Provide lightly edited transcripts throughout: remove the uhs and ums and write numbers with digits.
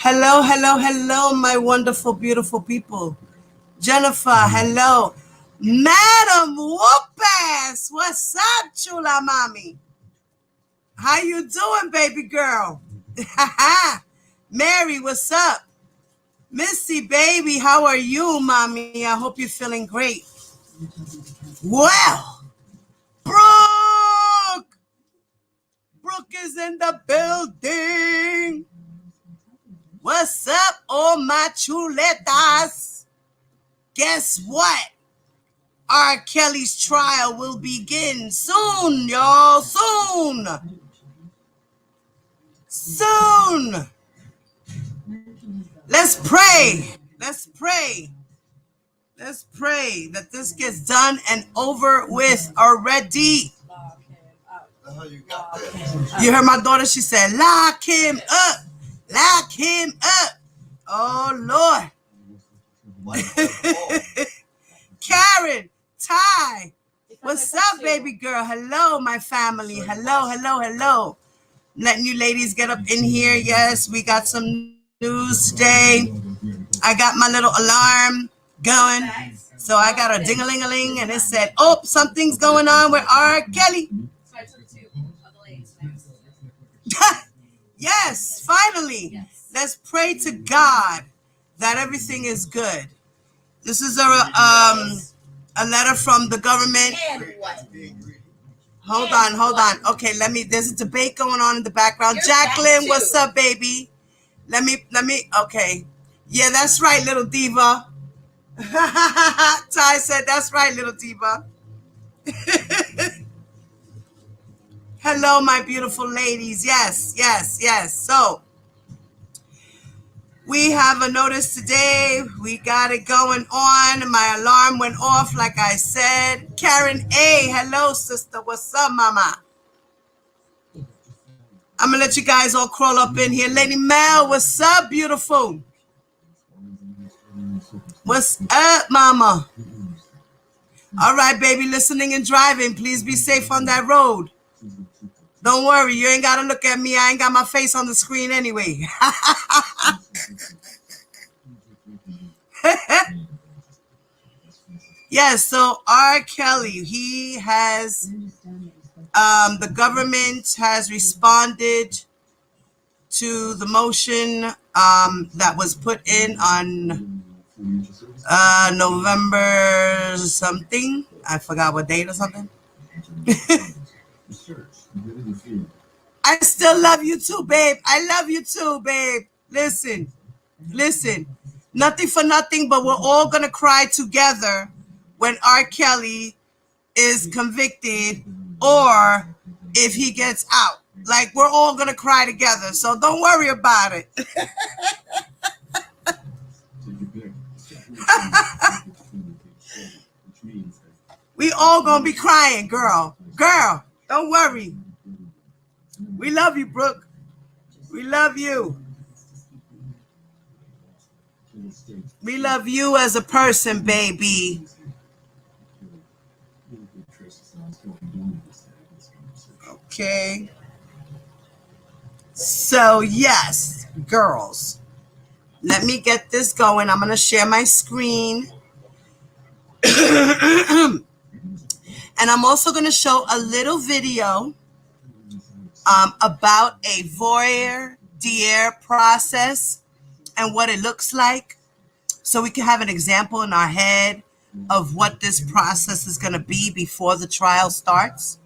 Hello, hello, hello, my wonderful, beautiful people. Jennifer, hello. Madam Whoop-Ass, what's up, chula mommy? How you doing, baby girl? Mary, what's up? Missy, baby, how are you, mommy? I hope you're feeling great. Well, Brooke! Brooke is in the building. What's up, all my chuletas? Guess what? R. Kelly's trial will begin soon, y'all. Soon. Soon. Let's pray. Let's pray. Let's pray that this gets done and over with already. You heard my daughter? She said, lock him up. Lock him up. Oh, Lord. Karen, Ty, what's up, baby girl? Hello, my family. Hello, hello, hello. Letting you ladies get up in here. Yes, we got some news today. I got my little alarm going. So I got a ding-a-ling-a-ling, and it said, oh, something's going on with R. Kelly. So I took two of the ladies. Yes, finally. Yes. Let's pray to God that everything is good. This is a letter from the government. And what? Hold on. Okay, there's a debate going on in the background. Jacqueline, what's up, baby? Let me, okay. Yeah, that's right, little diva. Ty said, that's right, little diva. Hello, my beautiful ladies. Yes. So, we have a notice today. We got it going on. My alarm went off, like I said. Karen A, hello, sister. What's up, mama? I'm going to let you guys all crawl up in here. Lady Mel, what's up, beautiful? What's up, mama? All right, baby, listening and driving. Please be safe on that road. Don't worry, you ain't got to look at me. I ain't got my face on the screen anyway. Yes, so R. Kelly, he has, the government has responded to the motion that was put in on November something. I forgot what date or something. I still love you too, babe. I love you too, babe. Listen. Nothing for nothing, but we're all going to cry together when R. Kelly is convicted or if he gets out. Like, we're all going to cry together. So don't worry about it. We all going to be crying, girl. Girl, don't worry. We love you, Brooke. We love you. We love you as a person, baby. Okay. So, yes, girls. Let me get this going. I'm going to share my screen. And I'm also going to show a little video about a voir dire process and what it looks like, so we can have an example in our head of what this process is going to be before the trial starts.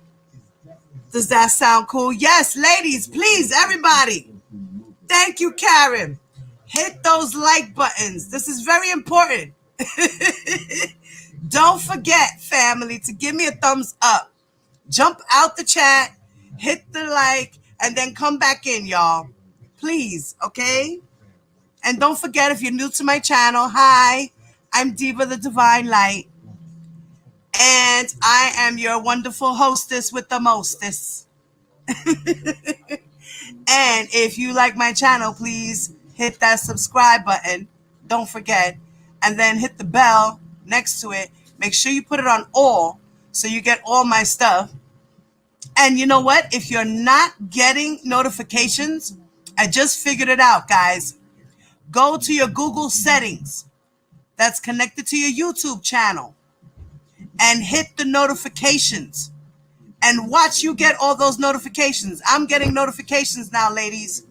Does that sound cool? Yes, ladies, please, everybody. Thank you, Karen. Hit those like buttons. This is very important. Don't forget, family, to give me a thumbs up. Jump out the chat, hit the like, and then come back in, y'all. Please, okay? And don't forget, if you're new to my channel, hi, I'm Diva the Divine Light. And I am your wonderful hostess with the mostest. And if you like my channel, please hit that subscribe button. Don't forget. And then hit the bell next to it. Make sure you put it on all so you get all my stuff. And you know what? If you're not getting notifications, I just figured it out, guys. go to your Google settings that's connected to your YouTube channel and hit the notifications and watch you get all those notifications. I'm getting notifications now, ladies.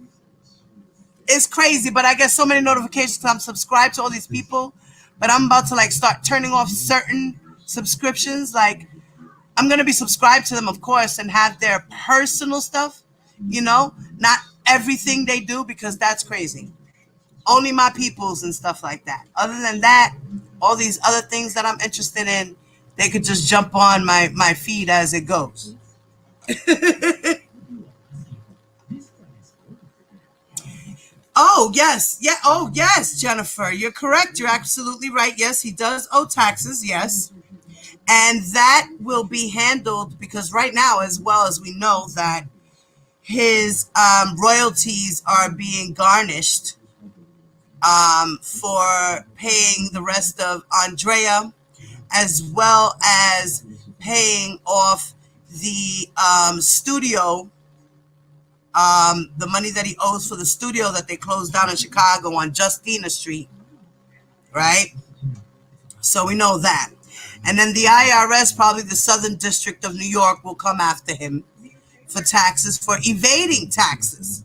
It's crazy, but I get so many notifications because I'm subscribed to all these people. But I'm about to like start turning off certain subscriptions. Like I'm going to be subscribed to them, of course, and have their personal stuff, you know, not everything they do, because that's crazy. Only my peoples and stuff like that. Other than that, all these other things that I'm interested in, they could just jump on my feed as it goes. Oh, yes. Yeah. Oh, yes, Jennifer. You're correct. You're absolutely right. Yes, he does owe taxes. Yes. And that will be handled because right now, as well as we know that his royalties are being garnished for paying the rest of Andrea, as well as paying off the studio, the money that he owes for the studio that they closed down in Chicago on Justina Street, right? So we know that. And then the IRS, probably the Southern District of New York, will come after him for taxes, for evading taxes.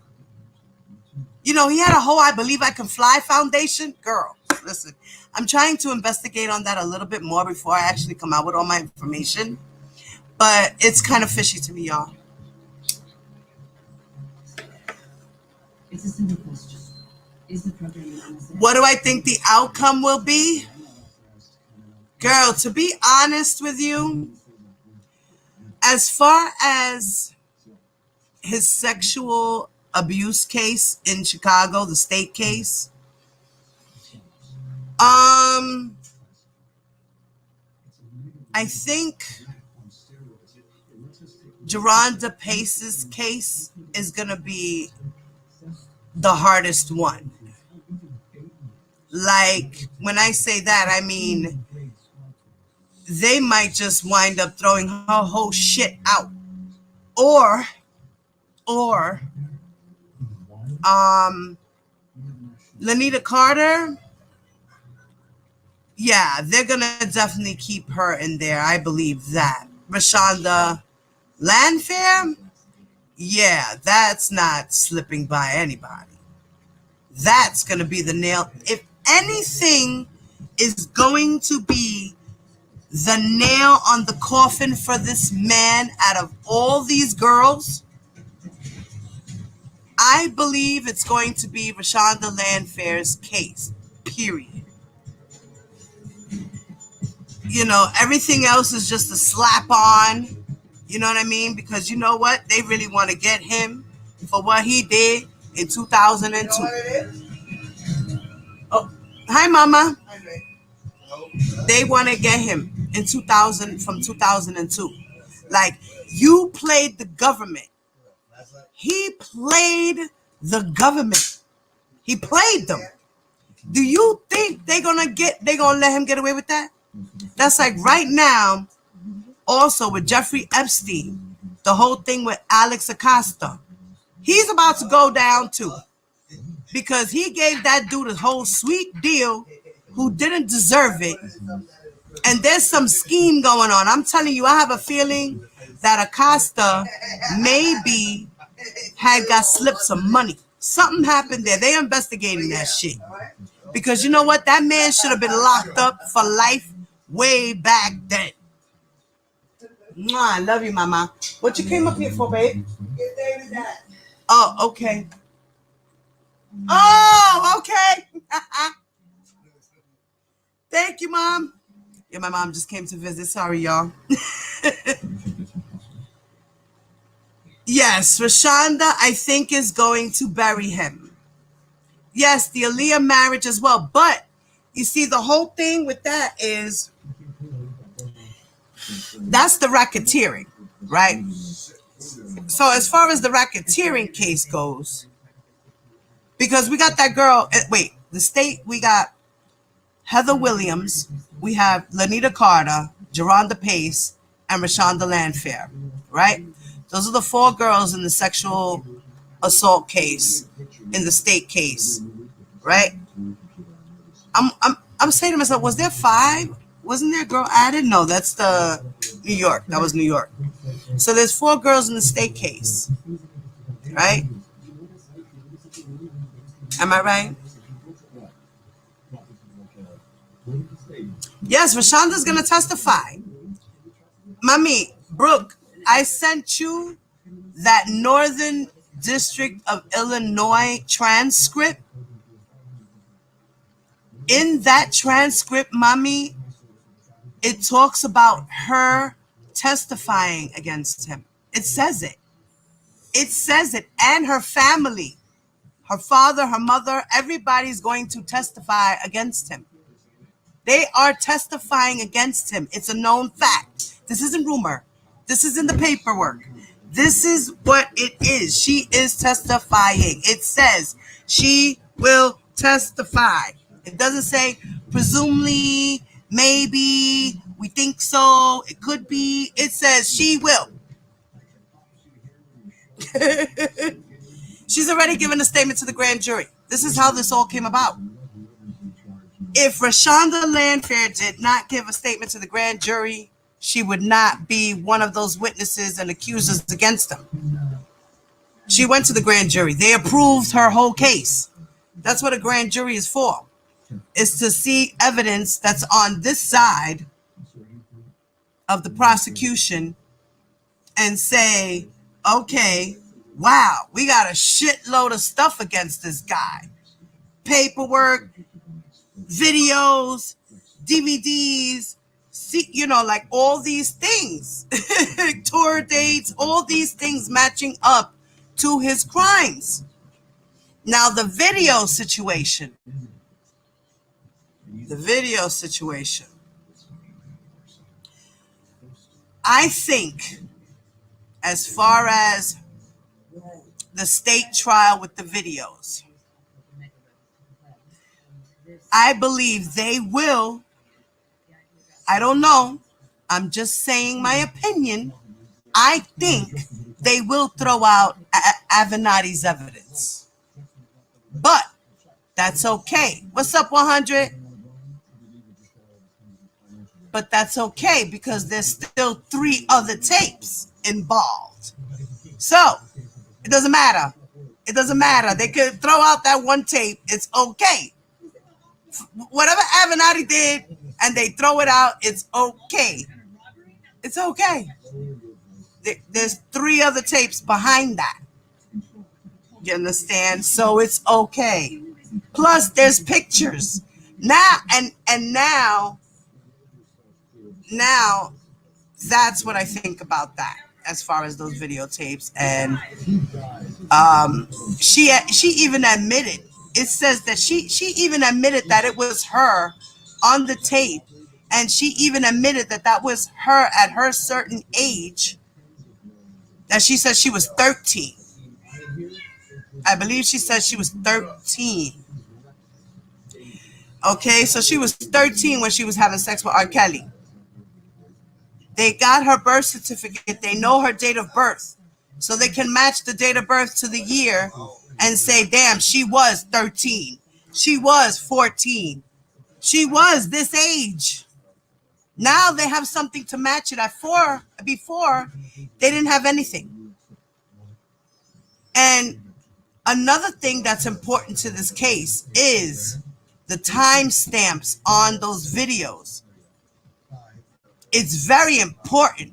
You know, he had a whole I Believe I Can Fly foundation. Girl, listen, I'm trying to investigate on that a little bit more before I actually come out with all my information. But it's kind of fishy to me, y'all. It's a simple question. Is the program what do I think the outcome will be? Girl, to be honest with you, as far as his sexual abuse case in Chicago, the state case, I think Geronda Pace's case is going to be the hardest one. Like, when I say that, I mean, they might just wind up throwing her whole shit out. Or, Lanita Carter, yeah, they're going to definitely keep her in there. I believe that. Rashonda Landfair, yeah, that's not slipping by anybody. That's going to be the nail. If anything is going to be the nail on the coffin for this man out of all these girls, I believe it's going to be Rashonda Landfair's case, period. You know, everything else is just a slap on, you know what I mean? Because you know what? They really want to get him for what he did in 2002. Oh, hi, Mama. They want to get him in 2002. Like, you played the government. He played the government. He played them. Do you think they're gonna let him get away with that? That's like right now, also with Jeffrey Epstein, the whole thing with Alex Acosta. He's about to go down too. Because he gave that dude a whole sweet deal who didn't deserve it. And there's some scheme going on. I'm telling you, I have a feeling that Acosta maybe had got slipped some money. Something happened there. They're investigating that shit. Because you know what? That man should have been locked up for life way back then. Mwah, I love you, Mama. What you came up here for, babe? Oh, okay. Oh, okay. Thank you, Mom. Yeah, my mom just came to visit. Sorry, y'all. Yes, Rashonda, I think, is going to bury him. Yes, the Aaliyah marriage as well. But, you see, the whole thing with that is, that's the racketeering, right? So as far as the racketeering case goes, because we got that girl, the state, we got Heather Williams, we have Lanita Carter, Geronda Pace, and Rashonda Landfair, right? Those are the 4 girls in the sexual assault case, in the state case, right? I'm saying to myself, was there 5? Wasn't there a girl added? No, that's the New York. That was New York. So there's 4 girls in the state case, right? Am I right? Yes, Rashonda's gonna testify. Mommy, Brooke, I sent you that Northern District of Illinois transcript. In that transcript, Mommy, it talks about her testifying against him. It says it. It says it. And her family, her father, her mother, everybody's going to testify against him. They are testifying against him. It's a known fact. This isn't rumor. This is in the paperwork. This is what it is. She is testifying. It says she will testify. It doesn't say presumably, maybe, we think so, it could be. It says she will. She's already given a statement to the grand jury. This is how this all came about. If Rashonda Landfair did not give a statement to the grand jury, she would not be one of those witnesses and accusers against them. She went to the grand jury. They approved her whole case. That's what a grand jury is for. Is to see evidence that's on this side of the prosecution and say, okay, wow, we got a shitload of stuff against this guy. Paperwork, videos, DVDs, like all these things, tour dates, all these things matching up to his crimes. Now, the video situation. I think, as far as the state trial with the videos, I believe they will. I don't know. I'm just saying my opinion. I think they will throw out Avenatti's evidence. But that's okay. What's up, 100? But that's okay because there's still 3 other tapes involved. So it doesn't matter. It doesn't matter. They could throw out that one tape. It's okay. Whatever Avenatti did and they throw it out, it's okay. It's okay. There's 3 other tapes behind that. You understand? So it's okay. Plus, there's pictures. Now, now, that's what I think about that as far as those videotapes. And she even admitted, it says that she even admitted that it was her on the tape. And she even admitted that was her at her certain age. That she said she was 13. I believe she said she was 13. Okay, so she was 13 when she was having sex with R. Kelly. They got her birth certificate. They know her date of birth. So they can match the date of birth to the year and say, damn, she was 13. She was 14. She was this age. Now they have something to match it at. Before, they didn't have anything. And another thing that's important to this case is the timestamps on those videos. It's very important.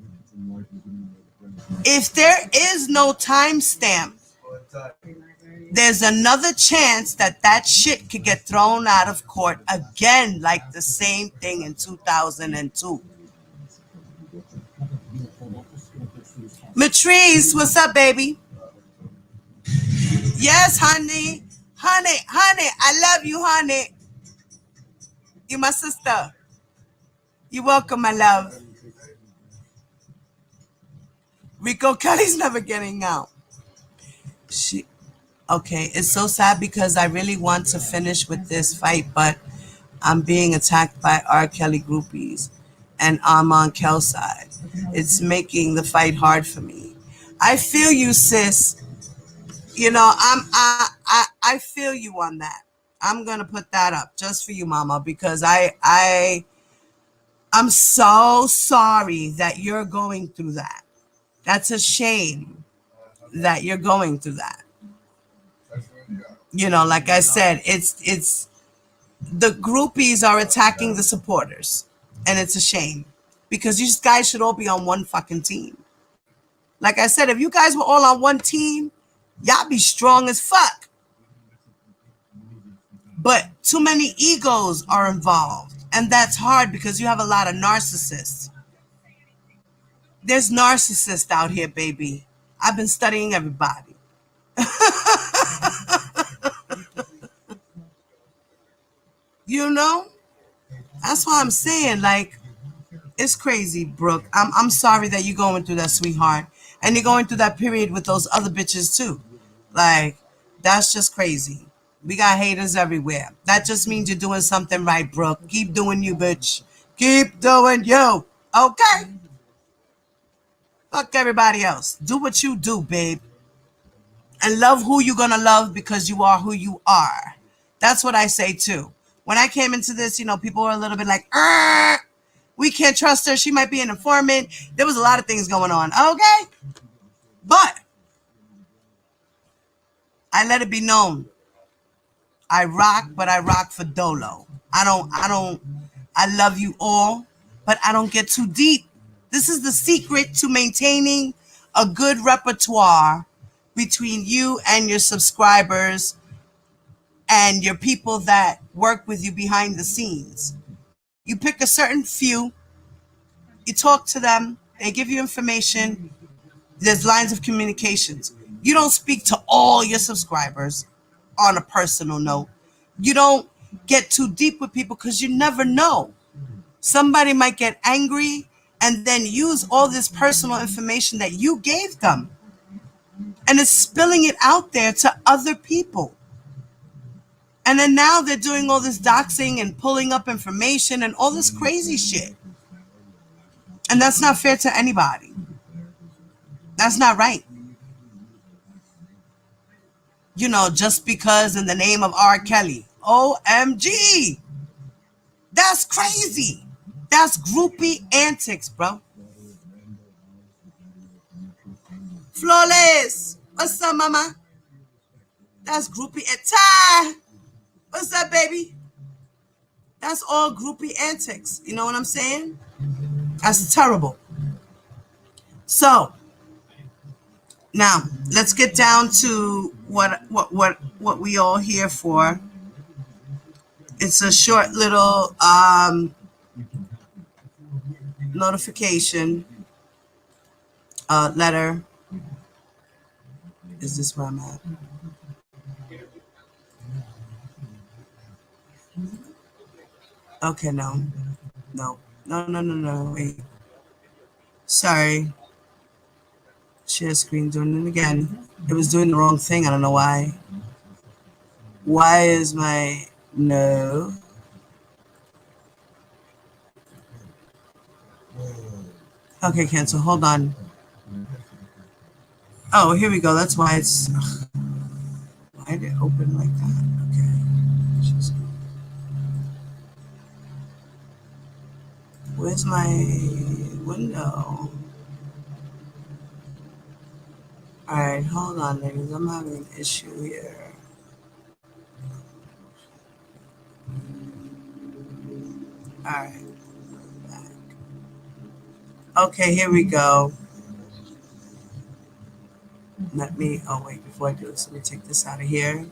If there is no timestamp, there's another chance that shit could get thrown out of court again, like the same thing in 2002. Matrice, what's up, baby? Yes, honey. Honey, I love you, honey. You're my sister. You're welcome, my love. Rico Kelly's never getting out. Okay, it's so sad because I really want to finish with this fight, but I'm being attacked by R. Kelly groupies, and I'm on Kel's side. It's making the fight hard for me. I feel you, sis. You know, I feel you on that. I'm gonna put that up just for you, Mama, because I'm so sorry that you're going through that. That's a shame that you're going through that. You know, like I said, it's the groupies are attacking the supporters, and it's a shame because you guys should all be on one fucking team. Like I said, if you guys were all on one team, y'all be strong as fuck. But too many egos are involved, and that's hard because you have a lot of narcissists. There's narcissists out here, baby. I've been studying everybody. You know? That's why I'm saying, like, it's crazy, Brooke. I'm sorry that you're going through that, sweetheart. And you're going through that period with those other bitches too. Like, that's just crazy. We got haters everywhere. That just means you're doing something right, Brooke. Keep doing you, bitch. Keep doing you. Okay? Fuck everybody else. Do what you do, babe. And love who you're gonna love because you are who you are. That's what I say too. When I came into this, you know, people were a little bit like, we can't trust her. She might be an informant. There was a lot of things going on. Okay? But I let it be known. I rock, but I rock for Dolo. I love you all, but I don't get too deep. This is the secret to maintaining a good repertoire between you and your subscribers and your people that work with you behind the scenes. You pick a certain few, you talk to them, they give you information, there's lines of communications. You don't speak to all your subscribers on a personal note. You don't get too deep with people because you never know. Somebody might get angry and then use all this personal information that you gave them and is spilling it out there to other people. And then now they're doing all this doxing and pulling up information and all this crazy shit. And that's not fair to anybody. That's not right. You know, just because in the name of R. Kelly. OMG. That's crazy. That's groupie antics, bro. Flawless. What's up, mama? That's groupie antics. What's up, baby? That's all groupie antics. You know what I'm saying? That's terrible. So, now let's get down to what we all here for. It's a short little notification letter. Is this where I'm at? Okay, no. Wait. Sorry. Share screen, doing it again. It was doing the wrong thing. I don't know why. Why is my no? Okay, cancel. Hold on. Oh, here we go. That's why it's. Why did it open like that? Okay. Where's my window? Alright, hold on, ladies. I'm having an issue here. Alright. Back. Okay, here we go. Let me, oh wait, before I do this, let me take this out of here.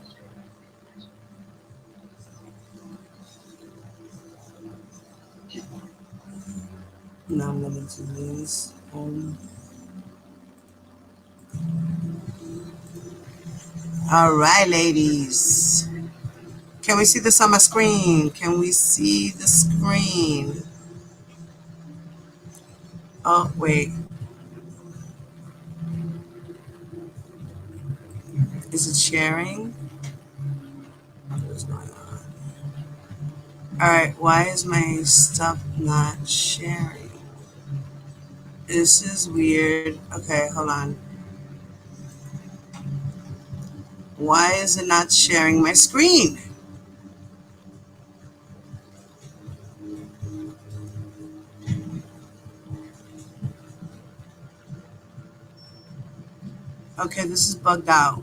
Now I'm going to do this. All right, ladies. Can we see this on my screen? Can we see the screen? Oh, wait. Is it sharing? What's going on? All right, why is my stuff not sharing? This is weird. Okay, hold on. Why is it not sharing my screen? Okay, this is bugged out.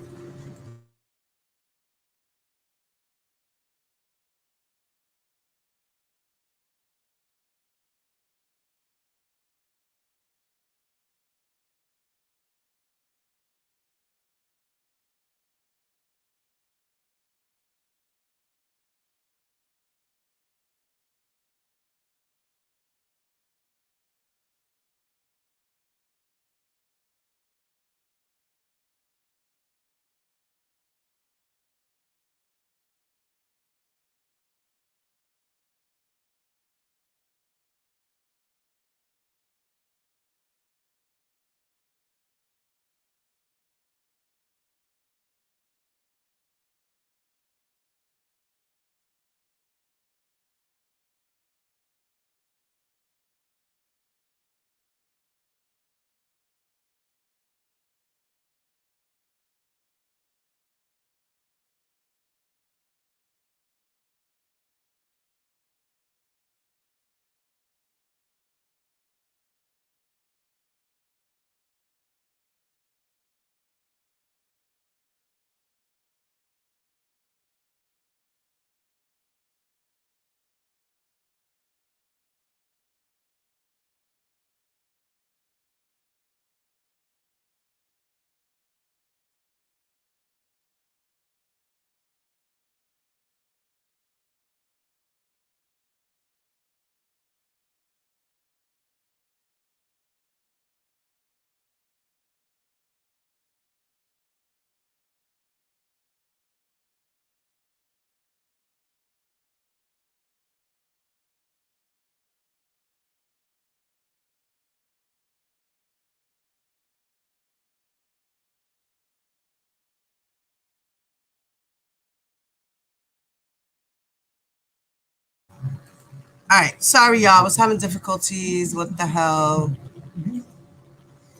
All right, sorry y'all, I was having difficulties. What the hell?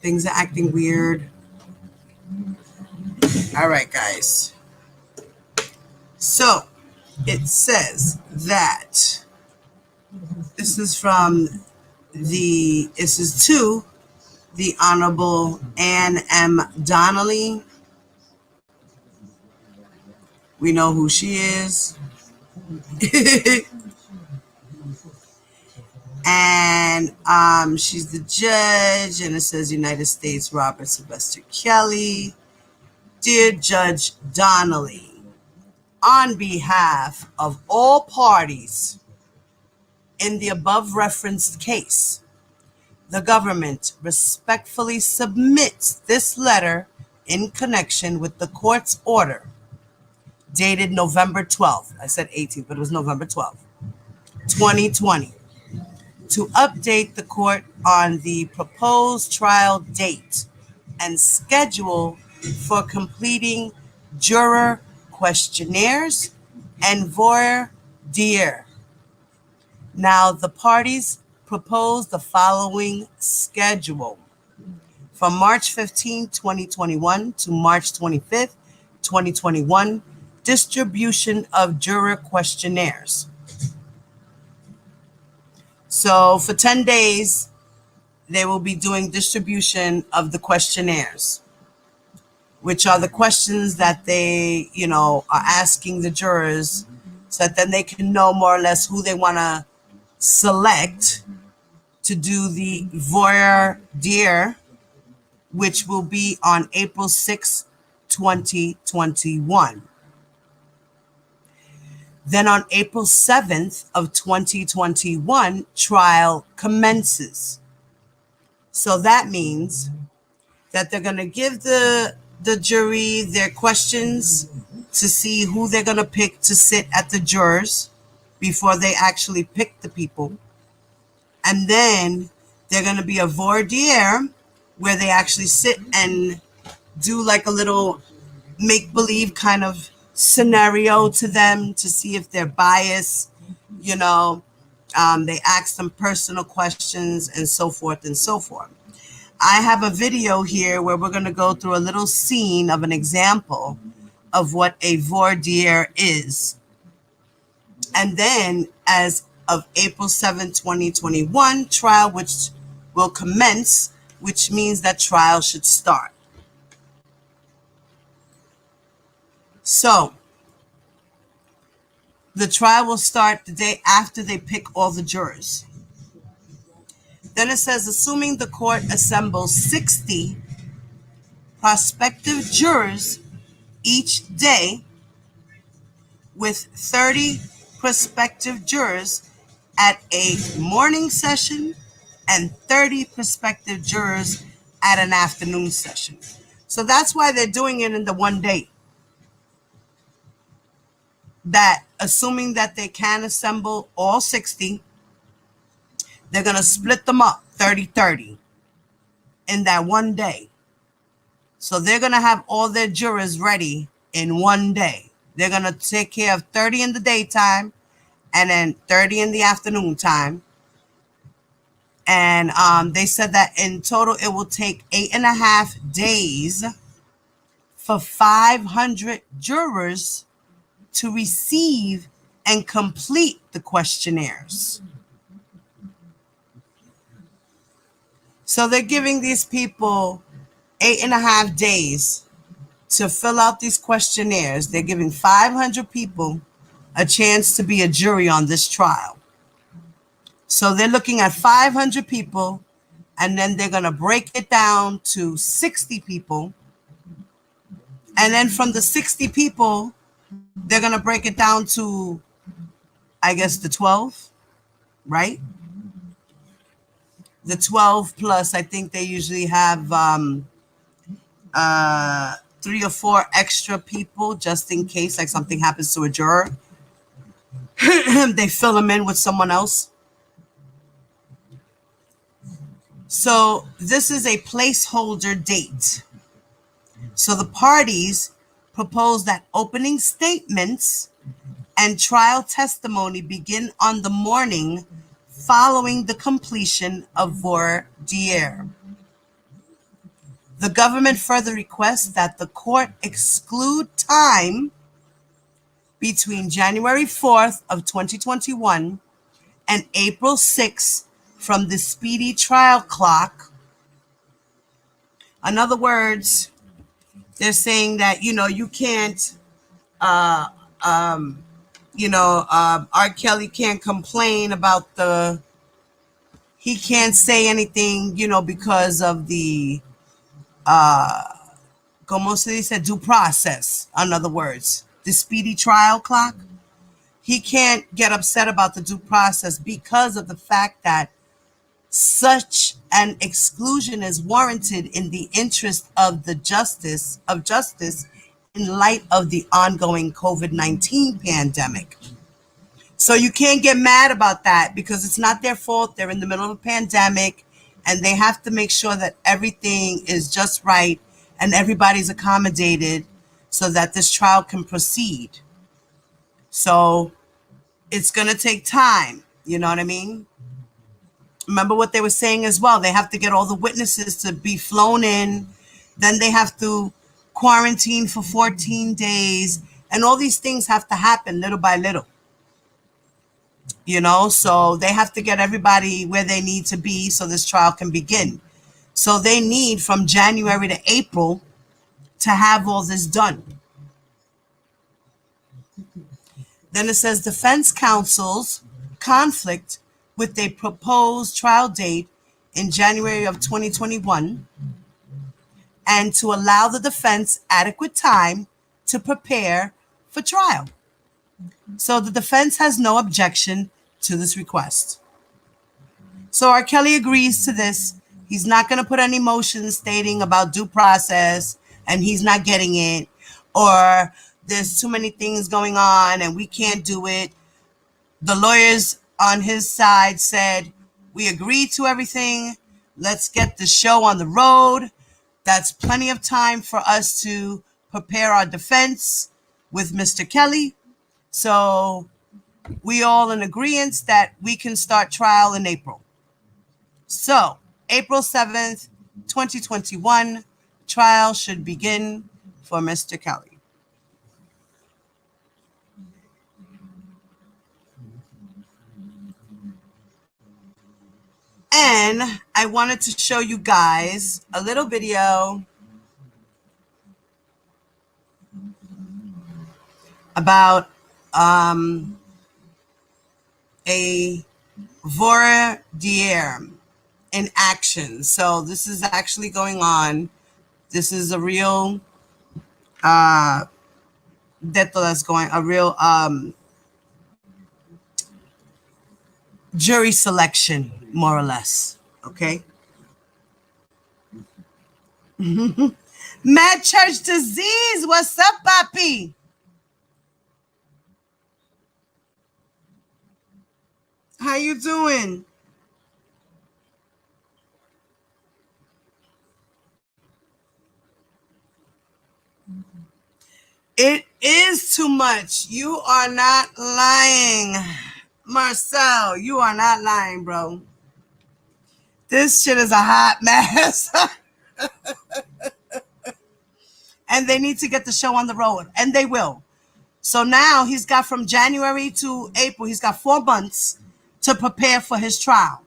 Things are acting weird. All right, guys. So it says that this is to the Honorable Anne M. Donnelly. We know who she is. And she's the judge, and it says United States Robert Sylvester Kelly. Dear Judge Donnelly, on behalf of all parties in the above referenced case, the government respectfully submits this letter in connection with the court's order dated November 12th. I said 18th, but it was November 12th, 2020, to update the court on the proposed trial date and schedule for completing juror questionnaires and voir dire. Now, the parties proposed the following schedule. From March 15, 2021 to March 25th, 2021, distribution of juror questionnaires. So for 10 days, they will be doing distribution of the questionnaires, which are the questions that they, are asking the jurors so that then they can know more or less who they want to select to do the voir dire, which will be on April 6, 2021. Then on April 7th of 2021, trial commences. So that means that they're going to give the jury their questions to see who they're going to pick to sit at the jurors before they actually pick the people. And then they're going to be a voir dire where they actually sit and do like a little make-believe kind of scenario to them to see if they're biased. They ask them personal questions and so forth and so forth. I have a video here where we're going to go through a little scene of an example of what a voir dire is. And then as of April 7, 2021, trial which will commence, which means that trial should start. So the trial will start the day after they pick all the jurors. Then it says, assuming the court assembles 60 prospective jurors each day, with 30 prospective jurors at a morning session and 30 prospective jurors at an afternoon session. So that's why they're doing it in the one day. That assuming that they can assemble all 60, they're going to split them up 30-30 in that one day. So they're going to have all their jurors ready in one day. They're going to take care of 30 in the daytime and then 30 in the afternoon time. And they said that in total it will take 8.5 days for 500 jurors to receive and complete the questionnaires. So they're giving these people 8.5 days to fill out these questionnaires. They're giving 500 people a chance to be a jury on this trial. So they're looking at 500 people, and then they're going to break it down to 60 people. And then from the 60 people, they're going to break it down to, I guess, the 12, right? The 12 plus, I think they usually have 3 or 4 extra people just in case, like something happens to a juror. They fill them in with someone else. So this is a placeholder date. So the parties propose that opening statements and trial testimony begin on the morning following the completion of voir dire. The government further requests that the court exclude time between January 4th of 2021 and April 6th from the speedy trial clock. In other words, they're saying that, you can't, R. Kelly can't complain about he can't say anything, because of the, como se dice, due process. In other words, the speedy trial clock. He can't get upset about the due process because of the fact that such an exclusion is warranted in the interest of the justice in light of the ongoing COVID-19 pandemic. So you can't get mad about that because it's not their fault. They're in the middle of a pandemic and they have to make sure that everything is just right and everybody's accommodated so that this trial can proceed. So it's going to take time. You know what I mean? Remember what they were saying as well. They have to get all the witnesses to be flown in. Then they have to quarantine for 14 days. And all these things have to happen little by little. So they have to get everybody where they need to be so this trial can begin. So they need from January to April to have all this done. Then it says defense counsel's conflict with a proposed trial date in January of 2021 and to allow the defense adequate time to prepare for trial. So the defense has no objection to this request. So R. Kelly agrees to this. He's not going to put any motions stating about due process and he's not getting it, or there's too many things going on and we can't do it. The lawyers on his side said, we agreed to everything. Let's get the show on the road. That's plenty of time for us to prepare our defense with Mr. Kelly. So we all in agreement that we can start trial in April. So April 7th, 2021, trial should begin for Mr. Kelly. And I wanted to show you guys a little video about a voir dire in action. So this is actually going on. This is a real death that's going, a real jury selection, more or less. Okay. Mad Church Disease, what's up, Papi? How you doing? It is too much. You are not lying. Marcel, you are not lying, bro. This shit is a hot mess. And they need to get the show on the road. And they will. So now he's got from January to April, he's got 4 months to prepare for his trial.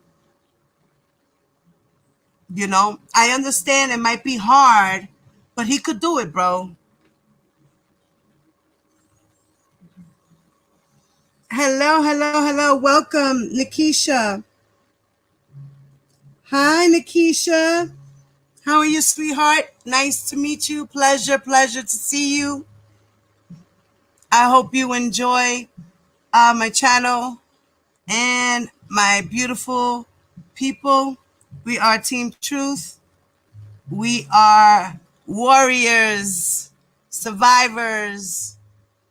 You know, I understand it might be hard, but he could do it, bro. Hello, hello, hello. Welcome, Nikisha. Hi, Nikisha. How are you, sweetheart? Nice to meet you. Pleasure to see you. I hope you enjoy my channel and my beautiful people. We are Team Truth. We are warriors, survivors,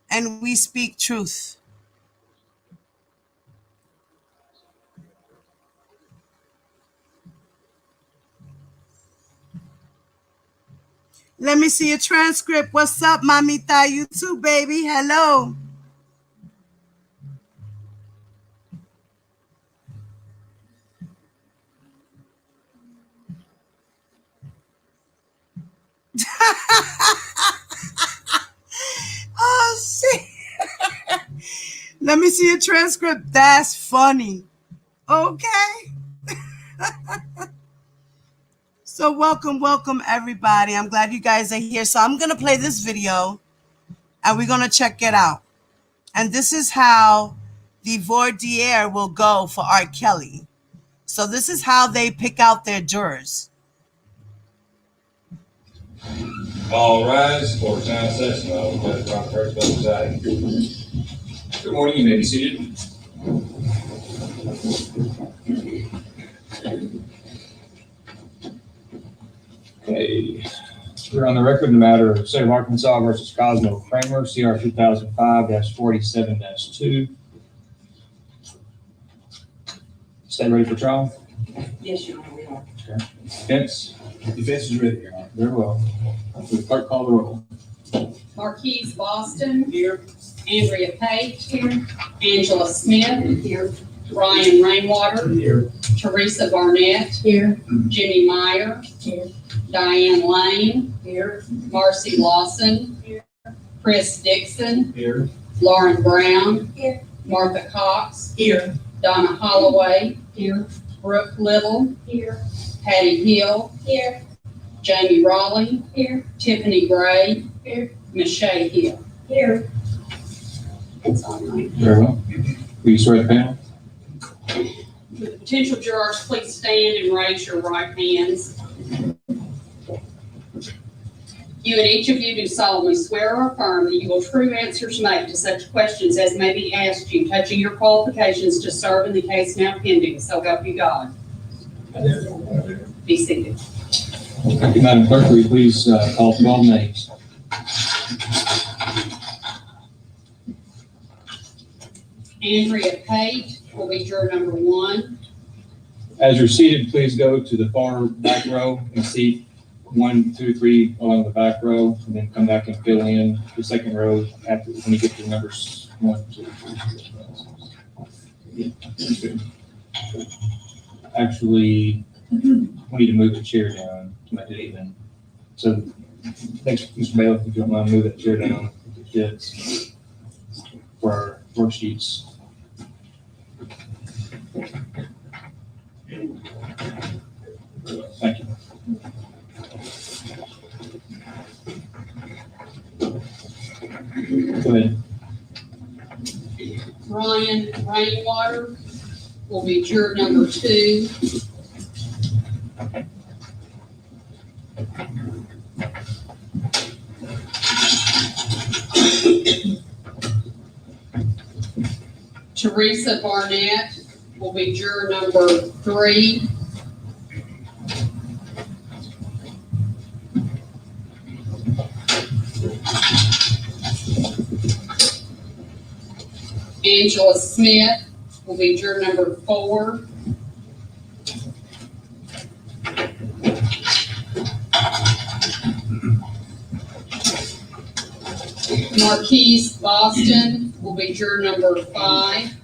and we speak truth. Let me see your transcript. What's up, mamita? You too, baby. Hello. Oh, shit. Let me see your transcript. That's funny. Okay. So welcome, everybody. I'm glad you guys are here. So I'm going to play this video, and we're going to check it out. And this is how the voir dire will go for R. Kelly. So this is how they pick out their jurors. All rise for time session. I'll go to Rob first presiding. Good morning, you may be seated. Okay. We're on the record in the matter of State of Arkansas versus Cosmo Kramer, CR 2005-47-2. Stay ready for trial? Yes, Your Honor, we are. Okay. Defense? Defense is ready, Your Honor. Very well. Will the clerk call the roll? Marquise Boston. Here. Andrea Page. Here. Angela Smith. Here. Ryan Rainwater. Here. Teresa Barnett. Here. Jimmy Meyer. Here. Diane Lane. Here. Marcy Lawson. Here. Chris Dixon. Here. Lauren Brown. Here. Martha Cox. Here. Donna Holloway. Here. Brooke Little. Here. Patty Hill. Here. Jamie Raleigh. Here. Tiffany Gray. Here. Michelle Hill. Here. That's all right. Very well. Will you swear the panel? Would the potential jurors please stand and raise your right hands? You and each of you do solemnly swear or affirm that you will true answers make to such questions as may be asked you touching your qualifications to serve in the case now pending. So help you God. Be seated. Thank you, Madam Clerk. Will you please call 12 names? Andrea Pate will be juror number 1. As you're seated, please go to the far back row and seat 1, 2, 3 along the back row, and then come back and fill in the second row after when you get to numbers 1, 2, 3. Actually, we need to move the chair down to make it even. So, thanks, Mr. Bailiff, if you don't mind, move that chair down if it fits for our worksheets. Thank you. Go ahead. Rainwater will be juror number 2. Teresa Barnett will be juror number 3. Angela Smith will be juror number 4. Marquise Boston will be juror number 5.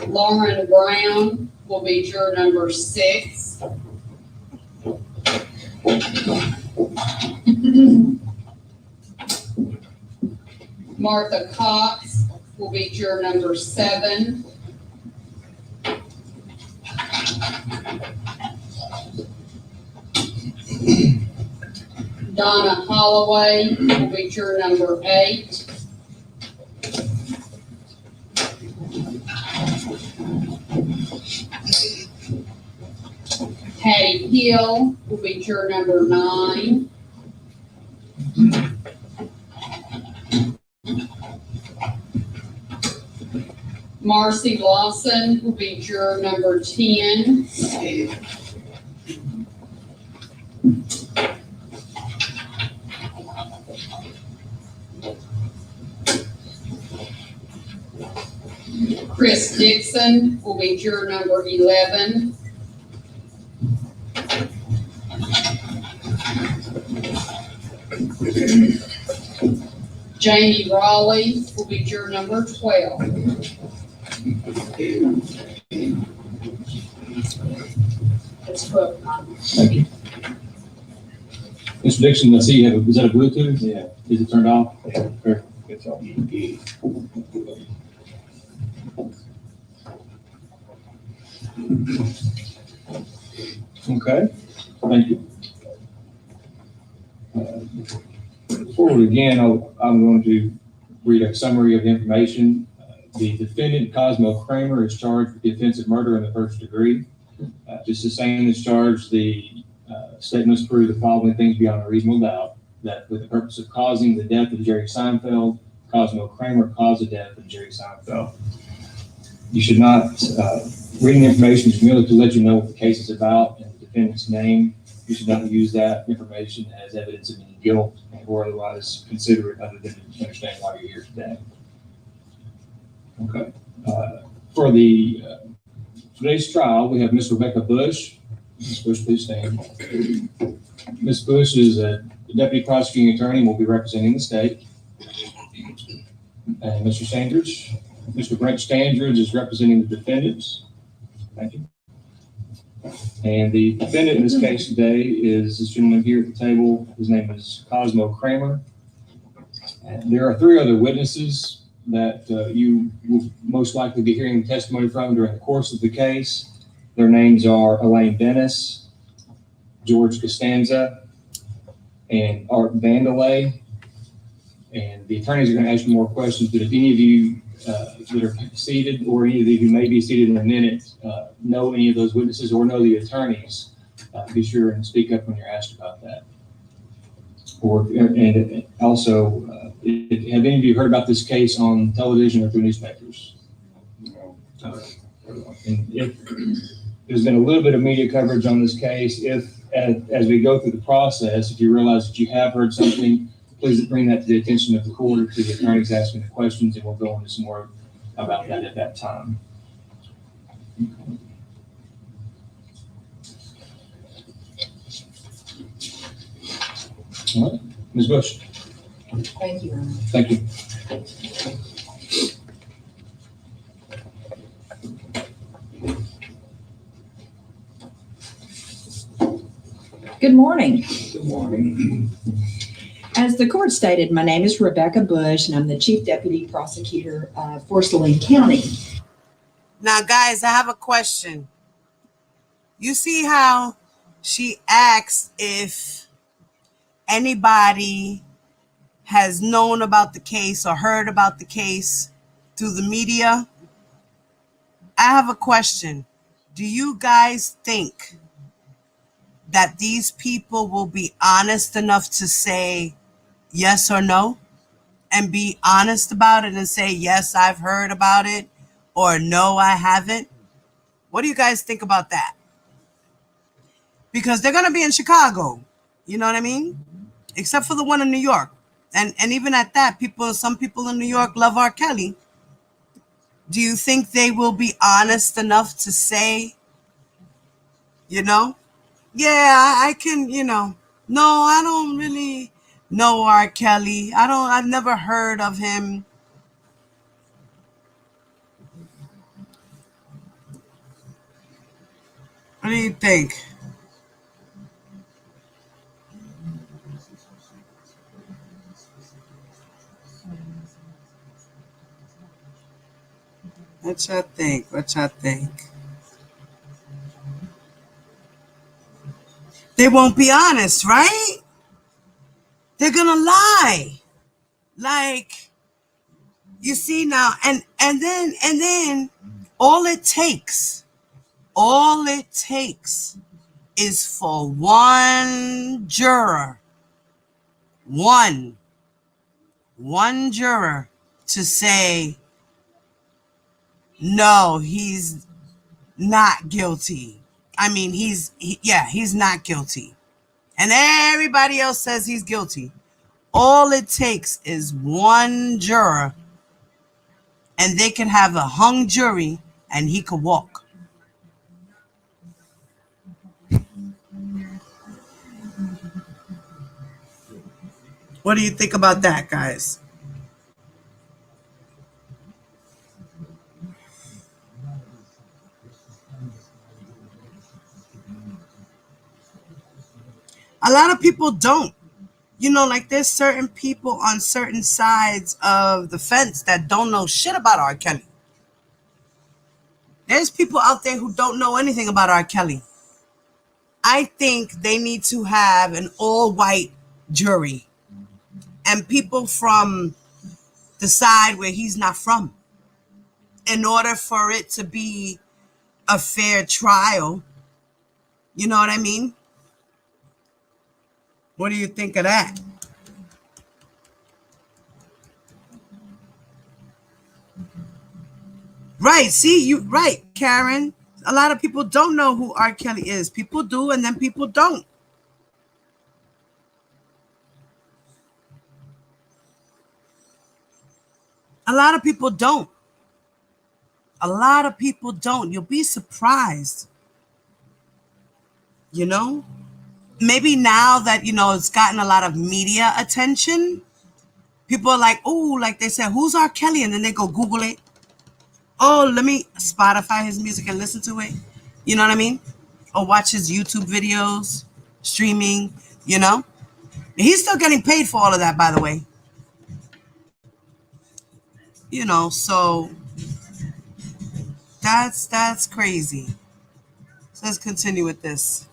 Lauren Brown will be juror number 6. Martha Cox will be juror number 7. Donna Holloway will be juror number 8. Patty Hill will be juror number 9. Marcy Lawson will be juror number 10. Chris Dixon will be juror number 11. Jamie Raleigh will be juror number 12. That's what, Mr. Dixon, I see you have, is that a Bluetooth? Yeah. Is it turned off? Yeah. Perfect. It's all. Okay, thank you. Before we begin, I'm going to read a summary of the information. The defendant, Cosmo Kramer, is charged with the offense of murder in the first degree. To sustain this charge, the state must prove the following things beyond a reasonable doubt: that with the purpose of causing the death of Jerry Seinfeld, Cosmo Kramer caused the death of Jerry Seinfeld. You should not, reading the information is merely to let you know what the case is about and the defendant's name. You should not use that information as evidence of any guilt or otherwise consider it other than to understand why you're here today. Okay. For the today's trial, we have Miss Rebecca Bush. Ms. Bush, please stand. Ms. Bush is a deputy prosecuting attorney and will be representing the state. And Mr. Sanders, Mr. Brent Standridge is representing the defendants. Thank you. And the defendant in this case today is this gentleman here at the table. His name is Cosmo Kramer. And there are 3 other witnesses that you will most likely be hearing testimony from during the course of the case. Their names are Elaine Dennis, George Costanza, and Art Vandelay. And the attorneys are going to ask you more questions, but if any of you that are seated or any of you who may be seated in a minute know any of those witnesses or know the attorneys, be sure and speak up when you're asked about that. And also, have any of you heard about this case on television or through newspapers? And there's been a little bit of media coverage on this case. As we go through the process, if you realize that you have heard something, please bring that to the attention of the court or to the attorneys asking the questions, and we'll go into some more about that at that time. All right, Ms. Bush. Thank you, Your Honor. Thank you. Good morning. Good morning. As the court stated, my name is Rebecca Bush, and I'm the Chief Deputy Prosecutor for Saline County. Now, guys, I have a question. You see how she asks if anybody has known about the case or heard about the case through the media? I have a question. Do you guys think that these people will be honest enough to say yes or no and be honest about it and say, yes, I've heard about it, or no, I haven't? What do you guys think about that? Because they're going to be in Chicago. You know what I mean? Except for the one in New York. And even at that, some people in New York love R. Kelly. Do you think they will be honest enough to say, yeah, I can, no, I don't really know R. Kelly. I've never heard of him. What do you think? What y'all think? They won't be honest, right? They're gonna lie. Like, you see now, and then all it takes is for one juror, one juror to say, no, he's not guilty. I mean, he's not guilty. And everybody else says he's guilty. All it takes is one juror, and they can have a hung jury, and he could walk. What do you think about that, guys? A lot of people don't. Like there's certain people on certain sides of the fence that don't know shit about R. Kelly. There's people out there who don't know anything about R. Kelly. I think they need to have an all-white jury and people from the side where he's not from in order for it to be a fair trial. You know what I mean? What do you think of that? Right. See, right, Karen. A lot of people don't know who R. Kelly is. People do, and then people don't. A lot of people don't. You'll be surprised. Maybe now that, it's gotten a lot of media attention, people are like, oh, like they said, who's R. Kelly? And then they go Google it. Oh, let me Spotify his music and listen to it. You know what I mean? Or watch his YouTube videos, streaming, He's still getting paid for all of that, by the way. So that's crazy. So let's continue with this.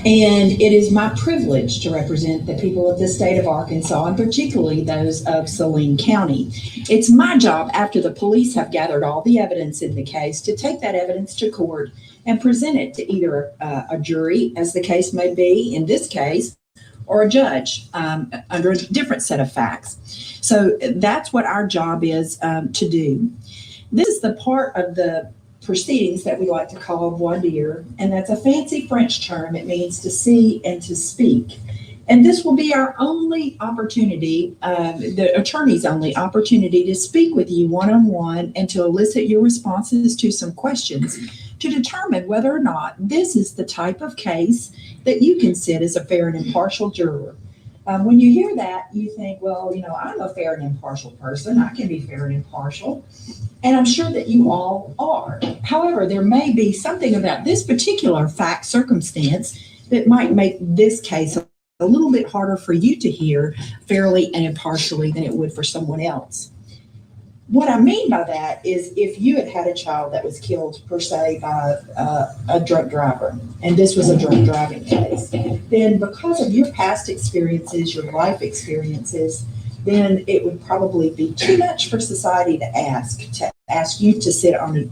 And it is my privilege to represent the people of the state of Arkansas, and particularly those of Saline County. It's my job, after the police have gathered all the evidence in the case, to take that evidence to court and present it to either a jury, as the case may be in this case, or a judge under a different set of facts. So that's what our job is to do. This is the part of the proceedings that we like to call voir dire, and that's a fancy French term. It means to see and to speak. And this will be our only opportunity, the attorney's only opportunity to speak with you one-on-one and to elicit your responses to some questions to determine whether or not this is the type of case that you can sit as a fair and impartial juror. When you hear that, you think, well, I'm a fair and impartial person. I can be fair and impartial. And I'm sure that you all are. However, there may be something about this particular fact circumstance that might make this case a little bit harder for you to hear fairly and impartially than it would for someone else. What I mean by that is if you had had a child that was killed, per se, by a drunk driver, and this was a drunk driving case, then because of your past experiences, your life experiences, then it would probably be too much for society to ask you to sit on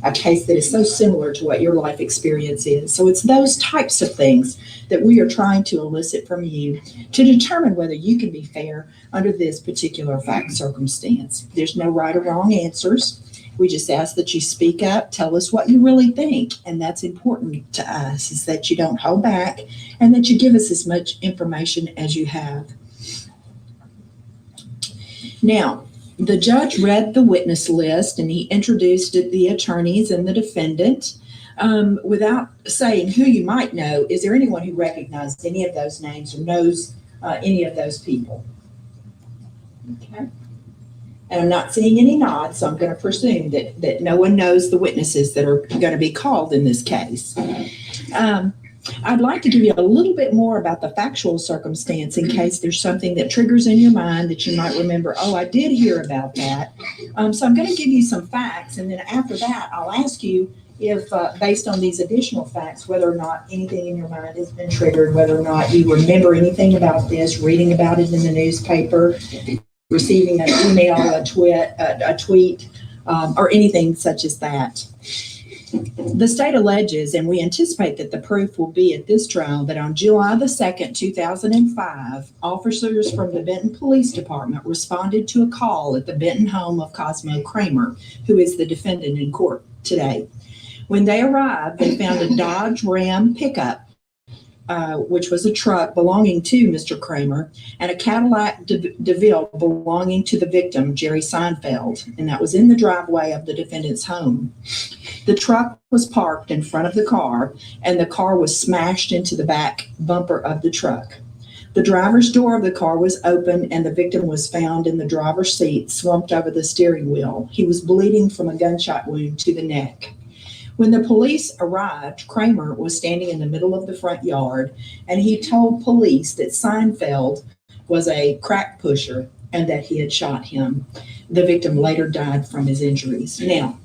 a case that is so similar to what your life experience is. So it's those types of things that we are trying to elicit from you to determine whether you can be fair under this particular fact circumstance. There's no right or wrong answers. We just ask that you speak up, tell us what you really think, and that's important to us, is that you don't hold back and that you give us as much information as you have. Now, the judge read the witness list and he introduced the attorneys and the defendant. Without saying who you might know, is there anyone who recognized any of those names or knows any of those people? Okay. And I'm not seeing any nods, so I'm going to presume that no one knows the witnesses that are going to be called in this case. I'd like to give you a little bit more about the factual circumstance in case there's something that triggers in your mind that you might remember, oh, I did hear about that. So I'm going to give you some facts, and then after that, I'll ask you if, based on these additional facts, whether or not anything in your mind has been triggered, whether or not you remember anything about this, reading about it in the newspaper, receiving an email, a tweet, or anything such as that. The state alleges, and we anticipate that the proof will be at this trial, that on July the 2nd, 2005, officers from the Benton Police Department responded to a call at the Benton home of Cosmo Kramer, who is the defendant in court today. When they arrived, they found a Dodge Ram pickup, which was a truck belonging to Mr. Kramer, and a Cadillac DeVille belonging to the victim, Jerry Seinfeld, and that was in the driveway of the defendant's home. The truck was parked in front of the car, and the car was smashed into the back bumper of the truck. The driver's door of the car was open, and the victim was found in the driver's seat, slumped over the steering wheel. He was bleeding from a gunshot wound to the neck. When the police arrived, Kramer was standing in the middle of the front yard, and he told police that Seinfeld was a crack pusher and that he had shot him. The victim later died from his injuries. Now,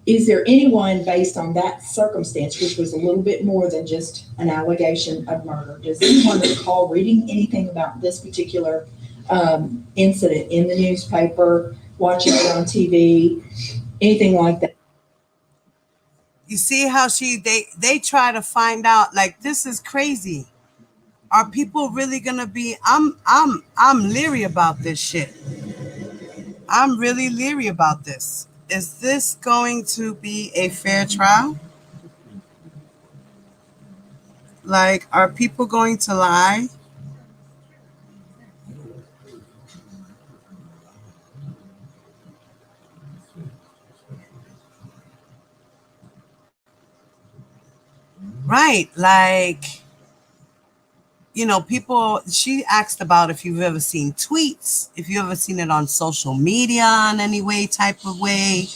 is there anyone, based on that circumstance, which was a little bit more than just an allegation of murder, does anyone recall reading anything about this particular incident in the newspaper, watching it on TV, anything like that? You see how they try to find out, like, this is crazy. Are people really gonna be? I'm leery about this shit. I'm really leery about this. Is this going to be a fair trial? Like, are people going to lie? Right, like, people, she asked about if you've ever seen tweets, if you've ever seen it on social media in any way, type of way,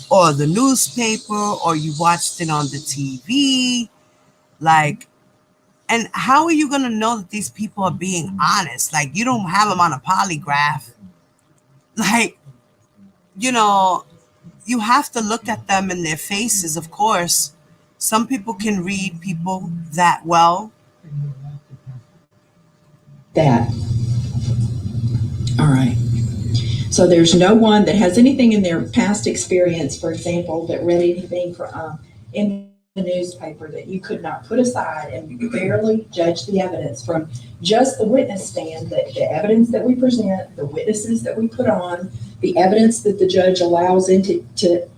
or the newspaper, or you watched it on the TV. Like, and how are you going to know that these people are being honest? Like, you don't have them on a polygraph. Like, you have to look at them in their faces, of course. Some people can read people that well. That. All right. So there's no one that has anything in their past experience, for example, that read anything in the newspaper that you could not put aside and fairly judge the evidence from just the witness stand, the evidence that we present, the witnesses that we put on, the evidence that the judge allows into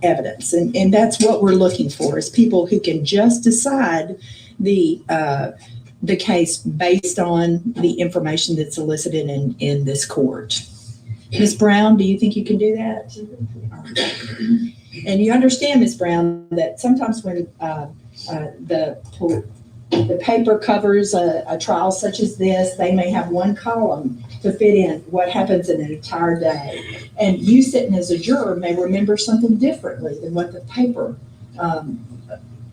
evidence. And that's what we're looking for, is people who can just decide the case based on the information that's elicited in this court. Ms. Brown, do you think you can do that? And you understand, Ms. Brown, that sometimes when the paper covers a trial such as this, they may have one column to fit in what happens in an entire day. And you sitting as a juror may remember something differently than what the paper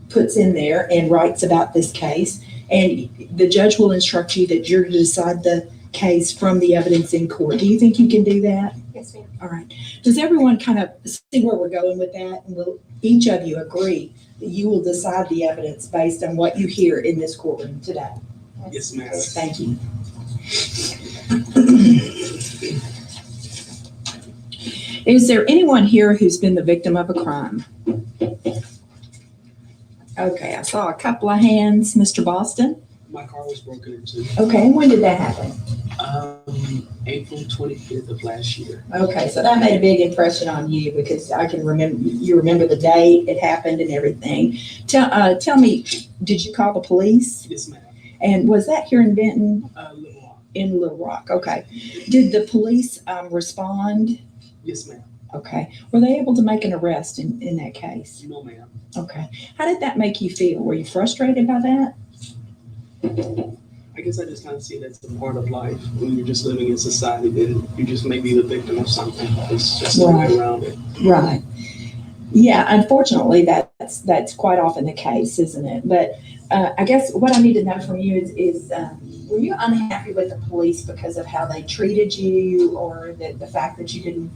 puts in there and writes about this case. And the judge will instruct you that you're to decide case from the evidence in court. Do you think you can do that? Yes, ma'am. All right. Does everyone kind of see where we're going with that? And will each of you agree that you will decide the evidence based on what you hear in this courtroom today? Yes, ma'am. Thank you. Is there anyone here who's been the victim of a crime? Okay, I saw a couple of hands. Mr. Boston? My car was broken into. Okay, and when did that happen? April 25th of last year. Okay, so that made a big impression on you because I can remember, you remember the date it happened and everything. Tell me, did you call the police? Yes, ma'am. And was that here in Benton? Little Rock. In Little Rock, okay. Did the police respond? Yes, ma'am. Okay. Were they able to make an arrest in that case? No, ma'am. Okay. How did that make you feel? Were you frustrated by that? I guess I just kind of see it as a part of life. When you're just living in society, then you just may be the victim of something. It's just the way around it. Right. Yeah, unfortunately, that's quite often the case, isn't it? But I guess what I need to know from you is were you unhappy with the police because of how they treated you, or the fact that you didn't,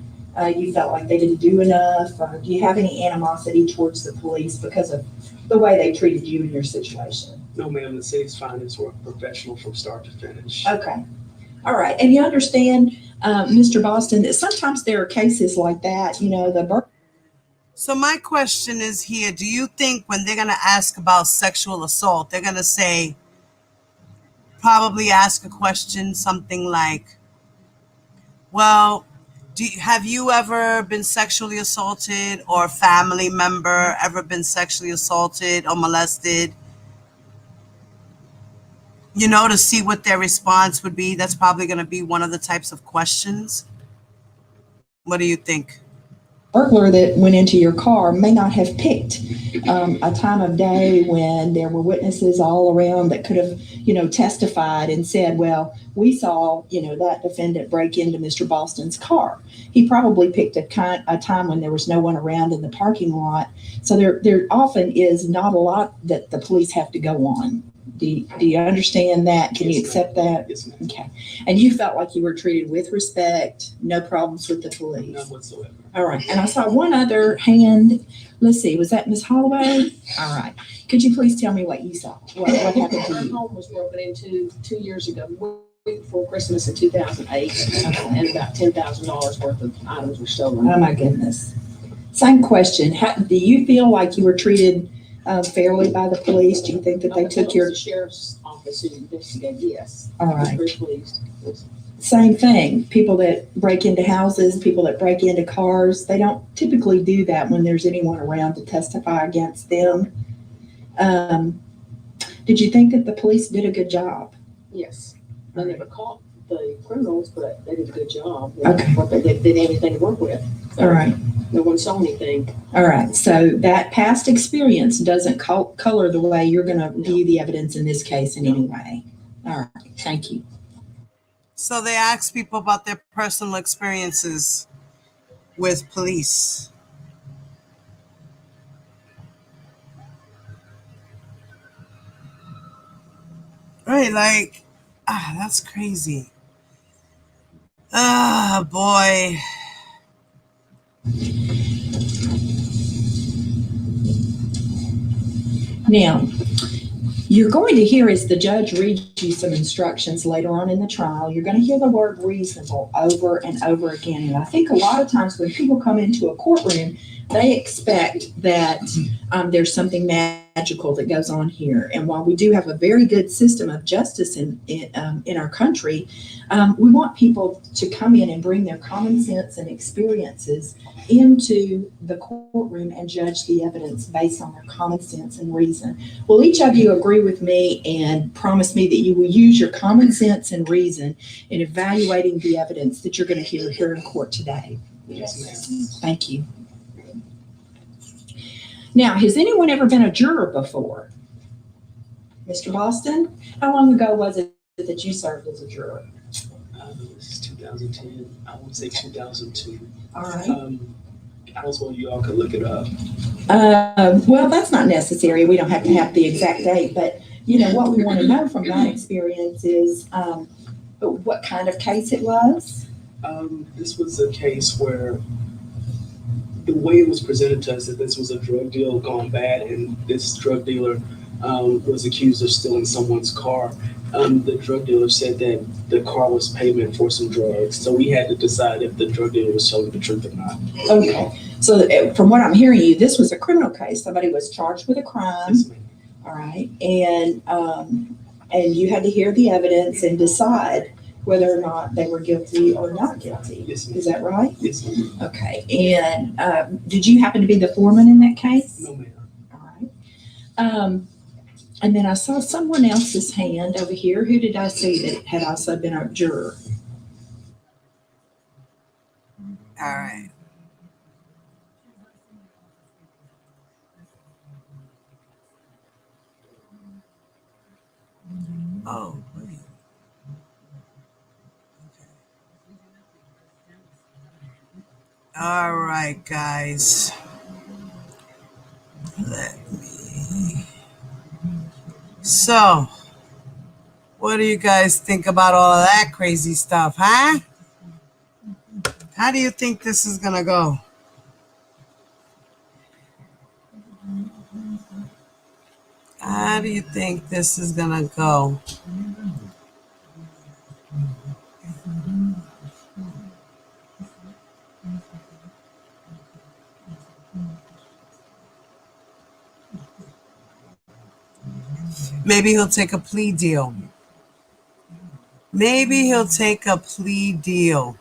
you felt like they didn't do enough, or do you have any animosity towards the police because of the way they treated you in your situation? No, ma'am. The city's findings were professional from start to finish. Okay. All right. And you understand, Mr. Boston, that sometimes there are cases like that, So my question is here, do you think when they're going to ask about sexual assault, they're going to say, probably ask a question, something like, well, have you ever been sexually assaulted, or a family member ever been sexually assaulted or molested? You know, to see what their response would be. That's probably going to be one of the types of questions. What do you think? burglar that went into your car may not have picked a time of day when there were witnesses all around that could have, testified and said, well, we saw, that defendant break into Mr. Boston's car. He probably picked a time when there was no one around in the parking lot. So there often is not a lot that the police have to go on. Do you understand that? Can you accept that? Yes, ma'am. Okay. And you felt like you were treated with respect, no problems with the police? None whatsoever. All right. And I saw one other hand. Let's see. Was that Miss Holloway? All right. Could you please tell me what you saw? What happened to Our you? home was broken into 2 years ago, week before Christmas of 2008, and about $10,000 worth of items were stolen. Oh, my goodness. Same question. Do you feel like you were treated fairly by the police? Do you think that they took your... The sheriff's office who investigated, yes. All I was right. very pleased. Same thing. People that break into houses, people that break into cars, they don't typically do that when there's anyone around to testify against them. Did you think that the police did a good job? Yes. They never caught the criminals, but they did a good job. Okay. They didn't have anything to work with. So All right. no one saw anything. All right. So that past experience doesn't color the way you're going to view the evidence in this case in any way. All right. Thank you. So they ask people about their personal experiences with police. Right, that's crazy. Ah, boy. Now, you're going to hear as the judge reads you some instructions later on in the trial, you're going to hear the word reasonable over and over again. And I think a lot of times when people come into a courtroom, they expect that there's something magical that goes on here. And while we do have a very good system of justice in our country, we want people to come in and bring their common sense and experiences into the courtroom and judge the evidence based on their common sense and reason. Will each of you agree with me and promise me that you will use your common sense and reason in evaluating the evidence that you're going to hear here in court today? Yes, ma'am. Thank you. Now, has anyone ever been a juror before? Mr. Boston, how long ago was it that you served as a juror? This is 2010. I would say 2002. All right. I was wondering you all could look it up. Well, that's not necessary. We don't have to have the exact date, but what we want to know from that experience is what kind of case it was? This was a case where the way it was presented to us that this was a drug deal gone bad, and this drug dealer was accused of stealing someone's car. The drug dealer said that the car was payment for some drugs, so we had to decide if the drug dealer was telling the truth or not. Okay, so from what I'm hearing you, this was a criminal case. Somebody was charged with a crime. Yes, ma'am. All right, and you had to hear the evidence and decide whether or not they were guilty or not guilty. Yes, ma'am. Is that right? Yes, ma'am. Okay, and did you happen to be the foreman in that case? No, ma'am. All right. And then I saw someone else's hand over here. Who did I see that had also been a juror? All right. Oh, wait. All right, guys. Let me. So, what do you guys think about all of that crazy stuff, huh? How do you think this is gonna go? How do you think this is gonna go? Maybe he'll take a plea deal. Maybe he'll take a plea deal.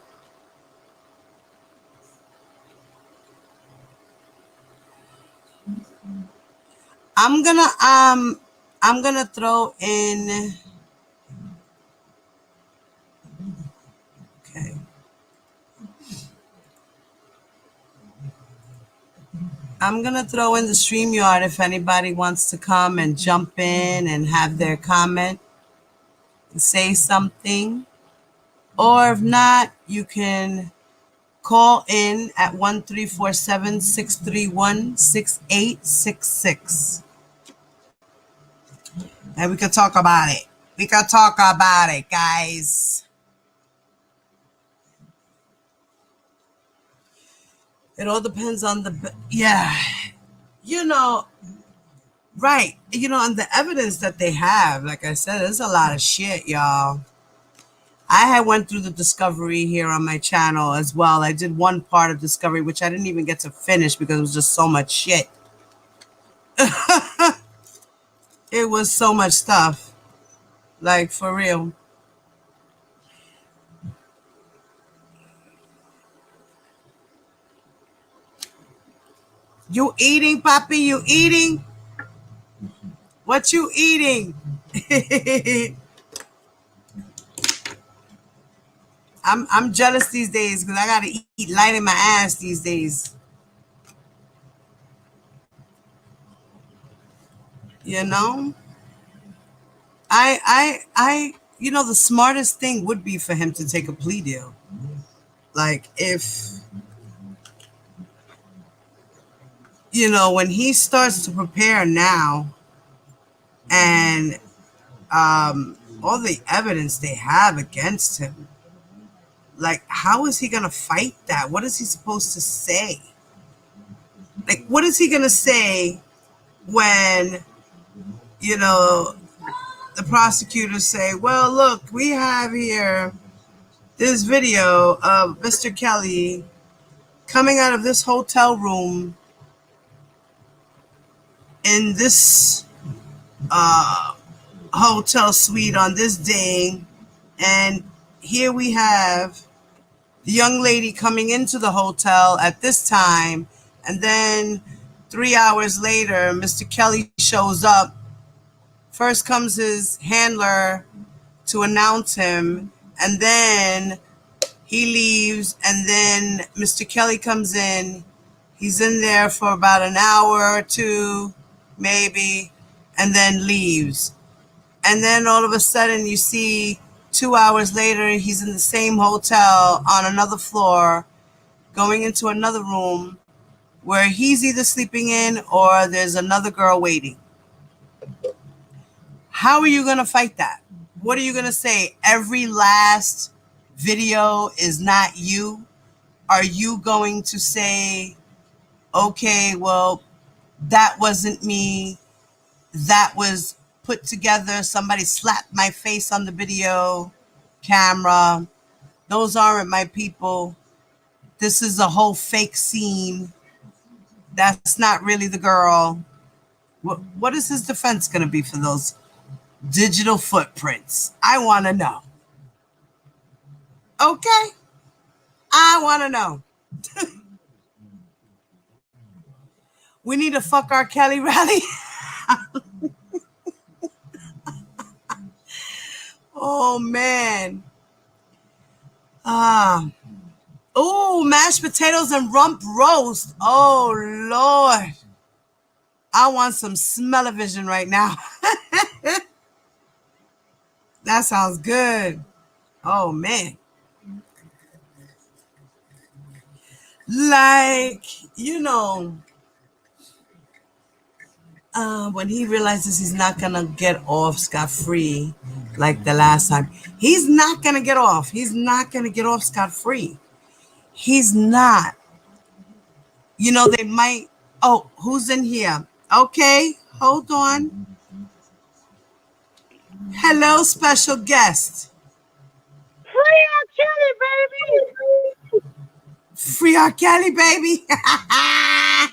I'm gonna throw in. Okay. I'm gonna throw in the StreamYard if anybody wants to come and jump in and have their comment and say something. Or if not, you can call in at 1-347-631-6866. And we can talk about it. We can talk about it, guys. It all depends on the, yeah, right. And the evidence that they have, like I said, there's a lot of shit, y'all. I had went through the discovery here on my channel as well. I did one part of discovery, which I didn't even get to finish because it was just so much shit. It was so much stuff. Like, for real. You eating, Papi? You eating? What you eating? I'm jealous these days because I gotta eat light in my ass these days. The smartest thing would be for him to take a plea deal. Like, if when he starts to prepare now and all the evidence they have against him, like, how is he going to fight that? What is he supposed to say? Like, what is he going to say when, the prosecutors say, well, look, we have here this video of Mr. Kelly coming out of this hotel room in this hotel suite on this day, and here we have the young lady coming into the hotel at this time, and then 3 hours later, Mr. Kelly shows up. First comes his handler to announce him, and then he leaves, and then Mr. Kelly comes in. He's in there for about an hour or two, maybe, and then leaves. And then all of a sudden you see 2 hours later, he's in the same hotel on another floor, going into another room where he's either sleeping in or there's another girl waiting. How are you going to fight that? What are you going to say? Every last video is not you? Are you going to say, okay, well, that wasn't me. That was put together. Somebody slapped my face on the video camera. Those aren't my people. This is a whole fake scene. That's not really the girl. What is his defense going to be for those digital footprints? I want to know. Okay. I want to know. We need a fuck R. Kelly rally. Oh, man. Oh, mashed potatoes and rump roast. Oh, Lord. I want some smell-o-vision right now. That sounds good. Oh, man. Like, when he realizes he's not going to get off scot-free like the last time. He's not going to get off. He's not going to get off scot-free. He's not. They might. Oh, who's in here? Okay, hold on. Hello, special guest. Free R. Kelly, baby! Free R. Kelly, baby. Yeah!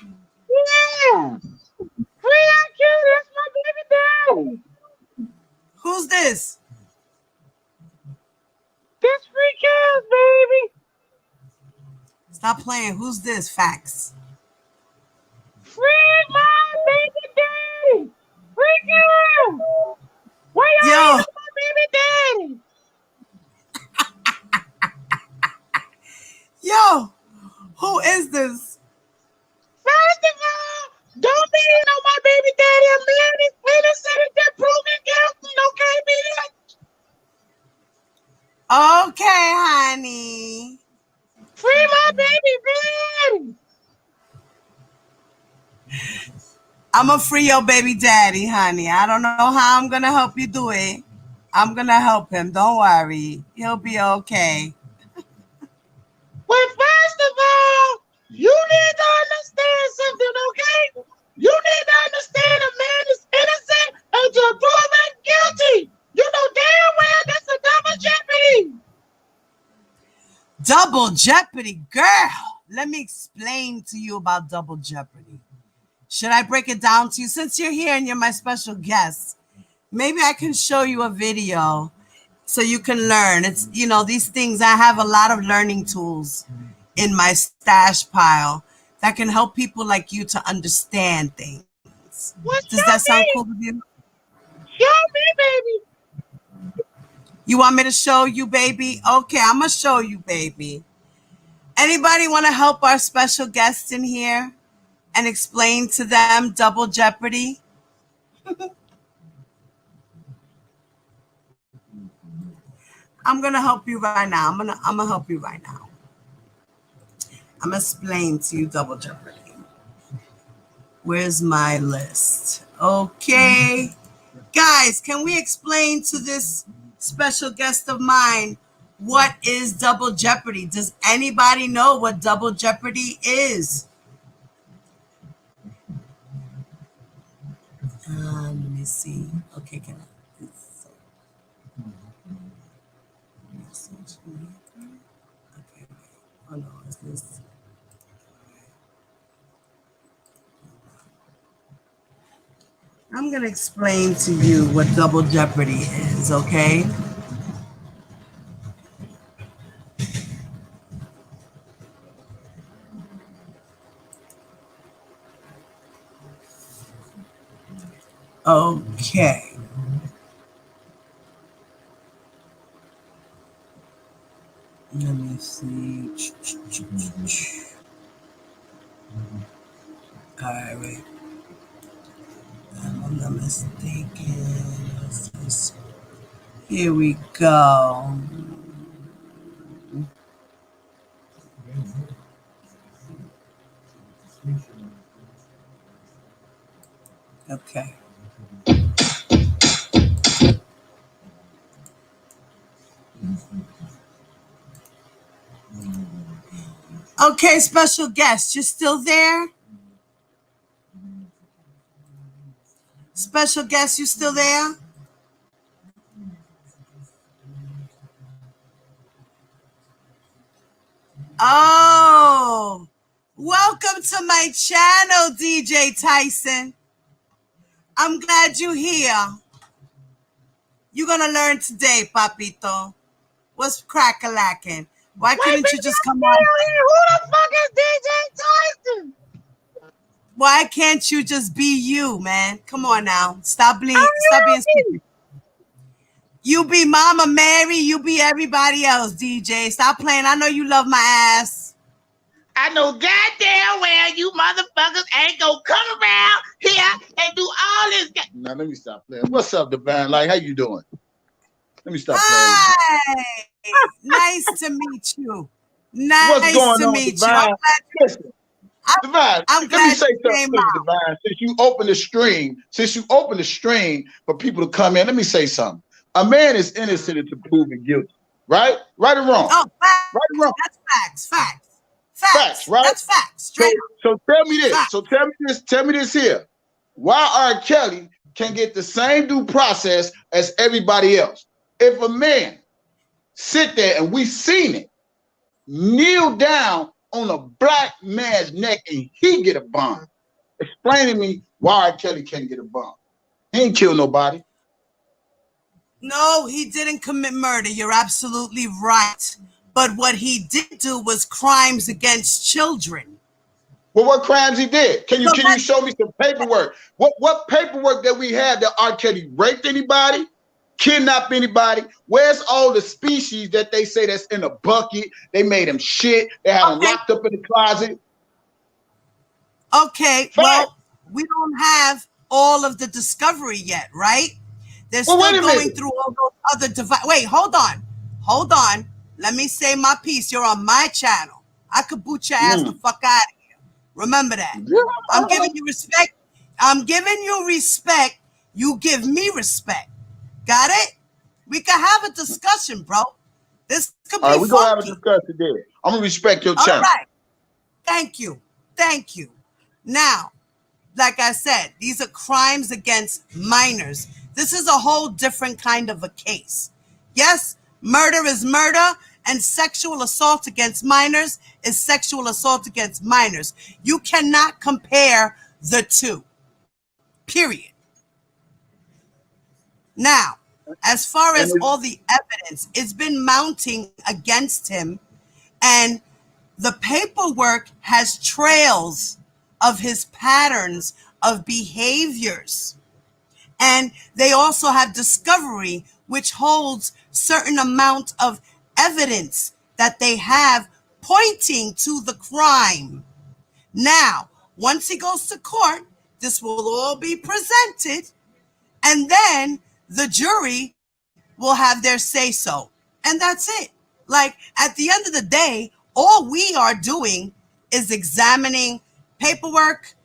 Free R. Kelly, that's my baby daddy! Who's this? That's Free Kelly, baby! Stop playing. Who's this? Facts. Free my baby daddy! Free Kelly! Why y'all Yo. ain't my baby daddy? Yo, who is this? First of all, don't be on my baby daddy. A man is innocent until proven guilty, okay, bitch? Okay, honey. Free my baby daddy! I'm going to free your baby daddy, honey. I don't know how I'm going to help you do it. I'm going to help him. Don't worry. He'll be okay. Well, first of all, you need to understand something, okay? You need to understand a man is innocent until proven guilty. You know damn well that's a double jeopardy. Double jeopardy, girl. Let me explain to you about double jeopardy. Should I break it down to you? Since you're here and you're my special guest, maybe I can show you a video so you can learn. It's, these things, I have a lot of learning tools in my stash pile that can help people like you to understand things. Well, Does that sound cool with you? Show me, baby. You want me to show you, baby? Okay, I'm going to show you, baby. Anybody want to help our special guests in here and explain to them double jeopardy? I'm going to help you right now. I'm going to help you right now. I'm going to explain to you double jeopardy. Where's my list? Okay. Guys, can we explain to this special guest of mine what is double jeopardy? Does anybody know what double jeopardy is? Let me see. Okay, can I? Okay. Oh no, is this? I'm going to explain to you what double jeopardy is, okay? Okay. Let me see. All right, wait. I'm not mistaken. Here we go. Okay. Okay, special guest, you still there? Special guest, you still there? Oh, welcome to my channel, DJ Tyson. I'm glad you're here. You're gonna learn today, Papito. What's crack-a-lacking? Why couldn't you just come on? Who the fuck is DJ Tyson? Why can't you just be you, man? Come on now. Stop being stupid. You be Mama Mary, you be everybody else, DJ. Stop playing. I know you love my ass. I know goddamn well you motherfuckers ain't gonna come around here and do all this. Now let me stop playing. What's up, Divine? Like, how you doing? Let me stop playing. Hi. Nice to meet you. What's going to on, meet Divine? you. Listen, Divine, I'm let me glad say you something came to you, out. Divine. Since you opened the stream for people to come in, let me say something. A man is innocent until proven guilty, right? Right or wrong? Oh, facts. Right or wrong? That's facts, right? That's facts. Straight up. So tell me this. Facts. So tell me this here. Why R. Kelly can get the same due process as everybody else? If a man sit there and we seen it, kneel down on a black man's neck and he get a bond. Explain to me why R. Kelly can't get a bond. He ain't killed nobody. No, he didn't commit murder. You're absolutely right. But what he did do was crimes against children. Well, what crimes he did? Can you show me some paperwork? What paperwork that we have that R. Kelly raped anybody, kidnapped anybody? Where's all the species that they say that's in a bucket? They made him shit. They had him locked up in the closet. Okay, well, we don't have all of the discovery yet, right? They're still going through all those other devices. Wait, hold on. Let me say my piece. You're on my channel. I could boot your ass the fuck out of here. Remember that. I'm giving you respect. You give me respect. Got it? We can have a discussion, bro. This could be funky. We're going to have a discussion there. I'm going to respect your channel. All right. Thank you. Now, like I said, these are crimes against minors. This is a whole different kind of a case. Yes, murder is murder, and sexual assault against minors is sexual assault against minors. You cannot compare the two, period. Now, as far as all the evidence, it's been mounting against him, and the paperwork has trails of his patterns of behaviors. And they also have discovery, which holds certain amount of evidence that they have pointing to the crime. Now, once he goes to court, this will all be presented, and then the jury will have their say-so. And that's it. Like, at the end of the day, all we are doing is examining paperwork,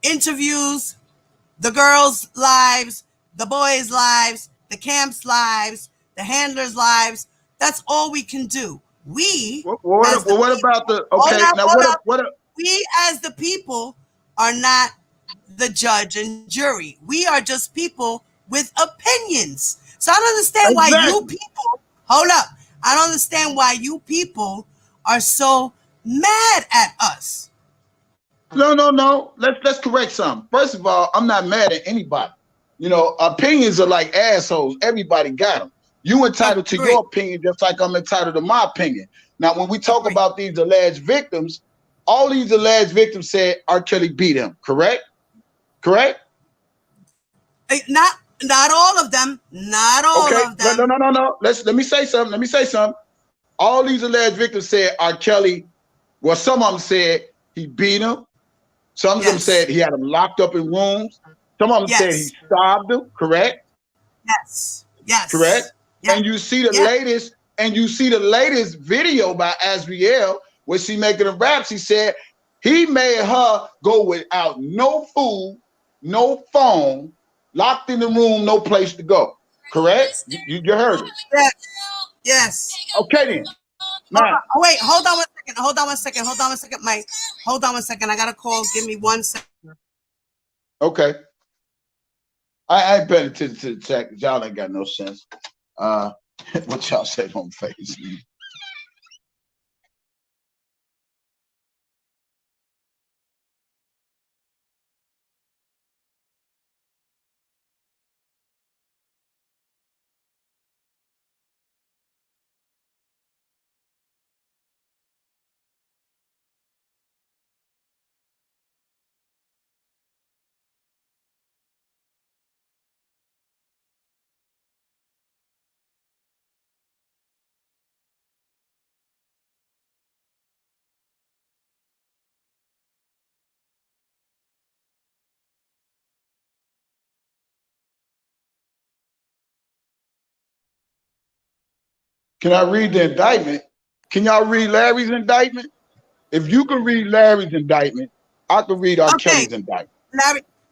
interviews, the girls' lives, the boys' lives, the camp's lives, the handlers' lives. That's all we can do. We, what about the we as the people are not the judge and jury. We are just people with opinions. So I don't understand why you people, hold up. I don't understand why you people are so mad at us. No. Let's correct something. First of all, I'm not mad at anybody. You know, opinions are like assholes. Everybody got them. You entitled to your opinion just like I'm entitled to my opinion. Now, when we talk about these alleged victims, all these alleged victims said R. Kelly beat him. Correct? Not all of them. Not all of them. No. Let me say something. All these alleged victims said R. Kelly. Well, some of them said he beat him. Some of them said he had him locked up in rooms. Some of them said he starved him. Correct? Yes. Correct. Yes. And you see the latest video by Azriel where she making a rap. She said he made her go without no food, no phone, locked in the room, no place to go. Correct? You heard it. Yes. Okay then. Now, Oh, wait, hold on 1 second. Hold on 1 second. Hold on 1 second, Mike. Hold on 1 second. I got a call. Give me 1 second. okay. I ain't paying attention to the chat because y'all ain't got no sense. What y'all say on Facebook? Can I read the indictment? Can y'all read Larry's indictment? If you can read Larry's indictment, I can read R. Okay. Kelly's indictment.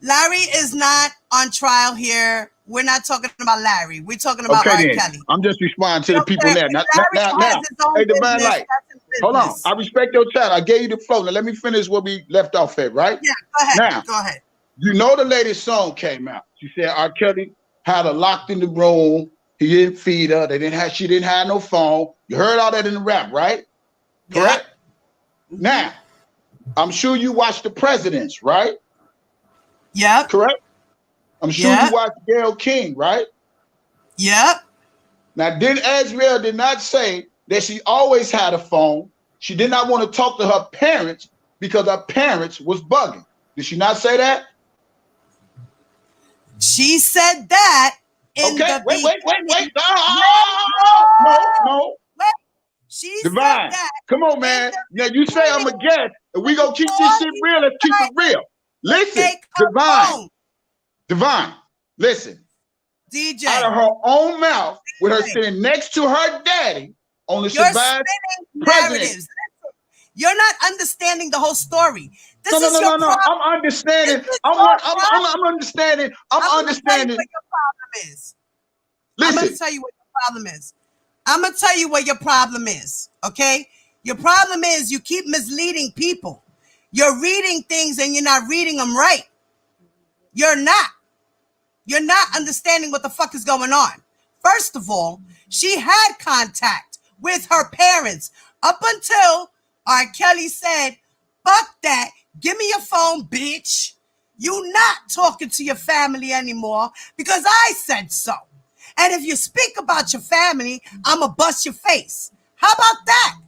Larry is not on trial here. We're not talking about Larry. We're talking about R. Okay, then. Kelly. I'm just responding to the people there. Now, Larry has his own hey, Divine business. Light. That's his Hold on. business. I respect your chat. I gave you the flow. Now let me finish what we left off at, right? Yeah, go ahead. Now, Go ahead. you know the latest song came out. She said R. Kelly had her locked in the room. He didn't feed her. She didn't have no phone. You heard all that in the rap, right? Correct? Yeah. Now, I'm sure you watched The Presidents, right? Yep. Correct? I'm sure you watched Gayle King, right? Yep. Now, Azriel did not say that she always had a phone. She did not want to talk to her parents because her parents was bugging. Did she not say that? She said that in the wait. No. Wait. She Divine, said that. come on, man. Now you say I'm a guest, and we gonna keep this shit real. Let's keep it real. Listen, Divine, listen. DJ. Out of her own mouth, with her sitting next to her daddy on the survived president. You're not understanding the whole story. No. I'm understanding. I'm understanding. I'm understanding. What your problem is. Listen. I'm gonna tell you what your problem is. I'm gonna tell you what your problem is. Okay? Your problem is you keep misleading people. You're reading things and you're not reading them right. You're not. You're not understanding what the fuck is going on. First of all, she had contact with her parents up until R. Kelly said, fuck that. Give me your phone, bitch. You not talking to your family anymore because I said so. And if you speak about your family, I'ma bust your face. How about that?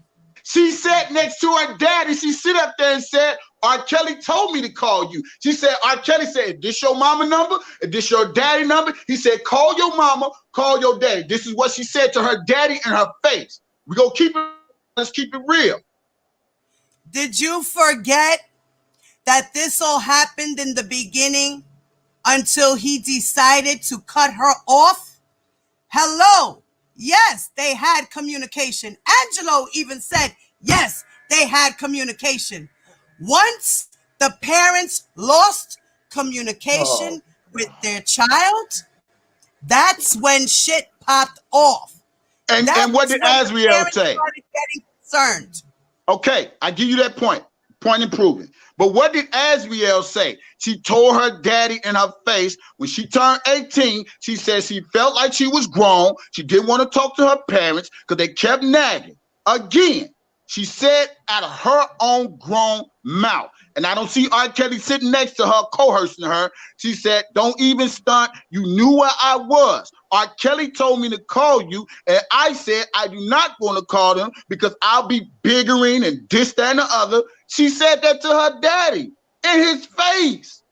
She sat next to her daddy. She sit up there and said, R. Kelly told me to call you. She said, R. Kelly said, is this your mama number? Is this your daddy number? He said, call your mama, call your daddy. This is what she said to her daddy in her face. We gonna let's keep it real. Did you forget that this all happened in the beginning until he decided to cut her off? Hello. Yes, they had communication. Angelo even said, yes, they had communication. Once the parents lost communication with their child, that's when shit popped off. And what did Azriel say? Started getting concerned. Okay, I give you that point. Point improvement. But what did Azriel say? She told her daddy in her face when she turned 18, she said she felt like she was grown. She didn't want to talk to her parents because they kept nagging. Again, she said out of her own grown mouth. And I don't see R. Kelly sitting next to her, coercing her. She said, don't even stunt. You knew where I was. R. Kelly told me to call you, and I said I do not want to call them because I'll be biggering and this, that, and the other. She said that to her daddy in his face.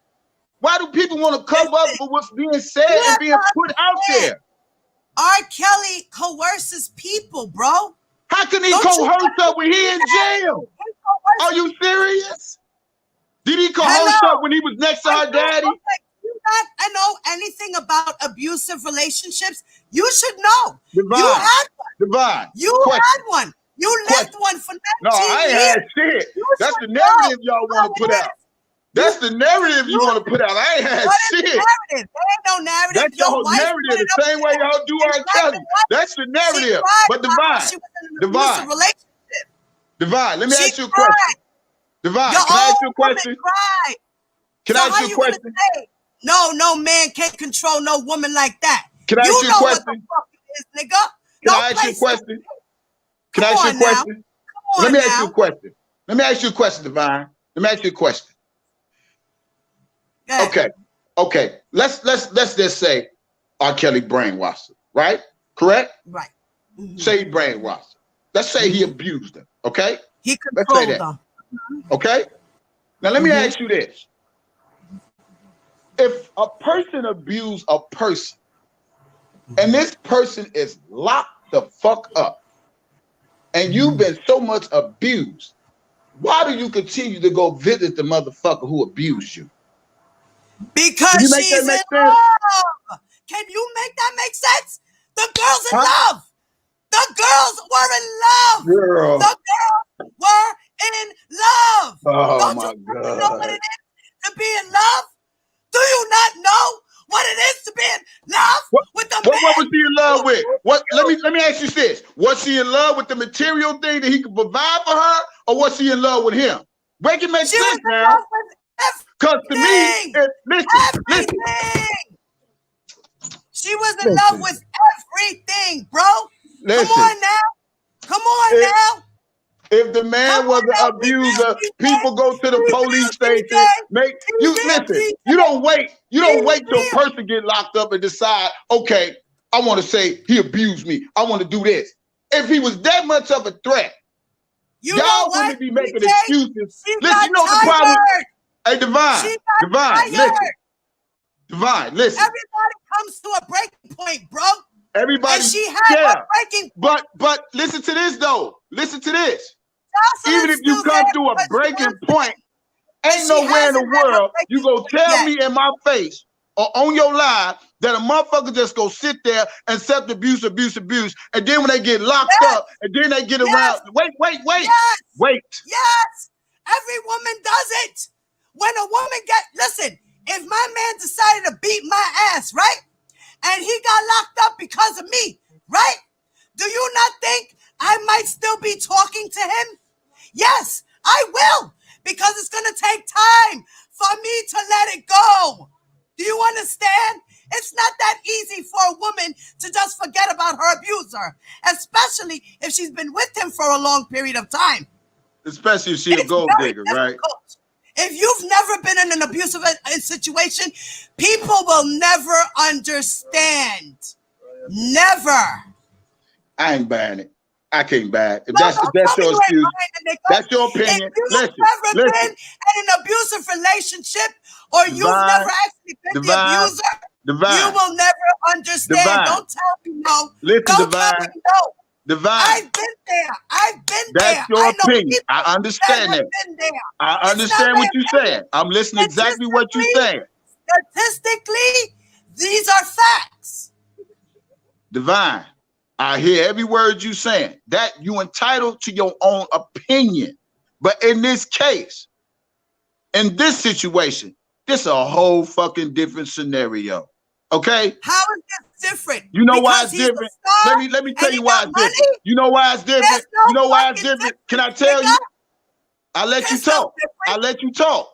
Why do people want to cover up for what's being said and being put out there? R. Kelly coerces people, bro. How can he coerce her when he in jail? Are you serious? Did he coerce her when he was next to her daddy? You not know anything about abusive relationships? You should know. Divine. You had one. Divine. You had one. You left one for 19 No, I ain't had shit. That's the narrative y'all want to put out. That's the narrative you want to put out. I ain't had What is shit. the narrative? There ain't no narrative. That's the Your whole wife narrative, put it the up same way there. y'all do In R. black Kelly. and white. That's the She narrative. cried But about how Divine, she was in an Divine, abusive relationship. Divine, let me She ask you a cried. question. Divine, Your can I ask own you a woman question? cried. Can So I ask how you a you gonna question? say no man can't control no woman like that? Can I You ask you a know what the question? fuck it is, nigga. Can Don't I ask play you a stupid. question? Can Come I ask you a on now. question? Come Let on me ask you a now. question. Let me ask you a question, Divine. Let me ask you a question. Go ahead. Okay. Let's just say R. Kelly brainwashed her, right? Correct? Right. Mhm. Say he brainwashed her. Let's say he abused her. Okay? He Let's say controlled that. them. Okay? Now let me ask you this. If a person abused a person and this person is locked the fuck up and you've been so much abused, why do you continue to go visit the motherfucker who abused you? Because Can you make she's that in make sense? love. Can you make that make sense? The girl's in Huh? love. The girls were in love. Girl. The girls were in love. Oh Don't my you fucking know what God. it is to be in love? Do you not know what it is to be in love with a What was man? she in love with? What? Let me ask you this: was she in love with the material thing that he could provide for her, or was she in love with him? Make it make She was sense in now. love with Because to me, listen. everything. She was in love with everything, bro. Come Listen. on now. Come on now. If the man was an abuser, people go to the police station. Listen. You don't wait. You don't wait till a person get locked up and decide, okay, I want to say he abused me. I want to do this. If he was that much of a threat, y'all wouldn't be making excuses. Listen, you know what the problem? Hey, Divine, listen. Everybody comes to a breaking point, bro. Everybody, and she had a breaking point. But listen to this though. Listen to this. Jocelyn Even if you come to a breaking point, ain't nowhere in the world you go tell me in my face or on your live that a motherfucker just go sit there and accept abuse, and then when they get locked up, and then they get around. Wait. Yes, every woman does it. When a woman listen, if my man decided to beat my ass, right? And he got locked up because of me, right? Do you not think I might still be talking to him? Yes, I will, because it's going to take time for me to let it go. Do you understand? It's not that easy for a woman to just forget about her abuser, especially if she's been with him for a long period of time. Especially if she's a gold digger, right? If you've never been in an abusive situation, people will never understand. Never. I ain't buying it. I can't buy it. If that's your excuse, that's your opinion. If you've never been in an abusive relationship, or you've never actually been the abuser, you will never understand. Don't tell me no. Don't tell me no. I've been there. That's your opinion. I understand that. I understand what you're saying. I'm listening exactly what you're saying. Statistically, these are facts. Divine, I hear every word you saying. That you entitled to your own opinion. But in this case, in this situation, this is a whole fucking different scenario. Okay? How is this different? You know why it's different? Let me tell you why it's different. You know why it's different? You know why it's different? Can I tell you? I'll let you talk. I'll let you talk.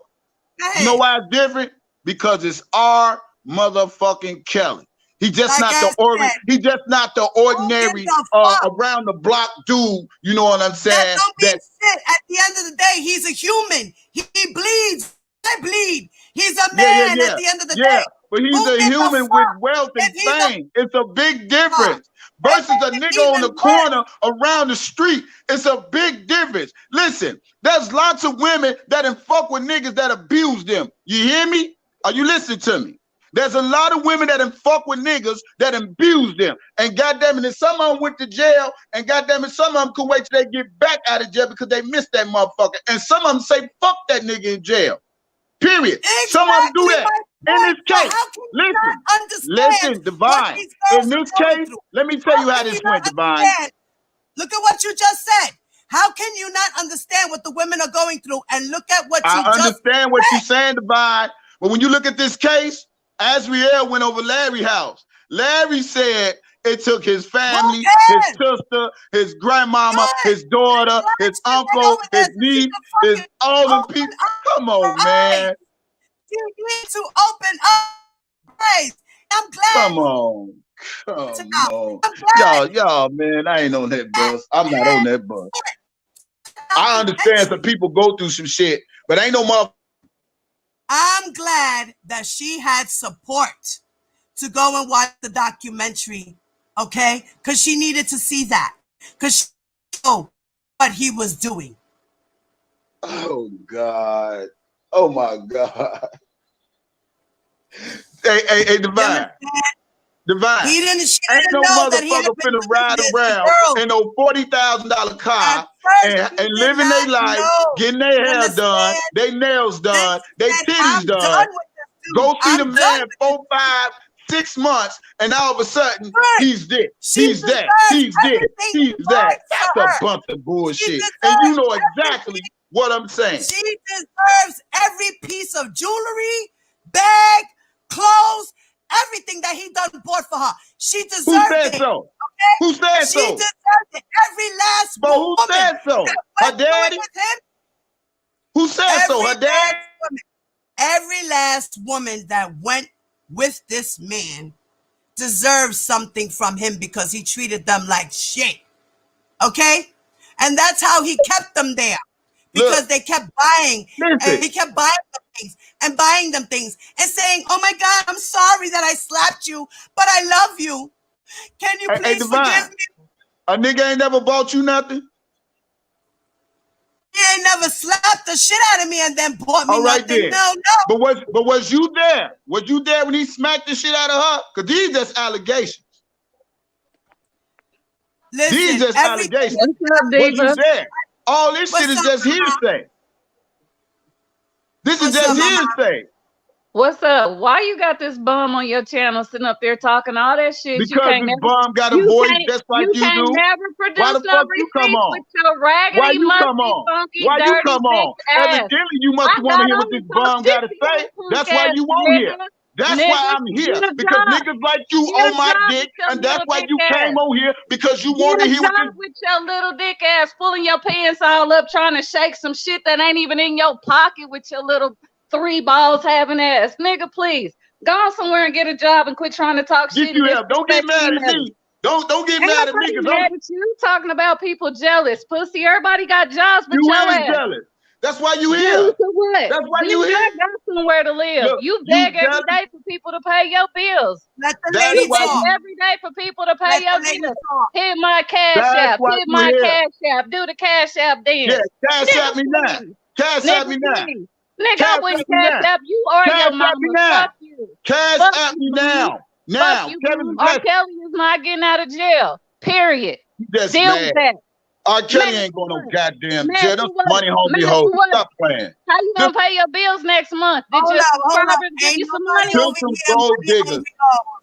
You know why it's different? Because it's our motherfucking Kelly. He's just not the ordinary around the block dude. You know what I'm saying? That don't mean shit. At the end of the day, he's a human. He bleeds. I bleed. He's a man at the end of the day. But he's a human with wealth and fame. It's a big difference. Versus a nigga on the corner around the street. It's a big difference. Listen, there's lots of women that fuck with niggas that abuse them. You hear me? Are you listening to me? There's a lot of women that fuck with niggas that abuse them. And goddamn it, some of them went to jail, and goddamn it, some of them can wait till they get back out of jail because they missed that motherfucker. And some of them say, fuck that nigga in jail. Period. Exactly. Some of them do that. In this case, listen, Divine. In this case, let me tell you how this went, Divine. Look at what you just said. How can you not understand what the women are going through and look at what you I just understand what said? you're saying, Divine. But when you look at this case, Azriel went over Larry's house. Larry said it took his family, his sister, his grandmama, his daughter, his uncle, his niece, his all the people. Come on, man. You need to open up. Praise. I'm glad. Come on. Come on. Y'all, man, I ain't on that bus. I'm not on that bus. I understand some people go through some shit, but ain't no mother. I'm glad that she had support to go and watch the documentary, okay? Because she needed to see that. Because she knew what he was doing. Oh, God. Oh, my God. Hey, Divine. Divine. He didn't, she ain't didn't no know that he had motherfucker been finna ride this around girl. in no $40,000 car and living their life, getting their hair done, their nails done, their titties done. Go see the man 4, 5, 6 months, and all of a sudden he's this, he's that, he's this, he's that. That's a bunch of bullshit, and you know exactly what I'm saying. She deserves every piece of jewelry, bag, clothes, everything that he done bought for her. She deserves it. Who said so? Okay? Who said she so? She deserves it. Every last but woman. Who said so? Her daddy? Who said so? Her dad? Every last woman that went with this man deserves something from him because he treated them like shit. Okay? And that's how he kept them there. Because they kept buying, and he kept buying them things and buying them things and saying, "Oh my God, I'm sorry that I slapped you, but I love you. Can you please forgive me?" A nigga ain't never bought you nothing? He ain't never slapped the shit out of me and then bought me nothing. Then. No. But was you there? Was you there when he smacked the shit out of her? Because these just allegations. Listen, these just allegations. Was you there? All this shit is just hearsay. This is just hearsay. What's up? Why you got this bum on your channel sitting up there talking all that shit? Because this bum got a voice just like you do. You can't never produce Why the fuck you come on? With your raggedy, Why you come musty, on? funky, Why you dirty, come on? Evidently, you must want to hear what this bum got to say. That's why you on here. That's why I'm here. Because niggas like you on my dick, and that's why you came on here, because you want to hear what this... with your little dick ass pulling your pants all up, trying to shake some shit that ain't even in your pocket with your little 3 balls having ass. Nigga, please. Go somewhere and get a job and quit trying to talk shit. Don't get mad at me. Don't get mad at me. Ain't nobody mad at you talking about people jealous. Pussy, everybody got jobs but your ass. Jealous. That's why you here. Jealous of what? That's why you here. here. You got somewhere to live. Look, you beg every day for people to pay your bills. Let the lady talk. Every day for people to pay your bills. Hit my cash app. Hit my cash app. Do the cash app dance. Yeah, cash app me now. Cash app me now. Nigga, I wouldn't cash app you or your mama. Fuck you. Cash app me now. Now. R. Kelly is not getting out of jail. Period. That's Deal mad. with that. R. Kelly ain't going no goddamn jail. That's money hungry hoes. Stop playing. How you gonna pay your bills next month? Did your subscribers give you some money? Gold diggers.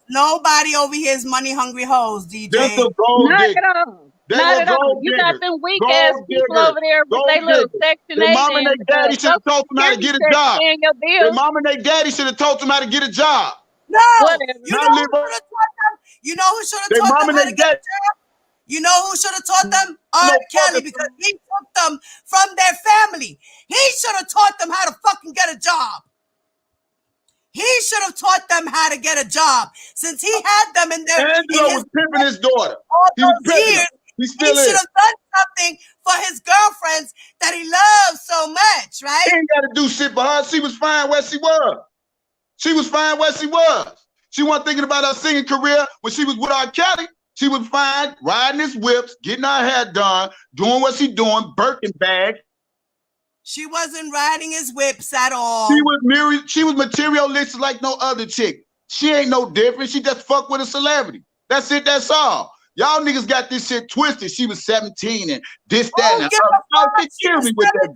Nobody over here is money hungry hoes, DJ. Just some gold diggers. Not at all. Not at all. You got them weak ass people over there with their little Section 8. Their mom and their daddy should have taught them how to get a job. Their mom and their daddy should have taught them how to get a job. No. You know who should have taught them? You know who should have taught them how to get a job? You know who should have taught them? R. Kelly, because he took them from their family. He should have taught them how to fucking get a job. He should have taught them how to get a job since he had them in their. Angelo was pimping his daughter. He was pimping her. He should have done something for his girlfriends that he loves so much, right? He ain't got to do shit for her. She was fine where she was. She was fine where she was. She wasn't thinking about her singing career when she was with R. Kelly. She was fine riding his whips, getting her hair done, doing what she doing, Birkin bag. She wasn't riding his whips at all. She was materialistic like no other chick. She ain't no different. She just fuck with a celebrity. That's it. That's all. Y'all niggas got this shit twisted. She was 17 and this, that, and that. Kill me with that.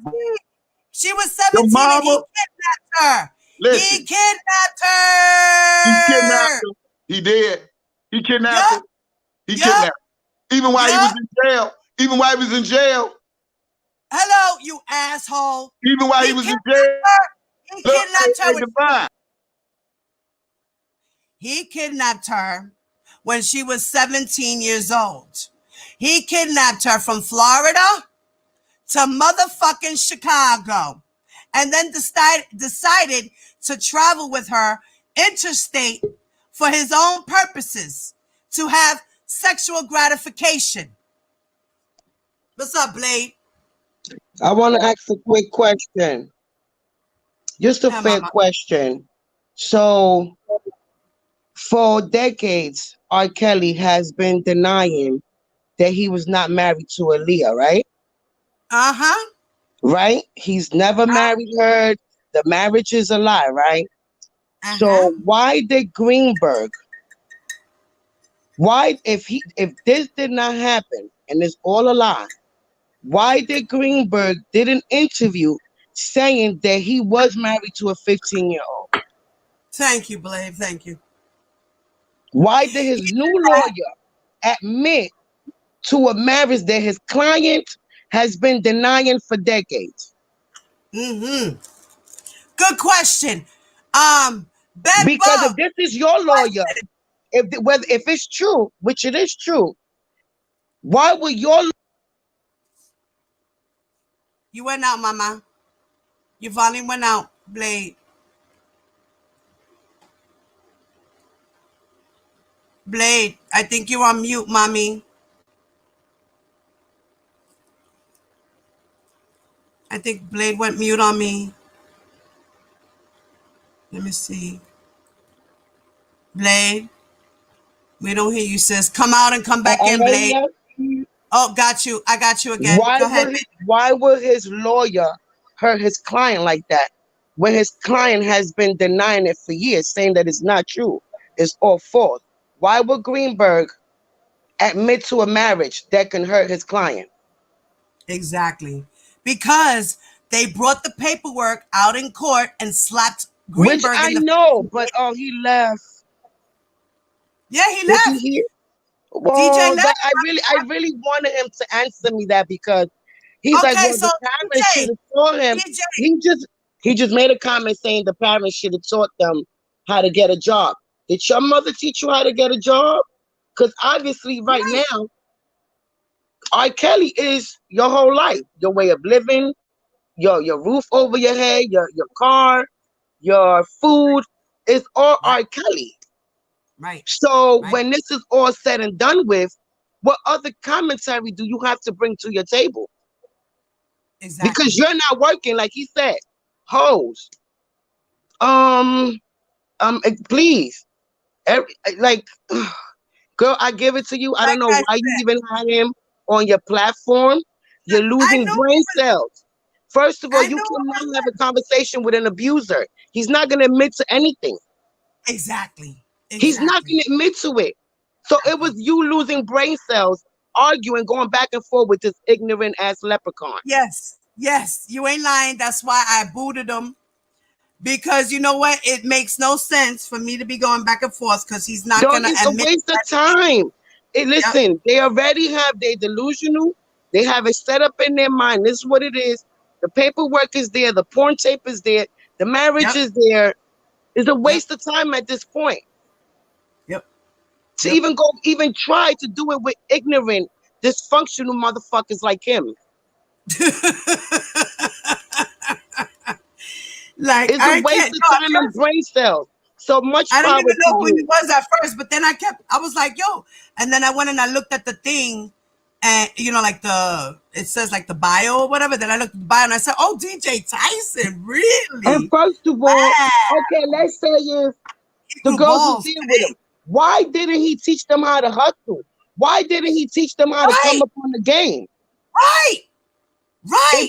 She was 17 and he kidnapped her. Listen, he kidnapped her. He kidnapped her. He did. He kidnapped her. He kidnapped her. Even while he was in jail. Even while he was in jail. Hello, you asshole. Even while he was in jail. He kidnapped her. Divine. He kidnapped her when she was 17 years old. He kidnapped her from Florida to motherfucking Chicago, and then decided to travel with her interstate for his own purposes, to have sexual gratification. What's up, Blade? I want to ask a quick question. Just a Yeah, fair mama. question. So, for decades, R. Kelly has been denying that he was not married to Aaliyah, right? Uh-huh. Right? He's never married her. The marriage is a lie, right? Uh-huh. So why did Greenberg, if this did not happen and it's all a lie, why did Greenberg did an interview saying that he was married to a 15-year-old? Thank you, Blade. Thank you. Why did his new lawyer admit to a marriage that his client has been denying for decades? Mm-hmm. Good question. Because if this is your lawyer, if it's true, which it is true, why would your You went out, mama. Your volume went out, Blade. Blade, I think you're on mute, mommy. I think Blade went mute on me. Let me see. Blade, we don't hear you, sis. Come out and come back in, Blade. Oh, got you. I got you again. Go ahead. Why would his lawyer hurt his client like that when his client has been denying it for years, saying that it's not true, it's all false? Why would Greenberg admit to a marriage that can hurt his client? Exactly. Because they brought the paperwork out in court and slapped Greenberg. Which I know, but he left. Yeah, he left. Well, DJ left. I really wanted him to answer me that, because he's like, well, so the parents should have taught him. He just made a comment saying the parents should have taught them how to get a job. Did your mother teach you how to get a job? Because obviously right now, R. Kelly is your whole life, your way of living, your roof over your head, your car, your food, is all R. Kelly. Right. So when this is all said and done with, what other commentary do you have to bring to your table? Exactly. Because you're not working, like he said. Hoes. Please. Girl, I give it to you. I don't know why you even had him on your platform. You're losing brain cells. First of all, you cannot have a conversation with an abuser. He's not going to admit to anything. Exactly. He's not going to admit to it. So it was you losing brain cells, arguing, going back and forth with this ignorant ass leprechaun. Yes. You ain't lying. That's why I booted him. Because you know what? It makes no sense for me to be going back and forth, because he's not going to admit. It's a waste of time. Listen, they already have, they're delusional. They have it set up in their mind. This is what it is. The paperwork is there. The porn tape is there. The marriage is there. It's a waste of time at this point. To even try to do it with ignorant, dysfunctional motherfuckers like him. Like, it's a waste of time and brain cells. So much power. I didn't even know who he was at first, but then I was like, yo. And then I went and I looked at the thing, and like it says like the bio or whatever. Then I looked at the bio and I said, oh, DJ Tyson, really? And first of all, okay, let's say if the girls who deal with him, why didn't he teach them how to hustle? Why didn't he teach them how to come up on the game? Right.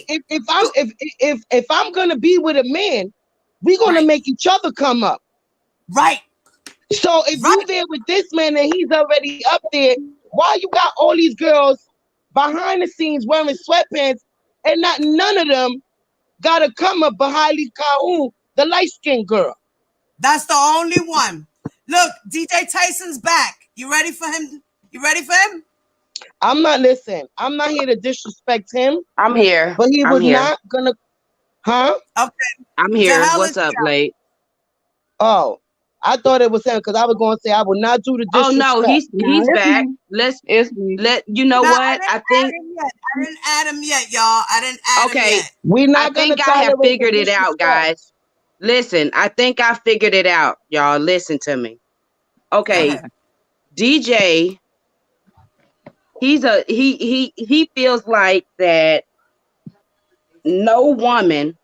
If I'm gonna be with a man, we're gonna make each other come up. Right. So if you're there with this man and he's already up there, why you got all these girls behind the scenes wearing sweatpants and none of them got to come up behind Kaun, the light-skinned girl? That's the only one. Look, DJ Tyson's back. You ready for him? I'm not here to disrespect him, I'm here. but he was not gonna, huh? Okay. I'm here. Jahel What's is up, here. late? Oh, I thought it was him because I was going to say I will not do the Oh disrespect. no, he's back. It's me. You know No, what? I think I didn't add him yet, y'all. I didn't add him okay. yet. We're I not gonna think I have tolerate the figured it out, disrespect. guys. Listen, I think I figured it out, y'all. Listen to me. Okay, Okay. DJ, he feels like that no woman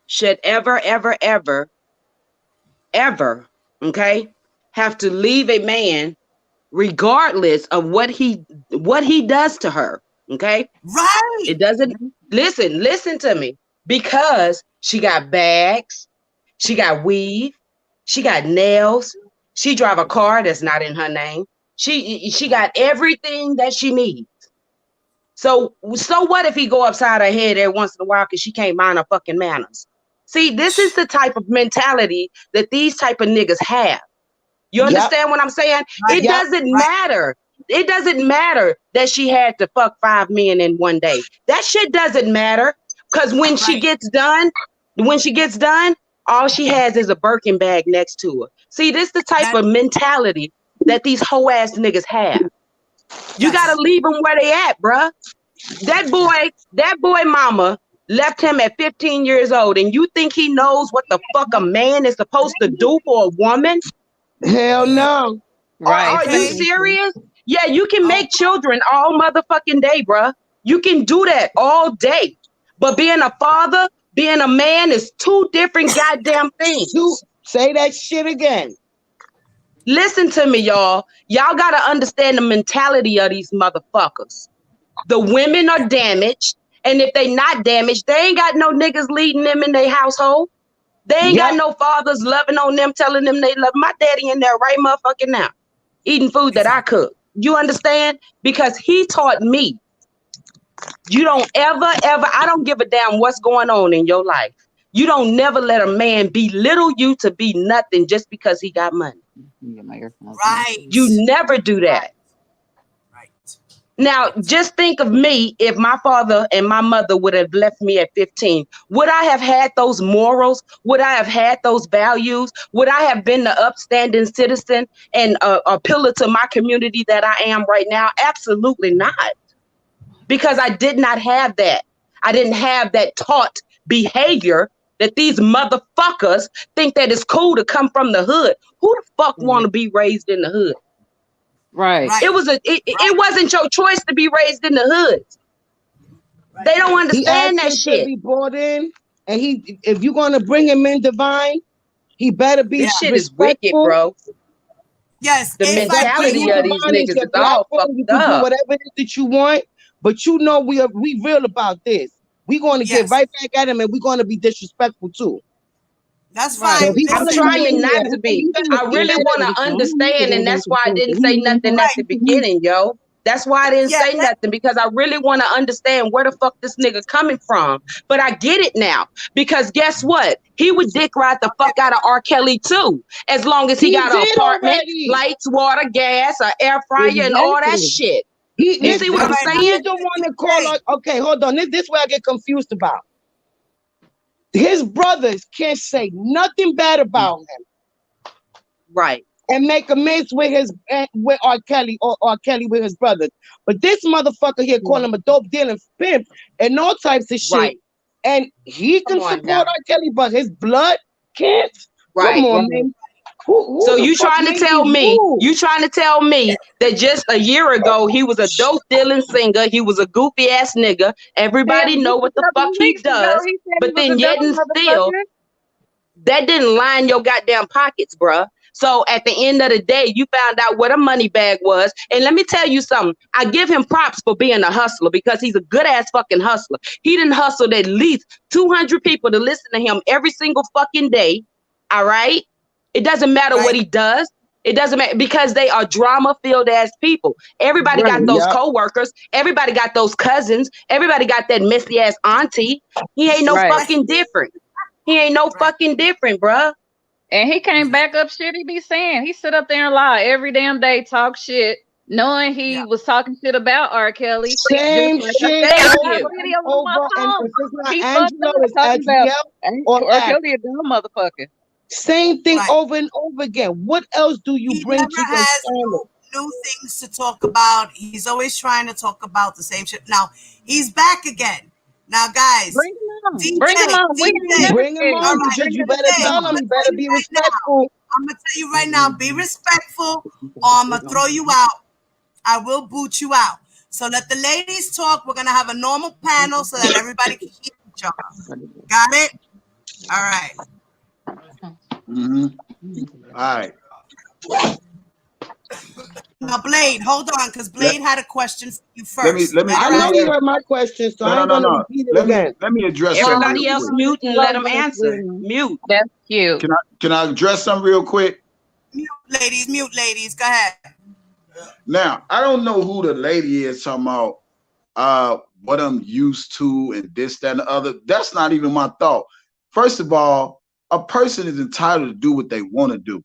should ever, okay, have to leave a man regardless of what he does to her. Okay. Right. It doesn't listen to me, because she got bags, she got weave, she got nails, she drive a car that's not in her name. She got everything that she needs. So what if he go upside her head every once in a while because she can't mind her fucking manners? See, this is the type of mentality that these type of niggas have. You understand what I'm saying? It doesn't matter. It doesn't matter that she had to fuck 5 men in one day. That shit doesn't matter, because when she gets done, all she has is a Birkin bag next to her. See, this is the type of mentality that these hoe ass niggas have. You gotta leave them where they at, bruh. That boy mama left him at 15 years old, and you think he knows what the fuck a man is supposed to do for a woman? Hell no. Are you serious? Yeah, you can make children all motherfucking day, bruh. You can do that all day. But being a father, being a man is two different goddamn things. Say that shit again. Listen to me, y'all. Y'all gotta understand the mentality of these motherfuckers. The women are damaged, and if they not damaged, they ain't got no niggas leading them in their household. They ain't got no fathers loving on them, telling them they love. My daddy in there right motherfucking now, eating food that I cook. You understand? Because he taught me, you don't ever, I don't give a damn what's going on in your life. You don't never let a man belittle you to be nothing just because he got money. Right. You never do that. Now, just think of me if my father and my mother would have left me at 15. Would I have had those morals? Would I have had those values? Would I have been the upstanding citizen and a pillar to my community that I am right now? Absolutely not. Because I did not have that. I didn't have that taught behavior that these motherfuckers think that it's cool to come from the hood. Who the fuck want to be raised in the hood? Right. It wasn't your choice to be raised in the hood. They don't understand that shit. To be brought in, and if you're gonna bring him in divine, he better be. This shit is wicked, bro. Yes, the mentality of these niggas is all fucked you can up. do whatever it is that you want, but you know we real about this. We're going to get right back at him, and we're going to be disrespectful too. That's fine. I'm trying not to be. I really want to understand, and that's why I didn't say nothing at the beginning, yo. That's why I didn't say nothing, because I really want to understand where the fuck this nigga coming from. But I get it now, because guess what? He would dick ride the fuck out of R. Kelly too, as long as he got an apartment, lights, water, gas, an air fryer, and all that shit. You see what I'm saying? He's the one that called. Okay, hold on. This is where I get confused about. His brothers can't say nothing bad about him, right? And make amends with R. Kelly or R. Kelly with his brothers. But this motherfucker here calling him a dope dealing pimp and all types of shit. Right. And he can support R. Kelly, but his blood can't. Right. Come on, man. So you trying to tell me? You trying to tell me that just a year ago he was a dope dealing singer? He was a goofy ass nigga. Everybody know what the fuck he does, but then yet and still, that didn't line your goddamn pockets, bruh. So at the end of the day, you found out what a money bag was. And let me tell you something. I give him props for being a hustler, because he's a good ass fucking hustler. He done hustled at least 200 people to listen to him every single fucking day. All right. It doesn't matter what he does. It doesn't matter, because they are drama-filled ass people. Everybody got those co-workers. Everybody got those cousins. Everybody got that messy ass auntie. He ain't no fucking different. He ain't no fucking different, bruh. And he can't back up shit he be saying. He sit up there and lie every damn day, talk shit. knowing he was talking shit about R. Kelly. Same Just shit like I got over video and on my over. And phone. if it's not He fucked Angelo, up it's talking about Adriel or R. Act. Kelly a dumb motherfucker. Same thing Right. over and over again. What else do you He bring never to your has channel? new things to talk about. He's always trying to talk about the same shit. Now he's back again. Now, guys, Bring him on. DJ, Bring him on. We ain't never Bring him scared. on, all but right, just you Bring better him tell on. him. You I'm gonna better tell be you right now. respectful. I'm gonna tell you right now, be respectful, or I'm gonna throw you out. I will boot you out. So let the ladies talk. We're gonna have a normal panel so that everybody can hear each other. Got it? All right. All right. Now, Blade, hold on, because Blade had a question for you Let me first. Let I her know ask you you. heard my question, so I ain't no. gonna repeat it Let again. me address something Everybody real else quick. mute and let them answer. Mute. That's cute. Can I address something real quick? Mute ladies. Go ahead. Now, I don't know who the lady is talking about what I'm used to and this, that, and the other. That's not even my thought. First of all, a person is entitled to do what they want to do.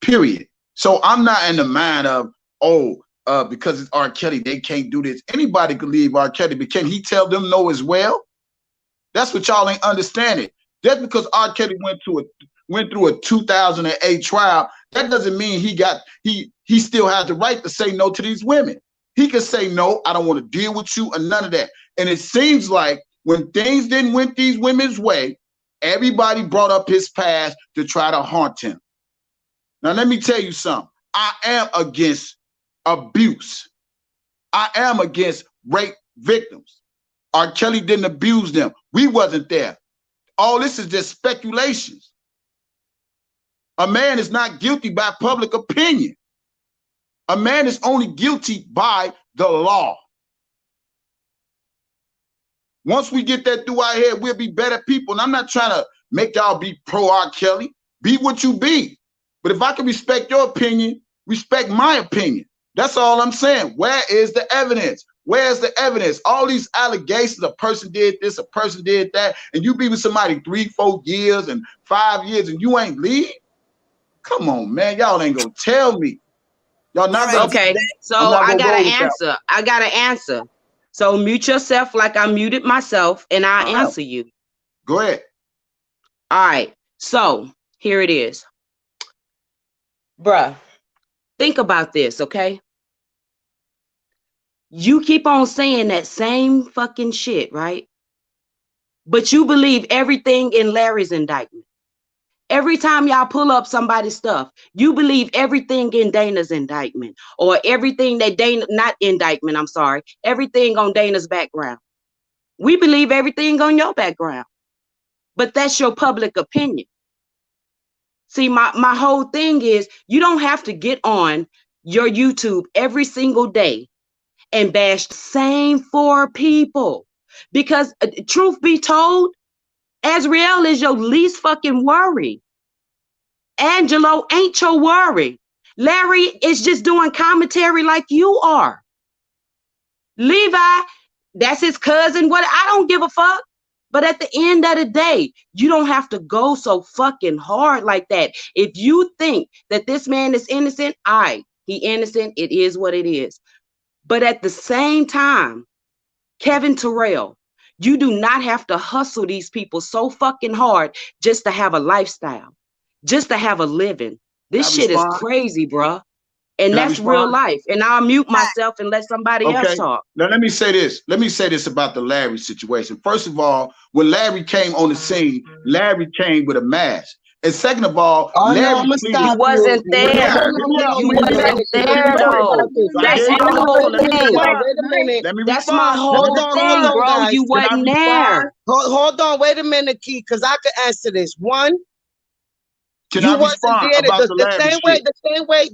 Period. So I'm not in the mind of, because it's R. Kelly, they can't do this. Anybody could leave R. Kelly, but can he tell them no as well? That's what y'all ain't understanding. Just because R. Kelly went through a 2008 trial, that doesn't mean he still has the right to say no to these women. He can say no, I don't want to deal with you, or none of that. And it seems like when things didn't went these women's way, everybody brought up his past to try to haunt him. Now let me tell you something. I am against abuse. I am against rape victims. R. Kelly didn't abuse them. We wasn't there. All this is just speculations. A man is not guilty by public opinion. A man is only guilty by the law. Once we get that through our head, we'll be better people. And I'm not trying to make y'all be pro R. Kelly. Be what you be. But if I can respect your opinion, respect my opinion. That's all I'm saying. Where is the evidence? Where's the evidence? All these allegations, a person did this, a person did that, and you be with somebody 3, 4 years and 5 years and you ain't leave? Come on, man. Y'all ain't gonna tell me. Y'all not gonna. Okay, so I got an answer. I got an answer. So mute yourself like I muted myself, and I'll answer you. Go ahead. All right. So here it is. Bruh, think about this, okay? You keep on saying that same fucking shit, right? But you believe everything in Larry's indictment. Every time y'all pull up somebody's stuff, you believe everything in Dana's indictment or everything that Dana, not indictment, I'm sorry, everything on Dana's background. We believe everything on your background, but that's your public opinion. See, my whole thing is you don't have to get on your YouTube every single day and bash the same 4 people because truth be told, Azriel is your least fucking worry. Angelo ain't your worry. Larry is just doing commentary like you are. Levi, that's his cousin. What? I don't give a fuck. But at the end of the day, you don't have to go so fucking hard like that. If you think that this man is innocent, he innocent. It is what it is. But at the same time, Kevin Terrell, you do not have to hustle these people so fucking hard just to have a lifestyle, just to have a living. This shit is crazy, bruh. And that's real life. And I'll mute myself and let somebody else talk. Now let me say this. Let me say this about the Larry situation. First of all, when Larry came on the scene, Larry came with a mask. And second of all, Larry you wasn't there. You wasn't there though. That's my whole thing. Wait a minute. That's my whole thing, bro. You wasn't there. Hold on. Wait a minute, Key, because I could answer this. One, Can I respond about the Larry shit?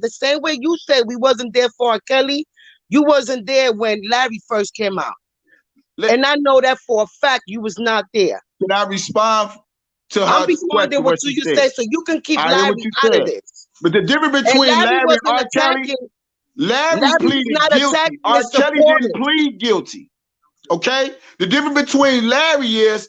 The same way you said we wasn't there for R. Kelly, you wasn't there when Larry first came out. And I know that for a fact you was not there. Can I respond to her I'm responding what you say, so you can keep Larry out of this. But the difference between Larry and R. Kelly, Larry pleaded guilty. R. Kelly didn't plead guilty. Okay? The difference between Larry is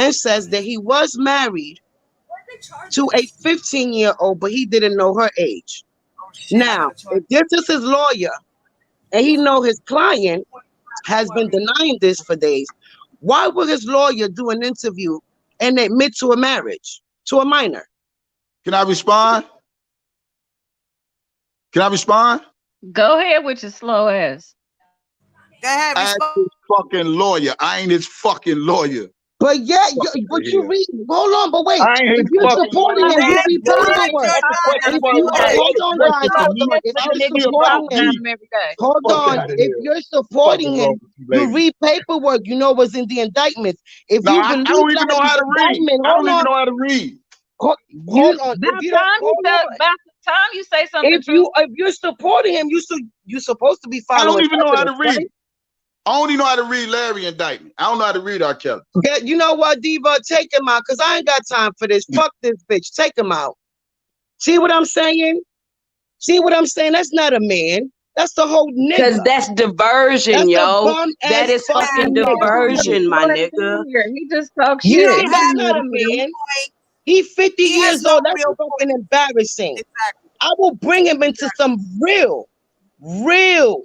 and says that he was married to a 15-year-old, but he didn't know her age. Now, if this is his lawyer and he know his client has been denying this for days, why would his lawyer do an interview and admit to a marriage to a minor? Can I respond? Can I respond? Go ahead with your slow ass. Go ahead, Ask his fucking lawyer. I ain't his fucking lawyer. But yeah, but you read. Hold on, but wait. I ain't his If you're fucking supporting him, you read paperwork. If If you hold on, guys, hold on. If you're supporting him, hold on. If you're supporting him, you read paperwork. You know what's in the indictments. If No, you I believe don't even that know how to read. indictment, I hold don't even on. know how to read. Hold on. If you don't, hold on. About the time you say something If you're supporting him, you're supposed to be I following. don't even know how to precedents, read. I only know how to read Larry indictment. I don't know how to read R. Kelly. Yeah, you know what, Diva? Take him out, because I ain't got time for this. Fuck this bitch. Take him out. See what I'm saying? See what I'm saying? That's not a man. That's the whole nigga. Because that's diversion, yo. That is fucking diversion, my nigga. He just talks Yeah, shit. that's not a man. He 50 years old. That's fucking embarrassing. Exactly. I will bring him into some real men.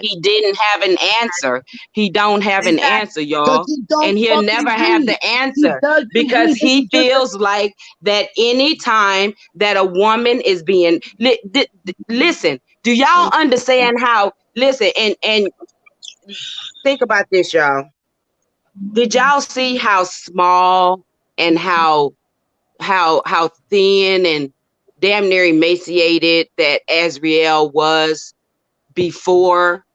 He didn't have an answer. He don't have an answer, y'all. And he'll never have the answer because he feels like that anytime that a woman is being listen, do y'all understand how and think about this, y'all. Did y'all see how small and how thin and damn near emaciated that Azriel was before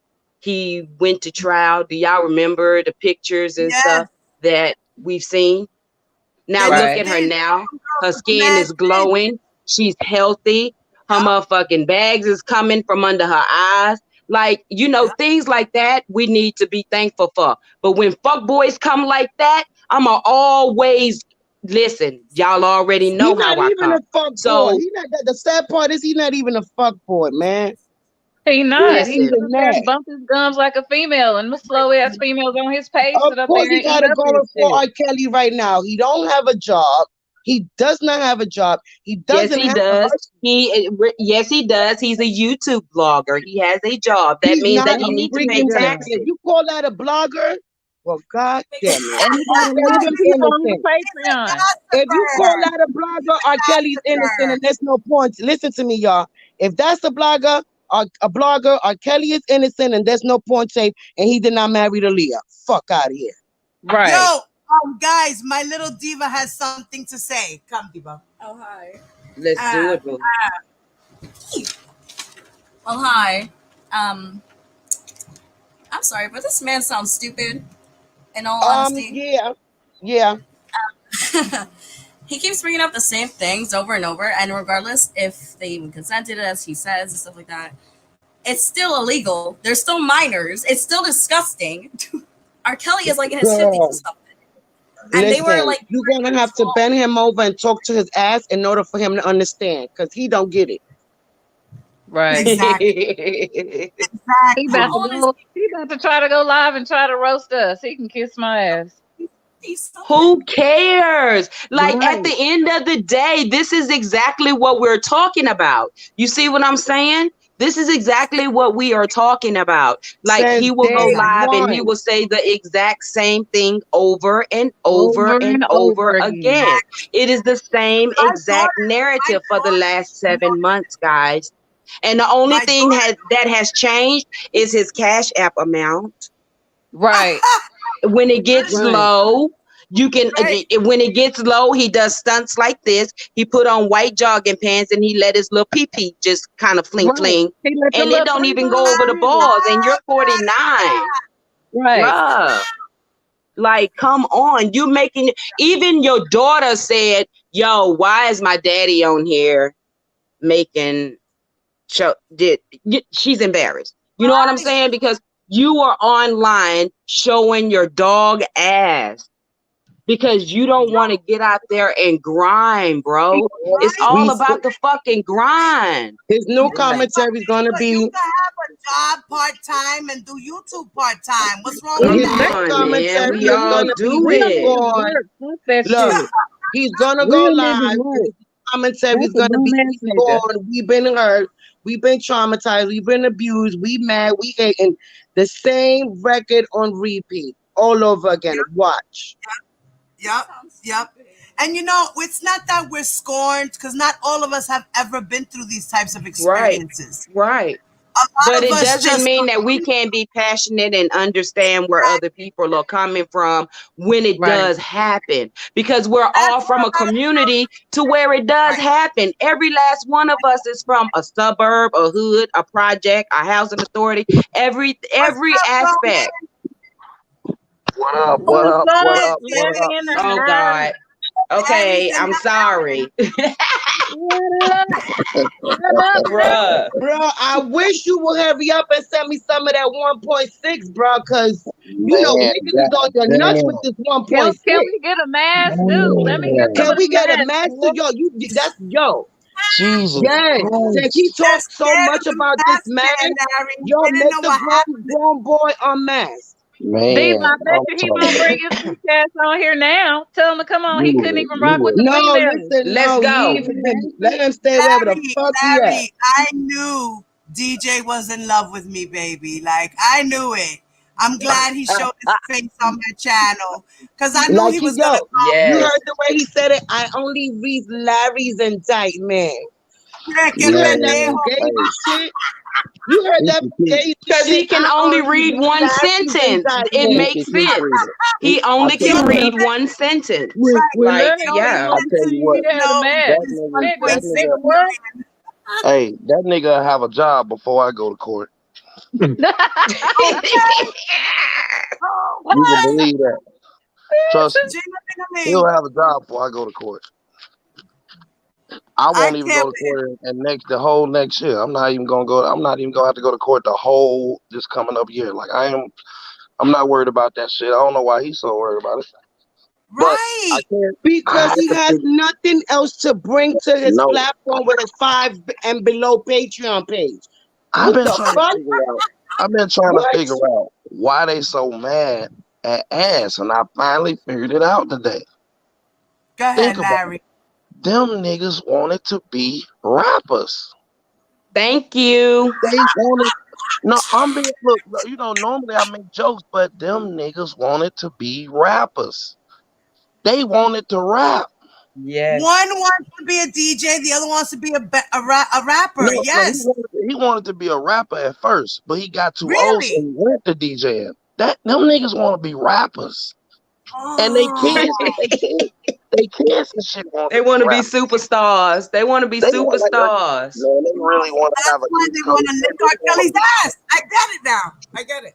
he went to trial? Do y'all remember the pictures and stuff that we've seen? Now look at her now. Her skin is glowing. She's healthy. Her motherfucking bags is coming from under her eyes. Like, you know, things like that we need to be thankful for. But when fuck boys come like that, I'ma always listen. Y'all already know He's how not I even come. a fuck boy. He not. The sad part is he's not even a fuck boy, man. He not. He Listen. sits there and bump his gums like a female, and the slow ass females on his page sit Of up course, there he and eat gotta up go his for R. shit. Kelly right now. He don't have a job. He does not have a job. He doesn't. Yes, he does. Yes, he does. He's a YouTube blogger. He has a job. That He's means not that he a needs to pay freaking taxes. blogger. You call that a blogger? Well, God damn it. And he got R. 11 Kelly's people on his innocent. Patreon. If you call that a blogger, R. Kelly's innocent, and there's no point. Listen to me, y'all. If that's a blogger, R. Kelly is innocent, and there's no point safe, and he did not marry Aaliyah. Fuck out of here. Right. Yo, guys, my little diva has something to say. Come, diva. Oh, hi. Let's do it, boo. Well, hi. I'm sorry, but this man sounds stupid. In all honesty. Yeah. He keeps bringing up the same things over and over, and regardless if they even consented, as he says, and stuff like that, it's still illegal. They're still minors. It's still disgusting. R. Kelly is like in his 50s or something. And Listen, they were like, you're gonna have to bend him over and talk to his ass in order for him to understand, because he don't get it. Right. Exactly. He about to try to go live and try to roast us. He can kiss my ass. Who cares? Like, at the end of the day, this is exactly what we're talking about. You see what I'm saying? This is exactly what we are talking about. Like, he will go live and he will say the exact same thing over and over and over again. It is the same exact narrative for the last 7 months, guys. And the only thing that has changed is his Cash App amount. Right. When it gets low, you can when it gets low, he does stunts like this. He put on white jogging pants and he let his little pee just kind of fling, and it don't even go over the balls. And you're 49, right? Bruh. Like, come on, you making. Even your daughter said, "Yo, why is my daddy on here making?" She's embarrassed. You know what I'm saying? Because you are online showing your dog ass because you don't want to get out there and grind, bro. It's all about the fucking grind. His new commentary is gonna be. You can have a job part-time and do YouTube part-time. What's wrong with that? Man, we all do it. Look, he's gonna go live. commentary is That's a gonna be dumbass nigga. gone. We've been hurt. We've been traumatized. We've been abused. We mad. We hate. And the same record on repeat all over again. Watch. Yep. Yep. And you know, it's not that we're scorned, because not all of us have ever been through these types of Right. experiences. Right. A lot But of it us doesn't just mean that we can't be passionate and understand where other people are coming from when it Right. does happen. Because we're all from a community to where it does happen. Every last one of us is from a suburb, a hood, a project, a housing authority, every aspect. What up? What's What up? What up, up? What Larry up? in the Oh house? God. Okay, I'm sorry. What up? What up, Bruh. Bro, I wish you would hurry up and send me some of that 1.6, bro, because you know Man, niggas is on your nuts with this Can 1.6. we get a mask too? Let me get some Can of the we get a mask. master? Yo, yo. Jesus Yes. Since he Christ. they're talks so scared much of the about this mask, man, Larry. yo, They didn't make know the what happened. grown boy unmasked. Diva, Man, I bet I'm you he won't bring talking. his bitch ass on here now. Tell him to come on. He couldn't You even rock with would. the No, females. listen, Let's no, go. leave him. Let him stay wherever the fuck he at. Larry, I knew DJ was in love with me, baby. Like, I knew it. I'm glad he showed his face on my channel, because I knew Like he he, was going to yo, call you me. Yes. heard the way he said it. I only read Larry's indictment. Yeah, que You heard that pendejo. Man, hey, fugazi shit? You heard that fugazi Because he shit? can I only only read read one Larry's sentence. It indictment. makes sense. He I only tell can you what. read one sentence. When Like, Larry So read he yeah. I one went tell to, you sentence, what. he'd have the mask. That his nigga. That 1.6 Nigga, nigga. what? million. Hey, that nigga have a job before I go to court. Oh, You can what? believe that. Trust me. He'll Jimmy, have a job before I go to court. I I won't even can't go to court and the whole next year. I'm not even gonna have to go to court the whole this coming up year. Like I'm not worried about that shit. I don't know why he's so worried about it. But I right. can't I Because have he to has figure nothing else to bring to his no. platform with his 5 and below Patreon page. I've What been the trying to fuck? figure out I've been trying to What? figure out why they so mad at Ass, and I finally figured it out today. Go Think ahead, about Larry. it. Them niggas wanted to be rappers. Thank you. They wanted no, I'm being look, normally I make jokes, but them niggas wanted to be rappers. They wanted to rap. Yes. One wants to be a DJ, the other wants to be a rapper. No, Yes. he wanted to be a rapper at first, but he got too old, so Really? he went to DJing. Them niggas want to be rappers, and they Oh, kids, they kids and shit want They to be want to be rappers. superstars. They want to be They want superstars. man, they really want to have that's an why East they Coast. want to lick R. Kelly's ass. I get it now. I get it.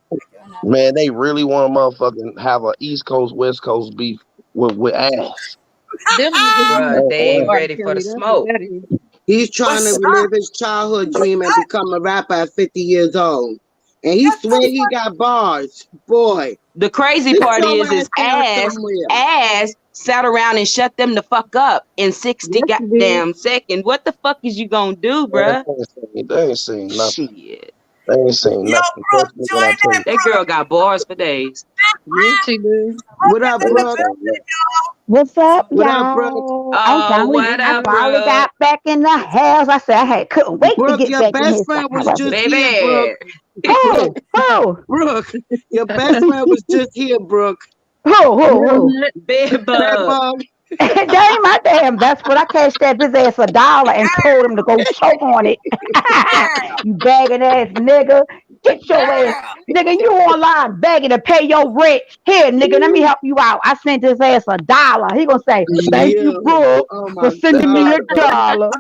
Man, they really want to motherfucking have an East Coast West Coast beef with Ass. Them niggas Bruh, want they to be ain't R. ready for the Kelly. That's what smoke. that is. He's trying to What's up? relive his childhood dream and become a rapper at 50 years old. And he That's so swear he funny. got bars. Boy, The crazy sit part your is down Ass somewhere. sat around and shut them the fuck up in 60 Yes, he did. goddamn seconds. What the fuck is you gonna do, Man, bruh? they ain't seen nothing. Shit. They ain't seen Yo, nothing. Brooke, Trust me when I join tell in, you. That girl got bars for days. Yes, she did. What Brooke up, is in the They Brooke? ain't building, y'all. What's up, What up, Brooke? y'all? Oh, what I up, finally Brooke? got back in the house. I said couldn't wait to Brooke, get your back in best here. friend was just here, Brooke. Baby. Brooke, Who? Brooke, your best friend was just here, Brooke. Who? Bed bug. Bedbug. That ain't my damn best friend. I cashed that his ass $1 and told him to go choke on it. You bagging ass nigga. Get your ass. Nigga, you online begging to pay your rent. Here, nigga, let me help you out. I sent his ass $1. He gonna say, thank Yeah. you, Brooke, Oh for my sending me God, Brooke. $1.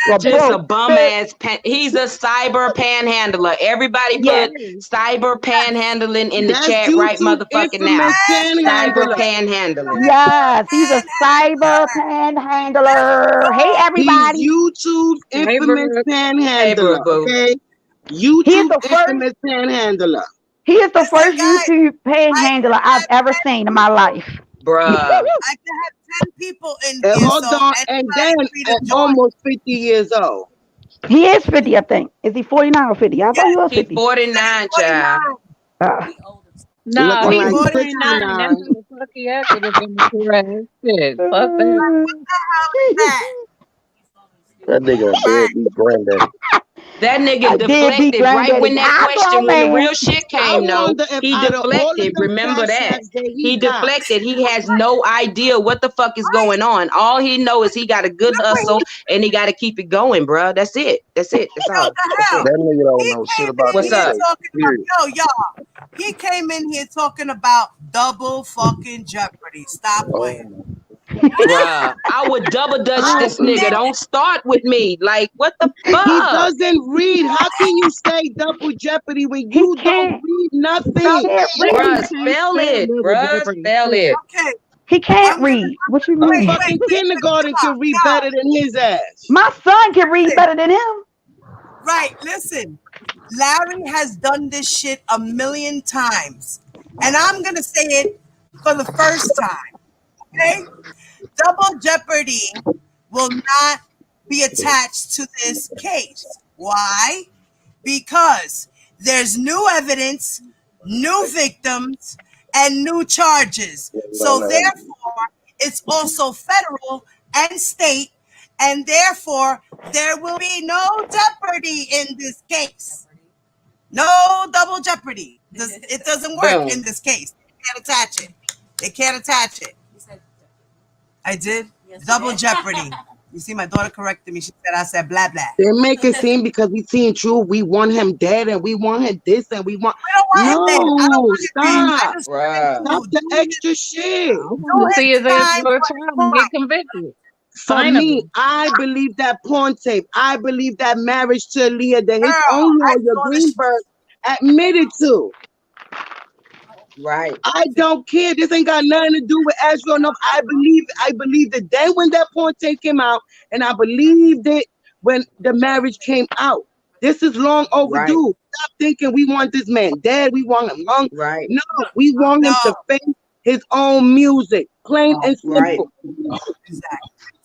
Well, Just a Brooke, bum ass he's a cyber panhandler. Everybody yeah, put cyber panhandling in the That's chat right YouTube motherfucking now. infamous Cyber panhandler. panhandling. yes, he's a cyber panhandler. Hey, He's everybody. YouTube's Hey, infamous Brooke. Hey, panhandler, boo boo. okay? He is YouTube the first. infamous panhandler. He is the Listen, first guys, YouTube I panhandler can I've have ever seen in my life. Bruh. 10 people in And here, hold so on, and then anybody's free to at join. almost 50 years old. He is 50, I think. Is he 49 or 50? I thought he Yes, was He 50. 49, 49. child. Uh, Nah, Looking he's like 49. That's 69. how the fuck he acted up in the correct shit. Fuck that. What the hell is that? That nigga deadbeat granddaddy. That nigga deadbeat deflected right when granddaddy. that I question, grown when the man. real shit I came, no, wonder if he out of all of deflected. them Remember cash that. apps that He got, deflected. He has no idea what the fuck is going on. All he knows is he got a good hustle and he got to keep it going, bro. That's it. That's it. That's Yo, all. the That's hell? it. That nigga don't He know shit came about in What's this here up? shit. talking about, Period. yo, y'all. He came in here talking about double fucking jeopardy. Stop playing. Oh, Bruh, I would double dutch I, this nigga. Don't start with me. Like, what the he fuck? doesn't read. How can you say double jeopardy when He you don't can't. read He nothing? can't Bruh, read. spell it. Bruh, spell it. Okay, He can't I'm gonna read. What you A wait, mean? wait, fucking wait. kindergarten can read Y'all, better than his ass. My son can read listen. better than him. Right, listen. Larry has done this shit a million times. And I'm gonna say it for the first time. Okay? Double jeopardy will not be attached to this case. Why? Because there's new evidence, new victims, and new charges. So therefore, it's also federal and state, and therefore there will be no jeopardy in this case. No double jeopardy. It doesn't work in Boom. this case. They can't attach it. They can't attach it. I did? Double jeopardy. You see, my daughter corrected me. She said I said blah blah. They make it seem because we seeing true, we want him dead and we want him this and we want. I don't want him dead. I don't No, want him dead. I stop. just Bruh. Stop the extra shit. I want to see his ass go to trial and get convicted. For Finally. me, I believe that porn tape. I believe that marriage to Aaliyah that his Girl, own I lawyer saw the Greenberg admitted to. Right. I don't care. This ain't got nothing to do with Ezra enough. I believed it then when that porn tape came out, and I believed it when the marriage came out. This is long overdue. Right. Stop thinking we want this man dead. We want him long. Right. No, we want him to face his own music, plain and Right. simple.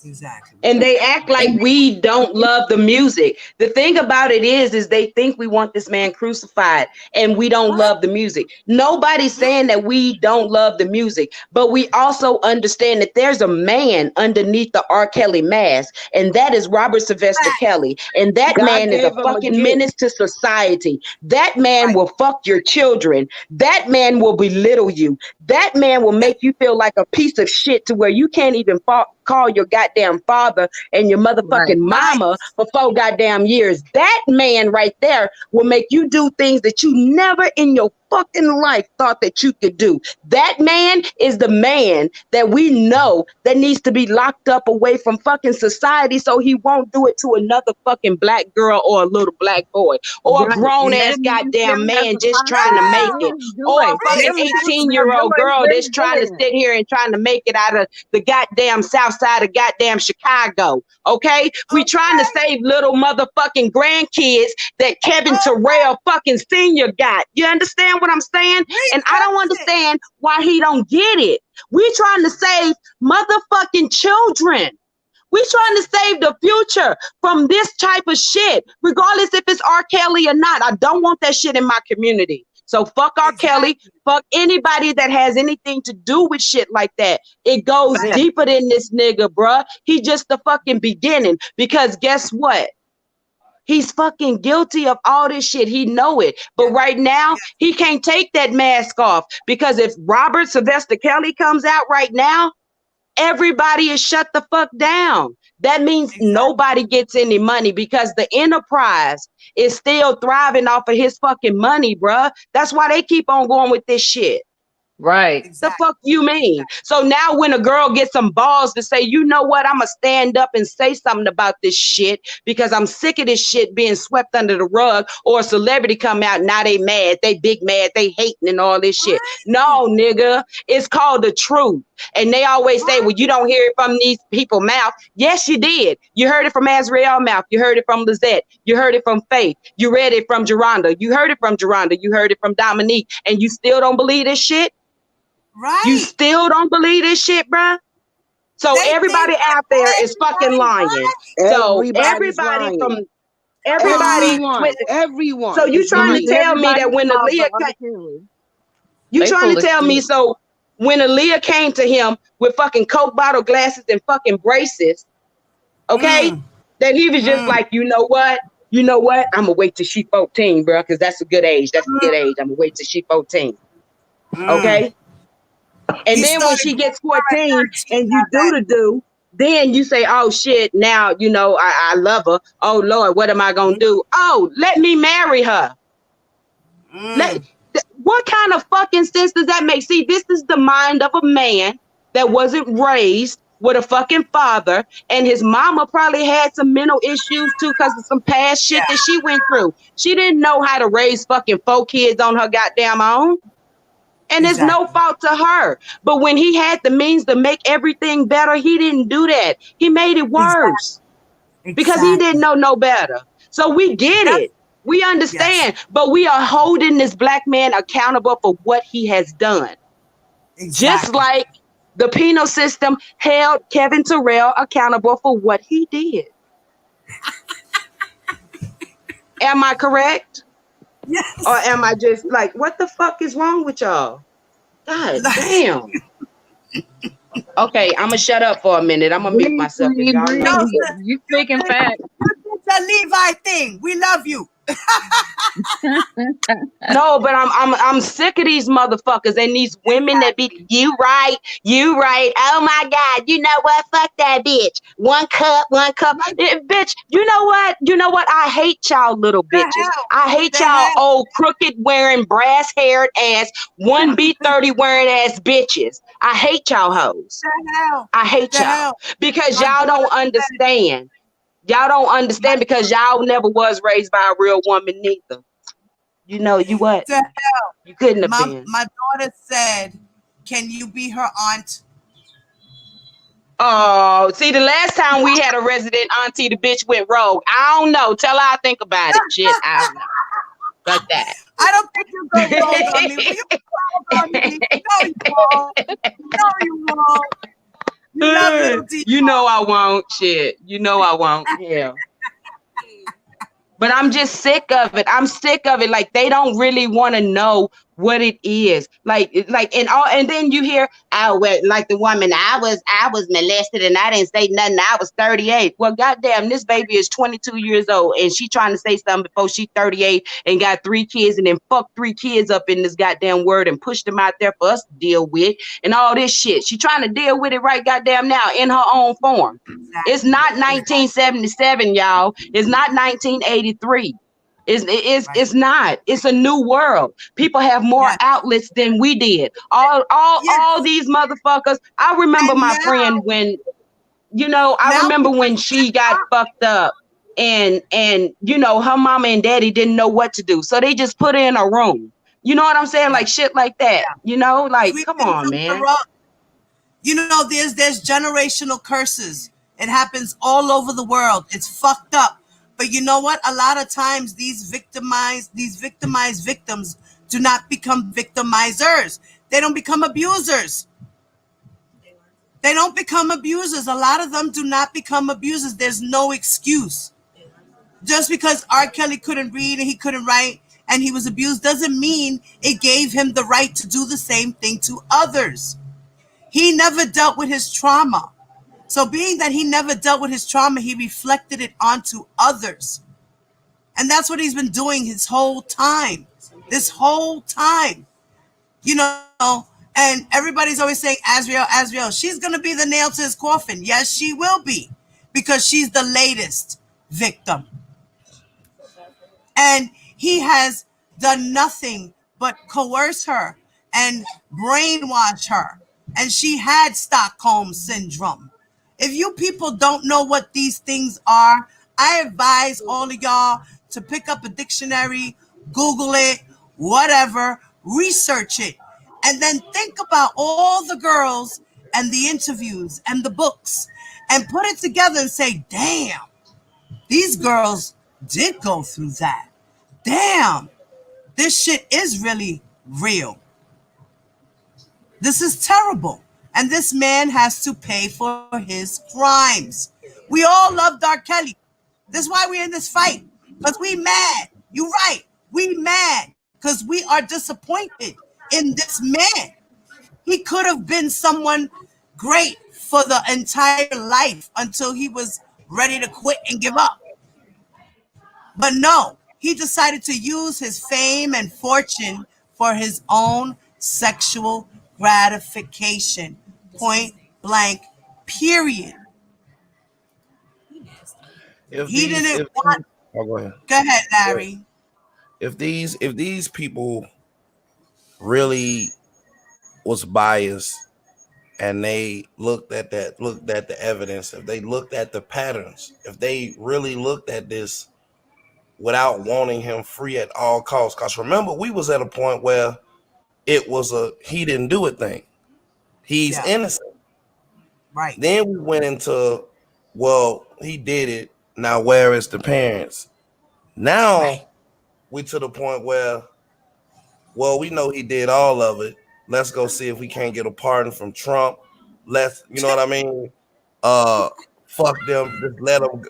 Exactly. And they act like we don't love the music. The thing about it is they think we want this man crucified and we don't love the music. Nobody's saying that we don't love the music, but we also understand that there's a man underneath the R. Kelly mask, and that is Robert Sylvester Kelly. And that God man is a gave him a fucking gift. menace to society. That man will fuck your children. That man will belittle you. That man will make you feel like a piece of shit to where you can't even call your goddamn father and your motherfucking mama for 4 goddamn years. That man right there will make you do things that you never in your fucking life thought that you could do. That man is the man that we know that needs to be locked up away from fucking society so he won't do it to another fucking black girl or a little black boy or a grown ass goddamn man just trying to make it, or a fucking 18-year-old girl that's trying to sit here and trying to make it out of the goddamn south side of goddamn Chicago. Okay? We trying to save little motherfucking grandkids that Kevin Terrell fucking Sr. got. You understand what I'm saying? And I don't understand why he don't get it. We trying to save motherfucking children. We trying to save the future from this type of shit, regardless if it's R. Kelly or not. I don't want that shit in my community. So fuck R. Kelly, fuck anybody that has anything to do with shit like that. It goes deeper than this nigga, bruh. He just the fucking beginning, because guess what? He's fucking guilty of all this shit. He know it. But right now, he can't take that mask off, because if Robert Sylvester Kelly comes out right now, everybody is shut the fuck down. That means nobody gets any money, because the enterprise is still thriving off of his fucking money, bruh. That's why they keep on going with this shit. Right. The fuck you mean? So now when a girl gets some balls to say, you know what, I'ma stand up and say something about this shit because I'm sick of this shit being swept under the rug, or a celebrity come out, now they mad, they big mad, they hating and all this shit. No, nigga, it's called the truth. And they always say, well, you don't hear it from these people's mouth. Yes, you did. You heard it from Azrael's mouth. You heard it from Lizette. You heard it from Faith. You read it from Geronda. You heard it from Geronda. You heard it from Dominique. And you still don't believe this shit? Right. You still don't believe this shit, bruh? So everybody out there is fucking lying. So everybody from everyone. So you trying to tell me that when Aaliyah came, you trying to tell me, so when Aaliyah came to him with fucking Coke bottle glasses and fucking braces, okay, That he was just like, you know what? I'm gonna wait till she 14, bro, because that's a good age. That's a good age. I'm gonna wait till she 14. Okay. And then when she gets 14 and you do, then you say, oh shit, now I love her. Oh Lord, what am I gonna do? Oh, let me marry her. What kind of fucking sense does that make? See, this is the mind of a man that wasn't raised with a fucking father, and his mama probably had some mental issues too because of some past shit that she went through. She didn't know how to raise fucking 4 kids on her goddamn own. And it's no fault to her. But when he had the means to make everything better, he didn't do that. He made it worse because he didn't know no better. So we get it. We understand, but we are holding this black man accountable for what he has done. Just like the penal system held Kevin Terrell accountable for what he did. Am I correct? Yes. Or am I just like, what the fuck is wrong with y'all? God damn. Okay, I'm gonna shut up for a minute. I'm gonna mute myself. You speaking facts. The Levi thing. We love you. No, but I'm sick of these motherfuckers and these women that be you right. Oh my God, you know what? Fuck that bitch. One cup. Bitch, you know what? I hate y'all little bitches. I hate y'all old crooked wearing brass haired ass 1B30 wearing ass bitches. I hate y'all hoes. I hate y'all because y'all don't understand. Y'all don't understand because y'all never was raised by a real woman neither. You know, you what? You couldn't have been. My daughter said, can you be her aunt? Oh, see, the last time we had a resident auntie, the bitch went rogue. I don't know. Tell her I think about it. Shit, I don't know. But that. I don't think you go rogue on me. Will you go rogue on me? No, you won't. No, you won't. You love little D. You know I won't. Shit. You know I won't. Yeah. But I'm just sick of it. I'm sick of it. Like they don't really want to know what it is. And then you hear, oh, well, like the woman, I was molested and I didn't say nothing. I was 38. Well, goddamn, this baby is 22 years old and she trying to say something before she's 38 and got 3 kids and then fucked 3 kids up in this goddamn word and pushed them out there for us to deal with and all this shit. She trying to deal with it right goddamn now in her own form. It's not 1977, y'all. It's not 1983. It's not. It's a new world. People have more outlets than we did. All these motherfuckers. I remember my friend when, I remember when she got fucked up and her mama and daddy didn't know what to do. So they just put her in a room. You know what I'm saying? Like shit like that. Come on, man. There's generational curses. It happens all over the world. It's fucked up. But you know what? A lot of times these victimized victims do not become victimizers. They don't become abusers. They don't become abusers. A lot of them do not become abusers. There's no excuse. Just because R. Kelly couldn't read and he couldn't write and he was abused doesn't mean it gave him the right to do the same thing to others. He never dealt with his trauma. So being that he never dealt with his trauma, he reflected it onto others. And that's what he's been doing his whole time. This whole time. And everybody's always saying, Azriel, she's going to be the nail to his coffin. Yes, she will be. Because she's the latest victim. And he has done nothing but coerce her and brainwash her. And she had Stockholm syndrome. If you people don't know what these things are, I advise all of y'all to pick up a dictionary, Google it, whatever, research it, and then think about all the girls and the interviews and the books and put it together and say, damn, these girls did go through that. Damn, this shit is really real. This is terrible. And this man has to pay for his crimes. We all loved R. Kelly. That's why we're in this fight. Because we mad. You're right. We mad. Because we are disappointed in this man. He could have been someone great for the entire life until he was ready to quit and give up. But no, he decided to use his fame and fortune for his own sexual gratification. Point blank, period. If He these, didn't if want. oh, go ahead. Go ahead, Larry. If these people really was biased and they looked at the evidence, if they looked at the patterns, if they really looked at this without wanting him free at all costs, because remember, we was at a point where it was a he didn't do a thing. He's innocent. Right. Then we went into, well, he did it. Now where is the parents? Now we to the point where, well, we know he did all of it. Let's go see if we can't get a pardon from Trump. You know what I mean? Fuck them. Just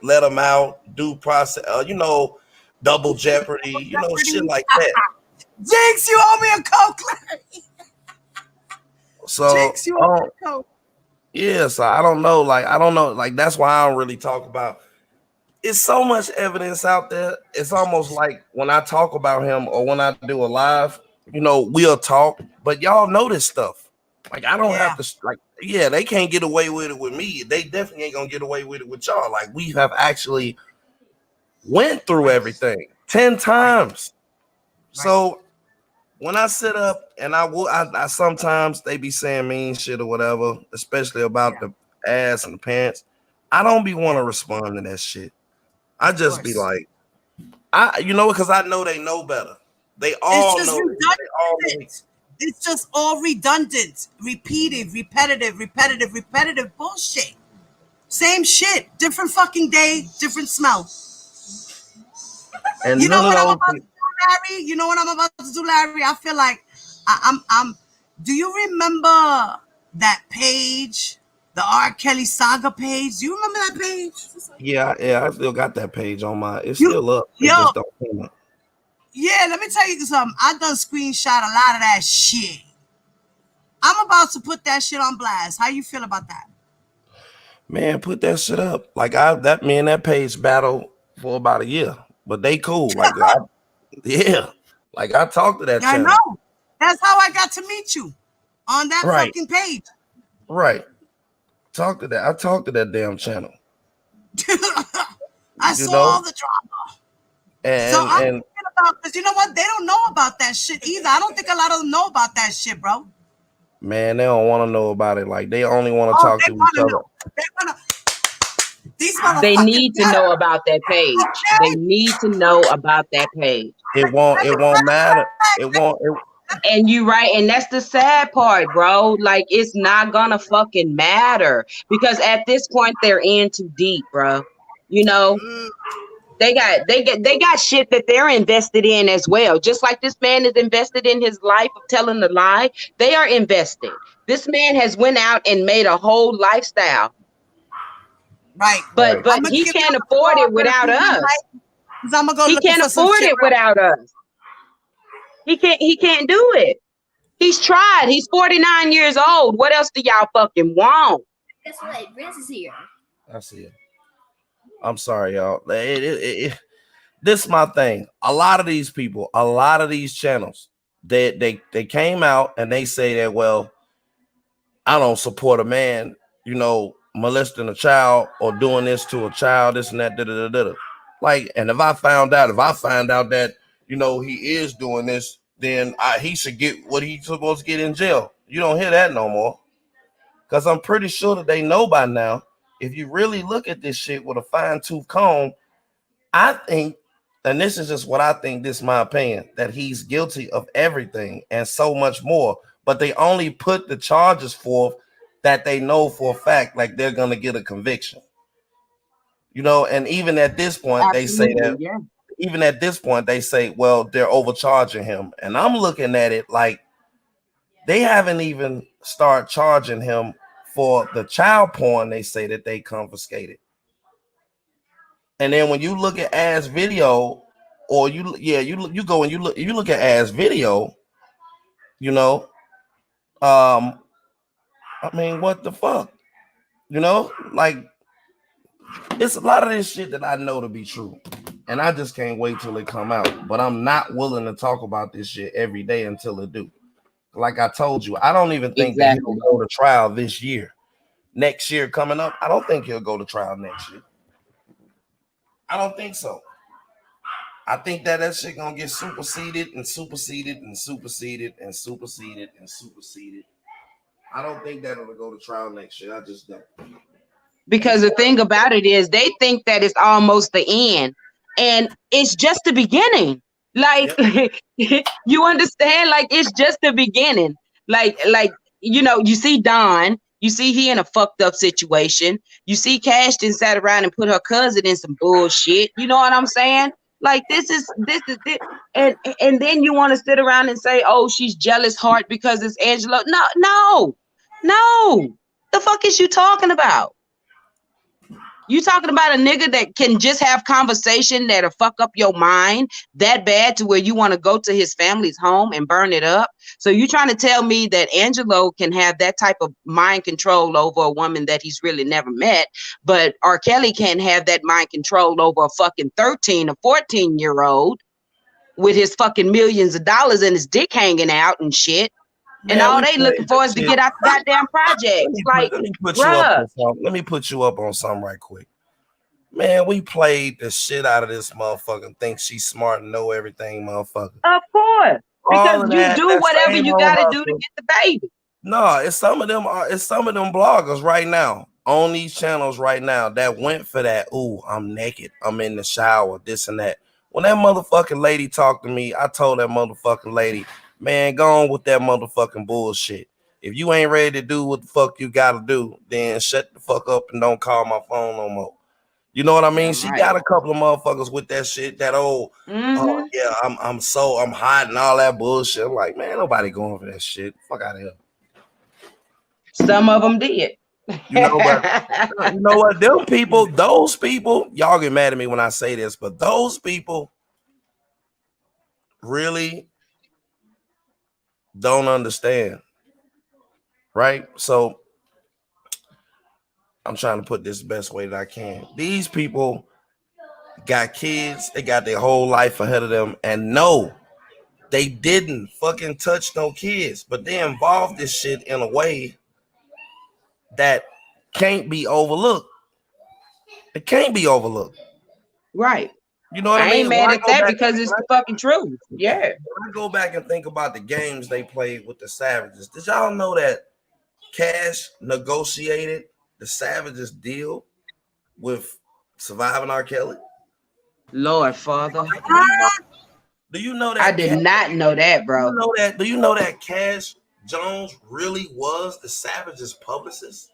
let them out. Due process. Double jeopardy. Shit like that. Jinx, you owe me a Coke, Larry. So, Jinx, you owe me a Coke. Yeah, so I don't know. Like, that's why I don't really talk about. It's so much evidence out there. It's almost like when I talk about him or when I do a live, we'll talk, but y'all know this stuff. Like, I don't have to, they can't get away with it with me. They definitely ain't gonna get away with it with y'all. Like, we have actually went through everything 10 times. So when I sit up and I sometimes they be saying mean shit or whatever, especially about the ass and the pants. I don't be want to respond to that shit. I just be like, because I know they know better. They all know. It's just all redundant, repeated, repetitive bullshit. Same shit, different fucking day, different smell. And you know what I'm about to do, Larry? You know what I'm about to do, Larry? I feel like I'm. Do you remember that page, the R. Kelly saga page? Do you remember that page? Yeah, I still got that page on my. It's still up. It just don't come up. Yeah, let me tell you something. I done screenshot a lot of that shit. I'm about to put that shit on blast. How you feel about that? Man, put that shit up. Like that page battled for about a year, but they cool. Like like I talked to that channel. I know. That's how I got to meet you on that fucking page. Right. I talked to that damn channel. I saw all the drama. So I'm thinking about, because you know what? They don't know about that shit either. I don't think a lot of them know about that shit, bro. Man, they don't want to know about it. Like, they only want to talk to each other. They need to know about that page. They need to know about that page. It won't matter. It won't. And you right, and that's the sad part, bro. Like, it's not gonna fucking matter because at this point they're in too deep, bro. They got shit that they're invested in as well. Just like this man is invested in his life of telling the lie, they are invested. This man has went out and made a whole lifestyle. Right. But he can't afford it without us. He can't afford it without us. He can't do it. He's tried. He's 49 years old. What else do y'all fucking want? Guess what? Riz is here. I see it. I'm sorry, y'all. This is my thing. A lot of these people, a lot of these channels, they came out and they say that, well, I don't support a man, molesting a child or doing this to a child, this and that, Like, and if I find out that, he is doing this, then he should get what he's supposed to get in jail. You don't hear that no more. Because I'm pretty sure that they know by now, if you really look at this shit with a fine-tooth comb, I think, and this is just what I think, this is my opinion, that he's guilty of everything and so much more. But they only put the charges forth that they know for a fact, like they're going to get a conviction. And even at this point, they say that, even at this point, they say, well, they're overcharging him. And I'm looking at it like they haven't even started charging him for the child porn they say that they confiscated. And then when you look at ass video, or you go and you look at ass video, I mean, what the fuck? Like, It's a lot of this shit that I know to be true, and I just can't wait till it come out. But I'm not willing to talk about this shit every day until it do. Like I told you, I don't even think that he'll Exactly. go to trial this year. Next year coming up, I don't think he'll go to trial next year. I don't think so. I think that shit gonna get superseded and superseded and superseded and superseded and superseded. I don't think that it'll go to trial next year. I just don't. Because the thing about it is they think that it's almost the end, and it's just the beginning. Like you understand, like it's just the beginning. Like you see Don, you see he in a fucked up situation. You see Cashton sat around and put her cousin in some bullshit. You know what I'm saying? Like this is this. And then you want to sit around and say, oh, she's jealous heart because it's Angelo. No. The fuck is you talking about? You talking about a nigga that can just have conversation that'll fuck up your mind that bad to where you want to go to his family's home and burn it up? So you trying to tell me that Angelo can have that type of mind control over a woman that he's really never met, but R. Kelly can't have that mind control over a fucking 13 or 14-year-old with his fucking millions of dollars and his dick hanging out and shit. And all they looking for is to get out the goddamn project. Like, Let me put you up on something right quick. Man, we played the shit out of this motherfucker. Think she's smart and know everything, motherfucker. Of course. Because you do whatever you gotta do to get the baby. No, it's some of them bloggers right now on these channels right now that went for that. Ooh, I'm naked. I'm in the shower, this and that. When that motherfucking lady talked to me, I told that motherfucking lady, man, go on with that motherfucking bullshit. If you ain't ready to do what the fuck you gotta do, then shut the fuck up and don't call my phone no more. You know what I mean? She got a couple of motherfuckers with that shit, that old, oh yeah, I'm hot and all that bullshit. I'm like, man, nobody going for that shit. Fuck out of here. Some of them did. You know what? Those people, y'all get mad at me when I say this, but those people really don't understand, right? So I'm trying to put this the best way that I can. These people got kids, they got their whole life ahead of them, and no, they didn't fucking touch no kids, but they involved this shit in a way that can't be overlooked. It can't be overlooked. Right. You know what I mean? I ain't mad at that because it's the fucking truth. Yeah. When I go back and think about the games they played with the Savages, did y'all know that Cash negotiated the Savages deal with Surviving R. Kelly? Lord, Father. Do you know that? I did not know that, bro. Do you know that Cash Jones really was the Savages publicist?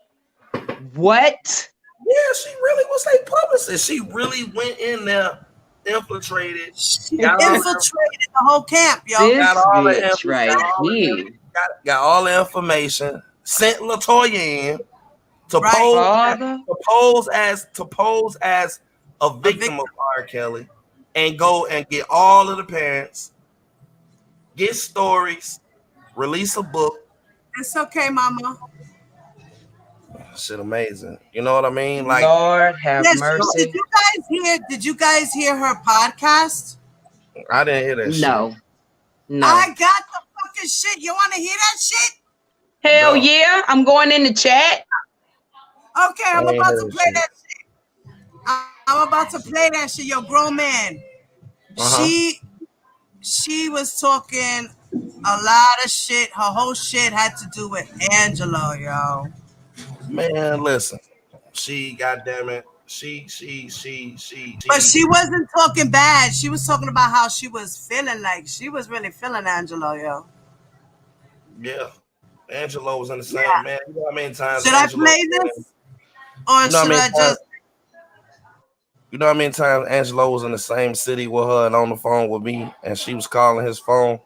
What? Yeah, she really was a publicist. She really went in there, infiltrated. Infiltrated the whole camp, yo. This bitch right here. Got all the information. Sent LaToya in to pose as a victim of R. Kelly, and go and get all of the parents, get stories, release a book. It's okay, mama. Shit, amazing. You know what I mean? Like, Lord have mercy. Did you guys hear her podcast? I didn't hear that shit. No. I got the fucking shit. You want to hear that shit? Hell yeah. I'm going in the chat. Okay, I'm about to play that shit. I'm about to play that shit. Yo, grown man. She was talking a lot of shit. Her whole shit had to do with Angelo, yo. Man, listen. She, goddamn it. She. But she wasn't talking bad. She was talking about how she was feeling. Like she was really feeling Angelo, yo. Yeah. Angelo was in the same, man. You know how many times should Angelo I play this? Or should I just... You know how many times Angelo was in the same city with her and on the phone with me, and she was calling his phone,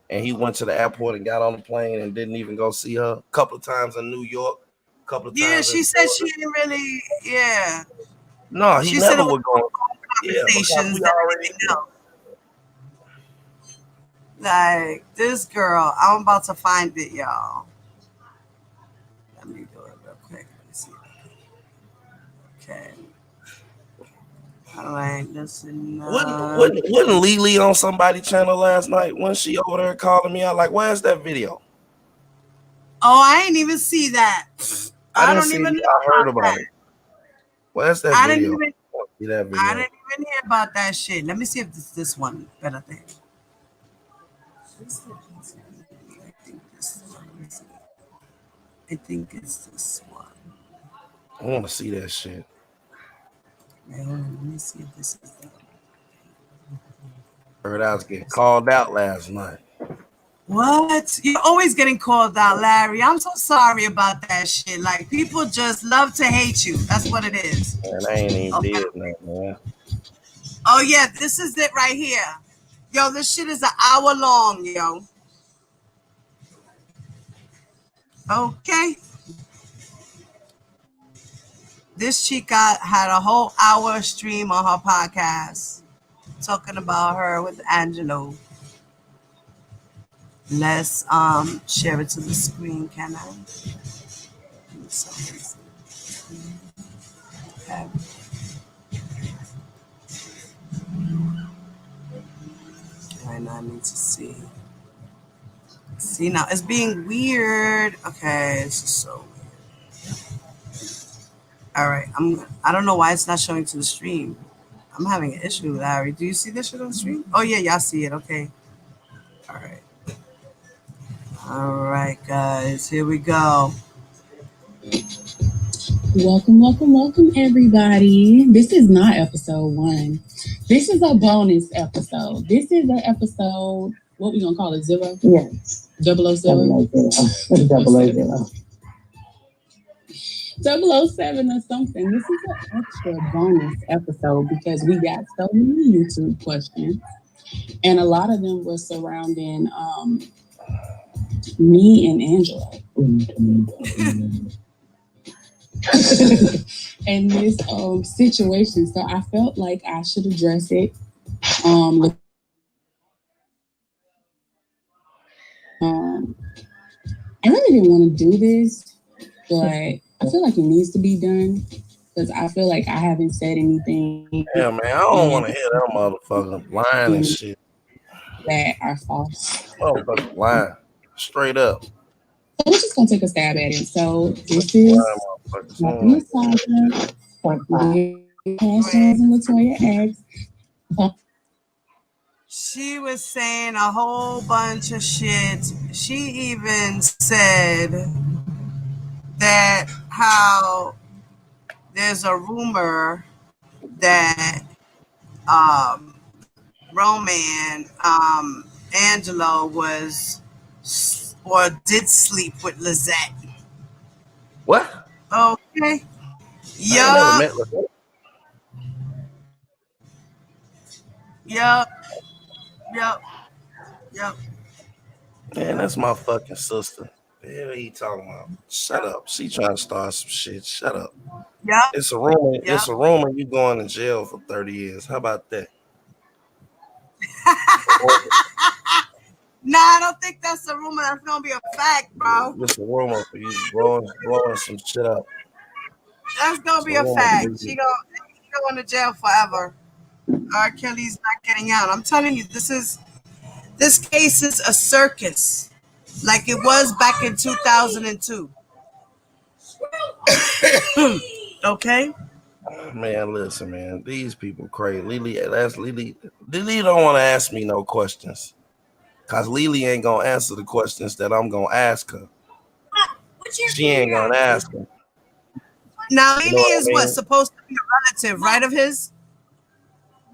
and he went to the airport and got on the plane and didn't even go see her. A couple of times in New York. Couple of times. Yeah, she said she didn't really. Yeah. No, he never would go. Conversations that already know. Like this girl, I'm about to find it, y'all. Let me do it real quick. Let me see. Okay. All right, listen. Wasn't Lily on somebody's channel last night? When she over there calling me out, like, where's that video? Oh, I ain't even see that. I don't even know I heard about about that. it. Where's that I video? didn't See that video. I didn't even hear about that shit. Let me see if this one better thing. I think it's this one. I want to see that shit. Wait, hold on. Let me see if this is the Heard I was getting called out last night. What? You're always getting called out, Larry. I'm so sorry about that shit. Like, people just love to hate you. That's what it is. Man, I ain't even did nothing, man. Oh, yeah, this is it right here. Yo, this shit is an hour long, yo. Okay. This chica had a whole hour stream on her podcast talking about her with Angelo. Let's share it to the screen, can I? Okay. Right now I need to see. See, now it's being weird. Okay, it's just so weird. All right, I don't know why it's not showing to the stream. I'm having an issue, Larry. Do you see this shit on the stream? Oh yeah, y'all see it. Okay. All right. All right, guys. Here we go. Welcome, everybody. This is not episode 1. This is a bonus episode. This is an episode, what we gonna call it, 0? Yes. 007? 000. 007 or something. This is an extra bonus episode because we got so many YouTube questions, and a lot of them were surrounding me and Angela. And this situation. So I felt like I should address it. I really didn't want to do this, but I feel like it needs to be done because I feel like I haven't said anything. Yeah, man, I don't want to hear that motherfucker lying and shit. That are false. Motherfucker lying. Straight up. So we're just going to take a stab at it. So this is Massaja. And Latoya asks. She was saying a whole bunch of shit. She even said that how there's a rumor that Roman Angelo was or did sleep with Lizette. What? Okay. Yup. Yup. Man, that's my fucking sister. What are you talking about? Shut up. She trying to start some shit. Shut up. Yeah. It's a rumor. Yep. It's a rumor you going to jail for 30 years. How about that? Nah, I don't think that's a rumor. That's gonna be a fact, bro. It's a rumor for you blowing some shit up. That's gonna be a fact. She going to jail forever. R. Kelly's not getting out. I'm telling you, this case is a circus, like it was back in 2002. Okay. Man, listen, man. These people crazy. Lily don't want to ask me no questions. Cause Lily ain't gonna answer the questions that I'm gonna ask her. She ain't gonna ask them. Now Lily is what supposed to be a relative, right, of his?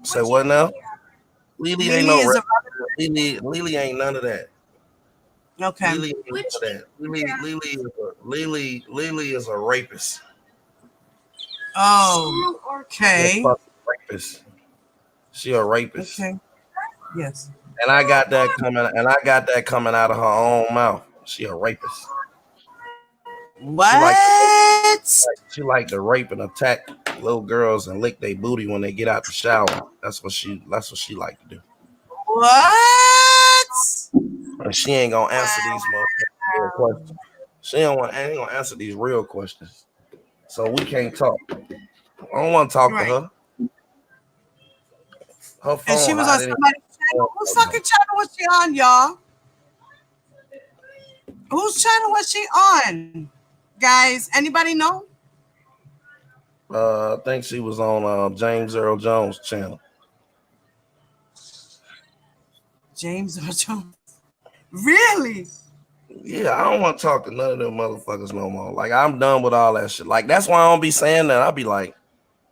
Say what now? Lily ain't no relative. Lily ain't none of that. Okay. Lily ain't none of that. Lily is a rapist. Oh, okay. Rapist. She a rapist. Okay. Yes. And I got that coming out of her own mouth. She a rapist. What? She like to rape and attack little girls and lick their booty when they get out the shower. That's what she like to do. What? And she ain't gonna answer these real questions. She ain't gonna answer these real questions. So we can't talk. I don't want to talk to her. Her phone And she was hot on anyway. somebody's channel. Whose fucking channel was she on, y'all? Whose channel was she on? Guys, anybody know? I think she was on James Earl Jones' channel. James Earl Jones. Really? Yeah, I don't want to talk to none of them motherfuckers no more. Like, I'm done with all that shit. Like, that's why I don't be saying that. I'll be like,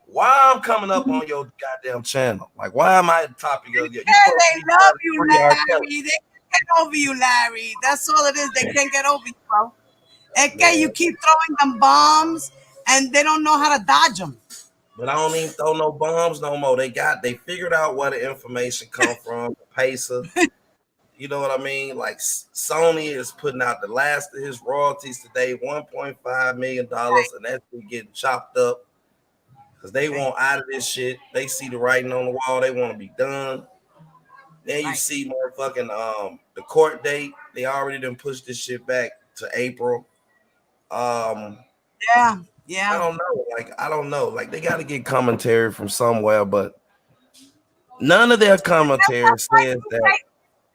why I'm coming up on your goddamn channel? Like, why am I at the top of your? Yeah, they love you, Larry. They can't get over you, Larry. That's all it is. They can't get over you, bro. Okay, you keep throwing them bombs, and they don't know how to dodge them. But I don't even throw no bombs no more. They figured out where the information come from. Pacer. You know what I mean? Like, Sony is putting out the last of his royalties today, $1.5 million, and that's been getting chopped up because they want out of this shit. They see the writing on the wall. They want to be done. Then you see motherfucking the court date. They already done pushed this shit back to April. Yeah. I don't know. Like, they got to get commentary from somewhere, but none of their commentary says that.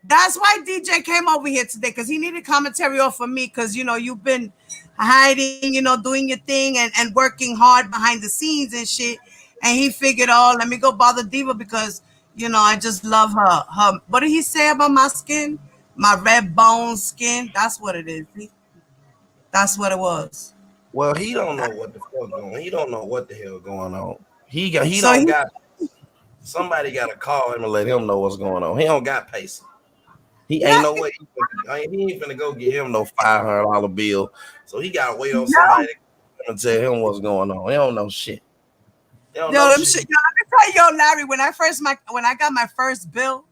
That's why DJ came over here today, because he needed commentary off of me, because, you know, you've been hiding, you know, doing your thing and working hard behind the scenes and shit. And he figured, oh, let me go bother Diva because, you know, I just love her. What did he say about my skin? My red bone skin? That's what it is. That's what it was. Well, he don't know what the fuck going on. He don't know what the hell going on. Somebody got to call him and let him know what's going on. He don't got Pacer. He ain't no way. He ain't finna go get him no $500 bill. So he got to wait on somebody to tell him what's going on. He don't know shit. Let me tell you, Larry, when I got my first bill,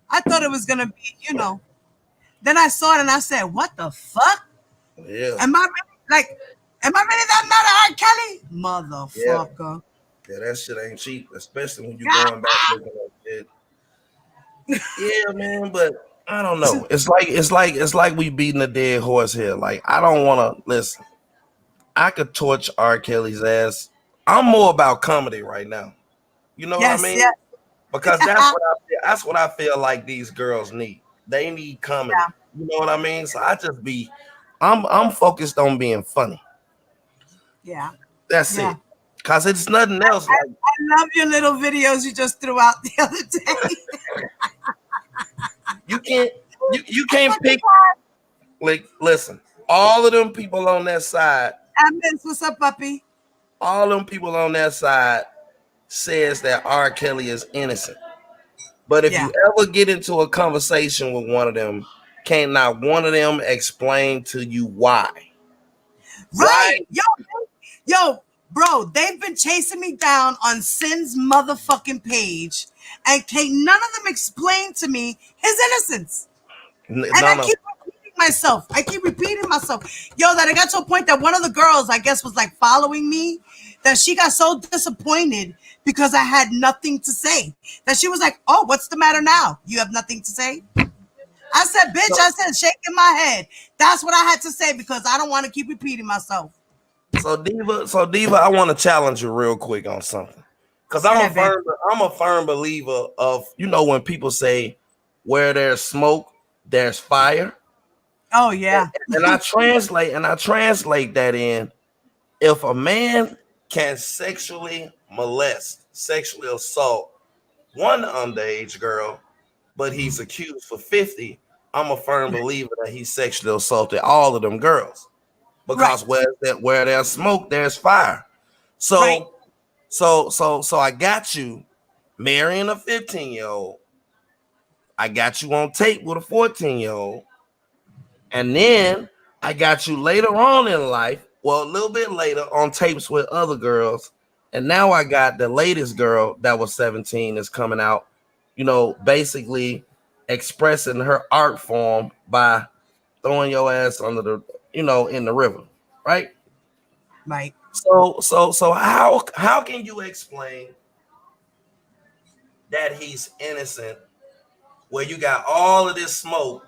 I thought it was gonna be, you know. Then I saw it and I said, "What the fuck? Yeah. Am I really that mad at R. Kelly, motherfucker?" Yeah, that shit ain't cheap, especially when you going back looking at shit. Yeah, man, but I don't know. It's like we beating a dead horse here. Like, I don't want to listen. I could torch R. Kelly's ass. I'm more about comedy right now. You know what I mean? Yeah. Because that's what I feel like these girls need. They need comedy. You know what I mean? So I'm focused on being funny. Yeah. That's it. Cause it's nothing else. I love your little videos you just threw out the other day. You can't pick. Like, listen, all of them people on that side. Vince, what's up, puppy? All them people on that side says that R. Kelly is innocent. But if you ever get into a conversation with one of them, can't not one of them explain to you why. Right. Yo, bro, they've been chasing me down on Sin's motherfucking page, and can't none of them explain to me his innocence. I keep repeating myself. Yo, that I got to a point that one of the girls, I guess, was like following me, that she got so disappointed because I had nothing to say. That she was like, "Oh, what's the matter now? You have nothing to say?" I said, "Bitch," shaking my head. That's what I had to say because I don't want to keep repeating myself. So Diva, I want to challenge you real quick on something. Because I'm a firm believer of, you know, when people say where there's smoke, there's fire. Oh yeah. And I translate that in, if a man can sexually molest, sexually assault one underage girl, but he's accused for 50, I'm a firm believer that he sexually assaulted all of them girls. Because where there's smoke, there's fire. So I got you marrying a 15-year-old. I got you on tape with a 14-year-old. And then I got you later on in life, well, a little bit later, on tapes with other girls. And now I got the latest girl that was 17 is coming out, you know, basically expressing her art form by throwing your ass under the, you know, in the river, right? Right. So how can you explain that he's innocent where you got all of this smoke,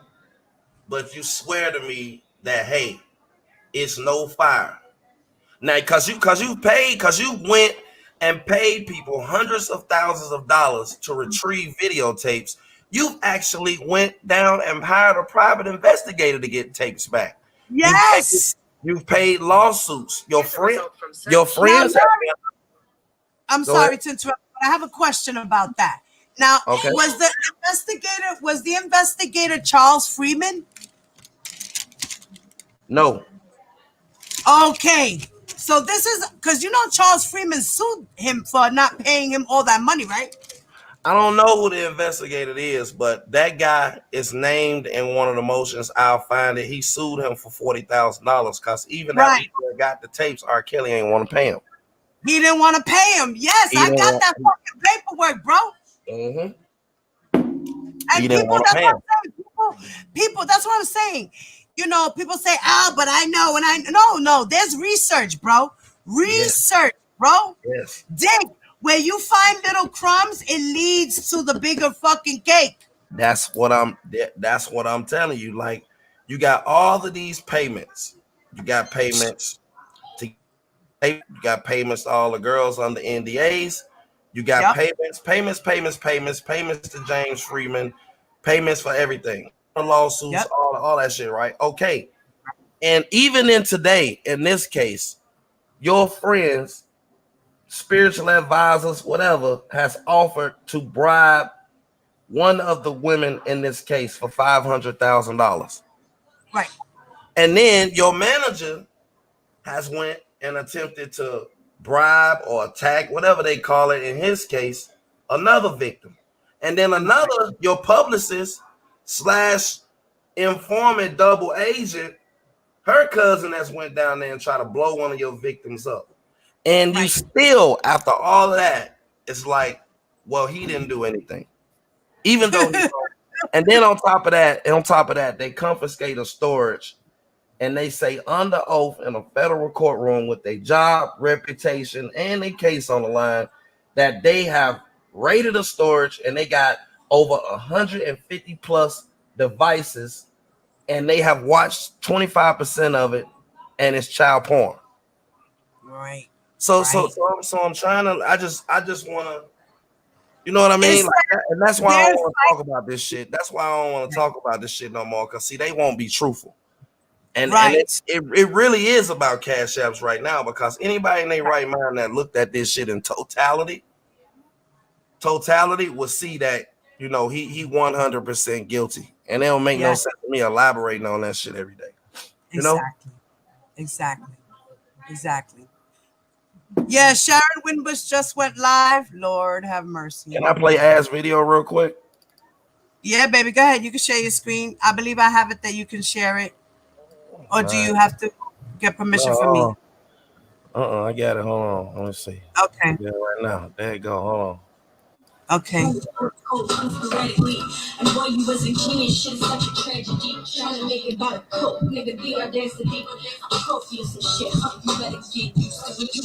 but you swear to me that, hey, it's no fire? Now, cause you went and paid people hundreds of thousands of dollars to retrieve videotapes, you've actually went down and hired a private investigator to get tapes back. Yes. You've paid lawsuits. Your friends I'm sorry to interrupt, but I have a question about that. Now, okay. was the investigator Charles Freeman? No. Okay. So this is because Charles Freeman sued him for not paying him all that money, right? I don't know who the investigator is, but that guy is named in one of the motions. I'll find it. He sued him for $40,000 because even after he got the tapes, R. Kelly ain't want to pay him. He didn't want to pay him. Yes, I got that fucking paperwork, bro. Mm-hmm. And people, that's what I'm saying. People, that's what I'm saying. People say, but I know, and no, there's research, bro. Research, bro. Yes. Dig. Where you find little crumbs, it leads to the bigger fucking cake. That's what I'm telling you. Like, you got all of these payments. You got payments to all the girls under NDAs. You got payments to James Freeman, payments for everything, lawsuits, all that shit, right? Okay. And even in this case, your friends, spiritual advisors, whatever, has offered to bribe one of the women in this case for $500,000. Right. And then your manager has went and attempted to bribe or attack, whatever they call it in his case, another victim. And then your publicist / informant double agent, her cousin has went down there and tried to blow one of your victims up. And you still, after all of that, it's like, well, he didn't do anything. Even though and then on top of that, they confiscate a storage and they say under oath in a federal courtroom with their job, reputation, and a case on the line that they have raided a storage and they got over 150 plus devices and they have watched 25% of it and it's child porn. Right. So I'm trying to, I just want to, you know what I mean? And that's why I don't want to talk about this shit. That's why I don't want to talk about this shit no more. Cause see, they won't be truthful. And it really is about cash apps right now because anybody in their right mind that looked at this shit in totality will see that, he 100% guilty. And it don't make no sense to me elaborating on that shit every day. You know? Exactly. Yeah, Sharon Winbush just went live. Lord have mercy. Can I play ass video real quick? Yeah, baby, go ahead. You can share your screen. I believe I have it that you can share it. Or do you have to get permission from me? I got it. Hold on. Let me see. Okay. Yeah, right now. There you go. Hold on. Okay. And boy, you wasn't king, shit is such a tragedy. Trying to make it by the coke, nigga, the audacity. I'm copious and shit, you better get used to it. You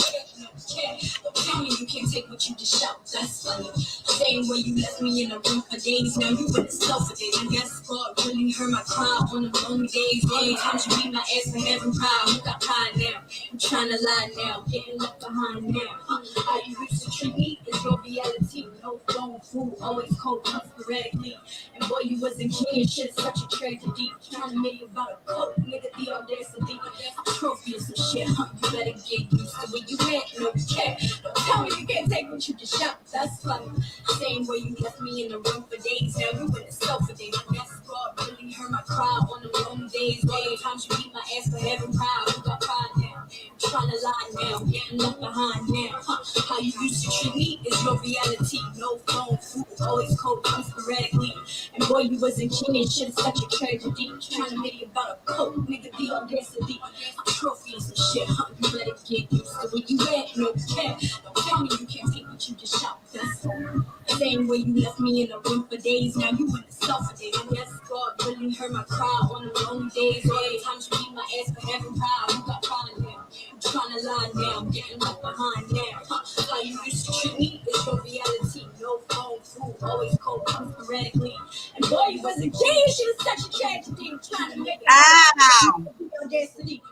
don't tell me you can't take what you just shout, that's funny. Same way you left me in a room for days, now you in the self-a-day. I guess God really heard my cry on the lonely days. Many times you beat my ass for having pride, you got pride now. I'm trying to lie now, getting left behind now. How you used to treat me is your reality, no phone food, always cold, sporadically. And boy, you wasn't king, shit is such a tragedy. Trying to make it about a coke, nigga, the audacity. Trophy or some shit, you better get used to where you at, no cat. Don't tell me you can't take what you just shot, that's funny. Same way you left me in the room for days, now you in the self-a-day. I guess God really heard my cry on the lonely days. Many times you beat my ass for having pride, you got pride now. I'm trying to lie now, getting left behind now. How you used to treat me is your reality, no phone food, always cold, sporadically. And boy, you wasn't king and shit is such a tragedy. Trying to make it about a coke, nigga, the audacity. Trophies and shit, you better get used to where you at, no cat. Don't tell me you can't take what you just shot, that's all. Same way you left me in a room for days, now you in the self-a-day. I guess God really heard my cry on the lonely days. All the times you beat my ass for having pride, you got pride now. I'm trying to lie now, getting left behind now. How you used to treat me is your reality, no phone food, always cold, sporadically. And boy, you wasn't king, shit is such a tragedy. I'm trying to make it. Destiny.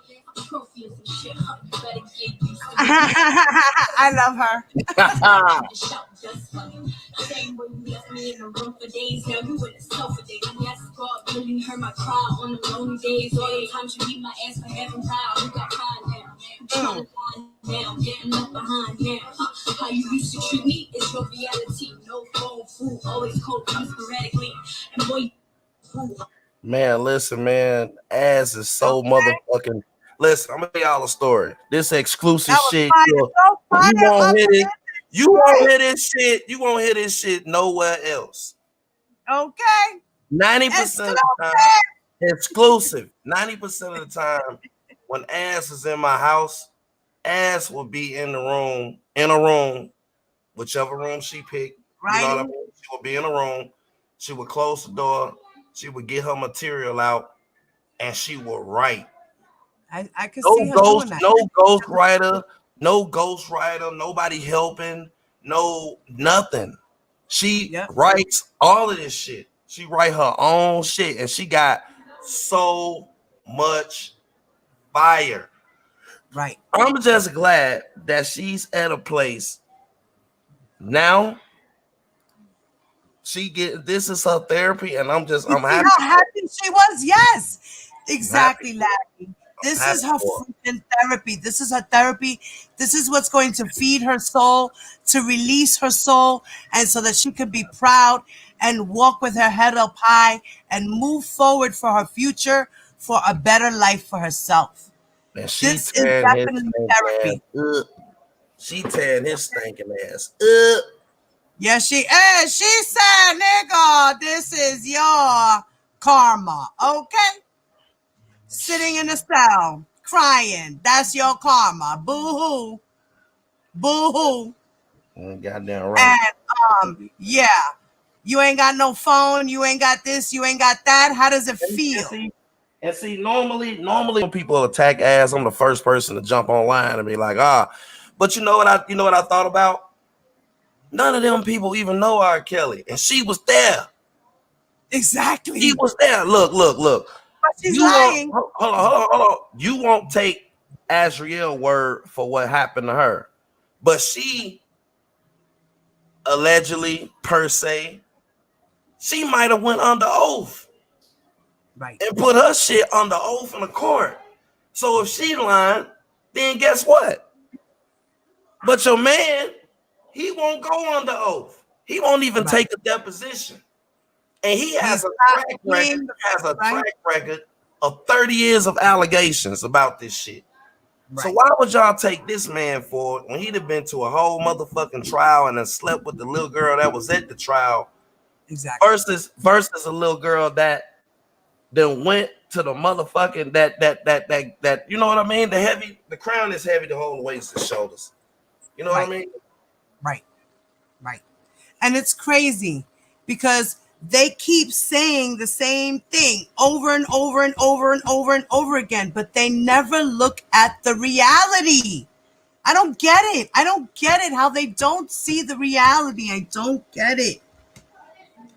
Trophies and shit, you better get used to I love her. Same way you left me in the room for days, now you in the sofa days. And yes, God really heard my cry on the lonely days. All the times you beat my ass for having pride, you got pride now. You trying to lie down, getting left behind now. How you used to treat me is your reality. No phone, food, always cold, come sporadically. And boy, Man, listen, man. Ass is so motherfucking. Listen, I'm gonna tell y'all a story. This exclusive shit. You won't hear it. You won't hear this shit. You won't hear this shit nowhere else. Okay. 90% of the time, exclusive. 90% of the time, when Ass is in my house, Ass will be in a room, whichever room she picked. You know what I mean? She will be in a room. She would close the door. She would get her material out, and she will write. I can see her doing that. No ghostwriter, nobody helping, no nothing. She writes all of this shit. She write her own shit, and she got so much fire. Right. I'm just glad that she's at a place now. This is her therapy, and I'm happy. How happy she was. Yes, exactly, Larry. This is her freaking therapy. This is her therapy. This is what's going to feed her soul, to release her soul, and so that she can be proud and walk with her head up high and move forward for her future, for a better life for herself. And This is definitely therapy. She tearing his stinking ass up. Yes, she is. She said, nigga, this is your karma. Okay? Sitting in the cell, crying. That's your karma. Boo-hoo. Boo-hoo. Goddamn right. And, yeah. You ain't got no phone. You ain't got this. You ain't got that. How does it feel? And see, normally when people attack Ass, I'm the first person to jump online and be like, but you know what I thought about? None of them people even know R. Kelly, and she was there. Exactly. She was there. Look. But she's lying. Hold on. You won't take Azriel's word for what happened to her, but she allegedly, per se, she might have went under oath, right, and put her shit under oath in the court. So if she lying, then guess what? But your man, he won't go under oath. He won't even take a deposition. And he has a track record of 30 years of allegations about this shit. Right. So why would y'all take this man for it when he'd have been to a whole motherfucking trial and then slept with the little girl that was at the trial? Exactly. Versus a little girl that then went to the motherfucking that you know what I mean? The crown is heavy to hold the waist and shoulders. You know what I mean? Right. And it's crazy because they keep saying the same thing over and over and over and over and over again, but they never look at the reality. I don't get it. How they don't see the reality. I don't get it.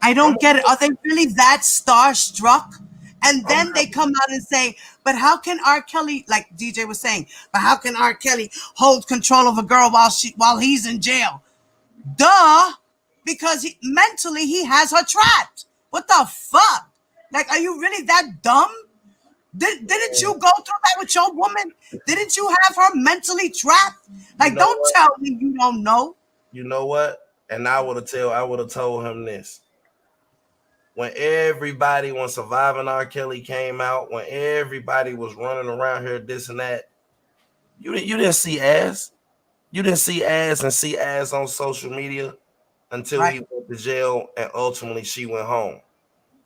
Are they really that starstruck? And then they come out and say, but how can R. Kelly, like DJ was saying, but how can R. Kelly hold control of a girl while he's in jail? Duh. Because mentally he has her trapped. What the fuck? Like, are you really that dumb? Didn't you go through that with your woman? Didn't you have her mentally trapped? Like, don't tell me you don't know. You know what? And I would have told him this. When Surviving R. Kelly came out, when everybody was running around here, this and that, you didn't see Ass. You didn't see Ass and see Ass on social media until he went to jail and ultimately she went home.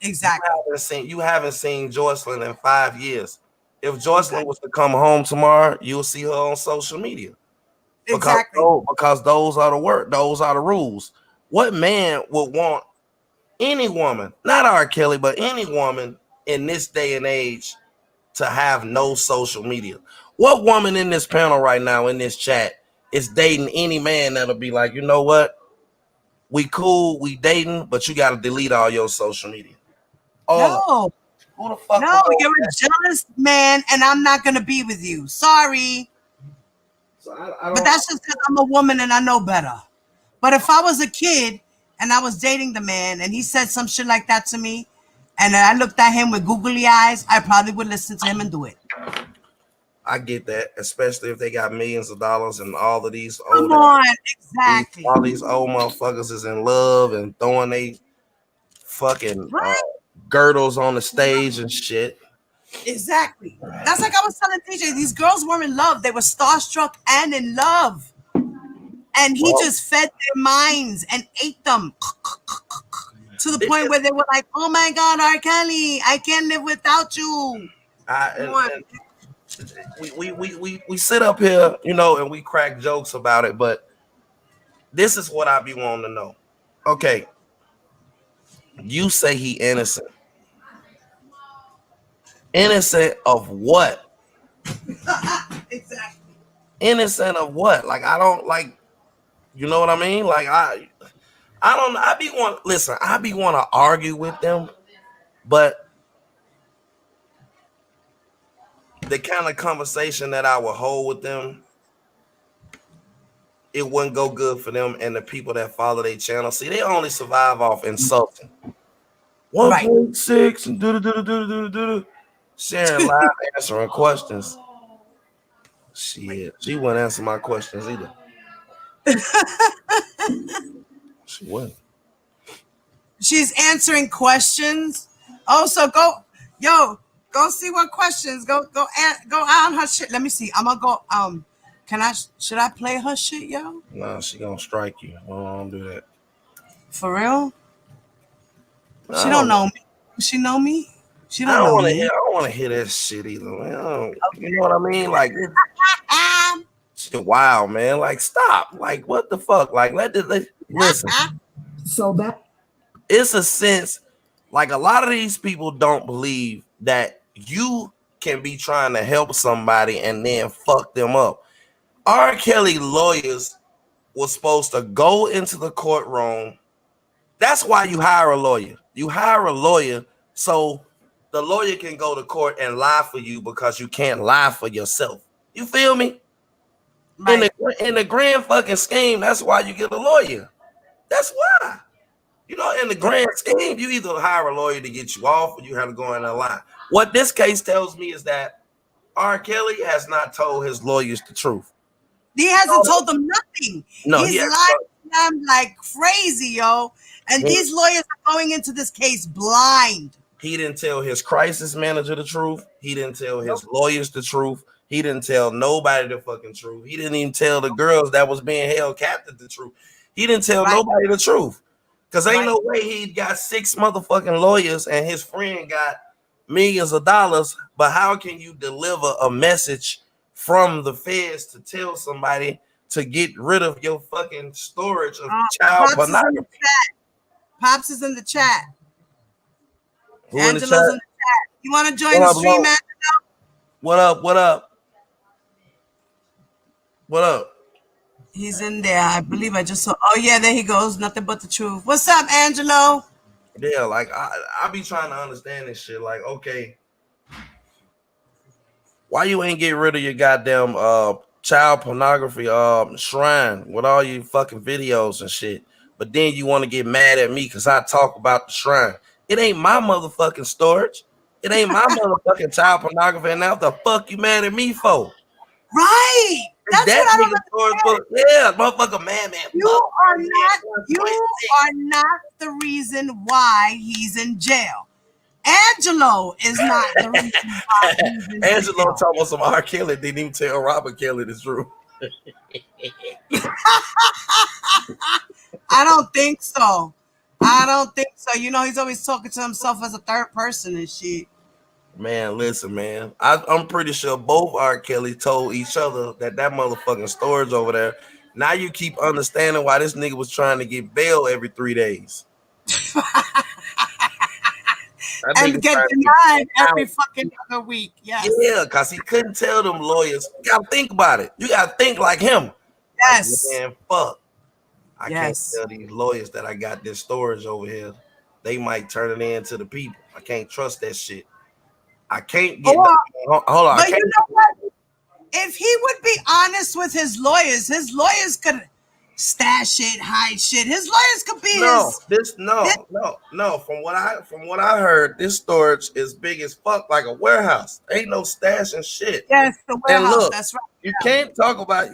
Exactly. You haven't seen Joycelyn in 5 years. If Joycelyn was to come home tomorrow, you'll see her on social media. Because those are the rules. What man would want any woman, not R. Kelly, but any woman in this day and age to have no social media? What woman in this panel right now in this chat is dating any man that'll be like, you know what? We cool, we dating, but you got to delete all your social media. No. Who the fuck? No, you're a jealous man, and I'm not going to be with you. Sorry. So I But don't. that's just because I'm a woman and I know better. But if I was a kid and I was dating the man and he said some shit like that to me, and I looked at him with googly eyes, I probably would listen to him and do it. I get that, especially if they got millions of dollars and all of these Come old, on, exactly. all these old motherfuckers is in love and throwing they fucking girdles on the stage and shit. Exactly. That's like I was telling DJ, these girls were in love. They were starstruck and in love. And he Well, just fed their minds and ate them to the point where they were like, oh my God, R. Kelly, I can't live without you. And we sit up here, you know, and we crack jokes about it, but this is what I be wanting to know. Okay, you say he innocent. Innocent of what? Exactly. Innocent of what? Like I don't like, you know what I mean? Like I don't. I be want. Listen, I be want to argue with them, but the kind of conversation that I would hold with them, it wouldn't go good for them and the people that follow their channel. See, they only survive off insulting. 1.6 and do sharing live answering questions. Shit, she wouldn't answer my questions either. She wouldn't. She's answering questions. Oh, so go see what questions. Go on her shit. Let me see. I'm gonna go. Should I play her shit, yo? Nah, she gonna strike you. I don't do that. For real? She don't know me. She know me? She don't know me. I don't want to hear that shit either, man. You know what I mean? Like, shit, wow, man. Like, stop. Like, what the fuck? Like, listen. So that It's a sense, like a lot of these people don't believe that you can be trying to help somebody and then fuck them up. R. Kelly lawyers was supposed to go into the courtroom. That's why you hire a lawyer. You hire a lawyer so the lawyer can go to court and lie for you because you can't lie for yourself. You feel me? Right. In the grand fucking scheme, that's why you get a lawyer. That's why. You know, in the grand scheme, you either hire a lawyer to get you off or you have to go in a line. What this case tells me is that R. Kelly has not told his lawyers the truth. He hasn't told them nothing. No, he's lying to them like crazy, yo. And these lawyers are going into this case blind. He didn't tell his crisis manager the truth. He didn't tell his lawyers the truth. He didn't tell nobody the fucking truth. He didn't even tell the girls that was being held captive the truth. He didn't tell nobody the truth. Because ain't no way he got 6 motherfucking lawyers and his friend got millions of dollars. But how can you deliver a message from the feds to tell somebody to get rid of your fucking storage of child pornography? Pops is in the chat. Who Angelo's in the chat? You want to join the stream, Angelo? What up? What up? What up? He's in there. I believe I just saw. Oh, yeah, there he goes. Nothing but the truth. What's up, Angelo? Yeah, like I be trying to understand this shit. Like, okay, why you ain't get rid of your goddamn child pornography shrine with all your fucking videos and shit? But then you want to get mad at me because I talk about the shrine. It ain't my motherfucking storage. It ain't my motherfucking child pornography. And now the fuck you mad at me for? Right. That's that what I don't understand. Yeah, motherfucker, man. You are not the reason why he's in jail. Angelo is not the reason why he's in jail. Angelo talking about some R. Kelly didn't even tell Robert Kelly the truth. I don't think so. I don't think so. You know, he's always talking to himself as a third person and shit. Man, listen, man. I'm pretty sure both R. Kelly told each other that motherfucking storage over there. Now you keep understanding why this nigga was trying to get bail every 3 days. And get denied every fucking other week. Yes. Yeah, because he couldn't tell them lawyers. You got to think about it. You got to think like him. Yes. Like, man, fuck. I can't tell these lawyers that I got this storage over here. They might turn it in to the people. I can't trust that shit. I can't get. Hold on. But you know what? if he would be honest with his lawyers could stash it, hide shit. His lawyers could be No. From what I heard, this storage is big as fuck, like a warehouse. Ain't no stashing shit. Yes, the And warehouse. look, That's right. you can't talk about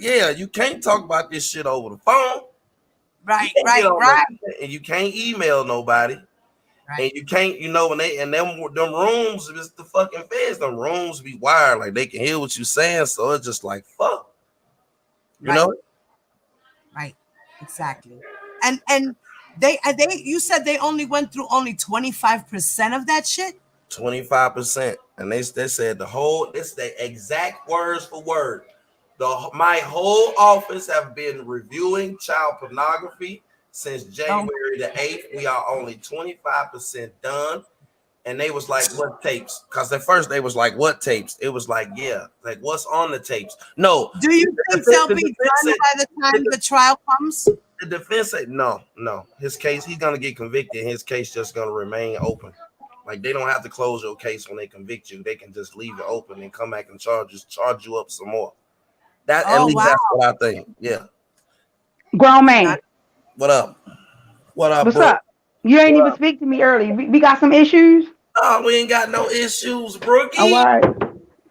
this shit over the phone. Right. And you can't email nobody. Right. And you can't, when they and them rooms, it's the fucking feds. Them rooms be wired, like they can hear what you saying. So it's just like fuck. You know? Right. Exactly. And they you said they only went through only 25% of that shit? 25%. And they said this the exact words for word. My whole office have been reviewing child pornography since January the 8th. We are only 25% done. And they was like, what tapes? Because at first they was like, what tapes? It was like, yeah, like what's on the tapes? No. Do you think they'll be done by the time the trial comes? The defense said no. His case, he's gonna get convicted. His case just gonna remain open. Like they don't have to close your case when they convict you. They can just leave it open and come back and charge you up some more. At least that's what I think. Yeah. Grown man. What up? What's bro? up? You ain't even speak to me early. We got some issues. Oh, we ain't got no issues, Brookie. All right.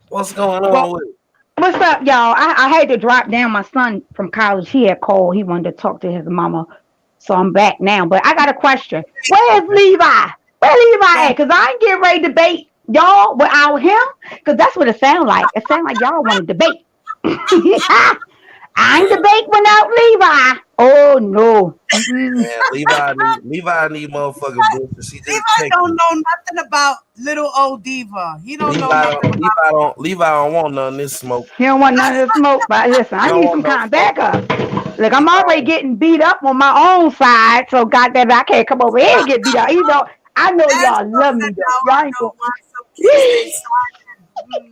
What's going on with it? What's up, y'all? I had to drop down. My son from college, he had called. He wanted to talk to his mama. So I'm back now. But I got a question. Where's Levi? Where Levi at? Because I ain't getting ready to debate y'all without him. Because that's what it sounds like. It sounds like y'all want to debate. I ain't debate without Levi. Oh no. Man, Levi need motherfucking bullshit. Levi don't know nothing about little old Diva. He don't know nothing about Levi don't want none of this smoke. He don't want none of this smoke. But listen, I need some kind of backup. Look, I'm already getting beat up on my own side. So goddamn, I can't come over here and get beat up. You know, I know y'all love me though. Y'all ain't gonna...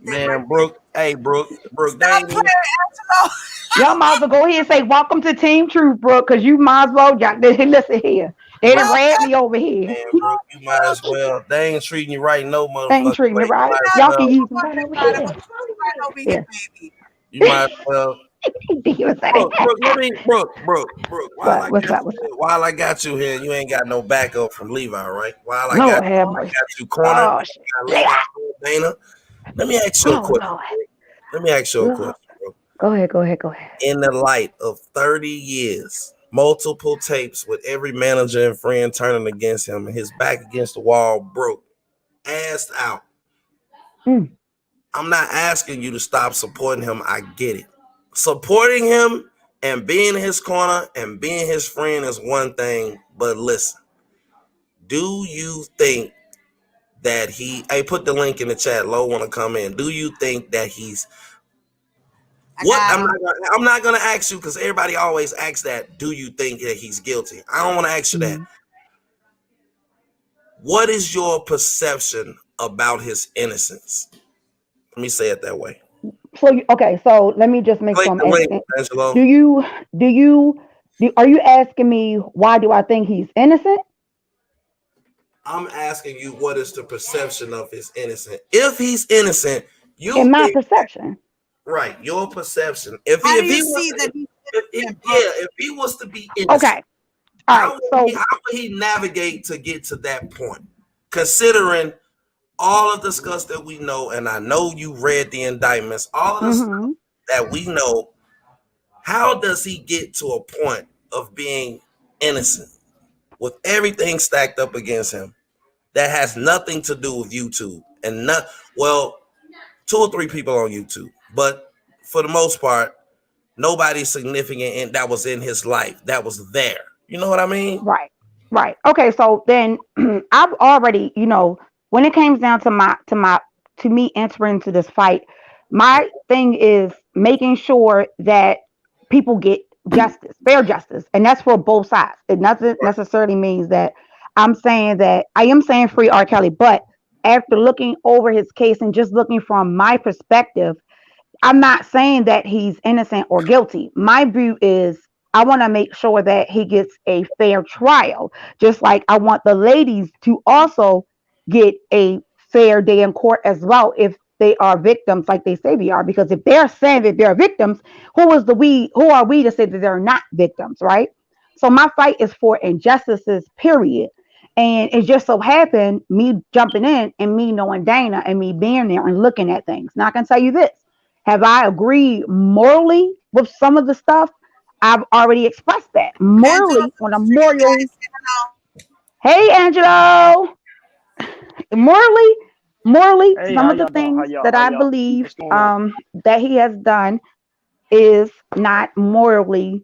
Man, Brooke. Hey, Brooke. Y'all might as well go ahead and say, welcome to Team Truth, Brooke, because you might as well, listen here. They done ran me over here. Man, Brooke, you might as well. They ain't treating you right, no motherfucker. They ain't treating me right. Y'all can use them right over here. You might as well. Brooke, while I got you here, you ain't got no backup from Levi, right? While I got you cornered, Dana. Let me ask you a question. Go ahead. In the light of 30 years, multiple tapes with every manager and friend turning against him and his back against the wall, broke, assed out. I'm not asking you to stop supporting him. I get it. Supporting him and being in his corner and being his friend is one thing, but listen, do you think that I put the link in the chat, Lo want to come in. Do you think that he's I'm not gonna ask you because everybody always asks that. Do you think that he's guilty? I don't want to ask you that. What is your perception about his innocence? Let me say it that way. So let me just make some. Angelo. Are you asking me why do I think he's innocent? I'm asking you what is the perception of his innocence. If he's innocent, in my perception. Right, your perception. If he was to be innocent, okay. All right. How would he navigate to get to that point? Considering all of the stuff that we know, and I know you read the indictments, all of the stuff that we know, how does he get to a point of being innocent with everything stacked up against him that has nothing to do with YouTube and 2 or 3 people on YouTube, but for the most part, nobody significant and that was in his life that was there. You know what I mean? Right. Okay, so then I've already, when it comes down to me entering into this fight, my thing is making sure that people get justice, fair justice, and that's for both sides. It doesn't necessarily means that I am saying free R. Kelly, but after looking over his case and just looking from my perspective, I'm not saying that he's innocent or guilty. My view is I want to make sure that he gets a fair trial, just like I want the ladies to also get a fair day in court as well if they are victims like they say they are. Because if they're saying that they're victims, who are we to say that they're not victims, right? So my fight is for injustices, period. And it just so happened me jumping in and me knowing Dana and me being there and looking at things. Now I can tell you this. Have I agreed morally with some of the stuff? I've already expressed that. Morally, on a moral. Hey, Angelo. Morally, Hey, some how of the y'all doing? things that I believe What's going on? that he has done is not morally,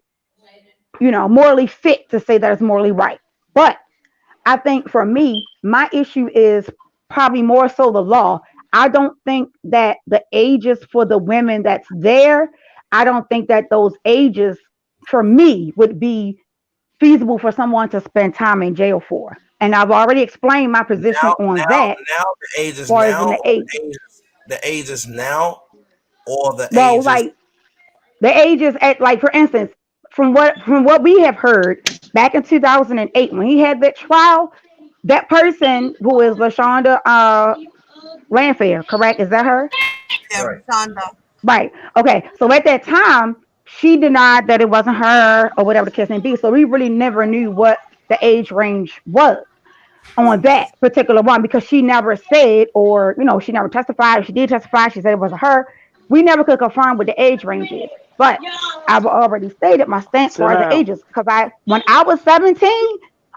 morally fit to say that it's morally right. But I think for me, my issue is probably more so the law. I don't think that the ages for the women that's there, I don't think that those ages for me would be feasible for someone to spend time in jail for. And I've already explained my position on that Now the age as is far as in now, the or age. the age is now, or the Well, age is like the ages at, like, for instance, from what we have heard back in 2008 when he had that trial, that person who is LaShonda Landfair, correct? Is that her? Yeah, Rashonda. Right. Okay. So at that time, she denied that it wasn't her or whatever the case may be. So we really never knew what the age range was on that particular one because she never said, or she never testified. If she did testify, she said it wasn't her. We never could confirm what the age range is. But I've already stated my stance Sit for the down. ages because when I was 17,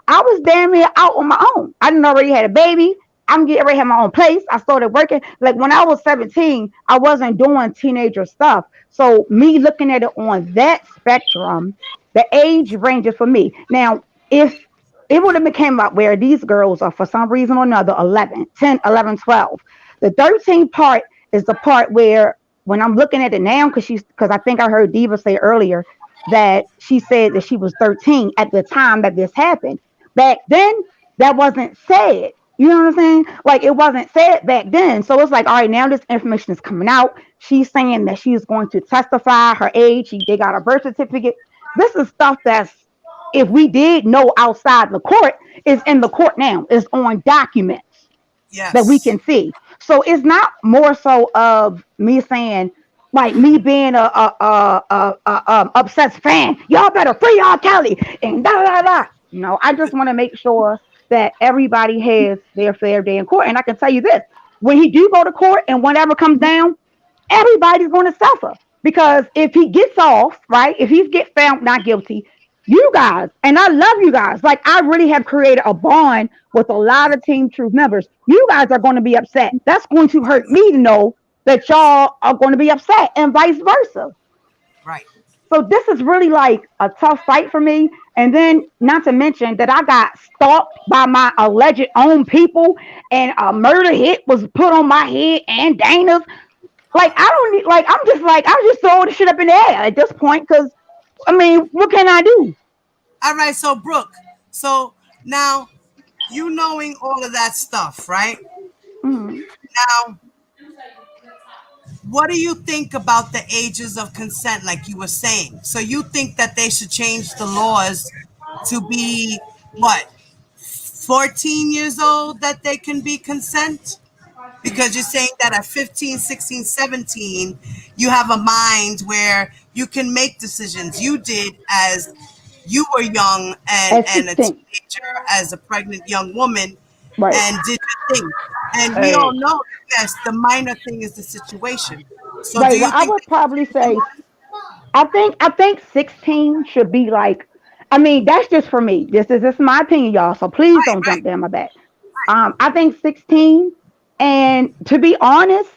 I was damn near out on my own. I didn't already had a baby. I'm getting ready to have my own place. I started working. Like when I was 17, I wasn't doing teenager stuff. So me looking at it on that spectrum, the age ranges for me. Now, if it would have became up where these girls are for some reason or another 11, 10, 11, 12. The 13 part is the part where when I'm looking at it now, because I think I heard Diva say earlier that she said that she was 13 at the time that this happened. Back then, that wasn't said. You know what I'm saying? Like it wasn't said back then. So it's like, all right, now this information is coming out. She's saying that she's going to testify her age. They got a birth certificate. This is stuff that's, if we did know outside the court, is in the court now. It's on documents that we Yes. can see. So it's not more so of me saying, like me being a obsessed fan. Y'all better free R. Kelly and da da da. No, I just want to make sure that everybody has their fair day in court. And I can tell you this: when he do go to court and whatever comes down, everybody's going to suffer because if he gets off, right? If he gets found not guilty, you guys, and I love you guys. Like I really have created a bond with a lot of Team Truth members. You guys are going to be upset. That's going to hurt me to know that y'all are going to be upset and vice versa. Right. So this is really like a tough fight for me. And then not to mention that I got stalked by my alleged own people and a murder hit was put on my head and Dana's. Like I don't need, like I'm just throwing the shit up in the air at this point because I mean, what can I do? All right, so Brooke, so now you knowing all of that stuff, right? Mm-hmm. Now, what do you think about the ages of consent, like you were saying? So you think that they should change the laws to be what, 14 years old that they can be consent? Because you're saying that at 15, 16, 17, you have a mind where you can make decisions. You did as you were young At and a 16. teenager as a pregnant young woman Right. and did your thing. And we all Hey, know, yes, the minor thing is the situation. So do Right. Well, you I think would probably say I think 16 should be like, I mean, that's just for me. This is my opinion, y'all. So please don't jump down my back. I think 16, and to be honest,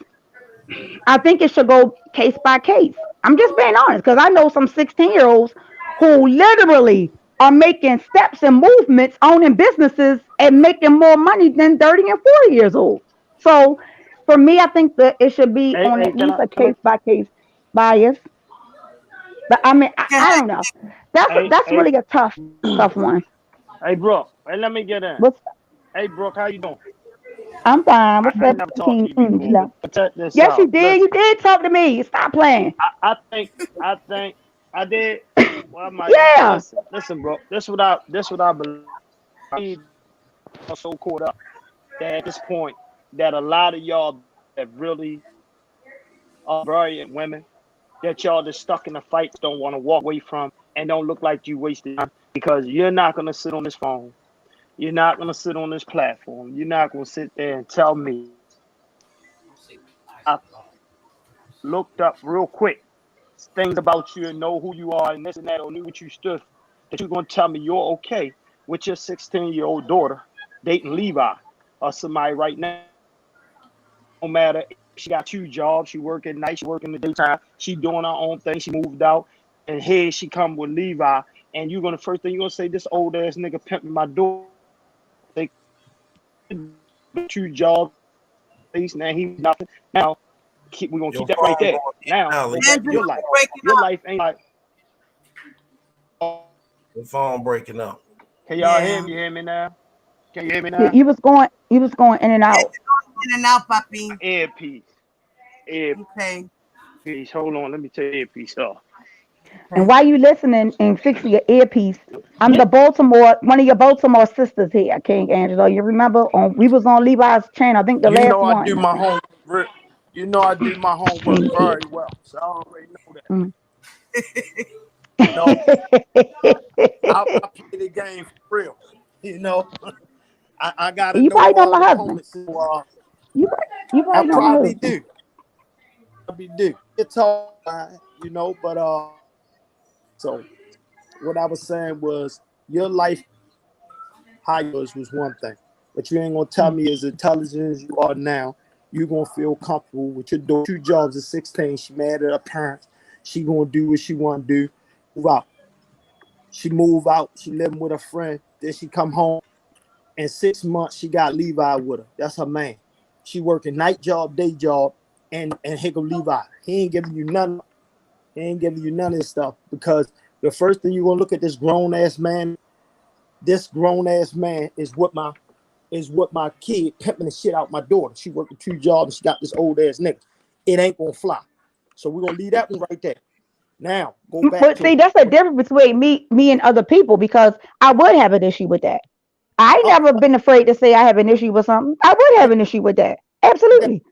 I think it should go case by case. I'm just being honest because I know some 16-year-olds who literally are making steps and movements, owning businesses, and making more money than 30 and 40 years old. So for me, I think that it should be hey, on hey, at can least I, a can I, case by case bias. But I mean, I don't know. That's hey, really a tough one. hey, Brooke, hey, let me get in. What's Hey, Brooke, how you doing? I'm fine. I What's ain't never talked to 17 you English before, left? but check this Yes, you out. did. You Listen, did talk to me. Stop playing. I think I did. Well, I might have. Yeah. Listen, Brooke. This what I believe. I'm so caught up that at this point that a lot of y'all that really are brilliant women that y'all just stuck in the fight, don't want to walk away from, and don't look like you wasted time because you're not gonna sit on this phone. You're not gonna sit on this platform. You're not gonna sit there and tell me I looked up real quick things about you and know who you are and this and that or knew what you stood for, that you're gonna tell me you're okay with your 16-year-old daughter dating Levi or somebody right now. No matter if she got 2 jobs, she work at night, she work in the daytime, she doing her own thing, she moved out, and here she come with Levi, and you're gonna first thing you're gonna say, this old ass nigga pimping my daughter. They 2 jobs, now he nothing. Now we're gonna Your keep that right phone there. going in Now and out, go Lisa. back to your life. Your life ain't like. Your phone breaking up. Can y'all hear me? You hear me now? Can you hear me You, now? you was going in and out. In and out, papi. Earpiece. Okay. Earpiece. Hold on, let me take earpiece off. And while you listening and fixing your earpiece, I'm one of your Baltimore sisters here, King Angelo. You remember we was on Levi's channel, I think the You last know I do one. my homework. You know I do my homework King very well, so I already know that. Mm. You know, I play the game for real. You know, I gotta You know probably know all my the husband. opponents. So, You I probably know my probably husband. do. It's all right, you know, but so what I was saying was your life high yours was one thing, but you ain't gonna tell me as intelligent as you are now, you're gonna feel comfortable with your daughter. 2 jobs at 16. She mad at her parents. She gonna do what she wanna do. Move out. She move out. She living with a friend. Then she come home. In 6 months, she got Levi with her. That's her man. She working night job, day job, and here go Levi. He ain't giving you none. He ain't giving you none of this stuff because the first thing you gonna look at this grown ass man. This grown ass man is what my kid pimping the shit out my daughter. She working 2 jobs and she got this old ass nigga. It ain't gonna fly. So we're gonna leave that one right there. Now go back But to see, that's the difference between me and other people because I would have an issue with that. I never been afraid to say I have an issue with something. I would have an issue with that. Absolutely.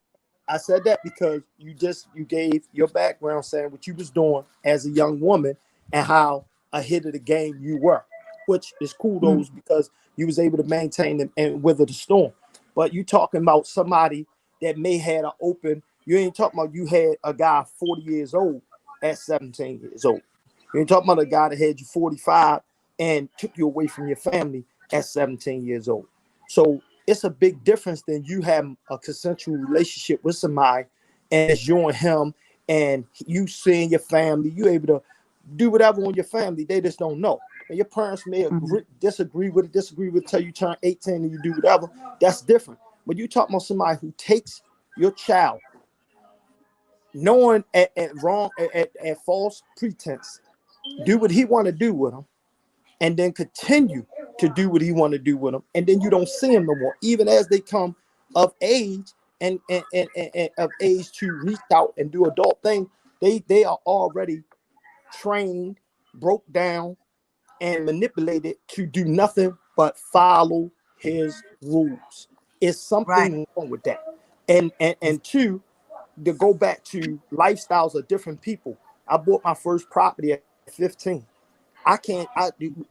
I said that because you gave your background saying what you was doing as a young woman and how ahead of the game you were, which is kudos because you was able to maintain and weather the storm. But you talking about somebody that may had an open. You ain't talking about you had a guy 40 years old at 17 years old. You ain't talking about a guy that had you 45 and took you away from your family at 17 years old. So it's a big difference than you having a consensual relationship with somebody and it's you and him and you seeing your family, you able to do whatever on your family. They just don't know. And your parents may disagree with it till you turn 18 and you do whatever. That's different. But you talking about somebody who takes your child knowing at false pretense, do what he want to do with them, and then continue to do what he want to do with them, and then you don't see them no more, even as they come of age and of age to reach out and do adult thing. They are already trained, broke down, and manipulated to do nothing but follow his rules. It's something wrong with that. And two, to go back to lifestyles of different people. I bought my first property at 15.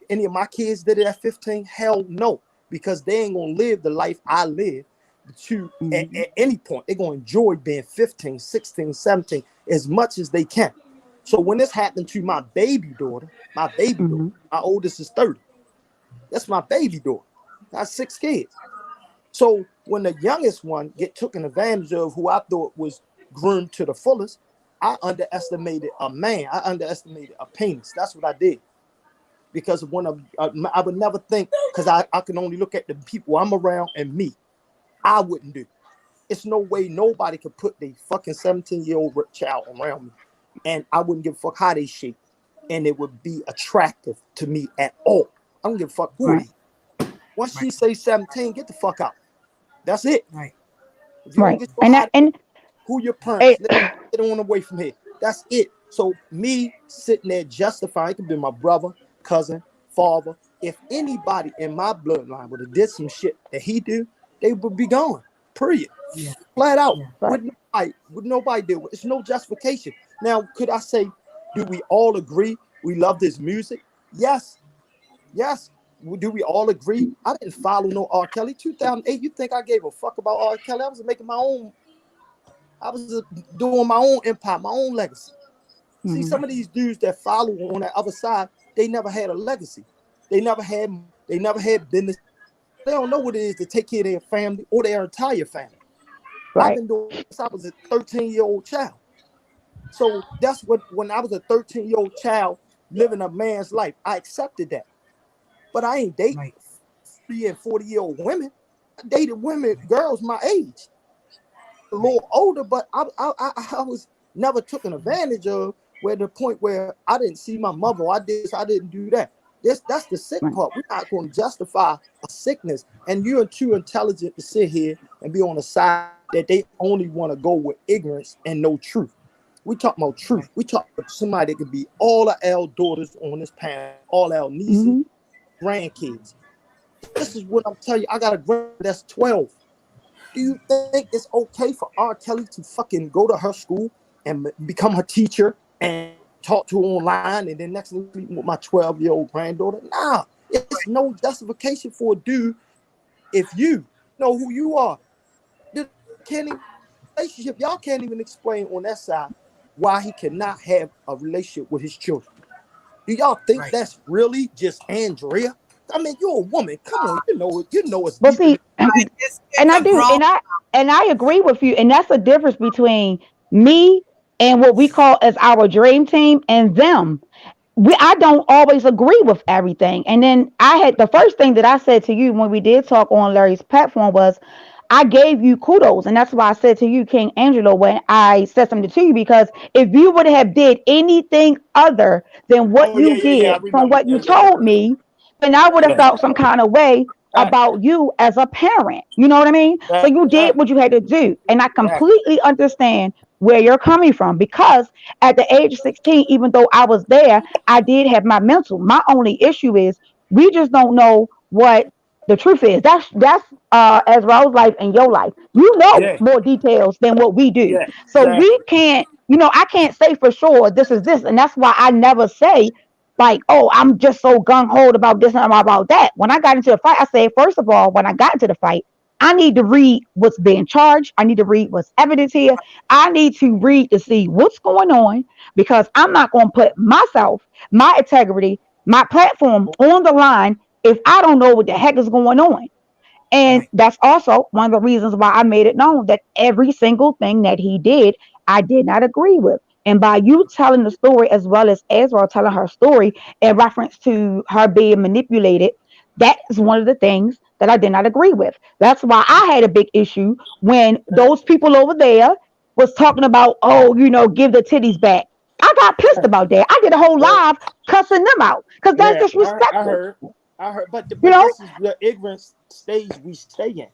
Any of my kids did it at 15? Hell no, because they ain't gonna live the life I live at any point. They're gonna enjoy being 15, 16, 17 as much as they can. So when this happened to my daughter, my oldest is 30. That's my baby daughter. I have 6 kids. So when the youngest one get taken advantage of, who I thought was groomed to the fullest, I underestimated a man. I underestimated a penis. That's what I did. Because when I would never think, because I can only look at the people I'm around and me. I wouldn't do. It's no way nobody could put the fucking 17-year-old child around me, and I wouldn't give a fuck how they shape, and it would be attractive to me at all. I don't give a fuck who they. Once she say 17, get the fuck out. That's it. Right. If you don't get your hot, And who your parents? Get on away from here. That's it. So me sitting there justifying, it could be my brother, cousin, father. If anybody in my bloodline would have did some shit that he do, they would be gone. Period. Yeah. Flat out. Yeah. With nobody deal with. It's no justification. Now, could I say, do we all agree we love this music? Yes. Yes. Do we all agree? I didn't follow no R. Kelly. 2008. You think I gave a fuck about R. Kelly? I was making my own. I was doing my own empire, my own legacy. See, Mhm. some of these dudes that follow on the other side, they never had a legacy. They never had business. They don't know what it is to take care of their family or their entire family. I've Right. been doing this since I was a 13-year-old child. So that's what, when I was a 13-year-old child living a man's life, I accepted that. But I ain't dating 30 and 40-year-old women. I dated women, girls my age, a little older, but I was never taken advantage of, where the point where I didn't see my mother, I didn't do that. That's the sick part. We're not going to justify a sickness, and you're too intelligent to sit here and be on the side that they only want to go with ignorance and no truth. We talk about truth. We talk about somebody that could be all of our daughters on this panel, all our nieces, grandkids. This is what I'm telling you. I got a grand that's 12. Do you think it's okay for R. Kelly to fucking go to her school and become her teacher and talk to her online, and then next thing sleep with my 12-year-old granddaughter? Nah, it's no justification for a dude. If you know who you are, can't even relationship. Y'all can't even explain on that side why he cannot have a relationship with his children. Do y'all think that's really just Andrea? I mean, you're a woman. Come on, you know it's But deeper see, than and I do, and I agree with you, and that's the difference between me and what we call as our dream team and them. I don't always agree with everything. And then I had the first thing that I said to you when we did talk on Larry's platform was I gave you kudos. And that's why I said to you, King Angelo, when I said something to you, because if you would have did anything other than what you I did from remember. what you told me, then I would have felt some kind of way about you as a parent. You know what I mean? So you did what you had to do. And I completely understand where you're coming from, because at the age of 16, even though I was there, I did have my mental. My only issue is we just don't know what the truth is. That's as Rose life and your life. You know more details than what we do. So we can't, I can't say for sure this is this. And that's why I never say like, oh, I'm just so gung-ho about this and about that. When I got into the fight, I said, first of all, when I got into the fight, I need to read what's being charged. I need to read what's evidence here. I need to read to see what's going on, because I'm not going to put myself, my integrity, my platform on the line if I don't know what the heck is going on. And that's also one of the reasons why I made it known that every single thing that he did, I did not agree with. And by you telling the story, as well as Ezra telling her story in reference to her being manipulated, that is one of the things that I did not agree with. That's why I had a big issue when those people over there was talking about, oh, give the titties back. I got pissed about that. I did a whole live cussing them out because that's disrespectful. I heard, but know? this is the ignorance stage we stay in.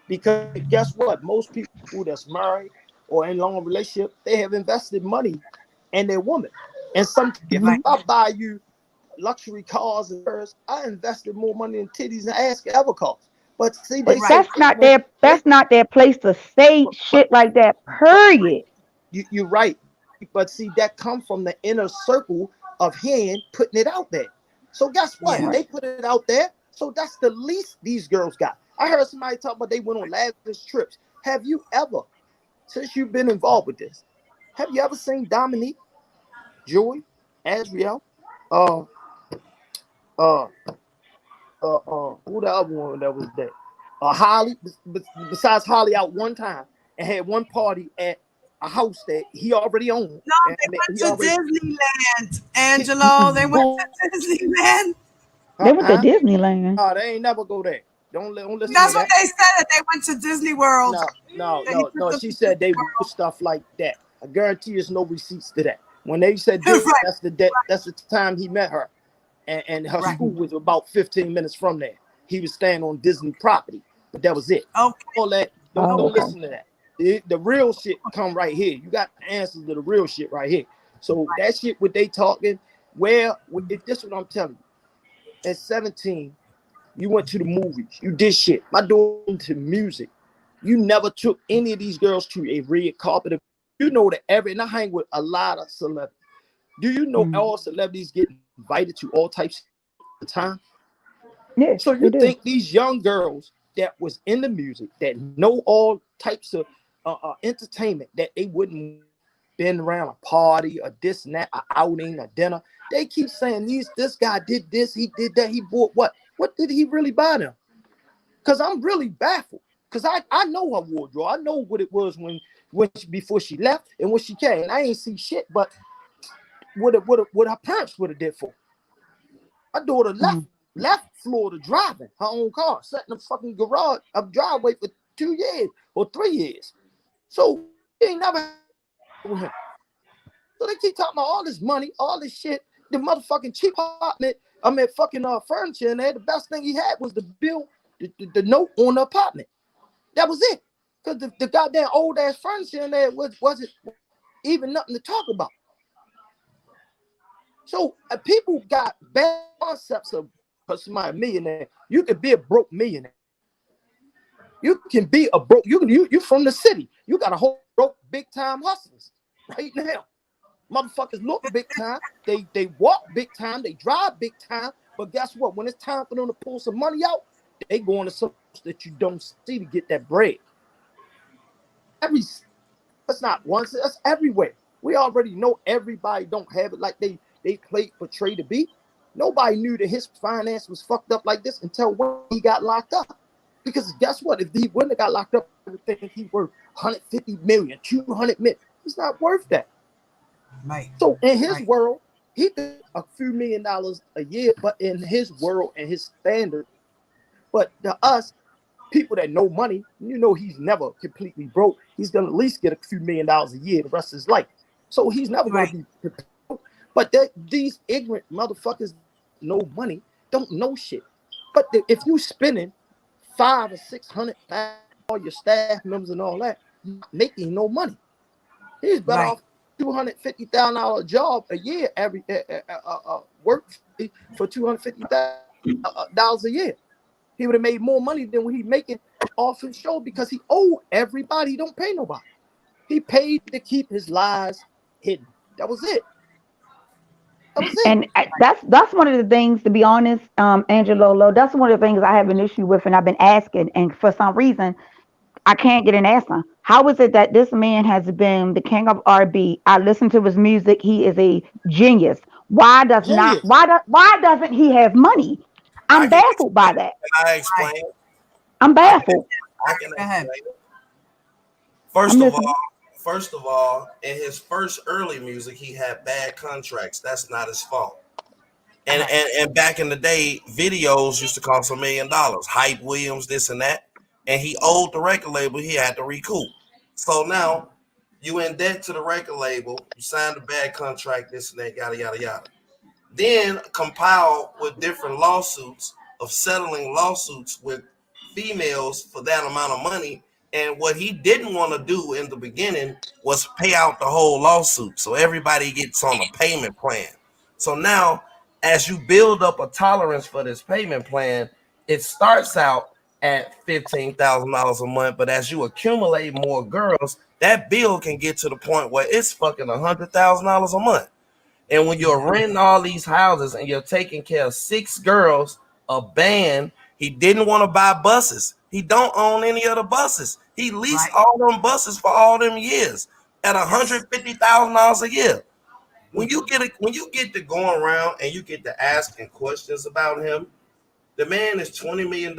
Because guess what? Most people that's married or in long relationship, they have invested money in their woman. And if I buy you luxury cars and cars, I invested more money in titties and ass could ever cost. But see, But that's not their place to say shit like that. Period. You're right. But see, that come from the inner circle of hand putting it out there. So guess what? They put it out there. So that's the least these girls got. I heard somebody talk about they went on lavish trips. Have you ever, since you've been involved with this, have you ever seen Dominique, Joey, Azriel, who the other one that was there? Holly, besides Holly out one time and had one party at a house that he already owned. No, they went to Disneyland, Angelo. They went to Disneyland. They went to Disneyland. Oh, they ain't never go there. Don't listen. That's what they said, that they went to Disney World. No. She said they do stuff like that. I guarantee there's no receipts to that. When they said Disney, that's the time he met her, and her school was about 15 minutes from there. He was staying on Disney property, but that was it. Okay. All that. Don't listen to that. The real shit come right here. You got the answers to the real shit right here. So that shit, what they talking, this is what I'm telling you. At 17, you went to the movies. You did shit. My daughter into music. You never took any of these girls to a red carpet. You know that and I hang with a lot of celebrities. Do you know all celebrities get invited to all types of the time? Yeah, so you think these young girls that was in the music, that know all types of entertainment, that they wouldn't been around a party or this and that, a outing, a dinner? They keep saying this guy did this, he did that, he bought what? What did he really buy them? Because I'm really baffled. Because I know her wardrobe. I know what it was before she left and when she came. I ain't see shit, but what her parents would have did for. My daughter left Florida driving her own car, sat in the fucking garage of driveway for 2 years or 3 years. So he ain't never with him. So they keep talking about all this money, all this shit. The motherfucking cheap apartment, fucking furniture in there. The best thing he had was the bill, the note on the apartment. That was it. Because the goddamn old ass furniture in there wasn't even nothing to talk about. So people got bad concepts of somebody a millionaire. You could be a broke millionaire. You can be a broke. You from the city. You got a whole broke big time hustlers right now. Motherfuckers look big time. They walk big time. They drive big time. But guess what? When it's time for them to pull some money out, they go into something that you don't see to get that bread. That's not once. That's everywhere. We already know everybody don't have it like they portray to be. Nobody knew that his finance was fucked up like this until when he got locked up. Because guess what? If he wouldn't have got locked up, I would think he worth 150 million, 200 million. It's not worth that. Right. So in his world, he did a few $1 million a year, but in his world and his standard. But to us, people that know money, you know he's never completely broke. He's gonna at least get a few $1 million a year the rest of his life. So he's never gonna be broke. But these ignorant motherfuckers know money, don't know shit. But if you spending $500,000 or $600,000, all your staff members and all that, you're not making no money. He's better off $250,000 job a year, every work for $250,000 a year. He would have made more money than what he making off his show because he owed everybody. He don't pay nobody. He paid to keep his lies hidden. That was it. That was it. And that's one of the things, to be honest, Angelo, that's one of the things I have an issue with, and I've been asking, and for some reason, I can't get an answer. How is it that this man has been the king of R&B? I listen to his music. He is a genius. Why doesn't he have money? I'm baffled by that. Can I explain? I'm baffled. I can explain it. First of all, in his first early music, he had bad contracts. That's not his fault. And back in the day, videos used to cost $1 million. Hype Williams, this and that. And he owed the record label, he had to recoup. So now you in debt to the record label, you signed a bad contract, this and that, yada, yada, yada. Then compiled with different lawsuits of settling lawsuits with females for that amount of money. And what he didn't want to do in the beginning was pay out the whole lawsuit. So everybody gets on a payment plan. So now, as you build up a tolerance for this payment plan, it starts out at $15,000 a month. But as you accumulate more girls, that bill can get to the point where it's fucking $100,000 a month. And when you're renting all these houses and you're taking care of 6 girls, a band, he didn't want to buy buses. He don't own any of the buses. He leased all them buses for all them years at $150,000 a year. When you get to going around and you get to asking questions about him, the man is $20 million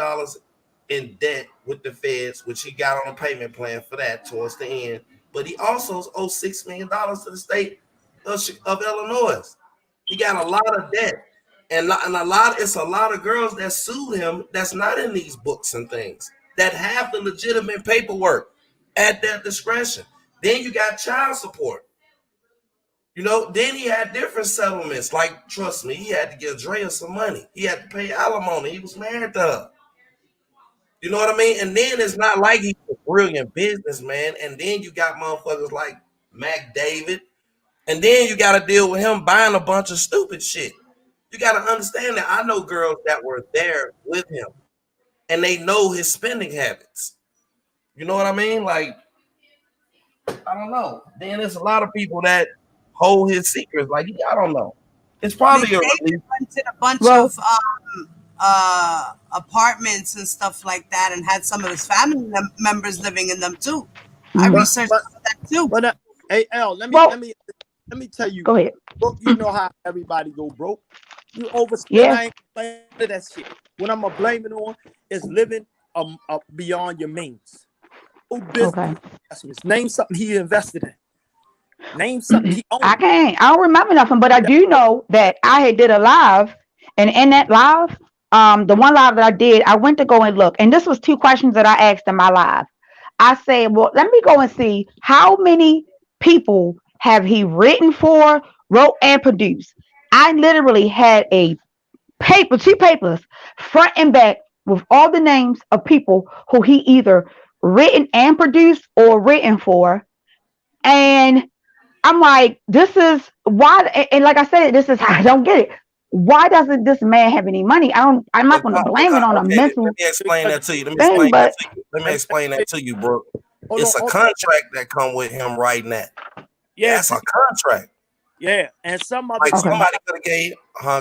in debt with the feds, which he got on a payment plan for that towards the end. But he also owes $6 million to the state of Illinois. He got a lot of debt. And it's a lot of girls that sued him that's not in these books and things that have the legitimate paperwork at their discretion. Then you got child support. Then he had different settlements. Like, trust me, he had to give Drea some money. He had to pay alimony. He was married to her. You know what I mean? And then it's not like he's a brilliant businessman. And then you got motherfuckers like Mac David. And then you got to deal with him buying a bunch of stupid shit. You got to understand that I know girls that were there with him and they know his spending habits. You know what I mean? Like, I don't know. Then there's a lot of people that hold his secrets. Like, I don't know. It's probably a David rented a bunch of apartments and stuff like that, and had some of his family members living in them too. I researched that too. But hey, L, let me tell you. Go ahead. Broke, you know how everybody go broke. You overspend. Yeah. I ain't playing that shit. What I'm gonna blame it on is living beyond your means. Okay. Name something he invested in. Name something he owned. I don't remember nothing, but I do know that I had did a live, and in that live, the one live that I did, I went to go and look, and this was 2 questions that I asked in my live. I said, well, let me go and see how many people have he written for, wrote, and produced. I literally had a paper, 2 papers, front and back, with all the names of people who he either written and produced or written for. And I'm like, this is why, and like I said, this is how I don't get it. Why doesn't this man have any money? I'm not going to blame it on a mental. Let me explain that to you. Let me explain that to you, bro. It's a contract that come with him right now. Yeah, that's a contract. Yeah, and some of like somebody could have gave.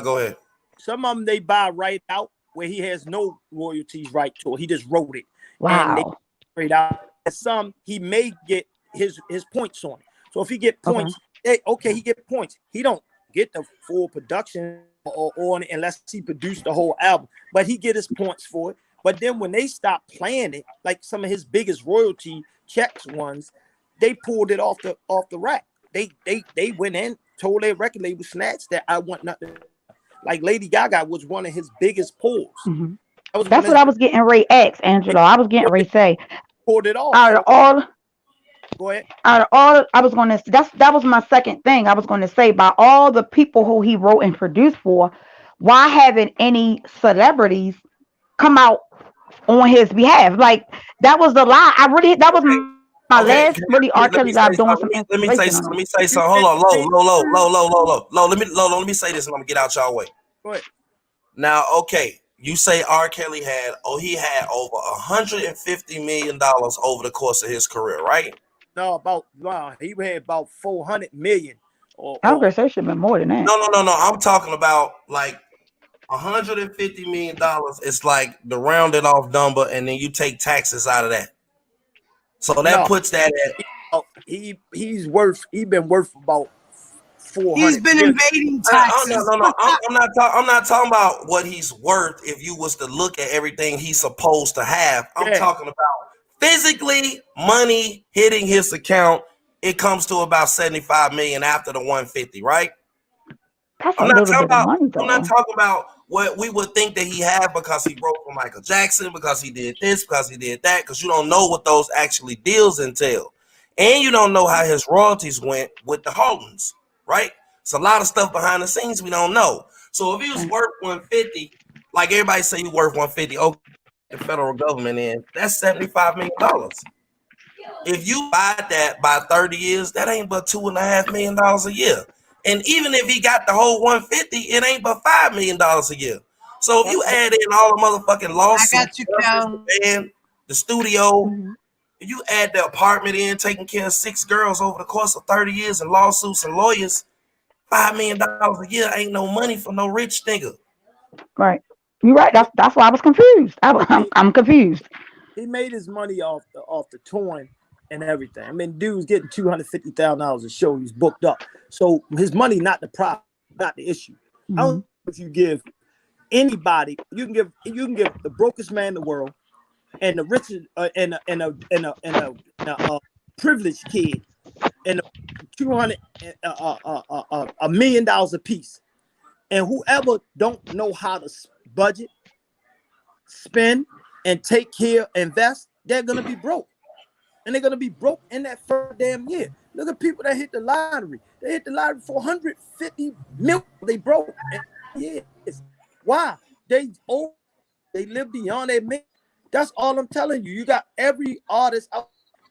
Go ahead. Some of them they buy right out where he has no royalties right to it. He just wrote it. Wow. And they straight out. And some he may get his points on it. So if he get points, he get points. He don't get the full production or on it unless he produced the whole album. But he get his points for it. But then when they stop playing it, like some of his biggest royalty checks ones, they pulled it off the rack. They went in, told their record label Snatch that I want nothing. Like Lady Gaga was one of his biggest pulls. Mm-hmm. That's what I was getting ready to ask, Angelo. I was getting ready to say. Pulled it off. Out of all, go ahead. Out of all, I was going to. That was my second thing. I was going to say, by all the people who he wrote and produced for, why haven't any celebrities come out on his behalf? Like that was the lie. That was my last really R. Kelly live doing some. Let me say something. Hold on, low. Let me say this, and I'm gonna get out y'all way. Go ahead. Now, okay, you say R. Kelly had over $150 million over the course of his career, right? No, he had about 400 million. I was gonna say it should have been more than that. No. I'm talking about like $150 million. It's like the rounded off number, and then you take taxes out of that. So that puts that at he's been worth about 400. He's been invading taxes. No. I'm not talking about what he's worth. If you was to look at everything he's supposed to have, I'm talking about physically money hitting his account. It comes to about 75 million after the 150, right? I'm not talking about what we would think that he had because he wrote for Michael Jackson, because he did this, because he did that, because you don't know what those actually deals entail. And you don't know how his royalties went with the holdings, right? It's a lot of stuff behind the scenes we don't know. So if he was worth 150, like everybody say he's worth 150, okay, the federal government in, that's $75 million. If you buy that by 30 years, that ain't but $2.5 million a year. And even if he got the whole 150, it ain't but $5 million a year. So if you add in all the motherfucking lawsuits, the studio, if you add the apartment in, taking care of 6 girls over the course of 30 years and lawsuits and lawyers, $5 million a year ain't no money for no rich nigga. Right. You're right. That's why I was confused. I'm confused. He made his money off the touring and everything. I mean, dude's getting $250,000 a show. He's booked up. So his money not the problem, not the issue. I don't know if you give anybody, you can give the brokest man in the world and the richest and a privileged kid and $1 million a piece. And whoever don't know how to budget, spend, and take care, invest, they're gonna be broke. And they're gonna be broke in that first damn year. Look at people that hit the lottery. They hit the lottery for $150 million. They broke. Yes. Why? They live beyond their means. That's all I'm telling you. You got every artist out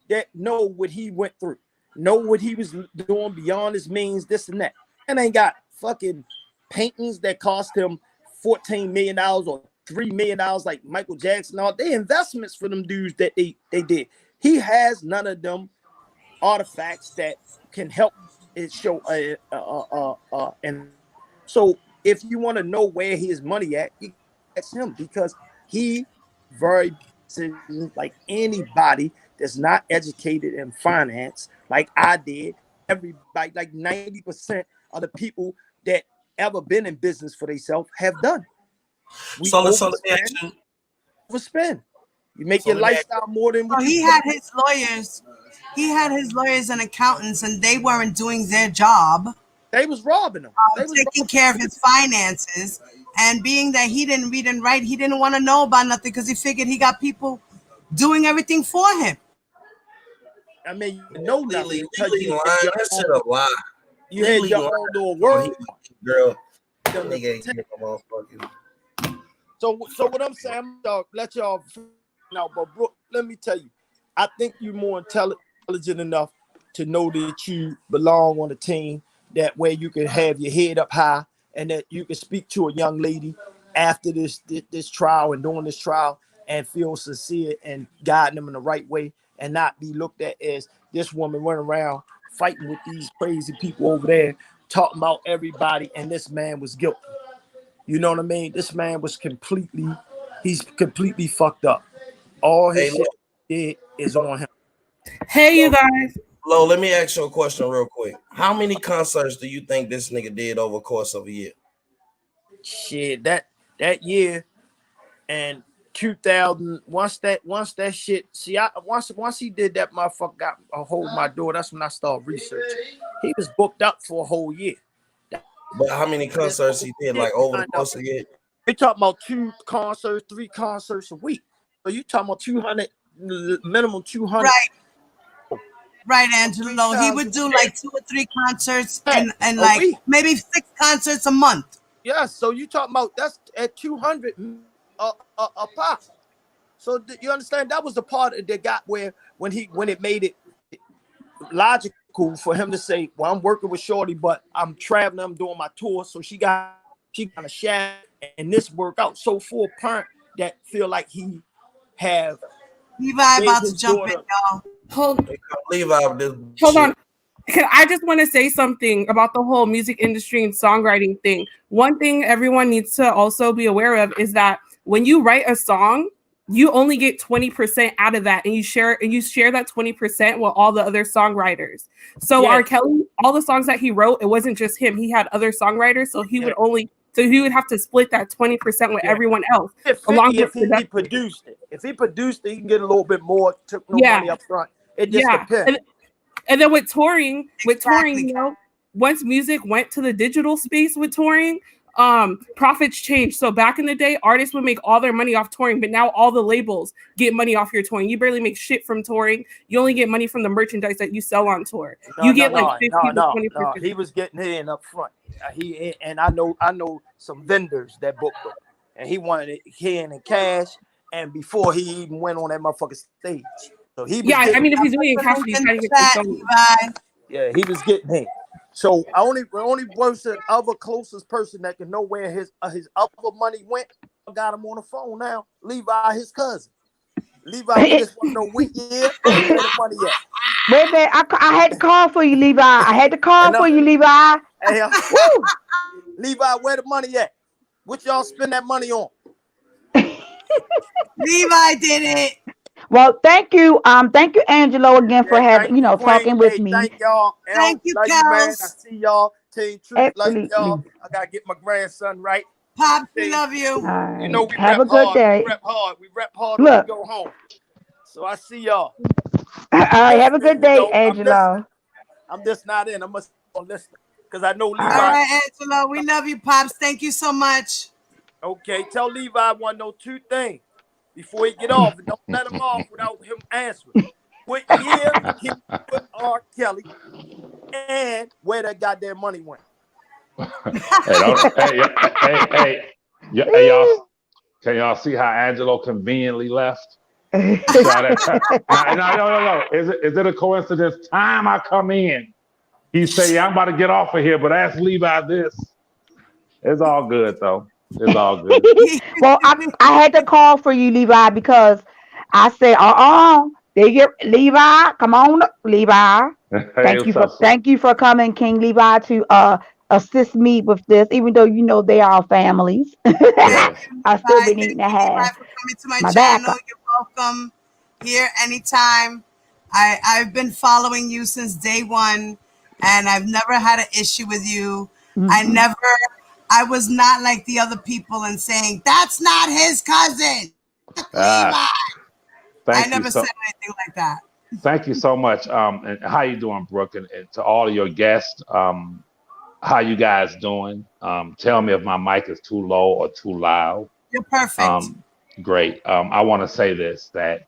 that know what he went through, know what he was doing beyond his means, this and that. And ain't got fucking paintings that cost him $14 million or $3 million like Michael Jackson. All they investments for them dudes that they did. He has none of them artifacts that can help it show. And so, if you want to know where his money at, you ask him because he very like anybody that's not educated in finance, like I did. Everybody, like 90% of the people that ever been in business for themselves have done. We So let me ask you. overspend. You make So your let me ask lifestyle more than what So you he put had in. his lawyers. He had his lawyers and accountants, and they weren't doing their job. They was robbing him. They was Taking care of his finances, and being that he didn't read and write, he didn't want to know about nothing because he figured he got people doing everything for him. I mean, you know nothing because Legally you lying, had your that shit own, a lie. you had Legally your lying. own little Oh, he world. girl. Them Nigga ain't to- get no motherfucking. So what I'm saying, I'm gonna let y'all know, but Brooke, let me tell you, I think you're more intelligent enough to know that you belong on a team that where you can have your head up high and that you can speak to a young lady after this trial and during this trial and feel sincere and guiding them in the right way and not be looked at as this woman running around fighting with these crazy people over there talking about everybody and this man was guilty. You know what I mean? This man was he's completely fucked up. All his Hey, shit did is on him. Hey, you guys. Lo, let me ask you a question real quick. How many concerts do you think this nigga did over the course of a year? Shit, that year and 2000. Once that shit. See, once he did that, motherfucker got a hold of my door. That's when I started researching. He was booked up for a whole year. But how many concerts he did, like over the course of a year? We talking about 2 concerts, 3 concerts a week. So you talking about 200, minimum 200. Right, Angelo. He would do like 2 or 3 concerts and like week. maybe 6 concerts a month. Yeah, so you talking about that's at 200 a pop. So you understand that was the part that got where when it made it logical for him to say, well, I'm working with Shorty, but I'm traveling, I'm doing my tour, so she got a share and this work out. So for a parent that feel like he have Levi about to jump in, y'all. Levi, Hold on. I just want to say something about the whole music industry and songwriting thing. One thing everyone needs to also be aware of is that when you write a song, you only get 20% out of that, and you share that 20% with all the other songwriters. So Yeah. R. Kelly, all the songs that he wrote, it wasn't just him. He had other songwriters, so he would have to split that 20% with everyone else. Along with he produced it. If he produced it, he can get a little bit more, took no money up front. It just depends. And then with touring, you know, once music went to the digital space with touring, profits changed. So back in the day, artists would make all their money off touring, but now all the labels get money off your touring. You barely make shit from touring. You only get money from the merchandise that you sell on tour. You get like 50 to 20%. He was getting in up front. I know some vendors that booked him, and he wanted it in cash. And before he even went on that motherfucking stage, so he was I mean, if he's doing it in cash, he's trying to get some. Yeah, he was getting in. So only person, other closest person that can know where his other money went, I got him on the phone now. Levi, his cousin. Levi, we just want to know what year and where the money at. Wait a minute, I had to call for you, Levi. I had to call for you, Levi. Hey, Levi, where the money at? What y'all spend that money on? Levi did it. Well, thank you, Angelo, again for having talking with me. Thank y'all. Thank you, love you, man. I Kels. see y'all. Team Truth, love Absolutely. y'all. I gotta get my grandson right. Pops, we love you. All right. You know we Have rep a good hard. day. We rep hard Look. when we go home. So I see y'all. All right, have a good day, Angelo. I'm just not in. I must listen because I know Levi. All right, Angelo, we love you, Pops. Thank you so much. Okay, tell Levi I want to know 2 things before he get off. And don't let him off without him answering. What year he put R. Kelly and where that goddamn money went? Hey, y'all. Can y'all see how Angelo conveniently left? No. Is it a coincidence? Time I come in, he say, "I'm about to get off of here," but ask Levi this. It's all good though. It's all good. Well, I had to call for you, Levi, because I said, They get Levi. Come on, Levi. Hey, what's up? Thank you for coming, King Levi, to assist me with this. Even though you know they are families, Yes. I still been Thank eating you, a half. Levi, for coming to my My back. channel. You're welcome here anytime. I've been following you since day one, and I've never had an issue with you. Mm-mm. I was not like the other people and saying, that's not his cousin. Levi. I Thank you never said anything like that. Thank you so much. And how you doing, Brooke? And to all of your guests, how you guys doing? Tell me if my mic is too low or too loud. You're perfect. Great. I want to say this, that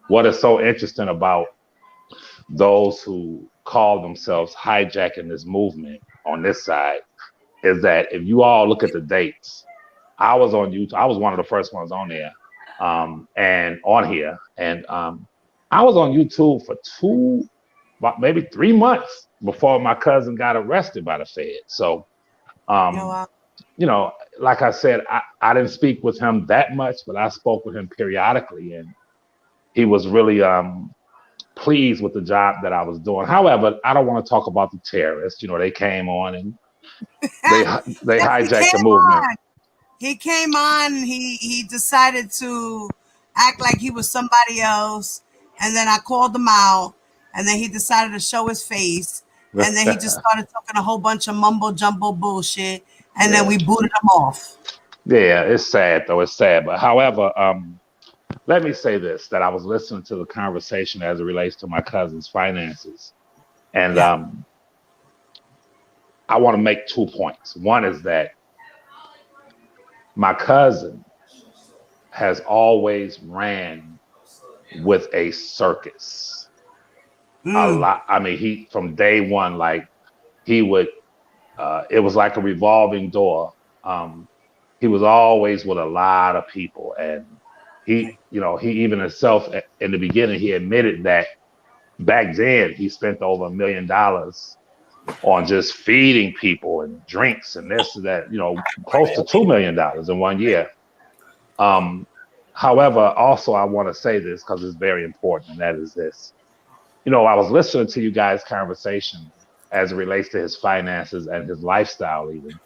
what is so interesting about those who call themselves hijacking this movement on this side is that if you all look at the dates, I was on YouTube. I was one of the first ones on there, and on here, and I was on YouTube for maybe 3 months before my cousin got arrested by the Fed. So, you know, like I said, I didn't speak with him that much, but I spoke with him periodically, and he was really pleased with the job that I was doing. However, I don't want to talk about the terrorists. You know, they came on and they hijacked the movement. He came on. He decided to act like he was somebody else, and then I called him out, and then he decided to show his face, and then he just started talking a whole bunch of mumbo jumbo bullshit, and then we booted him off. Yeah, it's sad though. It's sad, but however, let me say this: that I was listening to the conversation as it relates to my cousin's finances, and I want to make 2 points. One is that my cousin has always ran with a circus. A lot. I mean, he from day one, like he would. It was like a revolving door. He was always with a lot of people, and he even himself in the beginning, he admitted that back then he spent over $1 million on just feeding people and drinks and this and that, close to $2 million in 1 year. However, also I want to say this because it's very important, and that is this. I was listening to you guys' conversation as it relates to his finances and his lifestyle even.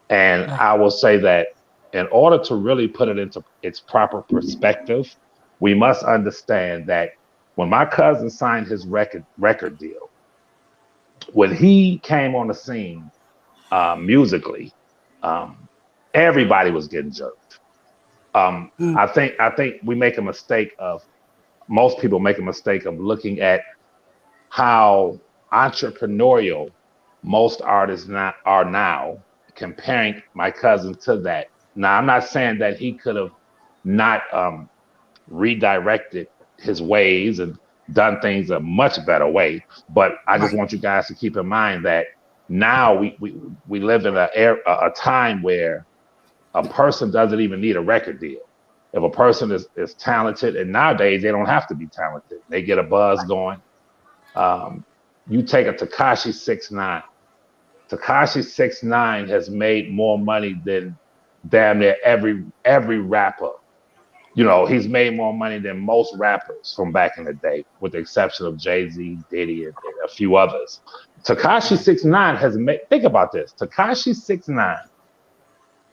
And I will say that in order to really put it into its proper perspective, we must understand that when my cousin signed his record deal, when he came on the scene musically, everybody was getting jerked. I think we make a mistake most people make a mistake of looking at how entrepreneurial most artists are now, comparing my cousin to that. Now, I'm not saying that he could have not redirected his ways and done things a much better way, but I just want you guys to keep in mind that now we live in a time where a person doesn't even need a record deal. If a person is talented, and nowadays they don't have to be talented, they get a buzz going. You take a Tekashi 6ix9ine. Tekashi 6ix9ine has made more money than damn near every rapper. He's made more money than most rappers from back in the day, with the exception of Jay-Z, Diddy, and a few others. Tekashi 6ix9ine has made, think about this, Tekashi 6ix9ine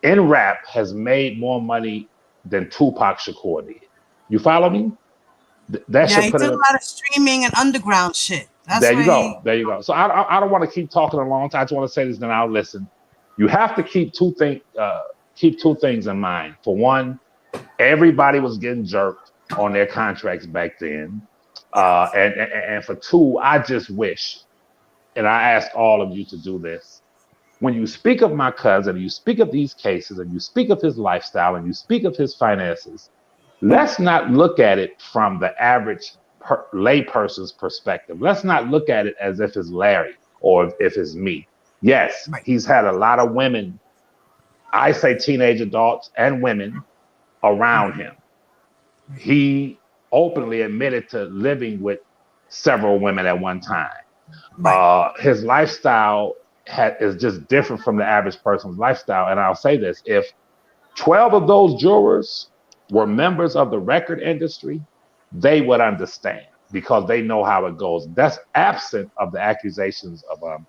in rap has made more money than Tupac Shakur did. You follow me? He did a lot of streaming and underground shit. There you go. So I don't want to keep talking a long time. I just want to say this, then I'll listen. You have to keep two things in mind. For one, everybody was getting jerked on their contracts back then. And for two, I just wish, and I ask all of you to do this, when you speak of my cousin, you speak of these cases, and you speak of his lifestyle, and you speak of his finances, let's not look at it from the average layperson's perspective. Let's not look at it as if it's Larry or if it's me. Yes, he's had a lot of women, I say teenage adults and women, around him. He openly admitted to living with several women at one time. His lifestyle is just different from the average person's lifestyle. And I'll say this, if 12 of those jurors were members of the record industry, they would understand. because they know how it goes. That's absent of the accusations of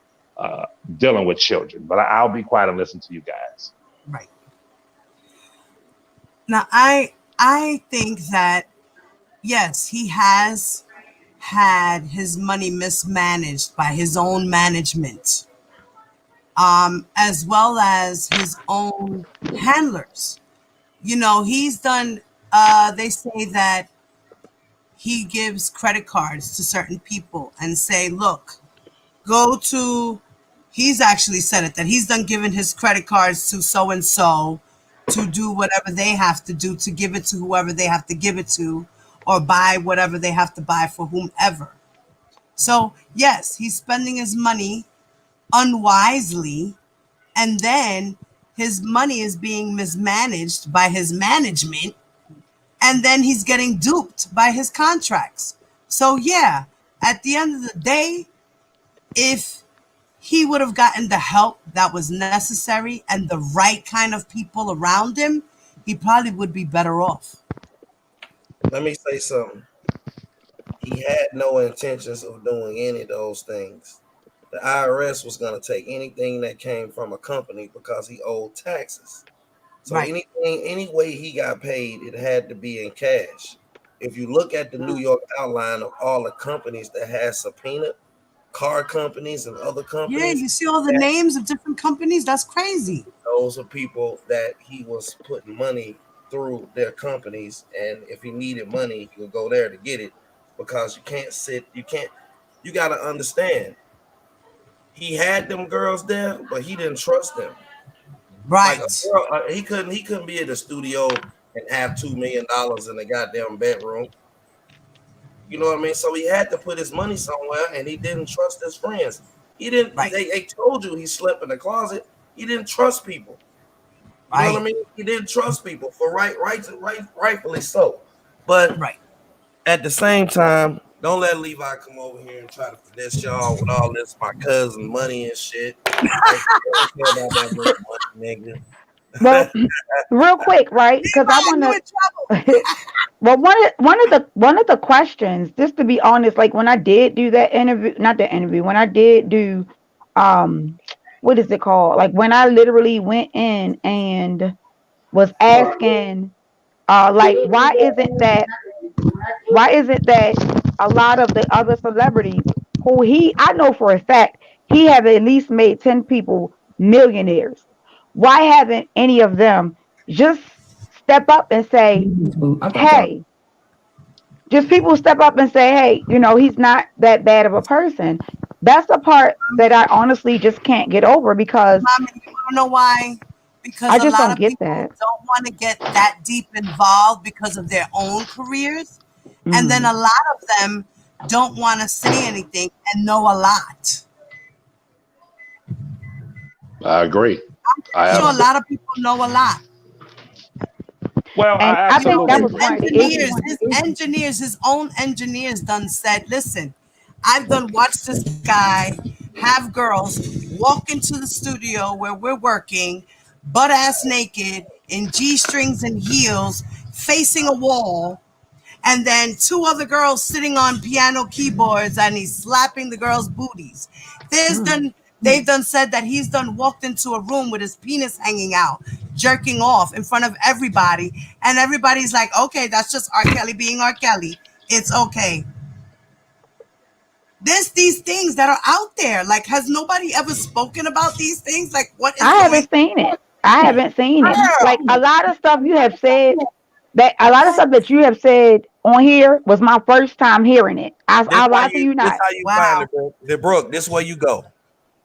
dealing with children. But I'll be quiet and listen to you guys. Right. Now, I think that yes, he has had his money mismanaged by his own management, as well as his own handlers. You know, he's done. They say that he gives credit cards to certain people and say, "Look, go to." He's actually said it that he's done giving his credit cards to so and so to do whatever they have to do to give it to whoever they have to give it to, or buy whatever they have to buy for whomever. So yes, he's spending his money unwisely, and then his money is being mismanaged by his management, and then he's getting duped by his contracts. So yeah, at the end of the day, if he would have gotten the help that was necessary and the right kind of people around him, he probably would be better off. Let me say something. He had no intentions of doing any of those things. The IRS was going to take anything that came from a company because he owed taxes. So Right. any way he got paid, it had to be in cash. If you look at the New York outline of all the companies that had subpoenaed, car companies and other companies. Yeah, you see all the names of different companies? That's crazy. Those are people that he was putting money through their companies, and if he needed money, he would go there to get it, because you got to understand, he had them girls there, but he didn't trust them. Right. Like a girl, he couldn't be at the studio and have $2 million in the goddamn bedroom. You know what I mean? So he had to put his money somewhere, and he didn't trust his friends. He didn't. Right. They told you he slept in the closet. He didn't trust people. You know what I mean? He didn't trust people for rightfully so. But at the same time, don't let Levi come over here and try to finesse y'all with all this my cousin money and shit. I don't care about that money, nigga. Well, real quick, right? Because I want to. Well, one of the questions, just to be honest, like when I did do that interview, not the interview, when I did do, what is it called? Like when I literally went in and was asking, like why isn't that a lot of the other celebrities who I know for a fact he have at least made 10 people millionaires. Why haven't any of them just step up and say, hey, just people step up and say, hey, he's not that bad of a person. That's the part that I honestly just can't get over, because Mom, you want to know why? Because I a just lot don't of get people that. don't want to get that deep involved because of their own careers. And then a lot of them don't want to say anything and know a lot. I agree. I'm sure a lot of people know a lot. Well, And I I think absolutely that was agree. one of the His his own engineers done said, listen, I've done watched this guy have girls walk into the studio where we're working, butt ass naked, in G-strings and heels, facing a wall, and then two other girls sitting on piano keyboards, and he's slapping the girls' booties. They've done said that he's done walked into a room with his penis hanging out, jerking off in front of everybody, and everybody's like, okay, that's just R. Kelly being R. Kelly. It's okay. There's these things that are out there. Like, has nobody ever spoken about these things? Like, what is I haven't seen it. I haven't seen it. Like a lot of stuff you have said, that you have said on here was my first time hearing it. I'll lie to you This not. how you find it, bro. Brooke, this way you go.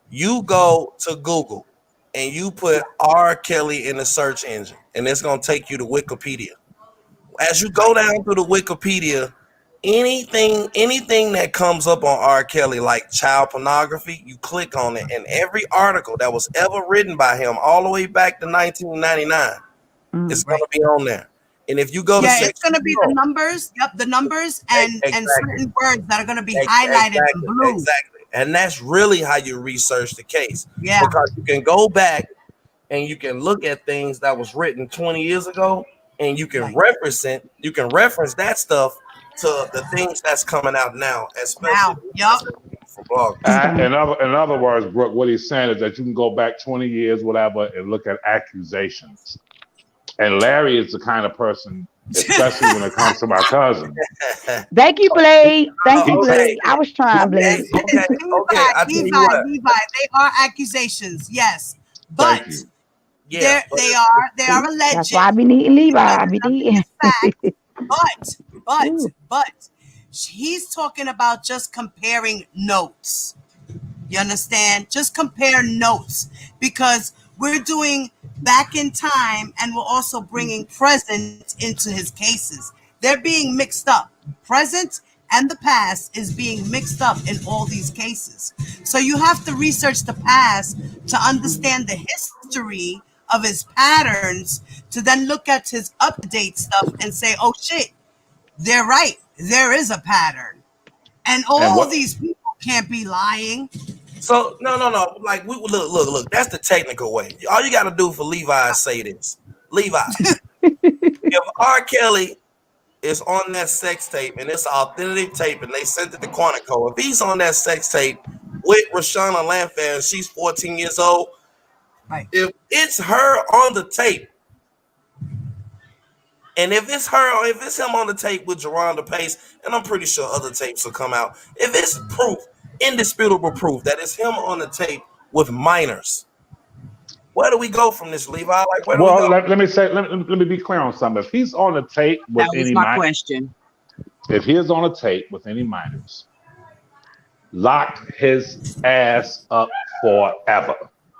You go to Google and you put R. Kelly in the search engine, and it's gonna take you to Wikipedia. As you go down through the Wikipedia, anything that comes up on R. Kelly, like child pornography, you click on it, and every article that was ever written by him, all the way back to 1999, is gonna be on there. And if you go to it's going to be the numbers. Yep, the numbers and certain words that are going to be highlighted in blue. Exactly. And that's really how you research the case. Yeah. Because you can go back and you can look at things that was written 20 years ago, and you can reference that stuff, and you can reference that stuff, and you can to the things that's coming out now, especially for bloggers. In other words, Brooke, what he's saying is that you can go back 20 years, whatever, and look at accusations. And Larry is the kind of person, especially when it comes to my cousin. Thank you, Blade. Thank you, Blade. I was trying, Blade. Okay. I tell you what. Levi, they are accusations, yes, but Yeah, they are alleged. That's why I be needing Levi. I be needing. But he's talking about just comparing notes. You understand? Just compare notes, because we're doing back in time and we're also bringing present into his cases. They're being mixed up. Present and the past is being mixed up in all these cases. So you have to research the past to understand the history of his patterns, to then look at his up-to-date stuff and say, oh shit, they're right. There is a pattern. And all these people can't be lying. So no. Like we look. That's the technical way. All you got to do for Levi is say this. Levi, if R. Kelly is on that sex tape and it's authentic tape and they sent it to Quantico, if he's on that sex tape with Rashana Lanfan and she's 14 years old, right? If it's her on the tape, and if it's him on the tape with Geronda Pace, and I'm pretty sure other tapes will come out. If it's proof, indisputable proof that it's him on the tape with minors, where do we go from this, Levi? Like, where do we go? Let me be clear on something. If he's on the tape with That was my question. If he is on a tape with any minors, lock his ass up forever.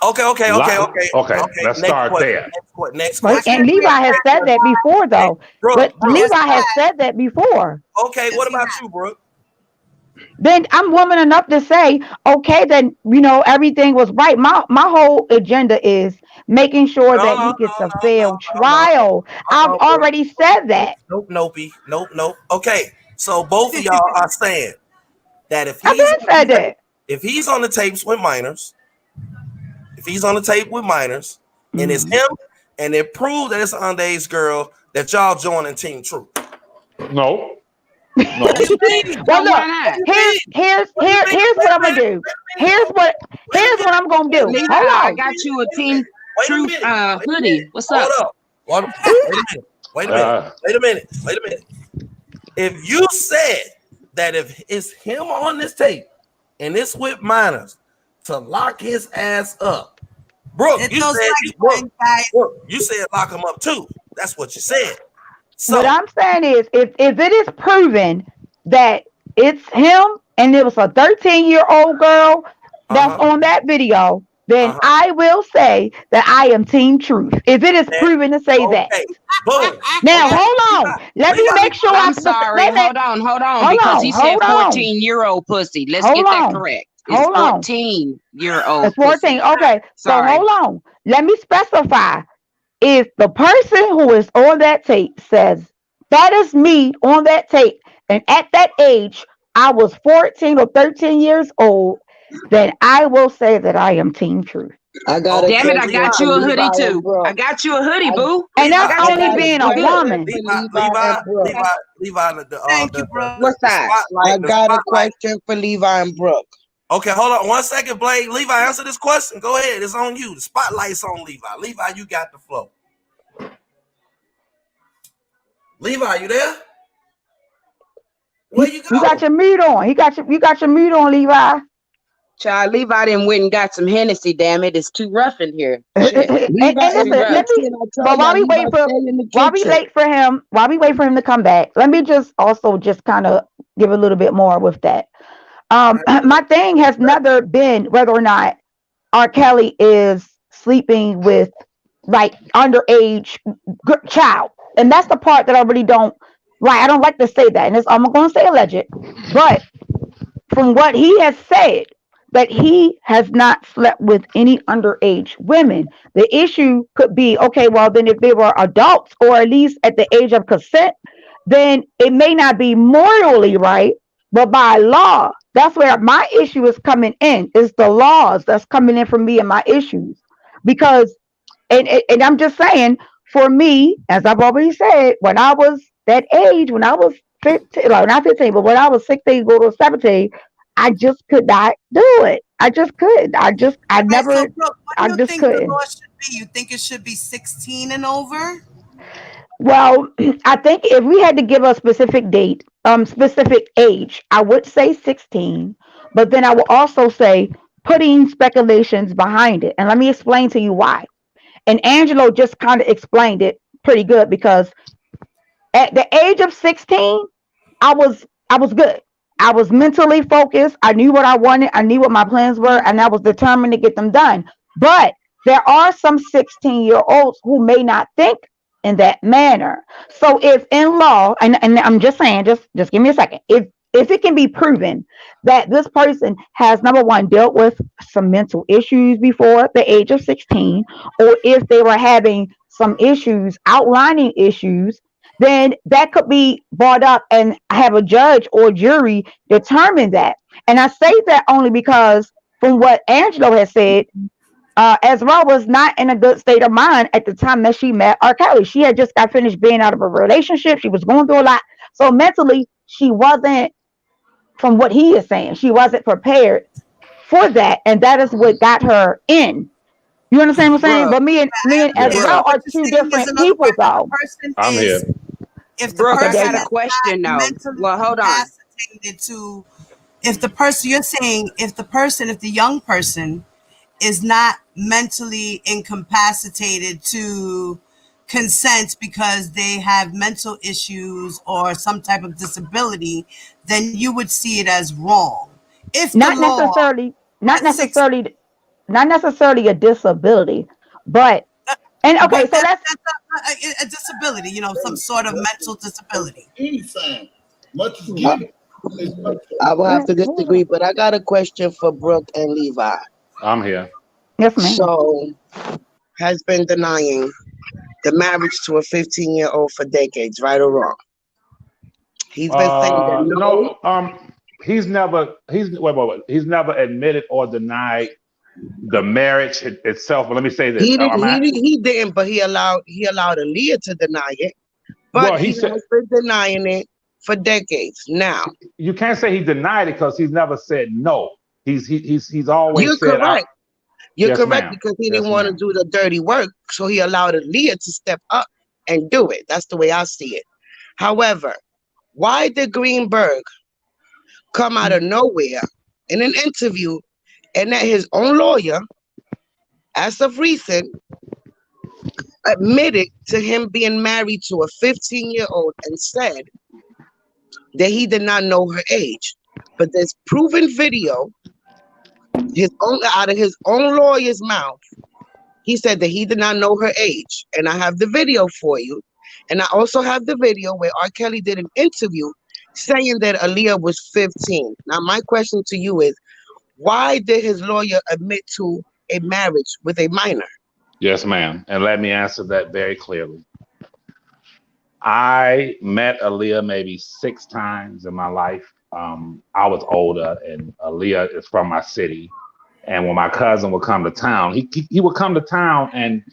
Okay. Let's start there. Next question. And Levi has said that before, though. But Levi has said that before. Okay, what about you, Brooke? Then I'm woman enough to say, okay, then everything was right. My whole agenda is making sure that he gets a fair trial. I've already said that. Nope. Okay, so both of y'all are saying that if he's on the tapes with minors, and it's him, and it proved that it's an underage girl, that y'all joining Team Truth. No. Well, look, here's what I'm gonna do. Here's what I'm gonna do. Levi, Hold on. I got you a Team Truth hoodie. What's up? Wait a minute. If you said that if it's him on this tape and it's with minors, to lock his ass up, Brooke, you said lock him up too. That's what you said. So, what I'm saying is, if it is proven that it's him and it was a 13-year-old girl that's on that video, then I will say that I am Team Truth. If it is proven to say that. Now, hold on. Let me make sure I'm sorry. Hold on. Because he said 14-year-old pussy. Let's get that correct. It's 14-year-old. It's 14. Okay. Sorry. So hold on. Let me specify. If the person who is on that tape says that is me on that tape, and at that age I was 14 or 13 years old, then I will say that I am Team Truth. Damn it, I got you a hoodie too. I got you a hoodie, boo. And that's only being a woman. Levi, thank you, bro. What's that? I got a question for Levi and Brooke. Okay, hold on 1 second, Blake. Levi, answer this question. Go ahead. It's on you. The spotlight's on Levi. Levi, you got the flow. Levi, you there? Where you go? You got your mute on. You got your mute on, Levi. Child, Levi done went and got some Hennessy, damn it. It's too rough in here. While we wait for him to come back, let me just kind of give a little bit more with that. My thing has never been whether or not R. Kelly is sleeping with like underage child, and that's the part that I really don't like. I don't like to say that, and I'm going to say alleged, but from what he has said, that he has not slept with any underage women. The issue could be, okay, well then if they were adults or at least at the age of consent, then it may not be morally right, but by law. That's where my issue is coming in. Is the laws that's coming in for me and my issues. Because, and I'm just saying, for me, as I've already said, when I was that age, when I was 15, like not 15, but when I was 16, go to 17, I just could not do it. I just couldn't. I All right, so never, Brooke, what do I you just think the couldn't. law should be? You think it should be 16 and over? Well, I think if we had to give a specific date, specific age, I would say 16, but then I would also say putting speculations behind it. And let me explain to you why. And Angelo just kind of explained it pretty good because at the age of 16, I was good. I was mentally focused. I knew what I wanted. I knew what my plans were, and I was determined to get them done. But there are some 16-year-olds who may not think in that manner. So if in law, and I'm just saying, just give me a second. If it can be proven that this person has number one dealt with some mental issues before the age of 16, or if they were having some issues, outlining issues, then that could be brought up and have a judge or jury determine that. And I say that only because from what Angelo has said, Ezra was not in a good state of mind at the time that she met R. Kelly. She had just got finished being out of a relationship. She was going through a lot. So mentally, she wasn't, from what he is saying, she wasn't prepared for that. And that is what got her in. You understand what I'm saying? Brooke, But me and okay, Ezra so are what you're two saying is, different in other people, words, though. I'm here. if the Brooke, I person Okay, got there a you is go. question not though. mentally Well, hold on. incapacitated to, if the person you're saying, if the young person is not mentally incapacitated to consent because they have mental issues or some type of disability, then you would see it as wrong. If the Not law necessarily, not at 6, necessarily, not necessarily a disability, but and okay, but so let's that's a disability, some sort of mental disability. Any sign, much as I, giving is much. I will have to disagree, but I got a question for Brooke and Levi. I'm here. Yes, ma'am. So, has been denying the marriage to a 15-year-old for decades, right or wrong? He's been saying that no. No. He's never. Wait. He's never admitted or denied the marriage itself. But let me say this. He didn't, but he allowed Aaliyah to deny it. But Well, he he said has been denying it for decades now. you can't say he denied it because he's never said no. He's always You're said, correct. You're yes, correct ma'am. because he Yes, didn't want to ma'am. do the dirty work, so he allowed Aaliyah to step up and do it. That's the way I see it. However, why did Greenberg come out of nowhere in an interview and that his own lawyer, as of recent, admitted to him being married to a 15-year-old and said that he did not know her age? But there's proven video out of his own lawyer's mouth. He said that he did not know her age. And I have the video for you. And I also have the video where R. Kelly did an interview saying that Aaliyah was 15. Now, my question to you is, why did his lawyer admit to a marriage with a minor? Yes, ma'am. And let me answer that very clearly. I met Aaliyah maybe 6 times in my life. I was older, and Aaliyah is from my city. And when my cousin would come to town, he would come to town and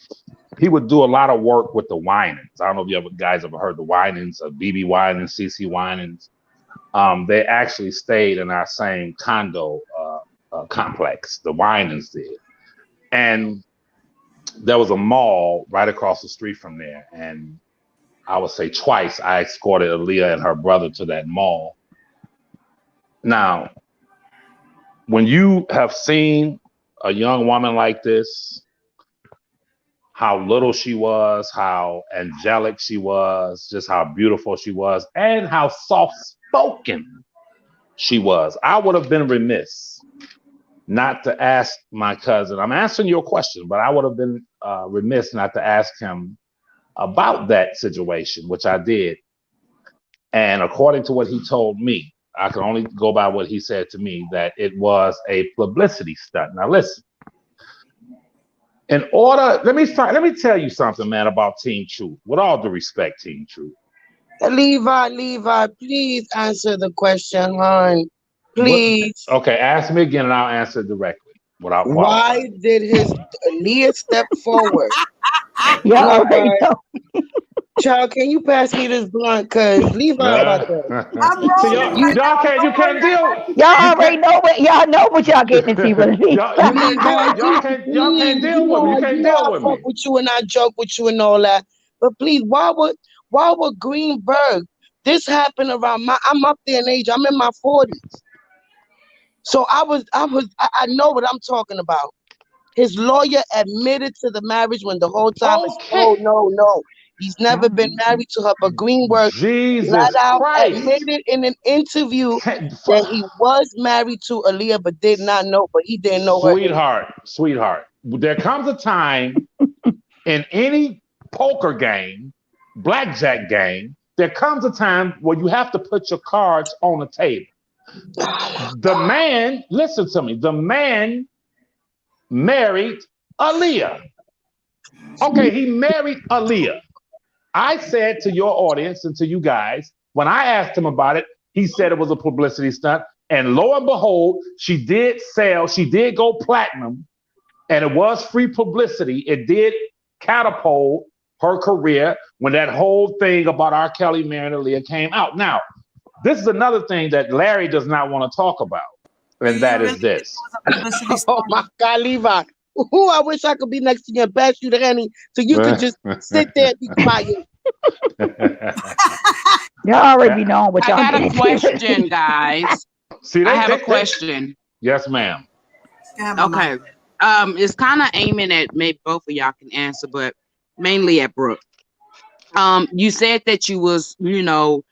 he would do a lot of work with the Winans. I don't know if you guys ever heard the Winans, BB Winans, CC Winans. They actually stayed in our same condo complex. The Winans did. And there was a mall right across the street from there. And I would say twice I escorted Aaliyah and her brother to that mall. Now, when you have seen a young woman like this, how little she was, how angelic she was, just how beautiful she was, and how soft-spoken she was, I would have been remiss not to ask my cousin. I'm answering your question, but I would have been remiss not to ask him about that situation, which I did. And according to what he told me, I can only go by what he said to me, that it was a publicity stunt. Now listen, let me tell you something, man, about Team Truth. With all due respect, Team Truth. Levi, please answer the question, hon. Please. Okay, ask me again and I'll answer directly. without Why qualifying. did his Aaliyah step forward? Y'all No, already but know. child, can you pass me this blunt? Cause leave out about that. See, you can't deal. Y'all You already can't. know what y'all know what y'all getting into. But y'all, you can't deal. But Y'all can't please, deal with me. You you can't know deal I with fuck me. with you and I joke with you and all that. But please, why would Greenberg? This happened around I'm up there in age. I'm in my 40s. So I know what I'm talking about. His lawyer admitted to the marriage when the whole time it's no. He's never been married to her. But Greenberg Jesus flat out Christ. admitted in an interview that he was married to Aaliyah, but he didn't know her age. Sweetheart. There comes a time in any poker game, blackjack game, there comes a time where you have to put your cards on the table. The man, listen to me, the man married Aaliyah. Okay, he married Aaliyah. I said to your audience and to you guys, when I asked him about it, he said it was a publicity stunt. And lo and behold, she did go platinum, and it was free publicity. It did catapult her career when that whole thing about R. Kelly marrying Aaliyah came out. Now, this is another thing that Larry does not want to talk about, and that is this. Oh my God, Levi. Ooh, I wish I could be next to you and pass you the honey so you could just sit there and be quiet. Y'all already be knowing what y'all I got getting a question, guys. See, I have a question. Yes, ma'am. Okay. It's kind of aiming at maybe both of y'all can answer, but mainly at Brooke. You said that you was, you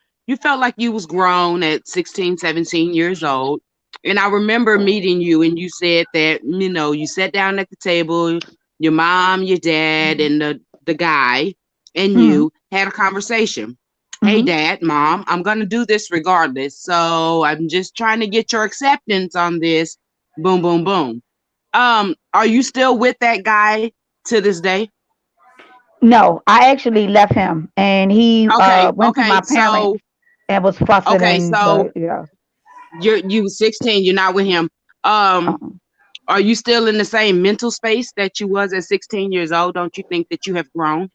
felt like you was grown at 16, 17 years old. And I remember meeting you and you said that, you sat down at the table, your mom, your dad, and the guy and you had a conversation. Hey, Dad, Mom, I'm going to do this regardless. So I'm just trying to get your acceptance on this. Boom, boom, boom. Are you still with that guy to this day? No, I actually left him, and he went to my parents so and was fussing. okay, and so yeah. you 16, you're not with him. Are you still in the same mental space that you was at 16 years old? Don't you think that you have grown?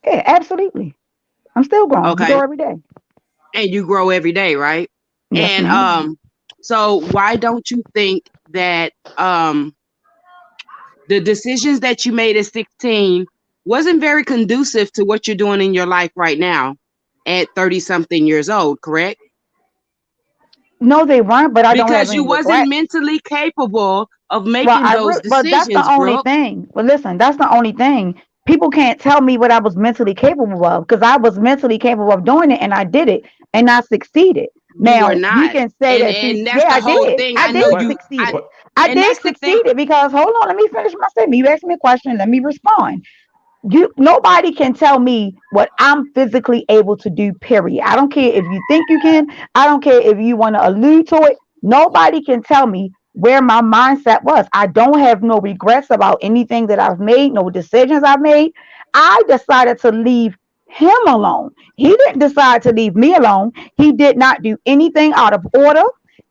Yeah, absolutely. I'm still grown. You Okay. grow every day. And you grow every day, right? Yes, And ma'am. so why don't you think that the decisions that you made at 16 wasn't very conducive to what you're doing in your life right now at 30 something years old, correct? No, they weren't, but I don't have Because any you wasn't regrets. mentally capable of Well, making those but that's the decisions, only Brooke. thing. Well, listen, that's the only thing. People can't tell me what I was mentally capable of because I was mentally capable of doing it and I did it and I succeeded. You were Now you not. can say that And that's yeah, the I whole did. thing. I I know did you succeed. But I and did that's the thing. succeed because hold on, let me finish my statement. You asked me a question, let me respond. Nobody can tell me what I'm physically able to do, period. I don't care if you think you can, I don't care if you want to allude to it. Nobody can tell me where my mindset was. I don't have no regrets about anything that I've made, no decisions I've made. I decided to leave him alone. He didn't decide to leave me alone. He did not do anything out of order,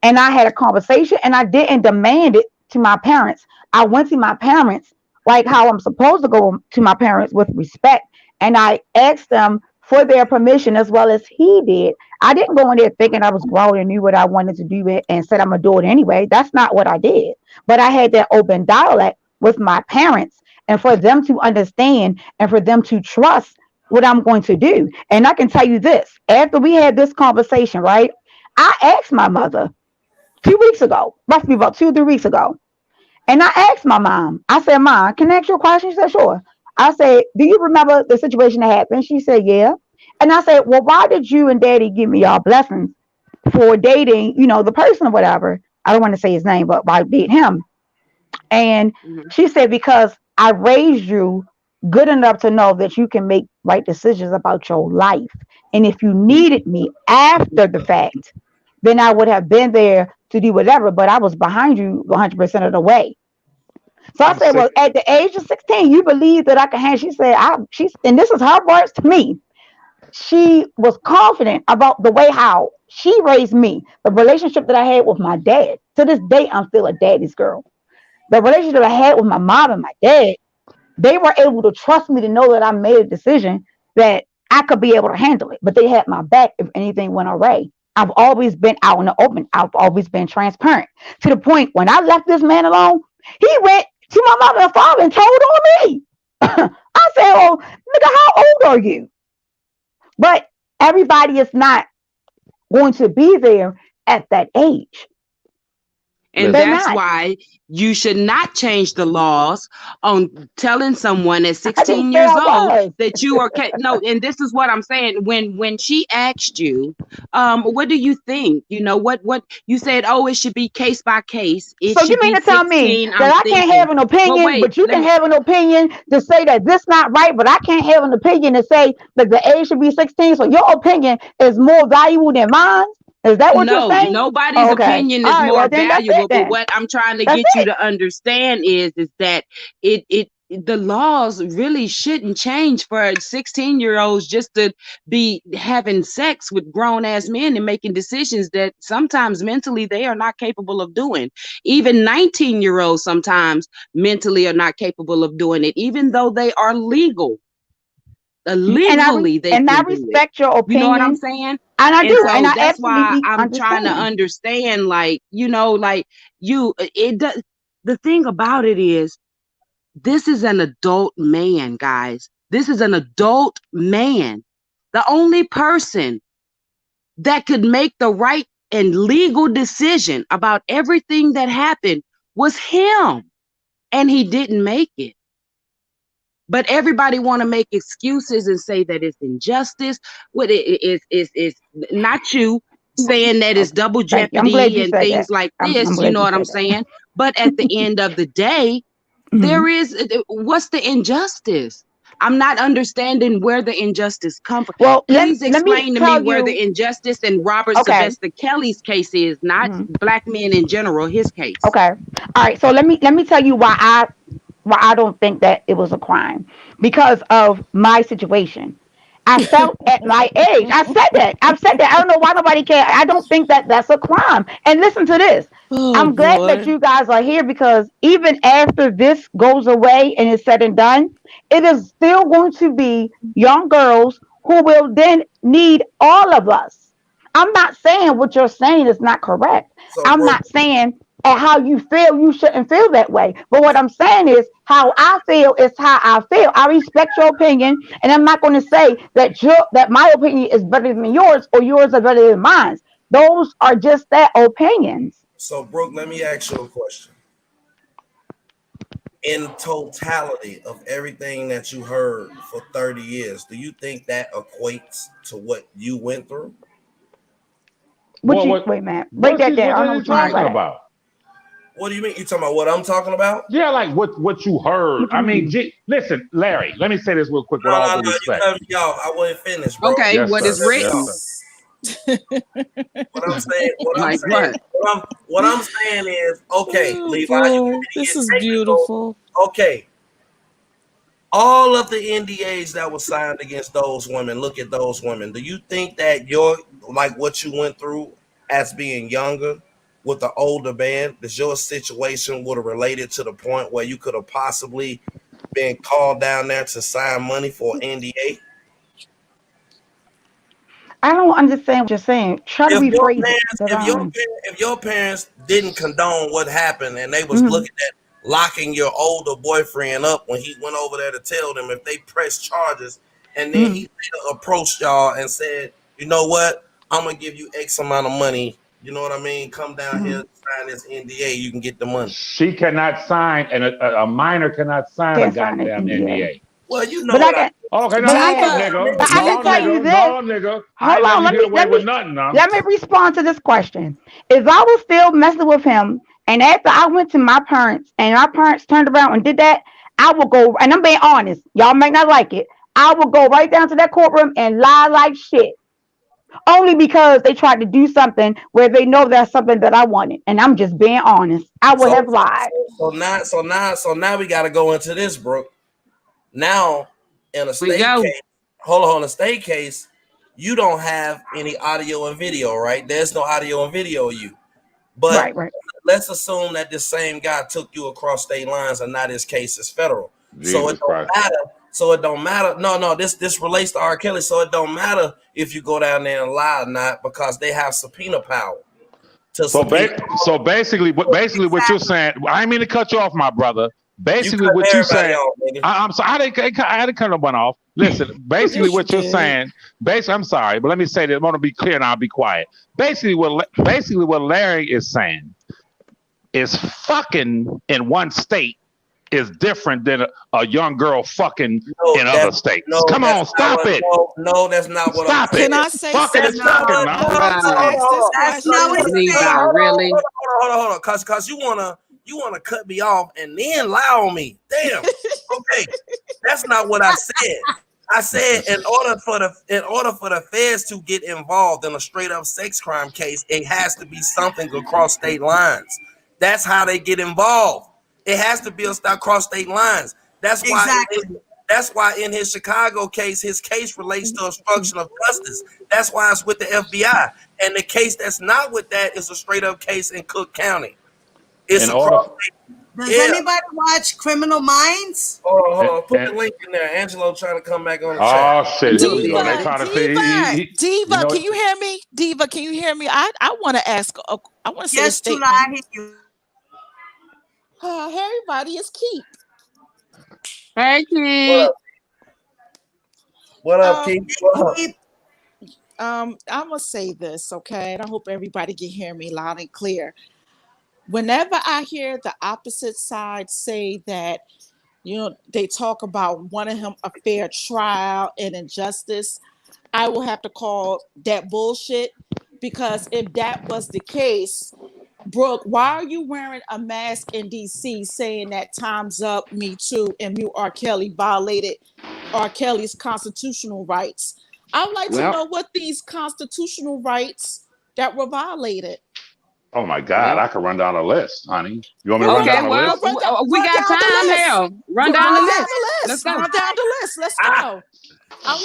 and I had a conversation and I didn't demand it to my parents. I went to my parents like how I'm supposed to go to my parents with respect. And I asked them for their permission as well as he did. I didn't go in there thinking I was grown and knew what I wanted to do and said I'm gonna do it anyway. That's not what I did. But I had that open dialect with my parents and for them to understand and for them to trust what I'm going to do. And I can tell you this, after we had this conversation, right? I asked my mother a few weeks ago, roughly about 2 or 3 weeks ago, and I asked my mom, I said, Mom, can I ask you a question? She said, sure. I said, do you remember the situation that happened? She said, yeah. And I said, well, why did you and daddy give me y'all blessings for dating, the person or whatever? I don't want to say his name, but why date him? And she said, because I raised you good enough to know that you can make right decisions about your life. And if you needed me after the fact, then I would have been there to do whatever, but I was behind you 100% of the way. So I I'm said, well, sick. at the age of 16, you believe that I can handle. She said, and this is her words to me. She was confident about the way how she raised me, the relationship that I had with my dad. To this day, I'm still a daddy's girl. the relationship I had with my mom and my dad, they were able to trust me to know that I made a decision that I could be able to handle it. But they had my back if anything went awry. I've always been out in the open. I've always been transparent. To the point when I left this man alone, he went to my mother and father and told on me. I said, "Oh, nigga, how old are you?" But everybody is not going to be there at that age. And They're that's not. why you should not change the laws on telling someone at I 16 didn't say years I old was. that you are no. And this is what I'm saying. When she asked you, what do you think? You know what you said? Oh, it should be case by case. It So you should mean be to tell me 16. I'm that I can't have thinking. an Well, opinion, wait. but you Let can me. have an opinion to say that this not right, but I can't have an opinion to say that the age should be 16. So your opinion is more valuable than mine? Is that what you're No, saying? nobody's Oh, okay. opinion All is right, well more then that's it valuable. But then. what I'm trying to That's get you it. to understand is that the laws really shouldn't change for 16-year-olds just to be having sex with grown ass men and making decisions that sometimes mentally they are not capable of doing. Even 19-year-olds sometimes mentally are not capable of doing it, even though they are legal. Legally they And I can do it. respect your You know what I'm opinion. saying? And I And do, and so I that's why absolutely I'm trying to understand. understand, like, like it does. The thing about it is, this is an adult man, guys. This is an adult man. The only person that could make the right and legal decision about everything that happened was him. And he didn't make it. But everybody want to make excuses and say that it's injustice. What it's not you saying that it's double Thank you. I'm glad jeopardy you and said things that. like I'm this. You glad know you what I'm said that. saying? But at the end of the day, there is what's the injustice? I'm not understanding where the injustice comes from. Well, Please let me explain to me tell where the you. injustice in Robert Okay. Sylvester Kelly's case is, not black men in general, his case. Okay. All right. So let me tell you why I don't think that it was a crime, because of my situation. I felt at my age. I said that. I've said that. I don't know why nobody cares. I don't think that that's a crime. And listen to this. I'm glad that you guys are here, because even after this goes away and is said and done, it is still going to be young girls who will then need all of us. I'm not saying what you're saying is not correct. So, I'm bro, not saying and how you feel, you shouldn't feel that way. But what I'm saying is how I feel is how I feel. I respect your opinion, and I'm not going to say that my opinion is better than yours or yours are better than mine. Those are just that, opinions. So, Brooke, let me ask you a question. In totality of everything that you heard for 30 years, do you think that equates to what you went through? Wait, man, break that down. I don't know what you mean by that. About? What do you mean? You talking about what I'm talking about? Yeah, like what you heard. What you I mean, mean? listen, Larry, let me say this real quick with all due You respect. cut me off. I wasn't finished, bro. Okay, Yes, what sir. is written? Yes, Like what? What I'm saying is, okay, Oh Levi, you want boy, me to this get is technical? beautiful. Okay. All of the NDAs that were signed against those women, look at those women. Do you think that what you went through as being younger with the older man, that your situation would have related to the point where you could have possibly been called down there to sign money for an NDA? I don't understand what you're saying. Try to If your rephrase it. parents, if your parents didn't condone what happened and they was Mhm. looking at locking your older boyfriend up when he went over there to tell them if they press charges, and then he later approached y'all and said, you know what, I'm gonna give you X amount of money. You know what I mean? Come down here, sign this NDA, you can get the money. she cannot sign, and a minor cannot sign a Can't sign an goddamn NDA. NDA. Well, you know But I what I can. Okay, But I no, can. nigga, But I can tell you this. no, nigga. I Hold ain't letting on. you get away with nothing, now. Let me respond to this question. If I was still messing with him, and after I went to my parents, and my parents turned around and did that, I would go. And I'm being honest. Y'all may not like it. I would go right down to that courtroom and lie like shit. Only because they tried to do something where they know that's something that I wanted, and I'm just being honest. I would have lied. So now we got to go into this, Brooke. Now, in a state go. case, hold on, a state case, you don't have any audio and video, right? There's no audio and video of you. But Right. let's assume that this same guy took you across state lines, and now this case is federal. So it don't matter. So it don't matter. No, this relates to R. Kelly. So it don't matter if you go down there and lie or not, because they have subpoena power. So basically, what you're saying, I didn't mean to cut you off, my brother. Basically, what you're saying, I'm sorry, I didn't cut no one off. Listen, basically, what you're saying, I'm sorry, but let me say that I want to be clear, and I'll be quiet. Basically, what Larry is saying is fucking in one state is different than a young girl fucking in other states. Come on, stop it. No, that's not what I'm saying. Can I say fucking is fucking, man. That's not what he's saying. Really? Hold on, cause you wanna cut me off and then lie on me. Damn. Okay, that's not what I said. I said in order for the feds to get involved in a straight up sex crime case, it has to be something across state lines. That's how they get involved. It has to be across state lines. That's why in his Chicago case, his case relates to obstruction of justice. That's why it's with the FBI. And the case that's not with that is a straight up case in Cook County. It's across state. Does anybody watch Criminal Minds? Hold on. Put the link in there. Angelo trying to come back on the chat. Oh shit! Here we go. Diva, They trying to see. Diva, you know can you hear me? Diva, can you hear me? I want to ask. I want to say a Yes, statement. Tula, I hear you. Hey, everybody, it's Keith. Hey, Keith. What up, Keith? What up? I'm gonna say this, okay, and I hope everybody can hear me loud and clear. Whenever I hear the opposite side say that, they talk about wanting him a fair trial and injustice, I will have to call that bullshit, because if that was the case, Brooke, why are you wearing a mask in DC saying that Time's Up, Me Too, and Mute R. Kelly violated R. Kelly's constitutional rights? I would like to know what these constitutional rights that were violated. Oh my God, I could run down a list, honey. You want me to run down a list? We got time. Hell, run down the list. Let's go. Run down the list. Let's go.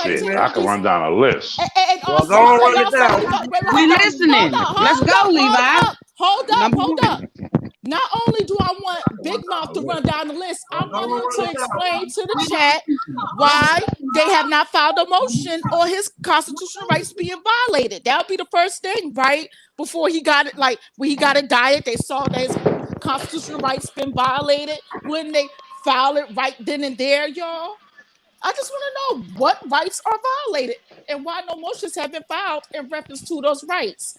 Shit, I could run down a list. And also, run it down. We listening. Let's go, Levi. Hold up. Not only do I want Big Mouth to run down the list, I want him to explain to the chat why they have not filed a motion on his constitutional rights being violated. That would be the first thing, right? Before he got it, like when he got a diet, they saw that his constitutional rights been violated. When they file it right then and there, y'all. I just want to know what rights are violated and why no motions have been filed in reference to those rights.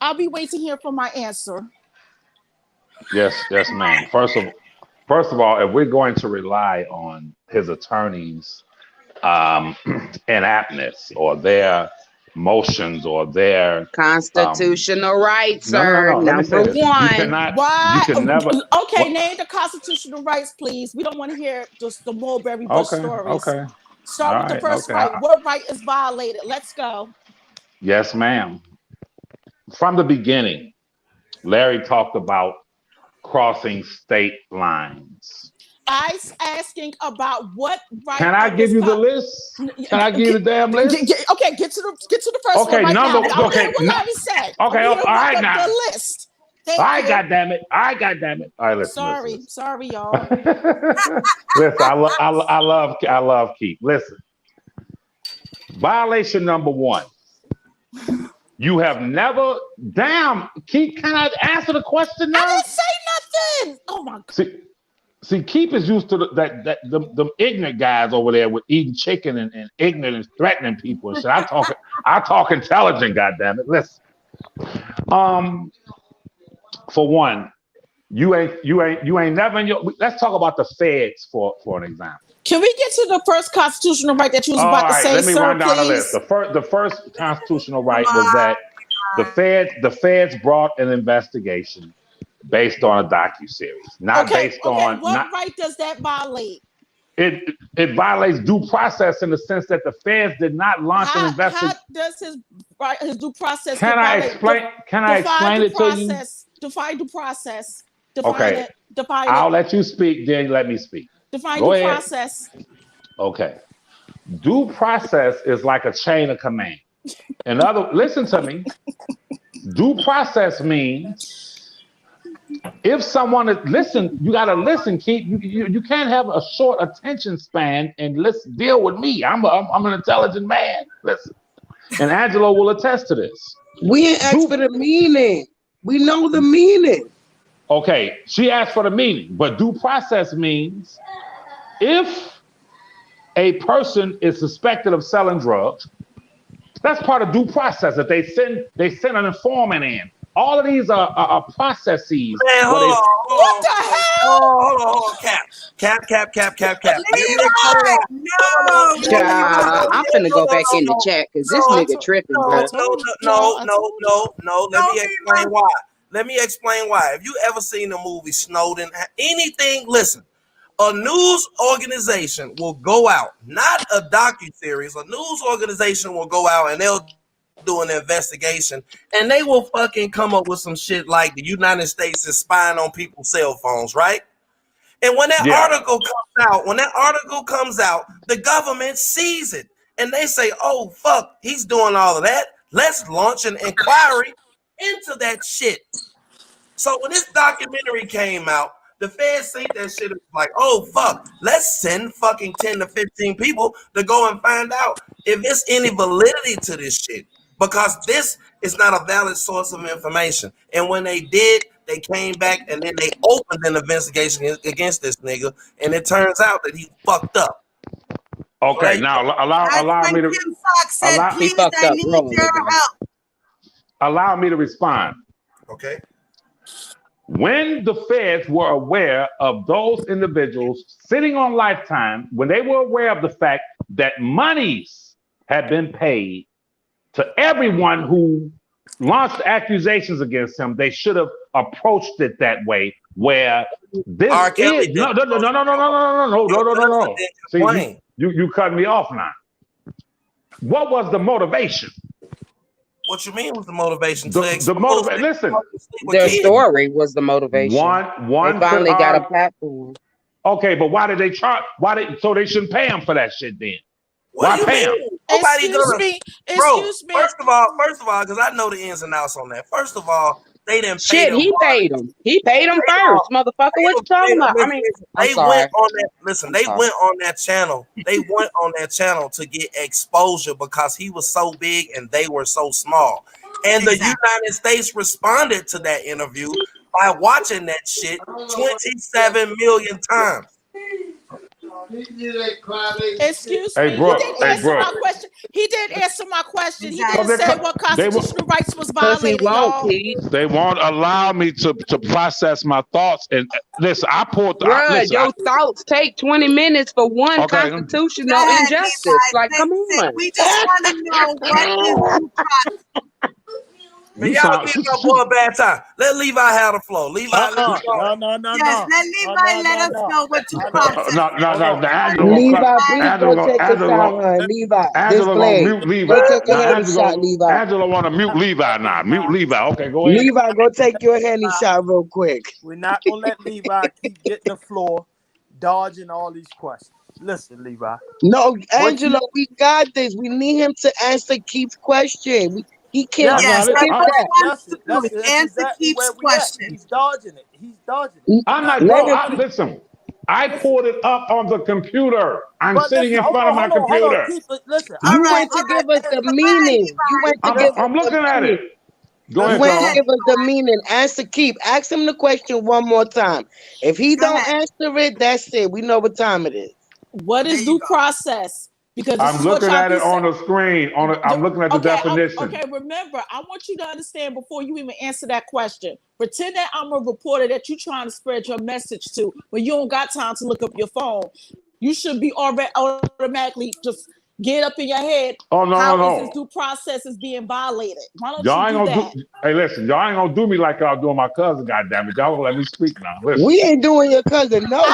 I'll be waiting here for my answer. Yes, ma'am. First of all, if we're going to rely on his attorneys' inaptness or their motions or their constitutional rights, sir. No. Number one. You can never. Okay, name the constitutional rights, please. We don't want to hear just the Mulberry Bush stories. Okay. Start with the first right. What right is violated? Let's go. Yes, ma'am. From the beginning, Larry talked about crossing state lines. I'm asking about what right. Can I give you the list? Can I give you the damn list? Okay, get to the first one right now. What Larry said. Okay, all right now. The list. I got damn it. All right, listen. Sorry, y'all. Listen, I love Keith. Listen. Violation number 1. You have never, Keith, can I answer the question now? I didn't say nothing. Oh my God. See, Keith is used to the ignorant guys over there with eating chicken and ignorant and threatening people and shit. I talk intelligent, goddammit. Listen. For one, you ain't never in your. Let's talk about the feds for an example. Can we get to the first constitutional right that you was about to say, let me sir, run down please? the list. The first constitutional right was that the feds brought an investigation based on a docuseries, not based on. What right does that violate? It violates due process in the sense that the feds did not launch an investigation. How does his due process? Can I explain it to you? Define due process. Okay. I'll let you speak. Then let me speak. Define Go due ahead. process. Okay. Due process is like a chain of command. Listen to me. Due process means If someone is listen, you gotta listen, Keith. You can't have a short attention span and let's deal with me. I'm an intelligent man. Listen, and Angelo will attest to this. We ain't asked for the meaning. We know the meaning. Okay, she asked for the meaning, but due process means if a person is suspected of selling drugs, that's part of due process that they send an informant in. All of these are processes. Man, hold on. What the hell? Hold on. Cap. Let me explain. No. I'm finna go back in the chat because this nigga tripping, bro. No. Let me explain why. If you ever seen the movie Snowden, anything, listen. A news organization will go out, not a docuseries. A news organization will go out and they'll do an investigation, and they will fucking come up with some shit like the United States is spying on people's cell phones, right? And when that article comes out, the government sees it and they say, "Oh fuck, he's doing all of that. Let's launch an inquiry into that shit." So when this documentary came out, the feds think that shit is like, "Oh fuck, let's send fucking 10 to 15 people to go and find out if there's any validity to this shit." Because this is not a valid source of information. And when they did, they came back and then they opened an investigation against this nigga. And it turns out that he fucked up. Okay, now allow me to Kim Fox said, "Please, I need your help." Allow me to respond. Okay. When the feds were aware of those individuals sitting on lifetime, when they were aware of the fact that monies had been paid to everyone who launched accusations against him, they should have approached it that way. Where this is no. See, you cut me off now. What was the motivation? What you mean was the motivation? Listen, their story was the motivation. One they finally got a platform. Okay, but why did they charge? So they shouldn't pay him for that shit then? Why pay him? Excuse me. First of all, because I know the ins and outs on that. First of all, they didn't pay him. He paid him. He paid him first, motherfucker. What you talking about? I mean, they went on that. Listen, they went on that channel. They went on that channel to get exposure because he was so big and they were so small. And the United States responded to that interview by watching that shit 27 million times. Excuse me. Brooke, he didn't answer my question. He didn't answer my question. He didn't say what constitutional rights was violated. They won't allow me to process my thoughts. And listen, I pulled the. Bruh, your thoughts take 20 minutes for one constitutional injustice. Like, come on. We just want to know what is Man, y'all give your boy a bad time. Let Levi have the floor. Levi, No. Yes, let Levi let us know what you process. No. Levi, please go take a shot, Levi. Mute Levi. Angela want to mute Levi now. Mute Levi. Okay, go ahead. Levi, go take your Henny shot real quick. We're not gonna let Levi keep getting the floor, dodging all these questions. Listen, Levi. No, Angela, we got this. We need him to answer Keith's question. He can't. Yes, skip that's answer Keith's question. He's dodging it. I'm not. Listen, I pulled it up on the computer. I'm sitting in front of my computer. Listen, you went to give us the meaning. You went to give. I'm looking at it. Go ahead, you went to give us the meaning. Answer Keith. Ask him the question one more time. If he don't answer it, that's it. We know what time it is. What is due process? Because I'm looking at it on the screen. I'm looking at the definition. Okay, remember, I want you to understand before you even answer that question. Pretend that I'm a reporter that you're trying to spread your message to, but you don't got time to look up your phone. You should be already automatically just get up in your head. Oh no, how is this due process is being violated? Why don't you do that? Hey, listen, y'all ain't gonna do me like y'all doing my cousin. Goddamn it, y'all gonna let me speak now. Listen. We ain't doing your cousin no way.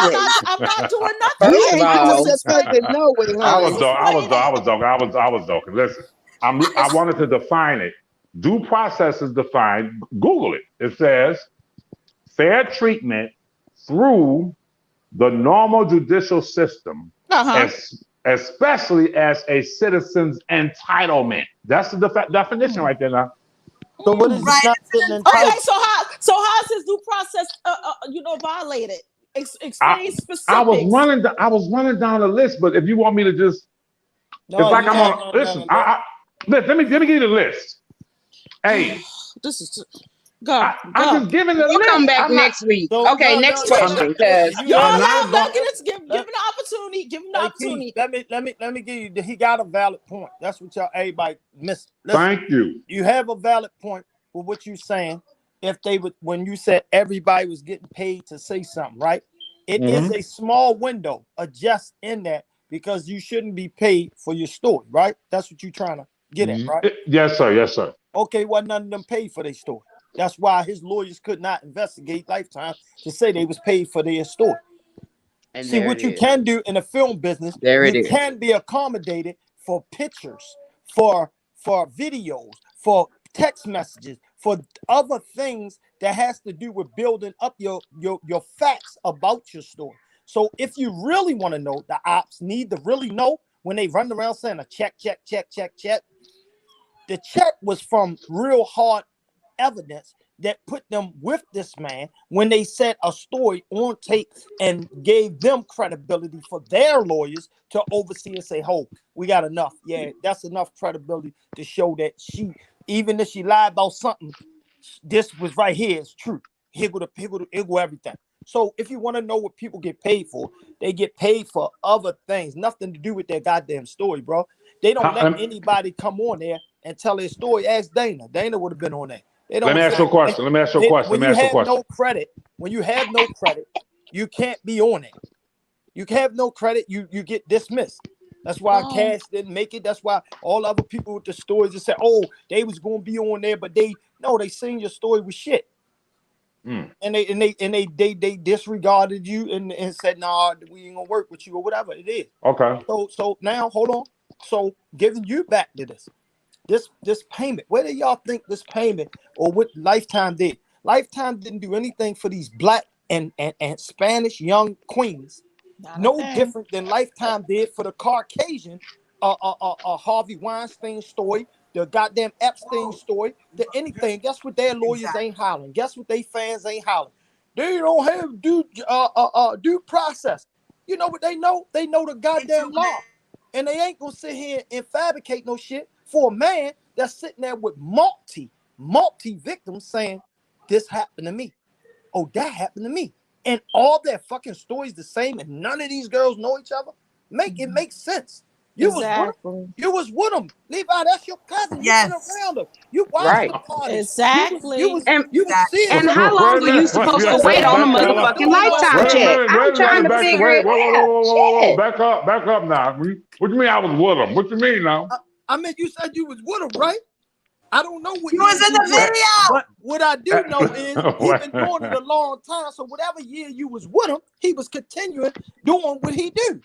I'm not doing nothing. We ain't doing your cousin no way. I was joking. Listen, I wanted to define it. Due process is defined. Google it. It says fair treatment through the normal judicial system, especially as a citizen's entitlement. That's the definition right there now. So what is he Right. not getting Okay, entitled? so how's his due process violated? Explain I was specifics. running down the list, but if you want me to just, it's No, like you I'm got on. Listen, let me give you the list. Hey, This is go. I'm just giving the We'll come list. back I'm not. next week. So Okay, no, next no. question, Listen, because you Y'all have I'm allow not him going. give him an opportunity. Give him the Hey Keith, opportunity. let me give you. He got a valid point. That's what y'all everybody miss. Listen, Thank you. you have a valid point with what you're saying. If they would, when you said everybody was getting paid to say something, right? It is a small window, adjust in that because you shouldn't be paid for your story, right? That's what you're trying to get at, right? Yes, sir. Yes, sir. Okay, well, none of them paid for their story. That's why his lawyers could not investigate Lifetime to say they was paid for their story. And See, there what it you is. can do in the film business, There you it is. can be accommodated for pictures, for videos, for text messages, for other things that has to do with building up your facts about your story. So if you really want to know, the ops need to really know when they run around saying a check. The check was from real hard evidence that put them with this man when they said a story on tape and gave them credibility for their lawyers to oversee and say, "Oh, we got enough. Yeah, that's enough credibility to show that she, even if she lied about something, this was right here is true. Here go everything." So if you want to know what people get paid for, they get paid for other things, nothing to do with their goddamn story, bro. They don't let anybody come on there and tell their story. Ask Dana. Dana would have been on there. They Let don't me ask you a question. Let me ask you a question. when Let me you ask you a have question. no credit, you can't be on it. You have no credit, you get dismissed. That's why Cash didn't make it. That's why all other people with the stories that said, "Oh, they was gonna be on there," but they seen your story was shit. And they disregarded you and said, "Nah, we ain't gonna work with you," or whatever it is. Okay. So now hold on. So giving you back to this payment. Where do y'all think this payment or what Lifetime did? Lifetime didn't do anything for these black and Spanish young queens. No different than Lifetime did for the Caucasian Harvey Weinstein story, the goddamn Epstein story, the anything. Guess what their lawyers ain't hollering? Guess what they fans ain't hollering? They don't have due process. You know what they know? They know the goddamn law. And they ain't gonna sit here and fabricate no shit for a man that's sitting there with multi victims saying, "This happened to me. Oh, that happened to me." And all their fucking stories the same, and none of these girls know each other. It makes sense. You was with them. Levi, that's your cousin. You been around them. You watched the parties. You was seeing And them. how long were you supposed to wait on a motherfucking Lifetime check? I'm trying to figure it out. Shit. Back up now. What you mean I was with him? What you mean now? I mean, you said you was with him, right? I don't know what he was in the video. But what I do know is he been doing it a long time. So whatever year you was with him, he was continuing doing what he do.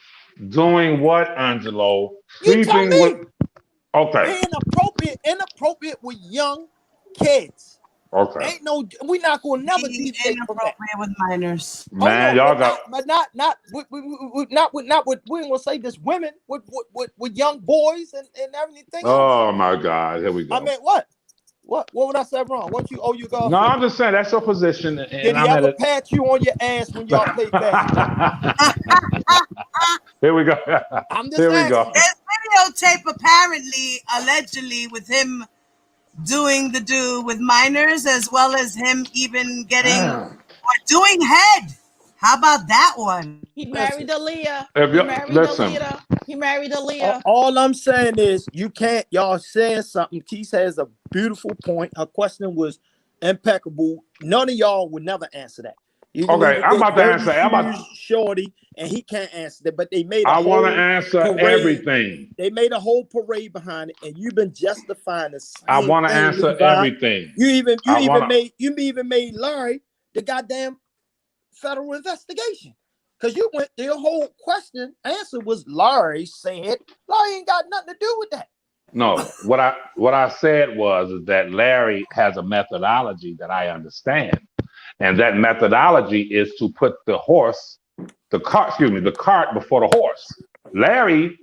Doing what, Angelo? You tell Sleeping with. me. Okay. Inappropriate with young kids. Okay. Ain't no, we not gonna never deviate from that. With minors. Man, y'all got. Not with we ain't gonna say this women with young boys and everything else. Oh my God! Here we go. I mean, what would I say wrong? What you owe your girlfriend? No, I'm just saying that's your position. And did he ever pat you on your ass when y'all played basketball? Here we go. I'm just Here we asking. go. There's videotape apparently, allegedly, with him doing the do with minors, as well as him even getting or doing head. How about that one? He married Aaliyah. He married Aaliyah. All I'm saying is you can't. Y'all saying something. Keith has a beautiful point. Her question was impeccable. None of y'all would never answer that. Okay, I'm about to answer. Shorty, and he can't answer that. But they made. I want to answer everything. They made a whole parade behind it, and you've been justifying the same. I want to answer everything. You even made Larry the goddamn federal investigation. Because you went, your whole answer was Larry said. Larry ain't got nothing to do with that. No, what I said was that Larry has a methodology that I understand. And that methodology is to put the cart before the horse. Larry,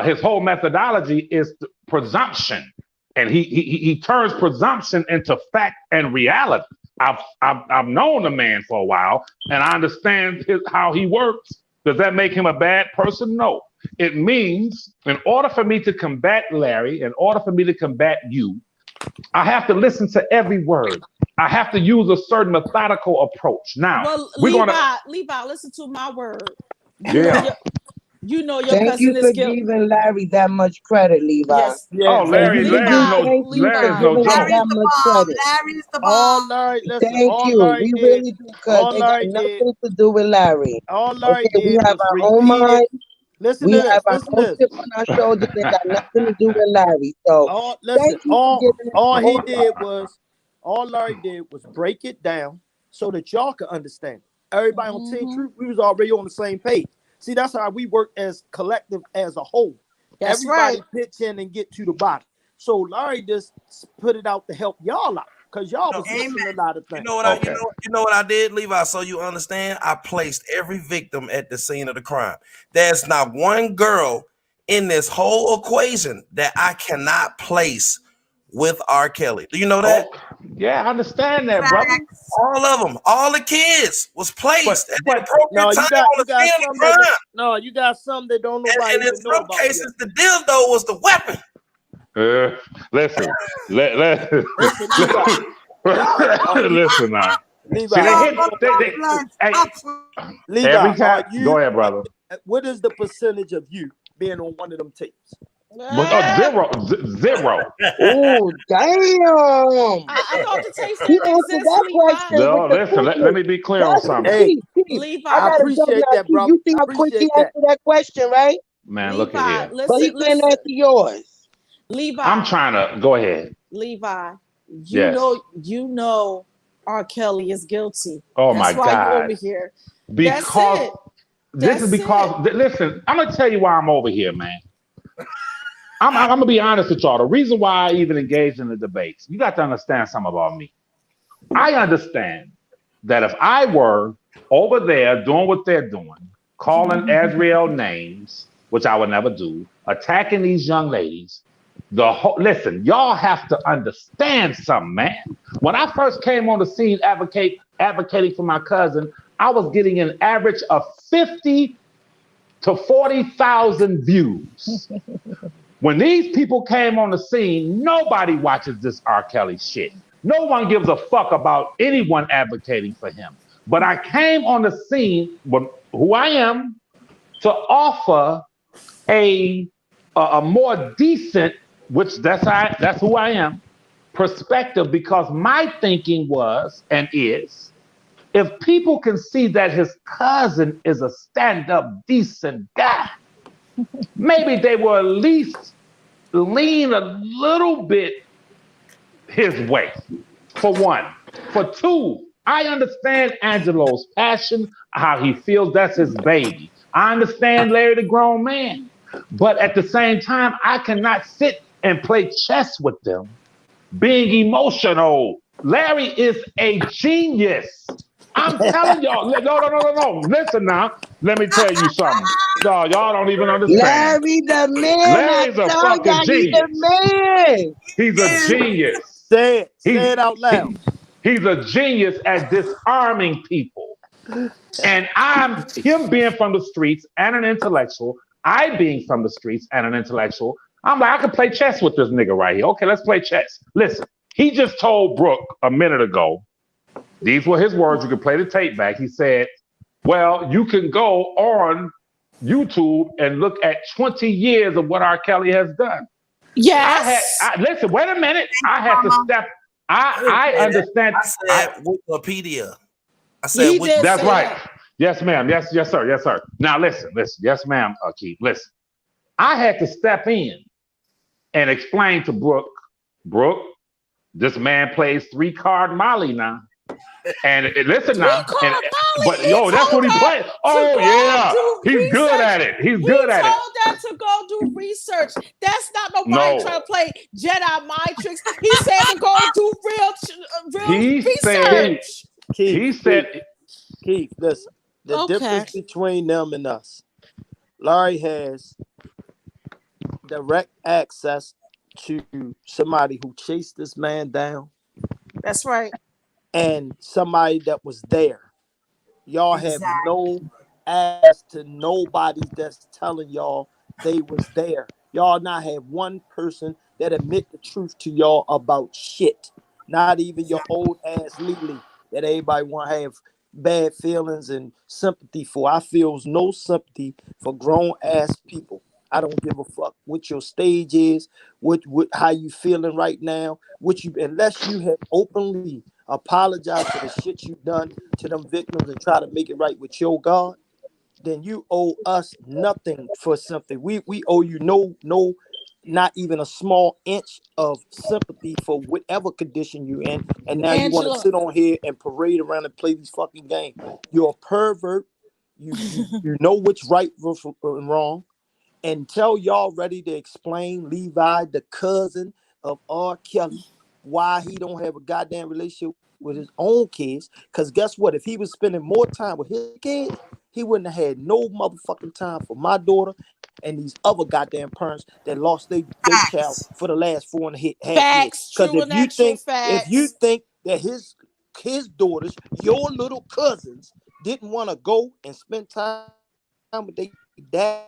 his whole methodology is the presumption. and he turns presumption into fact and reality. I've known the man for a while, and I understand how he works. Does that make him a bad person? No. It means in order for me to combat Larry, in order for me to combat you, I have to listen to every word. I have to use a certain methodical approach. Now, Well, we're Levi, listen to my word. You know your Thank cousin you is for guilty. giving Larry that much credit, Levi. Yes. Oh, Larry's Levi, no thank you for Larry's no giving him joke. that much credit. Larry's the All bomb. Larry, listen, Thank all you. Larry We did, really do, cuz all they got Larry did, nothing to do with Larry. all Larry Okay, we did have was our own repeated. mind. Listen We to have this. our Listen to own this. chip on our shoulders. They got nothing to do with Larry. So Listen, thank you for giving him all he all did was, all Larry did was break it down so that y'all could understand. Everybody on Team Truth, we was already on the same page. See, that's how we work as collective as a whole. That's Everybody right. pitch in and get to the bottom. So Larry just put it out to help y'all out because y'all was missing a lot of things. You know what you know what I did, Levi, so you understand? I placed every victim at the scene of the crime. There's not one girl in this whole equation that I cannot place with R. Kelly. Do you know that? Yeah, I understand that, brother. All of them, all the kids was placed at the appropriate No, time you got on the scene of the crime. you got some that don't nobody And in even know some about cases, yet. the dildo was the weapon. Listen, Listen, listen now. Levi, See, Levi, every time. are you, Go ahead, brother. what is the percentage of you being on one of them tapes? Zero. Oh, damn. I thought the tapes He didn't answered exist, that Levi. question No, with the listen. Let quickness. me be clear on That's something. Hey, Levi, I gotta jump appreciate now. that, brother. You see how quick he answered that question, right? Man, look Levi, at here. But he can't answer yours. Levi, I'm trying to go ahead. Levi, Yes. you know R. Kelly is guilty. Oh That's my why God. you over here. Because That's it. Listen, I'm gonna tell you why I'm over here, man. I'm gonna be honest with y'all. The reason why I even engaged in the debates, you got to understand something about me. I understand that if I were over there doing what they're doing, calling Azrael names, which I would never do, attacking these young ladies, listen, y'all have to understand something, man. When I first came on the scene advocating for my cousin, I was getting an average of 50 to 40,000 views. When these people came on the scene, nobody watches this R. Kelly shit. No one gives a fuck about anyone advocating for him. But I came on the scene with who I am to offer a more decent, which that's who I am, perspective, because my thinking was and is, if people can see that his cousin is a stand-up, decent guy, maybe they will at least lean a little bit his way, for one. For two, I understand Angelo's passion, how he feels that's his baby. I understand Larry the grown man. But at the same time, I cannot sit and play chess with them, being emotional. Larry is a genius. I'm telling y'all. No. Listen now. Let me tell you something. Y'all don't even understand. Larry the man. Larry's a fucking He's genius. the man. He's a genius. Say it out loud. He's a genius at disarming people. And him being from the streets and an intellectual, I being from the streets and an intellectual, I'm like, I can play chess with this nigga right here. Okay, let's play chess. Listen, he just told Brooke a minute ago, these were his words, you can play the tape back. He said, well, you can go on YouTube and look at 20 years of what R. Kelly has done. Yes. Listen, wait a minute. I had to step. I understand. I said Wikipedia. I said that's right. Yes, ma'am. Yes, sir. Yes, sir. Now listen. Yes, ma'am, Keith. Listen. I had to step in and explain to Brooke, this man plays 3-card Molly now. And listen now. But that's what he plays. Oh yeah. He's good at it. He's good at it. He told that to go do research. That's not nobody trying to play Jedi mind tricks. He said to go do real research. Keith, listen. The difference between them and us, Larry has direct access to somebody who chased this man down. That's right. And somebody that was there. Y'all have Exactly. no ass to nobody that's telling y'all they was there. Y'all not have one person that admit the truth to y'all about shit. Not even your old ass Lily that everybody want to have bad feelings and sympathy for. I feels no sympathy for grown ass people. I don't give a fuck what your stage is, what how you feeling right now, unless you have openly apologized for the shit you done to them victims and try to make it right with your God, then you owe us nothing for something. We owe you no, not even a small inch of sympathy for whatever condition you in. And now you want to Angela. sit on here and parade around and play these fucking games. You're a pervert. You know what's right and wrong. Until y'all ready to explain Levi, the cousin of R. Kelly, why he don't have a goddamn relationship with his own kids. Because guess what? If he was spending more time with his kids, he wouldn't have had no motherfucking time for my daughter and these other goddamn parents that lost their child for the last 4.5 years. Facts, Because true and actual if you facts. think that his daughters, your little cousins, didn't want to go and spend time with their dad,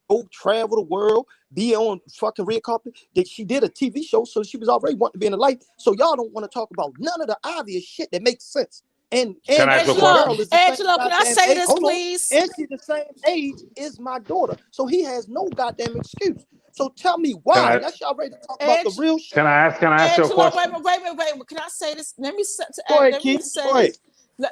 go travel the world, be on fucking red carpet. That she did a TV show, so she was already wanting to be in the light. So y'all don't want to talk about none of the obvious shit that makes sense. And Can I ask you a the question? girl is the same Angela, can I goddamn say age. this, Hold on. please? And she's the same age as my daughter. So he has no goddamn excuse. So tell me why, unless y'all ready to talk about the real shit. Can I ask you a Angela, question? wait a minute. Can I say this? Let me Go ahead, let me Keith. say Go ahead. this.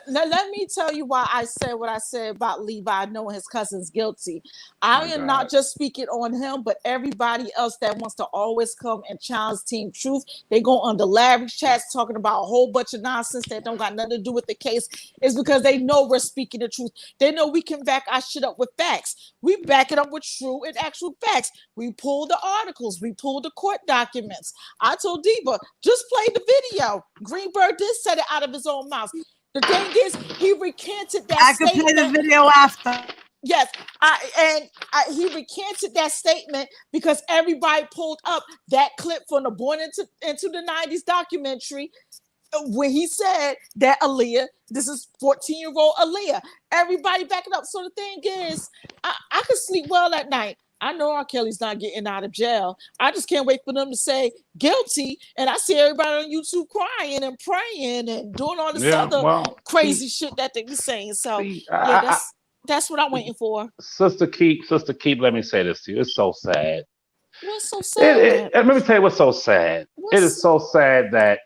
Let me tell you why I said what I said about Levi knowing his cousin's guilty. I am not just speaking on him, but everybody else that wants to always come and challenge Team Truth. They go on the Larry chats talking about a whole bunch of nonsense that don't got nothing to do with the case. It's because they know we're speaking the truth. They know we can back our shit up with facts. We back it up with true and actual facts. We pull the articles. We pull the court documents. I told Diva, just play the video. Greenberg did say it out of his own mouth. The thing is, he recanted that statement. I can play the video after. Yes, he recanted that statement because everybody pulled up that clip from the Born into the 90s documentary when he said that Aaliyah, this is 14-year-old Aaliyah. Everybody backing up. So the thing is, I could sleep well at night. I know R. Kelly's not getting out of jail. I just can't wait for them to say guilty. And I see everybody on YouTube crying and praying and doing all this other crazy shit that they be saying. So that's what I'm waiting for. Sister Keep, let me say this to you. It's so sad. What's so sad? Let me tell you what's so sad. It is so sad that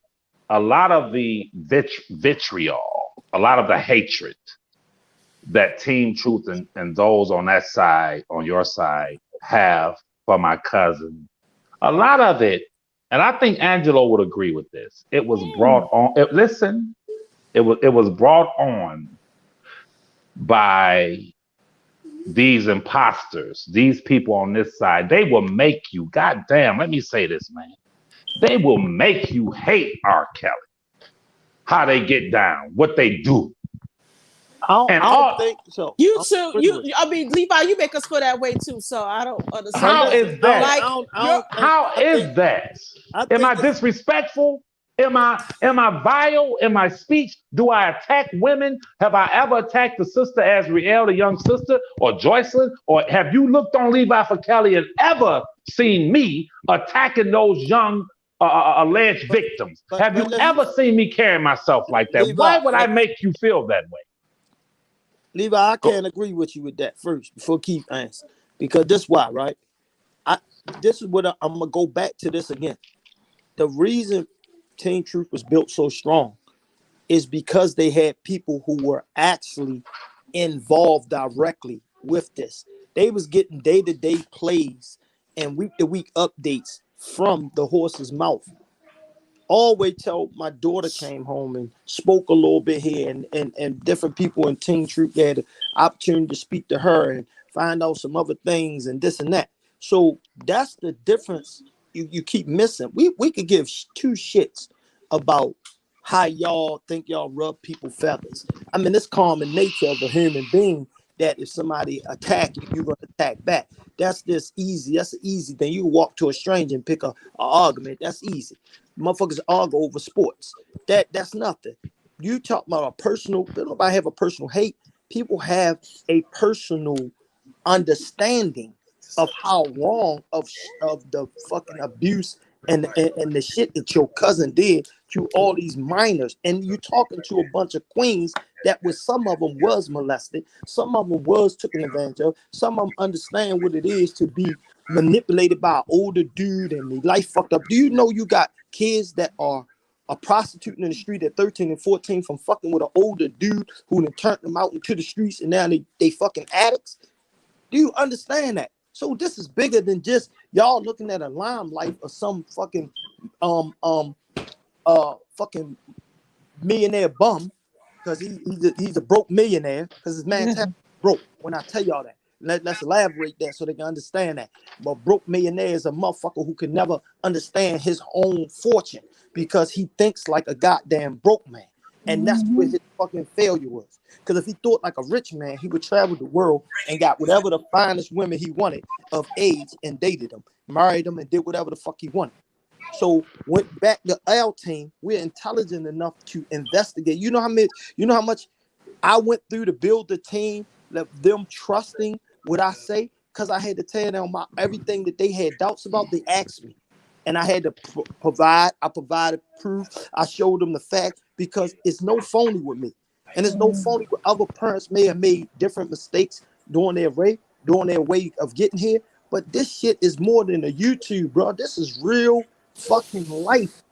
a lot of the vitriol, a lot of the hatred that Team Truth and those on that side, on your side, have for my cousin, a lot of it, and I think Angelo would agree with this, it was brought on, it was brought on by these imposters, these people on this side. They will make you, goddamn, let me say this, man. They will make you hate R. Kelly. How they get down, what they do. I don't think so. You too. Levi, you make us feel that way too. So I don't understand. How is that? How is that? Am I disrespectful? Am I vile in my speech? Do I attack women? Have I ever attacked the sister Azriel, the young sister, or Joycelyn? Or have you looked on Levi for Kelly and ever seen me attacking those young alleged victims? Have you ever seen me carry myself like that? Levi, why would I make you feel that way? Levi, I can't agree with you with that first before Keith answers. Because this is why, right? This is what I'm going to go back to this again. The reason Team Truth was built so strong is because they had people who were actually involved directly with this. They was getting day-to-day plays and week-to-week updates from the horse's mouth. Always till my daughter came home and spoke a little bit here, and different people in Team Truth had the opportunity to speak to her and find out some other things and this and that. So that's the difference you keep missing. We could give two shits about how y'all think y'all rub people feathers. I mean, it's common nature of a human being that if somebody attack you, you're gonna attack back. That's just easy. That's an easy thing. You walk to a stranger and pick a argument. That's easy. Motherfuckers argue over sports. That's nothing. You talk about a personal. Nobody have a personal hate. People have a personal understanding of how wrong of the fucking abuse and the shit that your cousin did to all these minors. And you talking to a bunch of queens that was, some of them was molested, some of them was taken advantage of, some of them understand what it is to be manipulated by an older dude and the life fucked up. Do you know you got kids that are a prostitute in the street at 13 and 14 from fucking with an older dude who then turned them out into the streets and now they fucking addicts? Do you understand that? So this is bigger than just y'all looking at a limelight of some fucking fucking millionaire bum, because he's a broke millionaire, because his man broke. When I tell y'all that, let's elaborate that so they can understand that. But broke millionaire is a motherfucker who can never understand his own fortune because he thinks like a goddamn broke man. And that's where his fucking failure was. Because if he thought like a rich man, he would travel the world and got whatever the finest women he wanted of age and dated them, married them, and did whatever the fuck he wanted. So went back to our team. We're intelligent enough to investigate. You know how much I went through to build the team, them trusting what I say, because I had to tell them everything that they had doubts about. They asked me. And I had to provide. I provided proof. I showed them the fact, because it's no phony with me. And it's no phony with other parents may have made different mistakes during their way of getting here. But this shit is more than a YouTube, bro. This is real fucking life.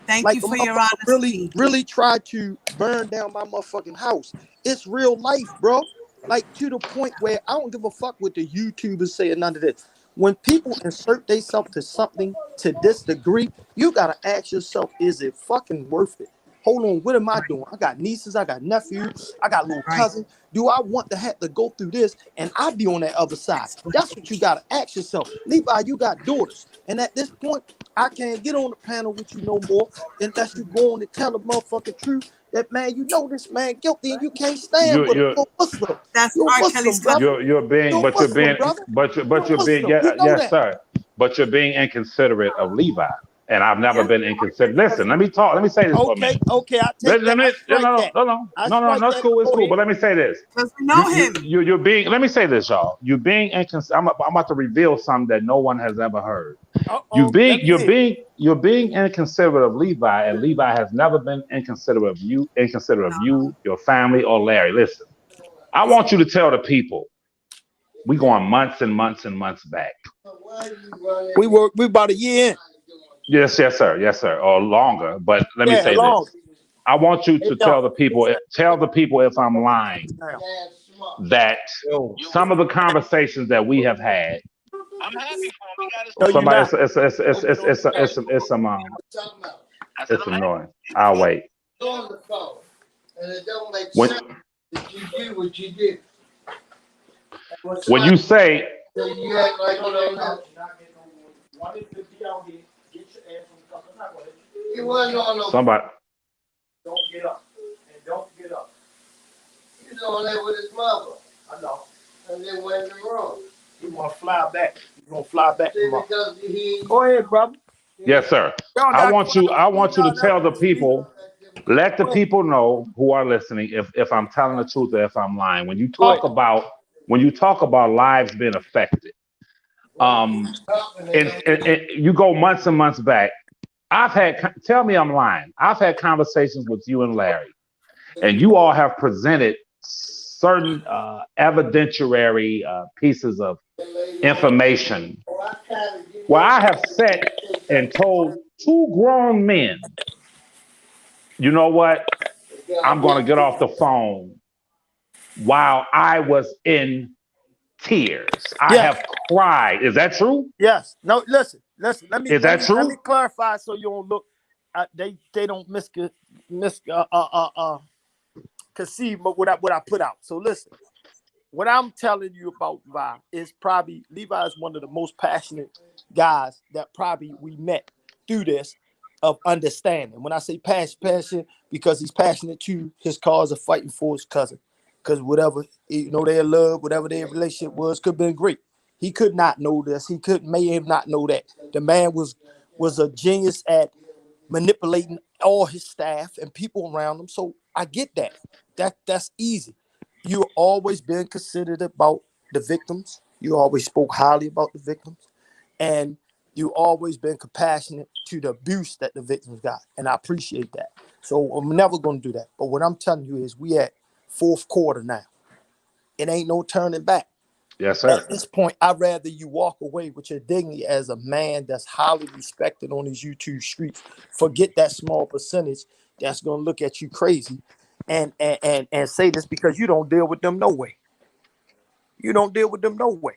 Thank you for your honesty. Really tried to burn down my motherfucking house. It's real life, bro. Like, to the point where I don't give a fuck what the YouTubers say or none of this. When people insert themselves to something to this degree, you gotta ask yourself, is it fucking worth it? Hold on, what am I doing? I got nieces, I got nephews, I got little cousins. Do I want to have to go through this and I be on that other side? That's what you gotta ask yourself. Levi, you got daughters. And at this point, I can't get on the panel with you no more unless you go on and tell the motherfucking truth that, man, you know this man guilty and you can't stand with him. You're a Muslim. That's you're R. Kelly's brother. You're being, but you're being, yes, sir. But you're being inconsiderate of Levi, and I've never been inconsiderate. Listen, let me talk. Let me say this for a minute. Okay, I take that. No, that's cool. It's cool. But let me say this. Because we know him. You're being. Let me say this, y'all. You're being inconsiderate. I'm about to reveal something that no one has ever heard. You're being inconsiderate of Levi, and Levi has never been inconsiderate of you, your family, or Larry. Listen, I want you to tell the people. We going months and months and months back. We about a year in. Yes, sir, or longer. But let me say this. I want you to tell the people if I'm lying, that some of the conversations that we have had. I'm happy for him. It's annoying. I'll wait. When you say somebody, don't get up and don't get up. He's on there with his mother. I know. And then went in the room. He want to fly back. He's gonna fly back tomorrow. Go ahead, brother. Yes, sir. I want you to tell the people. Let the people know who are listening if I'm telling the truth or if I'm lying. When you talk about lives being affected, and you go months and months back. Tell me I'm lying. I've had conversations with you and Larry, and you all have presented certain evidentiary pieces of information where I have sat and told two grown men, you know what? I'm going to get off the phone while I was in tears. I have cried. Is that true? Yes. No, listen. Let me clarify so you don't look. They don't conceive what I put out. So listen, what I'm telling you about Levi is probably Levi is one of the most passionate guys that probably we met through this of understanding. When I say passion, because he's passionate to his cause of fighting for his cousin. because whatever their love, whatever their relationship was, could have been great. He could not know this. He may have not know that. The man was a genius at manipulating all his staff and people around him. So I get that. That's easy. You always been considerate about the victims. You always spoke highly about the victims, and you always been compassionate to the abuse that the victims got, and I appreciate that. So I'm never going to do that. But what I'm telling you is, we at fourth quarter now. It ain't no turning back. Yes, sir. At this point, I'd rather you walk away with your dignity as a man that's highly respected on these YouTube streets. Forget that small percentage that's gonna look at you crazy and say this because you don't deal with them no way. You don't deal with them no way.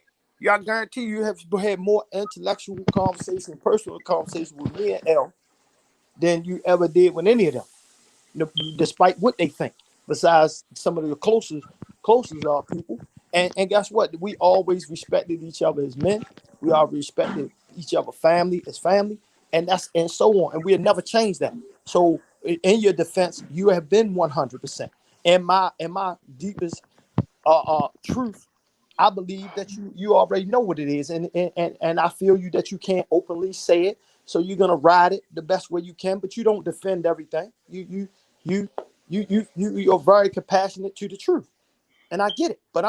I guarantee you have had more intellectual conversation, personal conversation with me and L than you ever did with any of them, despite what they think. Besides some of the closest people, and guess what? We always respected each other as men. We all respected each other family as family, and so on. And we'll never change that. So in your defense, you have been 100%. In my deepest truth, I believe that you already know what it is, and I feel you that you can't openly say it. So you're gonna ride it the best way you can, but you don't defend everything. You're very compassionate to the truth, and I get it. But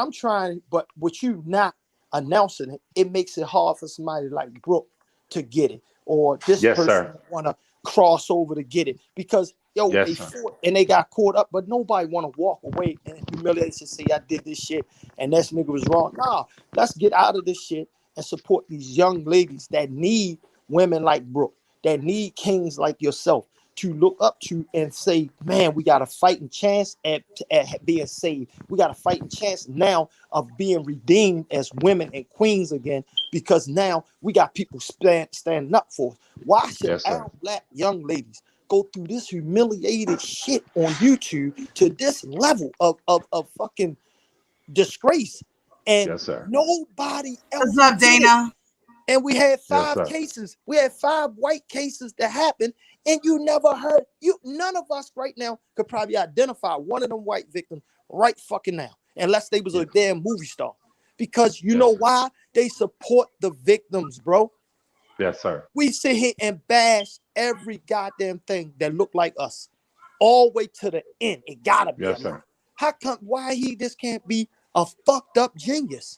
but with you not announcing it, it makes it hard for somebody like Brooke to get it, or this Yes, person sir. want to cross over to get it, because Yes, they sir. fought and they got caught up, but nobody want to walk away and humiliate and say I did this shit and this nigga was wrong. Nah, let's get out of this shit and support these young ladies that need women like Brooke, that need kings like yourself to look up to and say, man, we got a fighting chance at being saved. We got a fighting chance now of being redeemed as women and queens again, because now we got people standing up for us. Why should Yes, sir. our black young ladies go through this humiliated shit on YouTube to this level of fucking disgrace? And Yes, sir. nobody What's else up, did it. Dana? And we had Yes, 5 sir. cases. We had 5 white cases that happened, and you never heard. None of us right now could probably identify one of them white victims right fucking now, unless they was a damn movie star. Because you know why? They support the victims, bro. Yes, sir. We sit here and bash every goddamn thing that look like us, all the way to the end. It gotta be Yes, a lie. sir. How come? Why he just can't be a fucked up genius?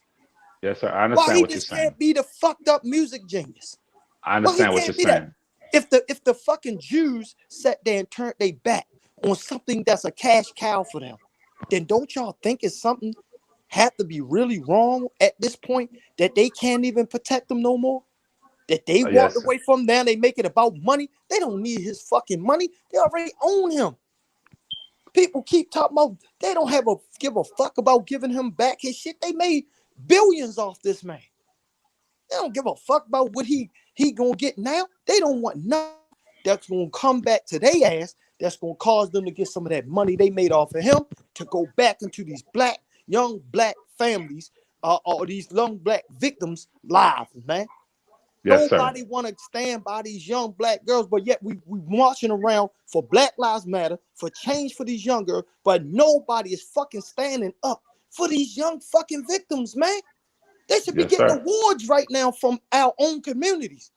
Yes, sir. I Why understand he what you're just saying. can't be the fucked up music genius? I Well, he understand what you're can't be that. saying. If the fucking Jews sat there and turned their back on something that's a cash cow for them, then don't y'all think it's something had to be really wrong at this point, that they can't even protect them no more? That they walked Yes, sir. away from them, they make it about money. They don't need his fucking money. They already own him. People keep talking about they don't give a fuck about giving him back his shit. They made billions off this man. They don't give a fuck about what he gonna get now. They don't want nothing that's gonna come back to their ass, that's gonna cause them to get some of that money they made off of him to go back into these young black families, or these young black victims' lives, man. Yes, sir. Nobody want to stand by these young black girls, but yet we marching around for Black Lives Matter, for change for these young girls, but nobody is fucking standing up for these young fucking victims, man. They should be Yes, getting sir. awards right now from our own communities.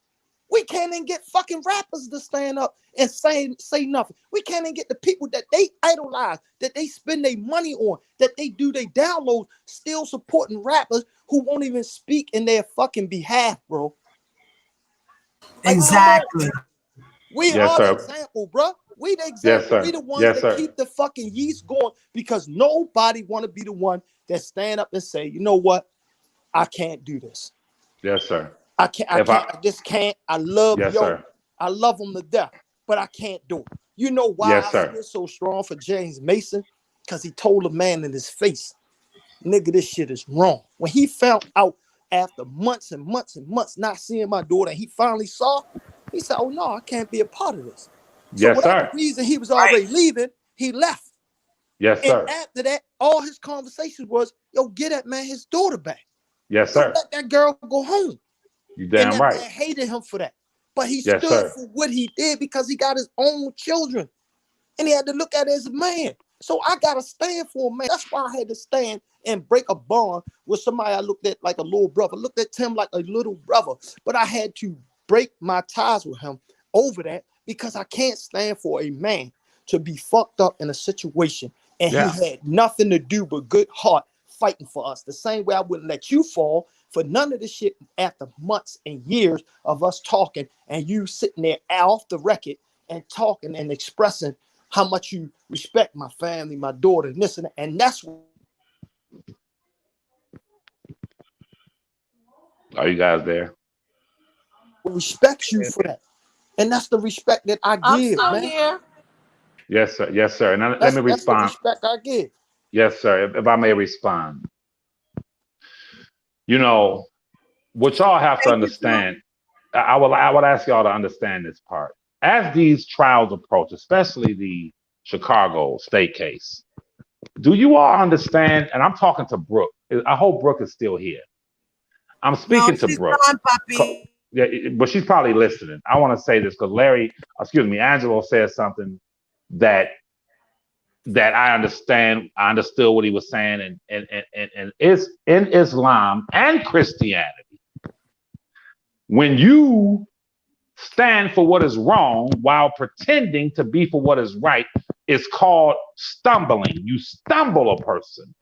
We can't even get fucking rappers to stand up and say nothing. We can't even get the people that they idolize, that they spend their money on, that they do their downloads, still supporting rappers who won't even speak in their fucking behalf, bro. Like, Exactly. we Yes, are the sir. example, bro. We the Yes, example. We sir. the ones Yes, that sir. keep the fucking yeast going, because nobody want to be the one that stand up and say, you know what? I can't do this. Yes, sir. I just can't. I love Yes, sir. I love him to death, but I can't do it. You know why Yes, I sir. feel so strong for James Mason? Because he told a man in his face, nigga, this shit is wrong. When he found out after months and months and months not seeing my daughter, and he finally saw, he said, oh no, I can't be a part of this. So Yes, whatever sir. reason he was already leaving, he left. Yes, And sir. after that, all his conversations was, yo, get that man his daughter back. Yes, Yo, sir. let that girl go home. You And damn that right. man hated him for that. But he Yes, stood sir. for what he did because he got his own children. And he had to look at it as a man. So I gotta stand for a man. That's why I had to stand and break a bond with somebody I looked at like a little brother. Looked at him like a little brother. But I had to break my ties with him over that because I can't stand for a man to be fucked up in a situation and Yeah. he had nothing to do but good heart fighting for us. The same way I wouldn't let you fall for none of this shit after months and years of us talking and you sitting there off the record and talking and expressing how much you respect my family, my daughter, and this and that. And that's what Are you guys there? respects you for that. And that's the respect that I I'm give, still man. here. Yes, sir. Yes, sir. And let me That's the respond. respect I give. Yes, sir. If I may respond. You know, what y'all have to understand, I would ask y'all to understand this part. As these trials approach, especially the Chicago state case, do you all understand? And I'm talking to Brooke. I hope Brooke is still here. I'm speaking to Brooke. Gone, puppy. Yeah, but she's probably listening. I want to say this because Angelo said something that I understand. I understood what he was saying, and it's in Islam and Christianity. When you stand for what is wrong while pretending to be for what is right, it's called stumbling. You stumble a person.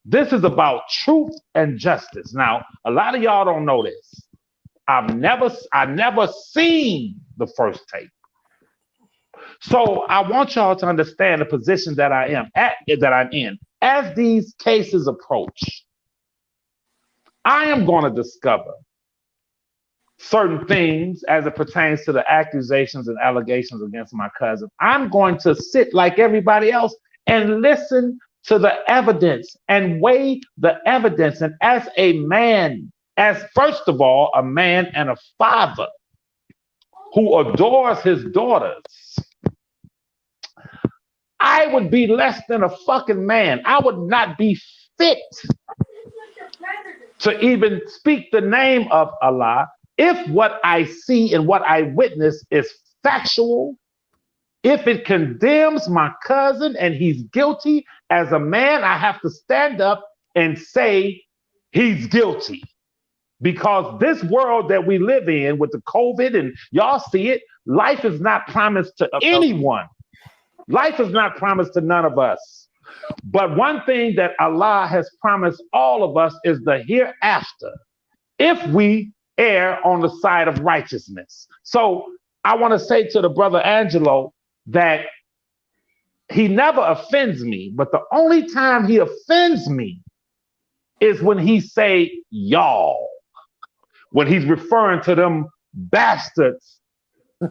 This is about truth and justice. Now, a lot of y'all don't know this. I never seen the first tape. So I want y'all to understand the position that I'm in. As these cases approach, I am going to discover certain things as it pertains to the accusations and allegations against my cousin. I'm going to sit like everybody else and listen to the evidence and weigh the evidence. And as a man, as first of all, a man and a father who adores his daughters, I would be less than a fucking man. I would not be fit to even speak the name of Allah if what I see and what I witness is factual. If it condemns my cousin and he's guilty, as a man, I have to stand up and say he's guilty. Because this world that we live in with the COVID, and y'all see it, life is not promised to anyone. Life is not promised to none of us. But one thing that Allah has promised all of us is the hereafter, if we err on the side of righteousness. So I want to say to the brother Angelo that he never offends me, but the only time he offends me is when he say y'all, when he's referring to them bastards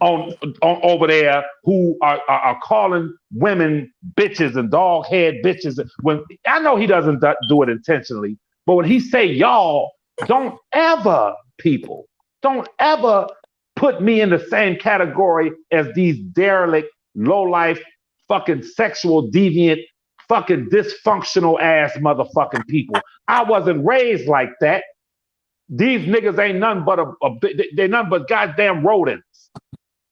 on over there who are calling women bitches and dog head bitches. When I know he doesn't do it intentionally, but when he say y'all, don't ever put me in the same category as these derelict, low-life, fucking sexual deviant, fucking dysfunctional ass motherfucking people. I wasn't raised like that. These niggas ain't nothing but they're nothing but goddamn rodents.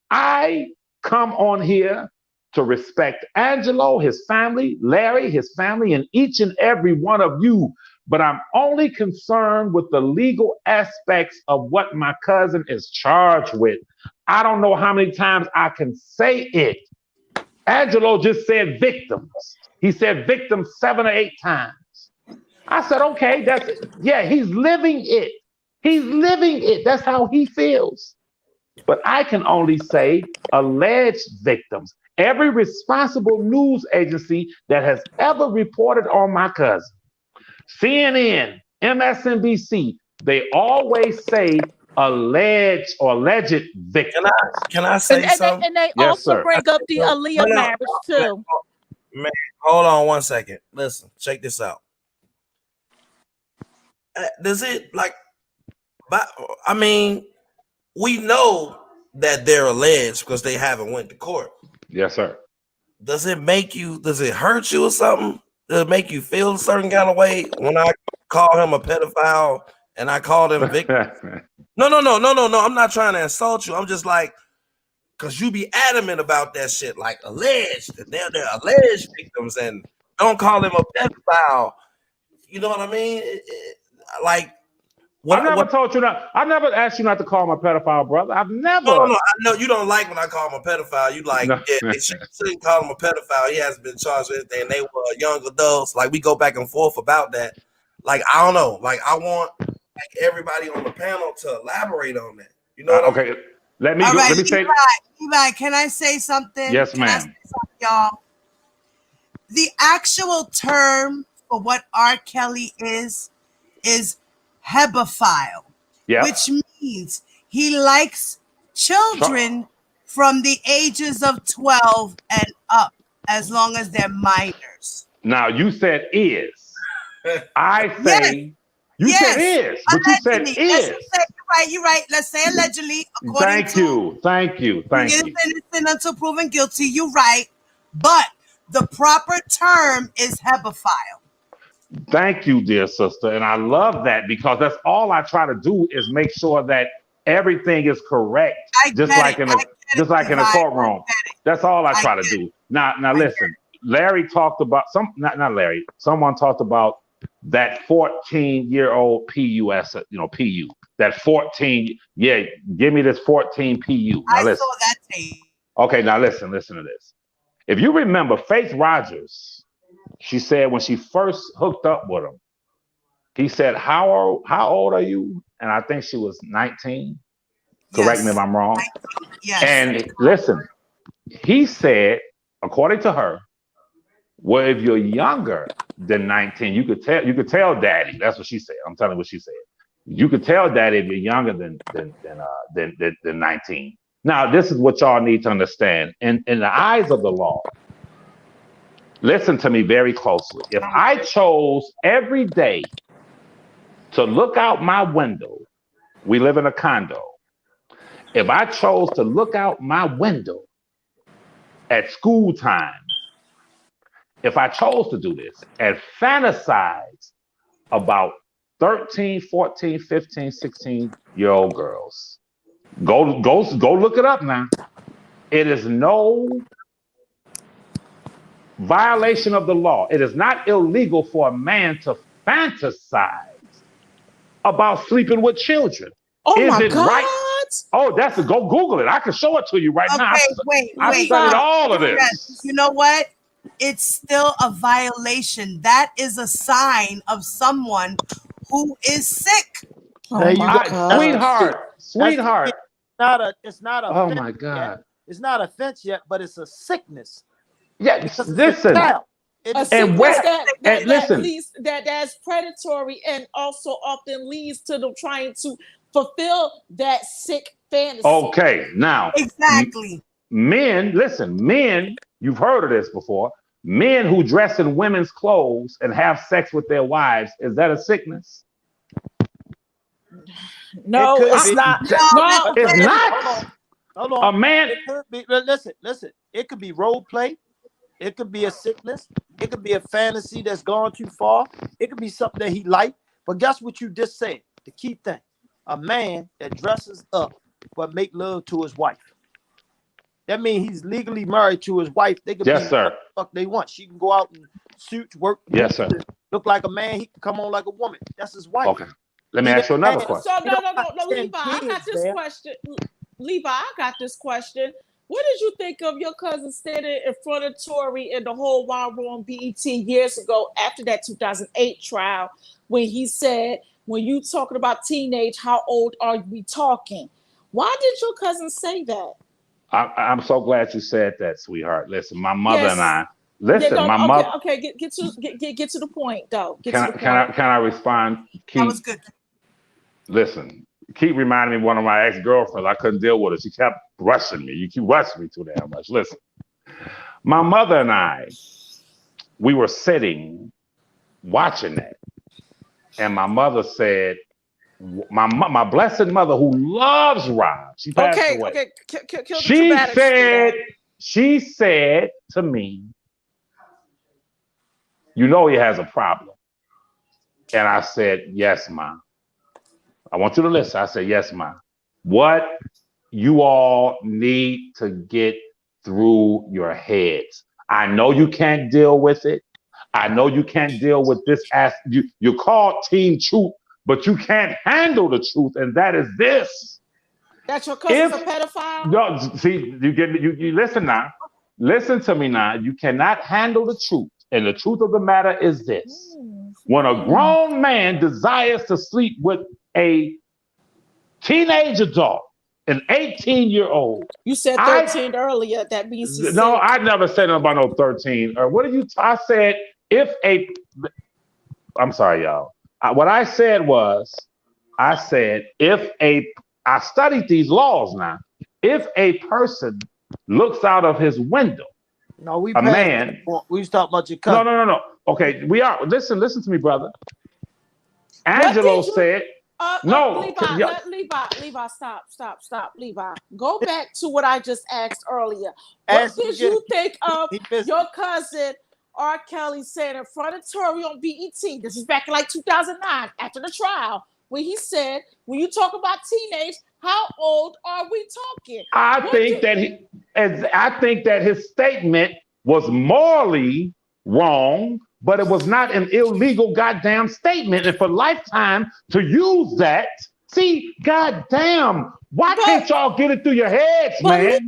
I come on here to respect Angelo, his family, Larry, his family, and each and every one of you. But I'm only concerned with the legal aspects of what my cousin is charged with. I don't know how many times I can say it. Angelo just said victims. He said victims 7 or 8 times. I said, okay, he's living it. He's living it. That's how he feels. But I can only say alleged victims. Every responsible news agency that has ever reported on my cousin, CNN, MSNBC, they always say alleged victims. Can I say something? And they Yes, also sir. bring up the Aaliyah marriage too. Man, hold on 1 second. Listen, check this out. Does it I mean, we know that they're alleged because they haven't went to court. Yes, sir. Does it hurt you or something? Does it make you feel a certain kind of way when I call him a pedophile and I call him victim? No. I'm not trying to insult you. I'm just like, because you be adamant about that shit, like alleged, and they're alleged victims, and don't call him a pedophile. You know what I mean? Like, I never told you not. I never asked you not to call my pedophile brother. I've never. No, I know you don't like when I call him a pedophile. You like, No. yeah, they shouldn't call him a pedophile. He hasn't been charged with anything. They were young adults. Like, we go back and forth about that. Like, I don't know. Like, I want everybody on the panel to elaborate on that. You know what okay. Let me All right, let me say. Levi, can I say something? Yes, Can I ma'am. say something, y'all? The actual term for what R. Kelly is hebephile, which means he likes children from the ages of 12 and up, as long as they're minors. Now you said is. I say you said is, but you said Allegedly. is. You're right. Let's say allegedly. According Thank you. innocent until proven guilty. You're right. But the proper term is hebephile. Thank you, dear sister. And I love that because that's all I try to do is make sure that everything is correct, just like in a courtroom. That's all I try to do. Now listen, Larry talked about not Larry, someone talked about that 14-year-old PUS, PU. That 14, give me this 14 PU. Now listen. I saw that tape. Okay, now listen to this. If you remember Faith Rogers, she said when she first hooked up with him, he said, how old are you? And I think she was 19. Correct me if I'm wrong. Yes. And listen, he said, according to her, well, if you're younger than 19, you could tell daddy. That's what she said. I'm telling you what she said. You could tell daddy if you're younger than 19. Now, this is what y'all need to understand. In the eyes of the law, listen to me very closely. If I chose every day to look out my window, we live in a condo. If I chose to look out my window at school time, if I chose to do this and fantasize about 13, 14, 15, 16-year-old girls, go look it up now. It is no violation of the law. It is not illegal for a man to fantasize about sleeping with children. Oh is my it God. right? Oh, go Google it. I can show it to you right now. I studied all of this. You know what? It's still a violation. That is a sign of someone who is sick. There you go. Sweetheart. It's not a Oh offense my God. yet. It's not offense yet, but it's a sickness. Yeah, listen. A sickness that's predatory and also often leads to them trying to fulfill that sick fantasy. Okay, now exactly. Men, you've heard of this before. Men who dress in women's clothes and have sex with their wives, is that a sickness? No, it's not. No, it's not. Hold on. A man. It could be, listen. It could be role play. It could be a sickness. It could be a fantasy that's gone too far. It could be something that he liked. But guess what you just said? The key thing. A man that dresses up but make love to his wife. That means he's legally married to his wife. They can be sir. what the fuck they want. She can go out in suits, work. Yes, sir. Look like a man. He can come on like a woman. That's his wife. Okay. Let me ask you another question. So no, Levi, I got this question. Levi, I got this question. What did you think of your cousin standing in front of Tory and the whole Wild Roar on BET years ago after that 2008 trial when he said, when you talking about teenage, how old are we talking? Why did your cousin say that? I'm so glad you said that, sweetheart. Listen, my mother and I. Listen, my mother. Okay, get to the point, though. Can I respond? That was good. Listen, keep reminding me of one of my ex-girlfriends. I couldn't deal with her. She kept rushing me. You keep rushing me too damn much. Listen, my mother and I, we were sitting watching that, and my mother said, my blessed mother who loves Rob, she passed away. Okay, kill the She said to me, you know he has a problem. And I said, yes, Ma. I want you to listen. I said, yes, Ma. What you all need to get through your heads. I know you can't deal with it. I know you can't deal with this as you call Team Truth, but you can't handle the truth, and that is this. That your cousin's a pedophile? No, see, you listen now. Listen to me now. You cannot handle the truth, and the truth of the matter is this: when a grown man desires to sleep with a teenage adult, an 18-year-old. You said 13 earlier. That means he's No, sick. I never said nothing about no 13. Or what did you? I said if a. I'm sorry, y'all. What I said was, I said if a. I studied these laws now. If a person looks out of his window, No, we a man. We was talking about your cousin. No. Okay, we are. Listen to me, brother. Angelo said. No, Levi, stop, Levi. Go back to what I just asked earlier. What did you think of your cousin R. Kelly saying in front of Tory on BET? This is back in like 2009 after the trial, when he said, when you talk about teenage, how old are we talking? I think that his statement was morally wrong, but it was not an illegal goddamn statement. And for Lifetime to use that, see, goddamn, why can't y'all get it through your heads, man? Levi,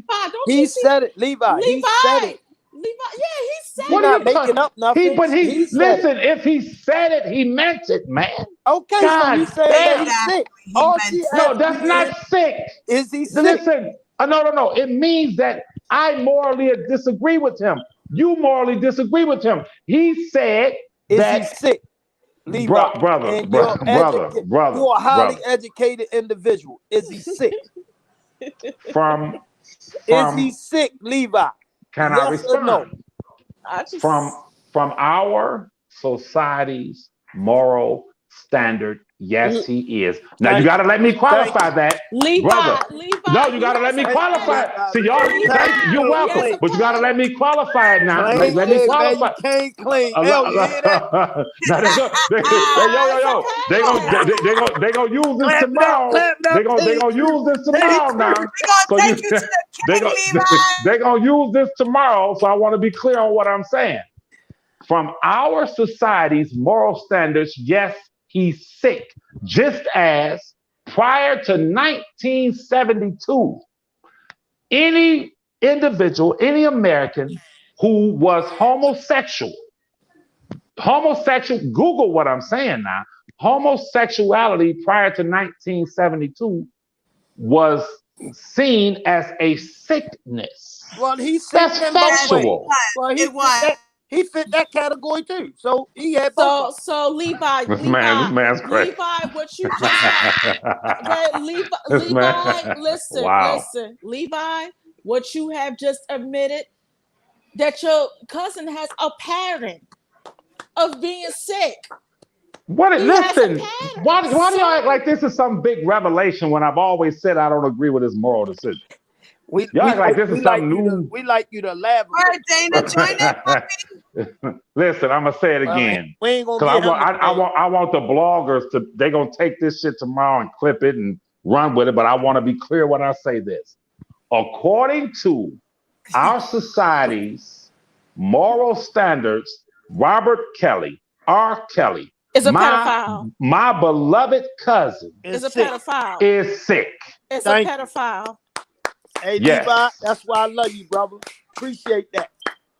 He said it, Levi. He said it. Levi, yeah, he said He's not making up nothing. He listen, if he said it, he meant it, man. Okay, God so you said damn. that he's sick. No, that's not sick. Is he sick? Listen, no. It means that I morally disagree with him. You morally disagree with him. He said that he's sick, Levi. Brother. You're a highly educated individual. Is he sick? From Is he sick, Levi? Can yes I respond? No? From our society's moral standard, yes, he is. Now you gotta let me qualify that, brother. No, you gotta let me qualify it. See, y'all, you're welcome, but you gotta let me qualify it now. Let me qualify. You can't claim. Yo, they gonna use this tomorrow. They gonna use this tomorrow now. They gonna use this tomorrow. So I want to be clear on what I'm saying. From our society's moral standards, yes, he's sick. Just as prior to 1972, any individual, any American who was homosexual, Google what I'm saying now, homosexuality prior to 1972 was seen as a sickness. Well, he's sick. That's factual. Well, he fit that category too. So he had both. So Levi, this man's crazy. Levi, what you just Levi, listen, listen, Levi, what you have just admitted that your cousin has a pattern of being sick. Listen, why do y'all act like this is some big revelation when I've always said I don't agree with his moral decision? Y'all act like this is something new. We like you to elaborate. All right, Dana, join that puppy. Listen, I'm gonna say it again. We ain't gonna Cause I want the bloggers to. They gonna take this shit tomorrow and clip it and run with it. But I want to be clear when I say this. According to our society's moral standards, Robert Kelly, R. Kelly, is a pedophile. My beloved cousin is a pedophile. Is sick. It's a pedophile. Hey, yes. Levi, that's why I love you, brother. Appreciate that.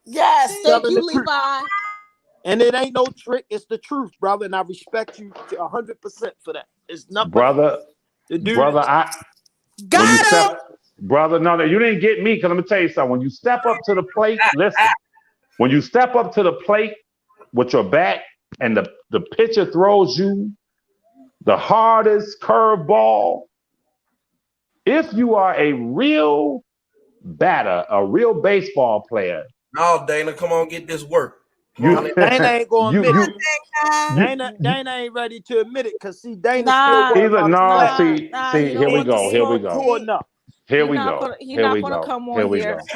Yes, thank you, Levi. And it ain't no trick. It's the truth, brother. And I respect you 100% for that. It's nothing. Brother, brother, no, you didn't get me, because let me tell you something. When you step up to the plate, listen. When you step up to the plate with your back and the pitcher throws you the hardest curveball, if you are a real batter, a real baseball player. No, Dana, come on, get this work. Dana ain't gonna admit it. Dana ain't ready to admit it, because see, Dana here we go.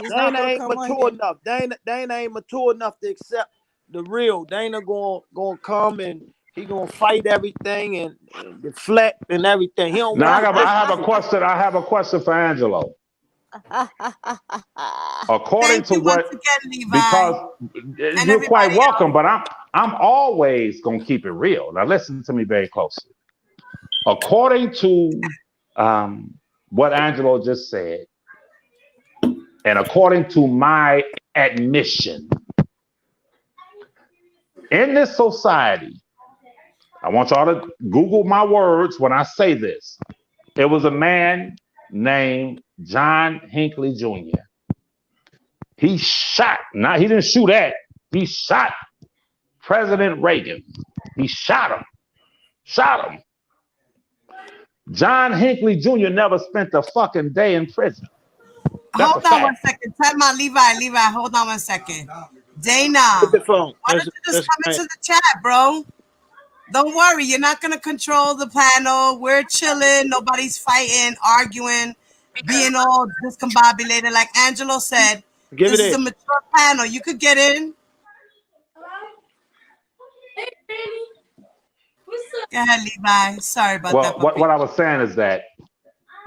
Dana ain't mature enough. Dana ain't mature enough to accept the real. Dana gonna come and He gonna fight everything and deflect and everything. He don't Now want I have a question. I have a question for Angelo. According Thank to you once what, again, Levi. because And you're quite everybody welcome, else. but I'm always gonna keep it real. Now listen to me very closely. According to what Angelo just said, and according to my admission, in this society, I want y'all to Google my words when I say this. It was a man named John Hinckley Jr. He shot, he didn't shoot at, he shot President Reagan. He shot him. John Hinckley Jr. never spent a fucking day in prison. That's Hold on one second. Time out, Levi, hold on one second. Dana, Put the phone. why don't you just come into the chat, bro? Don't worry, you're not gonna control the panel. We're chilling, nobody's fighting, arguing, being all discombobulated. Like Angelo said, this is a mature panel. You could get in. Go ahead, Levi. Sorry about that. What I was saying is that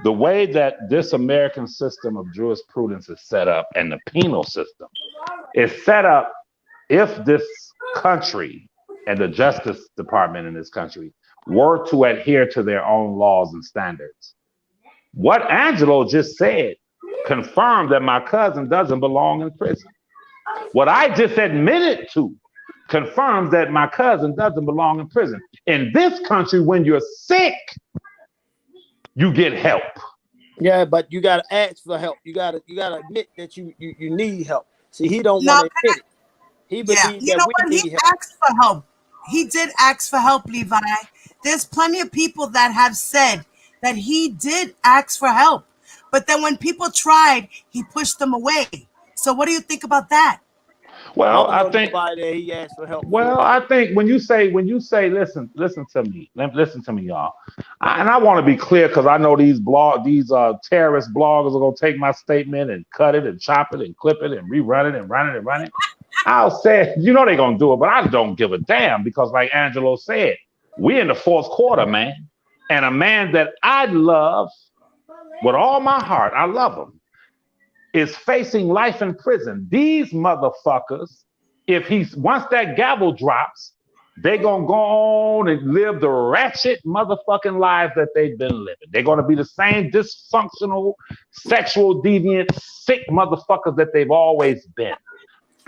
the way that this American system of jurisprudence is set up and the penal system is set up, if this country and the Justice Department in this country were to adhere to their own laws and standards, what Angelo just said confirmed that my cousin doesn't belong in prison. What I just admitted to confirms that my cousin doesn't belong in prison. In this country, when you're sick, you get help. Yeah, but you gotta ask for help. You gotta admit that you need help. See, he don't want to admit it. He believes you know what? we He need help. asked for help. He did ask for help, Levi. There's plenty of people that have said that he did ask for help. But then when people tried, he pushed them away. So what do you think about that? Well, I don't know think nobody that he asked for help. Well, I think when you say, listen to me, y'all. And I want to be clear because I know these terrorist bloggers are gonna take my statement and cut it and chop it and clip it and rerun it and run it and run it. I'll say, they're gonna do it, but I don't give a damn because, like Angelo said, we're in the fourth quarter, man. And a man that I love with all my heart, I love him, is facing life in prison. These motherfuckers, once that gavel drops, they're gonna go on and live the ratchet motherfucking lives that they've been living. They're gonna be the same dysfunctional, sexual deviant, sick motherfuckers that they've always been.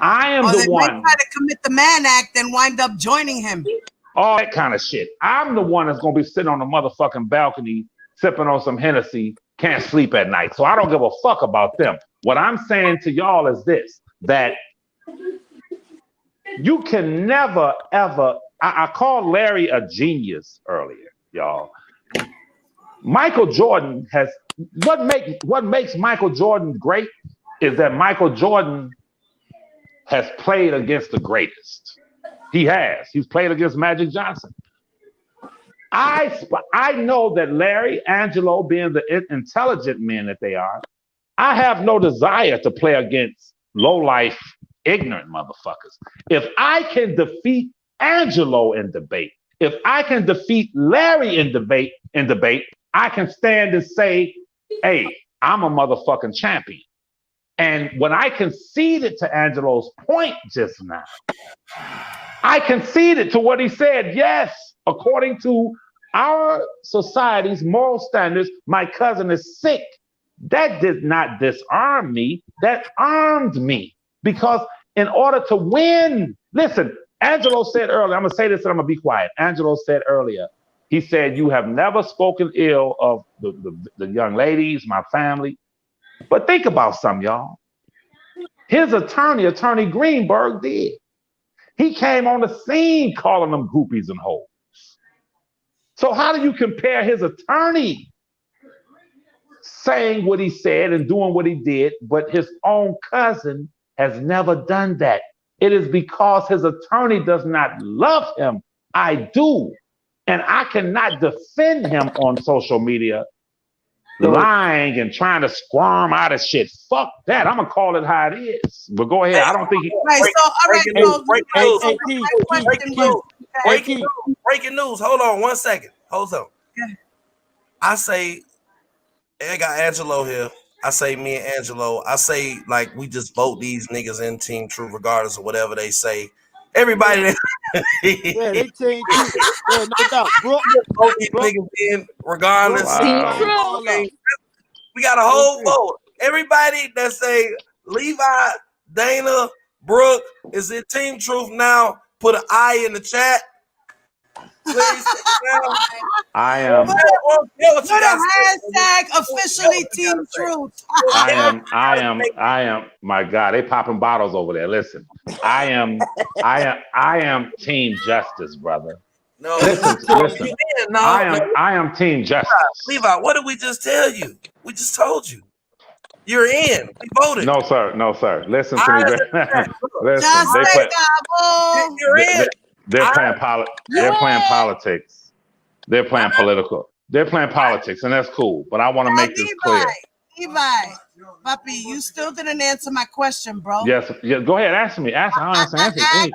I am the one. They might try to commit the Mann Act and wind up joining him. All that kind of shit. I'm the one that's gonna be sitting on the motherfucking balcony, sipping on some Hennessy, can't sleep at night. So I don't give a fuck about them. What I'm saying to y'all is this, that you can never, ever, I called Larry a genius earlier, y'all. Michael Jordan what makes Michael Jordan great is that Michael Jordan has played against the greatest. He's played against Magic Johnson. I know that Larry, Angelo, being the intelligent men that they are, I have no desire to play against low-life, ignorant motherfuckers. If I can defeat Angelo in debate, if I can defeat Larry in debate, I can stand and say, hey, I'm a motherfucking champion. And when I conceded to Angelo's point just now, I conceded to what he said. Yes, according to our society's moral standards, my cousin is sick. That did not disarm me. That armed me. Because in order to win, listen, Angelo said earlier, I'm going to say this and I'm going to be quiet. Angelo said earlier, he said, you have never spoken ill of the young ladies, my family. But think about something, y'all. His attorney Greenberg, did. He came on the scene calling them groupies and hoes. So how do you compare his attorney saying what he said and doing what he did, but his own cousin has never done that? It is because his attorney does not love him. I do. And I cannot defend him on social media lying and trying to squirm out of shit. Fuck that. I'm gonna call it how it is. But go ahead. I don't think he. Right. So, all right. So, Breaking news. Hold on 1 second. Hold on. I say, I got Angelo here. I say me and Angelo. I say like we just vote these niggas in Team Truth regardless of whatever they say. Everybody that yeah, they Team Truth. Yeah, no doubt. Brooke, vote these niggas in regardless. Wow. We got a whole vote. Everybody that say Levi, Dana, Brooke is in Team Truth now. Put an I in the chat. Please. I am. Put a hashtag officially Team Truth. I am. My God, they popping bottles over there. Listen, I am Team Justice, brother. No, listen. No, I am Team Justice. Levi, what did we just tell you? We just told you. You're in. We voted. No, sir. No, sir. Listen to me. Listen. They're playing politics. They're playing political. They're playing politics, and that's cool. But I want to make this clear. Levi, Puppy, you still didn't answer my question, bro. Yes. Go ahead. Ask me. I don't answer anything.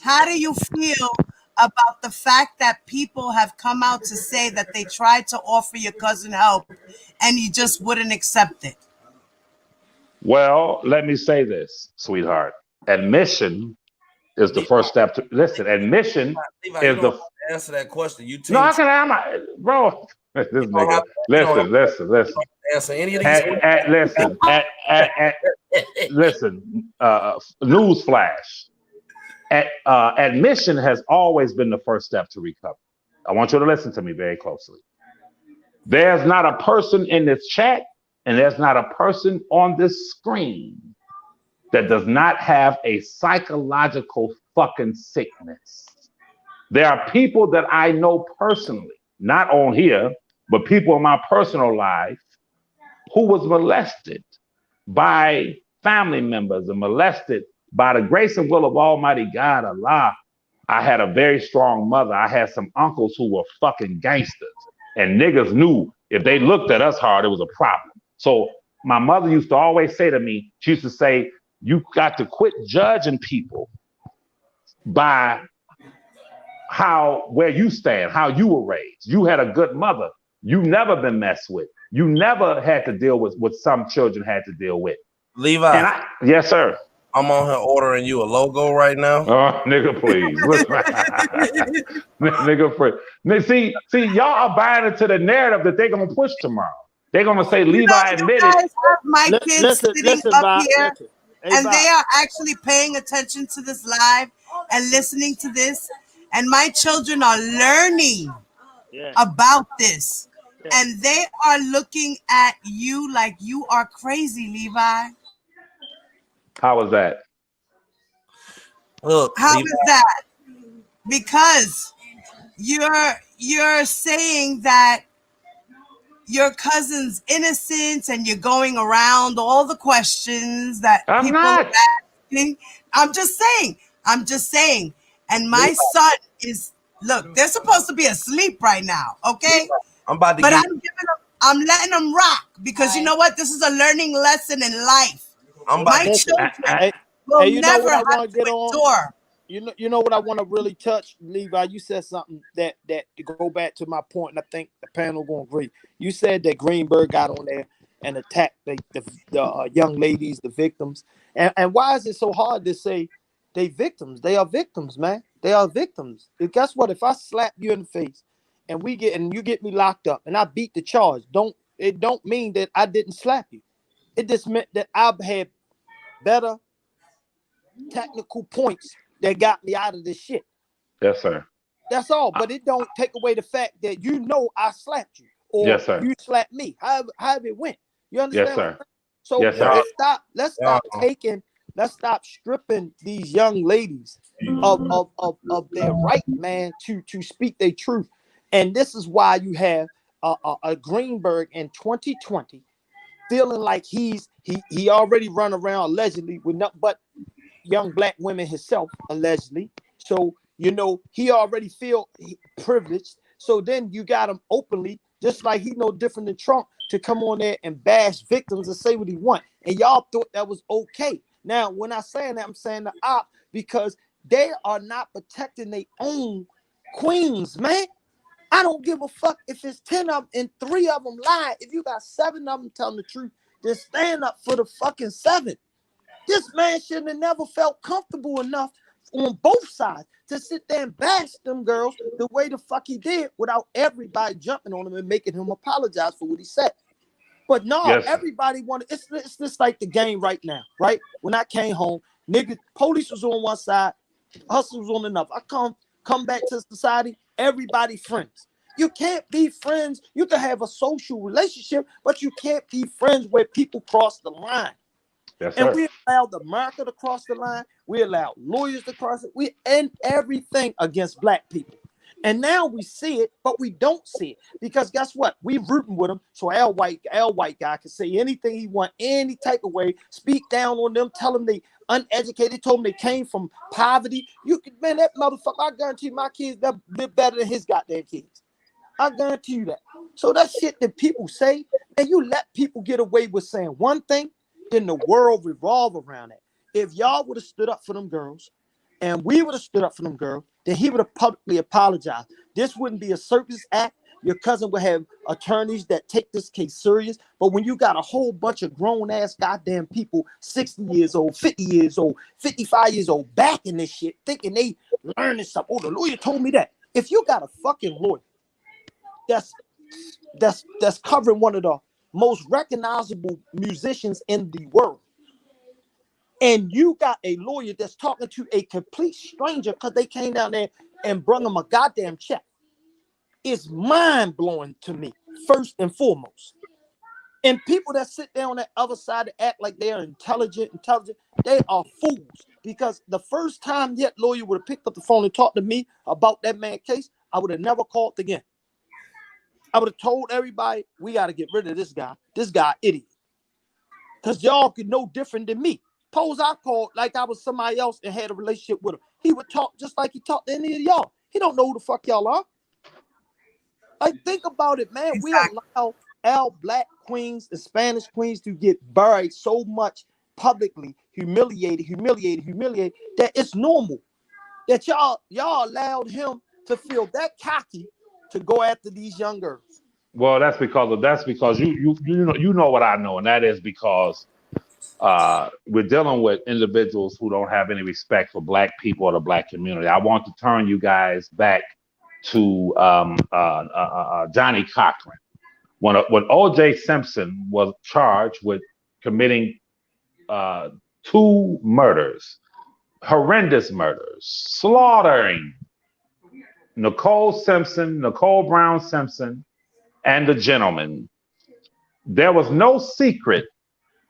How do you feel about the fact that people have come out to say that they tried to offer your cousin help and you just wouldn't accept it? Well, let me say this, sweetheart. Admission is the first step to listen. Admission is the answer that question. You no, I can. Bro, this nigga. Listen. Answer any of these. Listen. News flash. Admission has always been the first step to recovery. I want you to listen to me very closely. There's not a person in this chat, and there's not a person on this screen that does not have a psychological fucking sickness. There are people that I know personally, not on here, but people in my personal life who was molested by family members and molested by the grace and will of Almighty God, Allah. I had a very strong mother. I had some uncles who were fucking gangsters, and niggas knew if they looked at us hard, it was a problem. So my mother used to always say to me, she used to say, you got to quit judging people by where you stand, how you were raised. You had a good mother. You never been messed with. You never had to deal with what some children had to deal with. Levi. Yes, sir. I'm on here ordering you a logo right now. Oh, nigga, please. Nigga, please. See, y'all are buying into the narrative that they're going to push tomorrow. They're going to say Levi admitted. You guys have my kids sitting up here, and they are actually paying attention to this live and listening to this. And my children are learning about this. And they are looking at you like you are crazy, Levi. How was that? Look, how is that? Because you're saying that your cousin's innocent and you're going around all the questions that people are asking. I'm just saying. And my son is, look, they're supposed to be asleep right now, okay? I'm about to I'm letting them rock because you know what? This is a learning lesson in life. My children will never have to endure. You know what I want to really touch, Levi? You said something that to go back to my point, and I think the panel will agree. You said that Greenberg got on there and attacked the young ladies, the victims. And why is it so hard to say they victims? They are victims, man. They are victims. And guess what? If I slap you in the face and you get me locked up and I beat the charge, it don't mean that I didn't slap you. It just meant that I've had better technical points that got me out of this shit. Yes, sir. That's all. But it don't take away the fact that I slapped you or you slapped me. However it went. You understand? Yes, sir. So yes, sir. Let's stop stripping these young ladies of their right, man, to speak their truth. And this is why you have a Greenberg in 2020 feeling like he already run around allegedly with nothing but young black women himself, allegedly. So, he already feel privileged. So then you got him openly Just like he no different than Trump to come on there and bash victims and say what he want. And y'all thought that was okay. Now, when I saying that, I'm saying the op because they are not protecting their own queens, man. I don't give a fuck if it's 10 of them and 3 of them lie. If you got 7 of them telling the truth, then stand up for the fucking 7. This man shouldn't have never felt comfortable enough on both sides to sit there and bash them girls the way the fuck he did without everybody jumping on him and making him apologize for what he said. But no, Yes. everybody wanted. It's just like the game right now, right? When I came home, nigga, police was on one side, hustle was on another. I come back to society, everybody friends. You can't be friends. You can have a social relationship, but you can't be friends where people cross the line. Yes, And sir. we allowed America to cross the line. We allowed lawyers to cross it. We end everything against black people. And now we see it, but we don't see it. Because guess what? We rooting with them. So our white guy can say anything he want, any type of way, speak down on them, tell them they uneducated, told them they came from poverty. You can, man, that motherfucker, I guarantee my kids that live better than his goddamn kids. I guarantee you that. So that shit that people say, and you let people get away with saying one thing, then the world revolve around it. If y'all would have stood up for them girls, and we would have stood up for them girls, then he would have publicly apologized. This wouldn't be a circus act. Your cousin would have attorneys that take this case serious. But when you got a whole bunch of grown-ass goddamn people, 60 years old, 50 years old, 55 years old, backing this shit, thinking they learning something. Oh, the lawyer told me that. If you got a fucking lawyer that's covering one of the most recognizable musicians in the world, and you got a lawyer that's talking to a complete stranger because they came down there and brung him a goddamn check, it's mind-blowing to me, first and foremost. And people that sit there on that other side and act like they are intelligent, they are fools. Because the first time that lawyer would have picked up the phone and talked to me about that man's case, I would have never called again. I would have told everybody, we got to get rid of this guy. This guy, idiot. Because y'all could know different than me. Suppose I called like I was somebody else and had a relationship with him. He would talk just like he talked to any of y'all. He don't know who the fuck y'all are. Like, think about it, man. Exactly. We allow our black queens and Spanish queens to get buried so much publicly, humiliated, that it's normal. That y'all allowed him to feel that cocky to go after these young girls. Well, that's because you know what I know, and that is because we're dealing with individuals who don't have any respect for black people or the black community. I want to turn you guys back to Johnny Cochran. When O.J. Simpson was charged with committing 2 murders, horrendous murders, slaughtering Nicole Brown Simpson, and the gentleman, there was no secret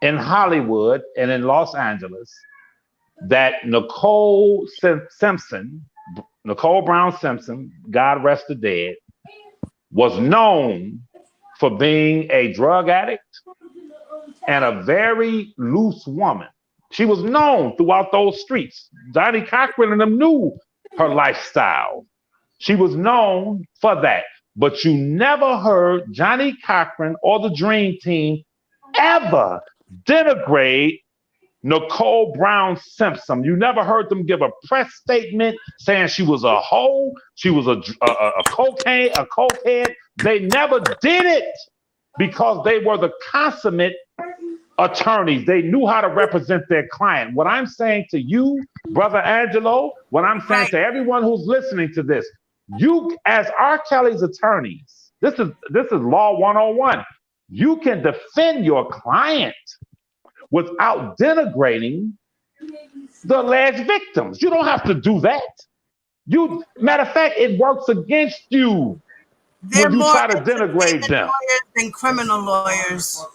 in Hollywood and in Los Angeles that Nicole Brown Simpson, God rest her dead, was known for being a drug addict and a very loose woman. She was known throughout those streets. Johnny Cochran and them knew her lifestyle. She was known for that. But you never heard Johnny Cochran or the Dream Team ever denigrate Nicole Brown Simpson. You never heard them give a press statement saying she was a hoe, she was a cokehead. They never did it because they were the consummate attorneys. They knew how to represent their client. What I'm saying to you, Brother Angelo, what I'm saying to everyone who's listening to this, you as R. Kelly's attorneys, this is law 101. You can defend your client without denigrating the alleged victims. You don't have to do that. Matter of fact, it works against you when you try to denigrate them. Lawyers than criminal lawyers.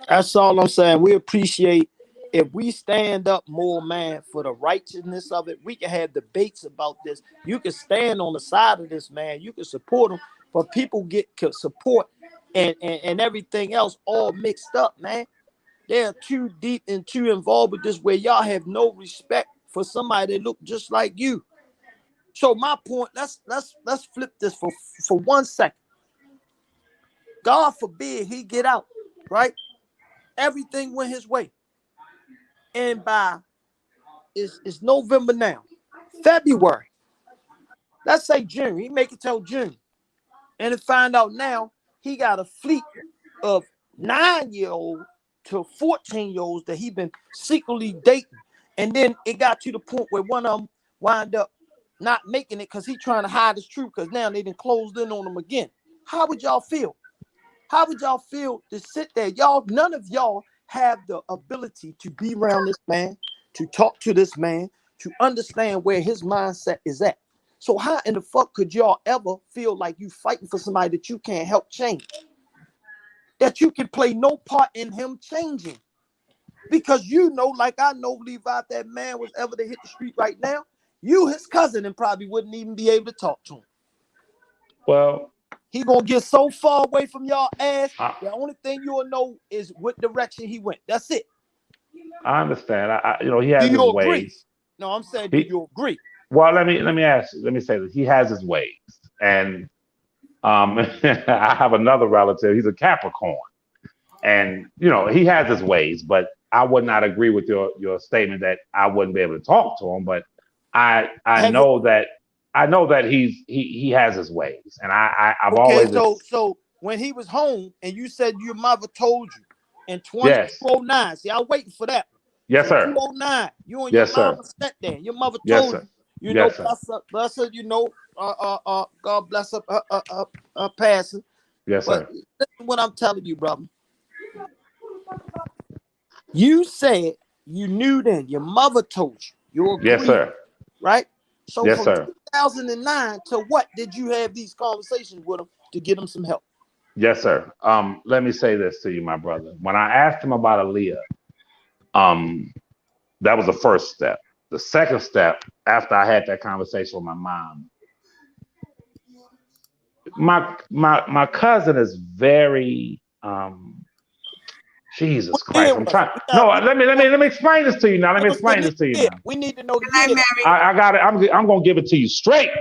That's all I'm saying. We appreciate if we stand up more, man, for the righteousness of it. We can have debates about this. You can stand on the side of this, man. You can support them, but people get support and everything else all mixed up, man. They're too deep and too involved with this where y'all have no respect for somebody that look just like you. So my point, let's flip this for 1 second. God forbid he get out, right? Everything went his way. And by it's November now. February. Let's say June. He make it till June. And to find out now, he got a fleet of 9-year-olds to 14-year-olds that he been secretly dating. And then it got to the point where one of them wind up not making it because he trying to hide his truth because now they done closed in on him again. How would y'all feel? How would y'all feel to sit there? Y'all, none of y'all have the ability to be around this man, to talk to this man, to understand where his mindset is at. So how in the fuck could y'all ever feel like you fighting for somebody that you can't help change? That you can play no part in him changing? Because you know, like I know, Levi, if that man was ever to hit the street right now, you, his cousin, and probably wouldn't even be able to talk to him. Well, he gonna get so far away from y'all ass. The only thing you'll know is what direction he went. That's it. I understand. He has Do you his agree? ways. No, I'm saying, do you agree? Well, let me say this. He has his ways, and I have another relative. He's a Capricorn, and he has his ways. But I would not agree with your statement that I wouldn't be able to talk to him. But I know that he has his ways, and I've always. So when he was home, and you said your mother told you in 2009. See, I was waiting for that. Yes, sir. 2009. You and Yes, your sir. mama sat there. Your mother Yes, told sir. you. Yes, sir. Bless her. God bless her passing. Yes, But sir. listen what I'm telling you, brother. You said you knew then. Your mother told you. You agreed. Yes, sir. Right? So Yes, from sir. 2009 to what did you have these conversations with him to get him some help? Yes, sir. Let me say this to you, my brother. When I asked him about Aaliyah, that was the first step. The second step, after I had that conversation with my mom, my cousin is very Jesus Christ. I'm trying. No, let me explain this to you now. Let me explain this to you now. We need to know the year. I got it. I'm gonna give it to you straight.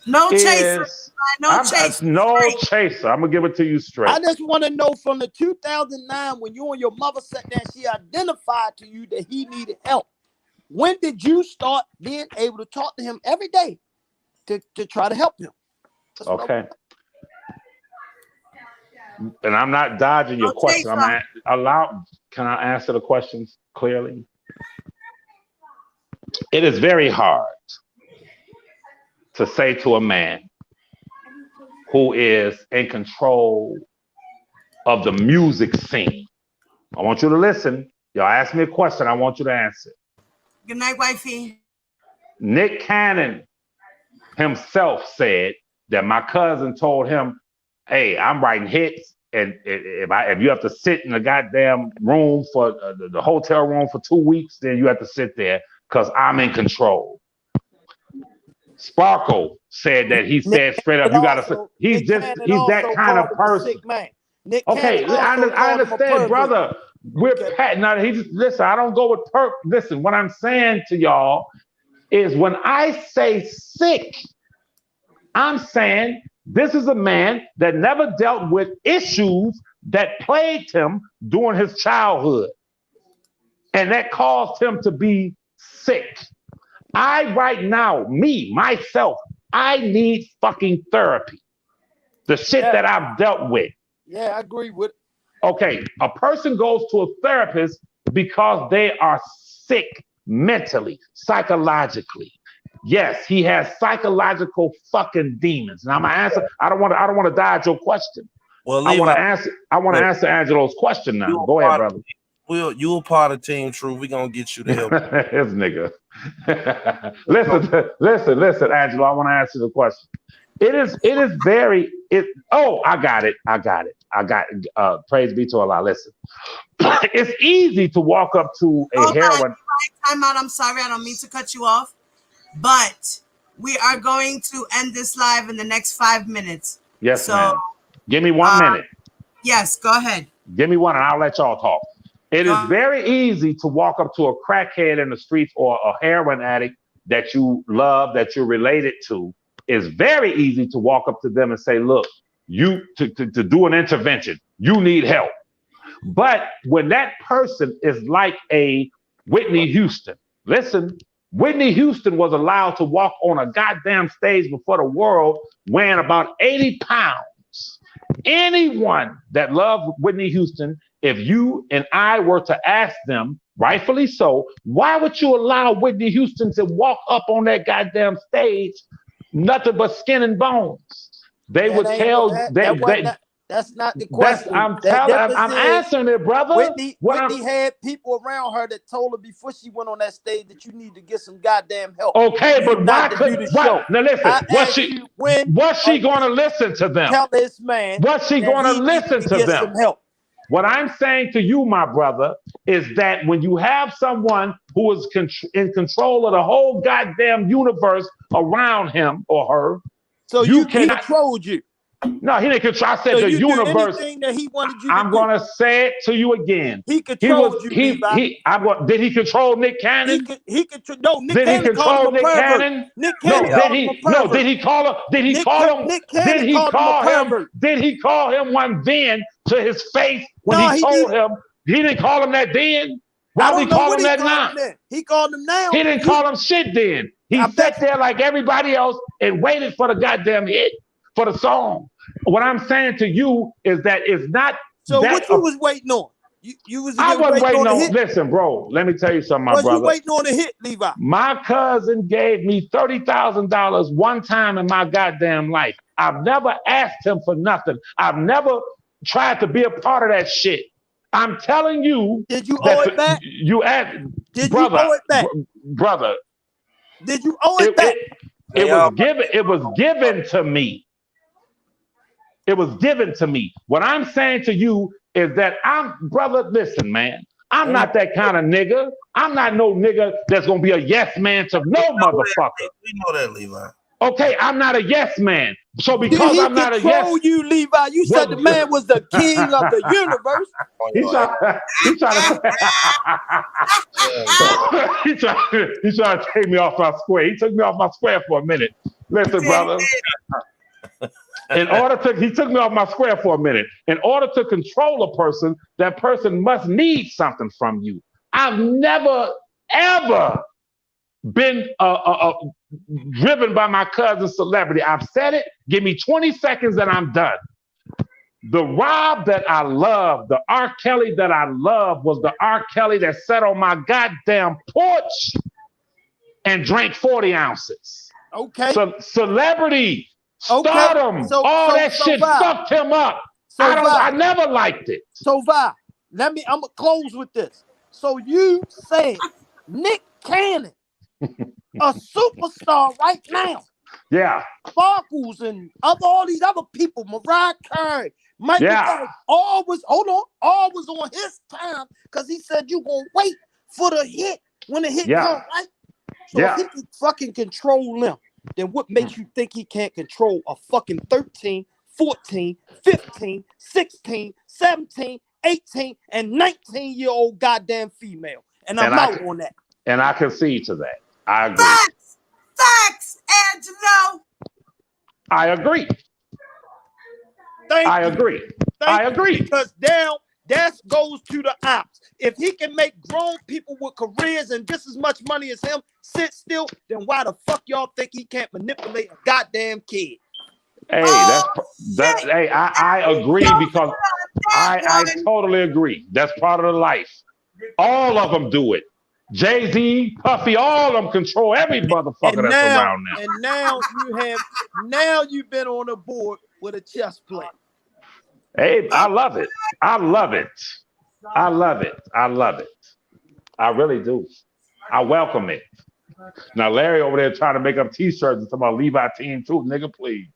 No chaser. No chaser. I'm gonna give it to you straight. I just want to know from the 2009 when you and your mother sat there, she identified to you that he needed help. When did you start being able to talk to him every day to try to help him? Okay. And I'm not dodging your question. Can I answer the questions clearly? It is very hard to say to a man who is in control of the music scene. I want you to listen. Y'all ask me a question. I want you to answer. Good night, wifey. Nick Cannon himself said that my cousin told him, "Hey, I'm writing hits, and if you have to sit in the goddamn room for the hotel room for 2 weeks, then you have to sit there because I'm in control." Sparkle said that he said straight up, "You gotta." He's that kind of person. Okay, I understand, brother. Now listen. I don't go with perp. Listen, what I'm saying to y'all is when I say sick, I'm saying this is a man that never dealt with issues that plagued him during his childhood, and that caused him to be sick. Right now, myself, I need fucking therapy. The shit that I've dealt with. Yeah, I agree with it. Okay, a person goes to a therapist because they are sick mentally, psychologically. Yes, he has psychological fucking demons. Now I'm gonna answer. I don't want to dodge your question. Well, I want to answer Angelo's question now. Go ahead, brother. You a part of Team True. We're gonna get you the help. This nigga. listen, Angelo. I want to answer the question. I got it. Praise be to Allah. Listen. It's easy to walk up to a heroin. Time out. I'm sorry. I don't mean to cut you off, but we are going to end this live in the next 5 minutes. Yes, ma'am. Give me 1 minute. Yes, go ahead. Give me one, and I'll let y'all talk. It is very easy to walk up to a crackhead in the streets or a heroin addict that you love, that you're related to. It's very easy to walk up to them and say, look, to do an intervention, you need help. But when that person is like a Whitney Houston, listen, Whitney Houston was allowed to walk on a goddamn stage before the world weighing about 80 pounds. Anyone that loved Whitney Houston, if you and I were to ask them, rightfully so, why would you allow Whitney Houston to walk up on that goddamn stage, nothing but skin and bones? They would tell that's not the question. I'm answering it, brother. Whitney had people around her that told her before she went on that stage that you need to get some goddamn help. Okay, but why now listen, what's she going to listen to them? Tell this man. What's she going to listen to them? Some help. What I'm saying to you, my brother, is that when you have someone who is in control of the whole goddamn universe around him or her, so he controlled you. No, he didn't control. I said the universe. That he wanted you I'm going to say it to you again. He controlled you. Did he control Nick Cannon? Nick Cannon called him a pervert. Nick Cannon called him a pervert. Did he call him? Did he call him? Did he call him? Did he call him one then to his face when he told him? He didn't call him that then. Why would he call him that now? He called him now. He didn't call him shit then. He sat there like everybody else and waited for the goddamn hit. For the song. What I'm saying to you is that it's not. So what you was waiting on? I wasn't waiting on. Listen, bro. Let me tell you something, my brother. Was you waiting on a hit, Levi? My cousin gave me $30,000 one time in my goddamn life. I've never asked him for nothing. I've never tried to be a part of that shit. I'm telling you. Did you owe it back? You asked. Did you owe it back, brother? Did you owe it back? It was given. It was given to me. It was given to me. What I'm saying to you is that brother, listen, man, I'm not that kind of nigga. I'm not no nigga that's going to be a yes man to no motherfucker. We know that, Levi. Okay, I'm not a yes man. So because I'm not a yes man. You, Levi, you said the man was the king of the universe. He's trying to take me off my square. He took me off my square for a minute. Listen, brother. He took me off my square for a minute. In order to control a person, that person must need something from you. I've never, ever been driven by my cousin's celebrity. I've said it. Give me 20 seconds and I'm done. The Rob that I love, the R. Kelly that I love was the R. Kelly that sat on my goddamn porch and drank 40 ounces. Okay. Celebrity. Stardom, all that shit fucked him up. I never liked it. So Vi, I'm gonna close with this. So you say Nick Cannon, a superstar right now. Yeah. Sparkles and all these other people, Mariah Carey, Michael Jackson, all was on his time because he said you gonna wait for the hit when the hit comes, right? So if he can fucking control them, then what makes you think he can't control a fucking 13, 14, 15, 16, 17, 18, and 19-year-old goddamn female? And I'm out on that. And I concede to that. I agree. Facts, Angelo. I agree. I agree. Because now that goes to the ops. If he can make grown people with careers and just as much money as him sit still, then why the fuck y'all think he can't manipulate a goddamn kid? Hey, I agree because I totally agree. That's part of the life. All of them do it. Jay-Z, Puffy, all of them control every motherfucker that's around now. And now you've been on a board with a chess player. Hey, I love it. I love it. I love it. I love it. I really do. I welcome it. Now Larry over there trying to make up t-shirts and talking about Levi Team 2, nigga, please.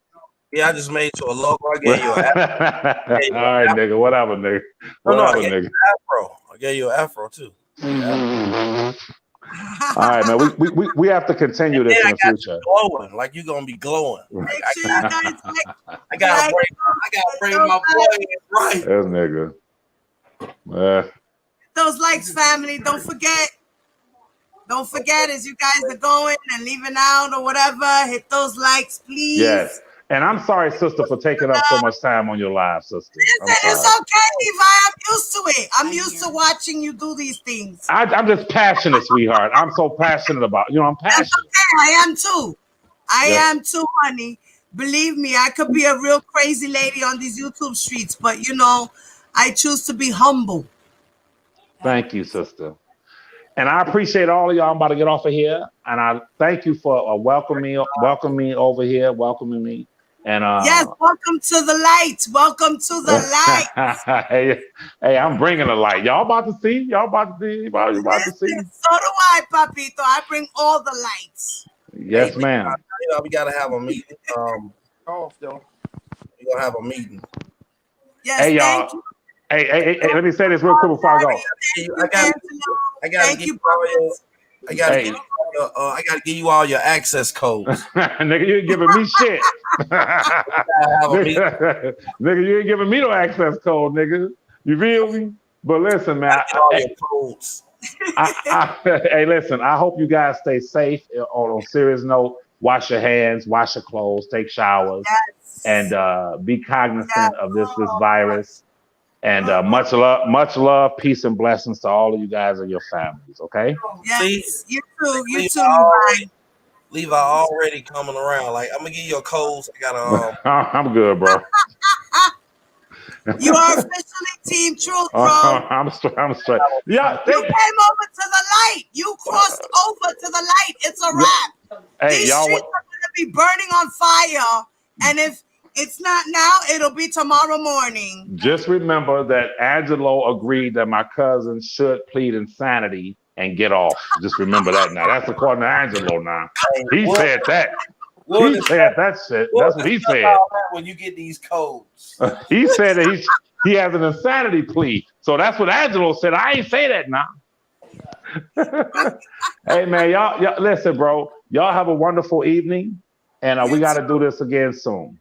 Yeah, I just made you a logo. I gave you an afro. All right, nigga. Whatever, nigga. I gave you an afro. I gave you an afro too. All right, man. We have to continue this in the future. Glowing, like you're gonna be glowing. I gotta bring my boy in right. This nigga. Those likes, family. Don't forget. Don't forget, as you guys are going and leaving out or whatever, hit those likes, please. Yes. And I'm sorry, sister, for taking up so much time on your live, sister. I'm Listen, sorry. it's okay, Levi. I'm used to it. I'm used to watching you do these things. I'm just passionate, sweetheart. I'm so passionate about, I'm That's passionate. okay. I am too. I Yes. am too, honey. Believe me, I could be a real crazy lady on these YouTube streets, but I choose to be humble. Thank you, sister. And I appreciate all of y'all. I'm about to get off of here, and I thank you for welcoming me over here, welcoming me. And Yes, welcome to the light. Welcome to the light. hey, I'm bringing the light. Y'all about to see? Y'all about to see? Y'all about to see? Listen, so do I, Papito. I bring all the lights. Yes, ma'am. We gotta have a meeting. Off though. We gonna have a meeting. Yes, Hey, thank y'all. you. Hey, let me say this real quick before I go. I gotta give you all your. I gotta give you all your, I gotta give you all your access codes. Nigga, you ain't giving me shit. Nigga, you ain't giving me no access code, nigga. You feel me? But listen, man. Hey, listen. I hope you guys stay safe. On a serious note, wash your hands, wash your clothes, take showers, and be cognizant of this virus. And much love, peace, and blessings to all of you guys and your families. Okay. Yes, you too, Levi already coming around. Like, I'm gonna give you your codes. I gotta. I'm good, bro. You are officially Team Truth, bro. I'm straight. Yeah, you came over to the light. You crossed over to the light. It's a wrap. Hey, These y'all. streets are gonna be burning on fire, and if it's not now, it'll be tomorrow morning. Just remember that Angelo agreed that my cousin should plead insanity and get off. Just remember that now. That's according to Angelo now. He said that. He said that shit. That's what he said. When you get these codes. He said that he has an insanity plea. So that's what Angelo said. I ain't say that now. Hey, man, y'all listen, bro. Y'all have a wonderful evening. And we got to do this again soon.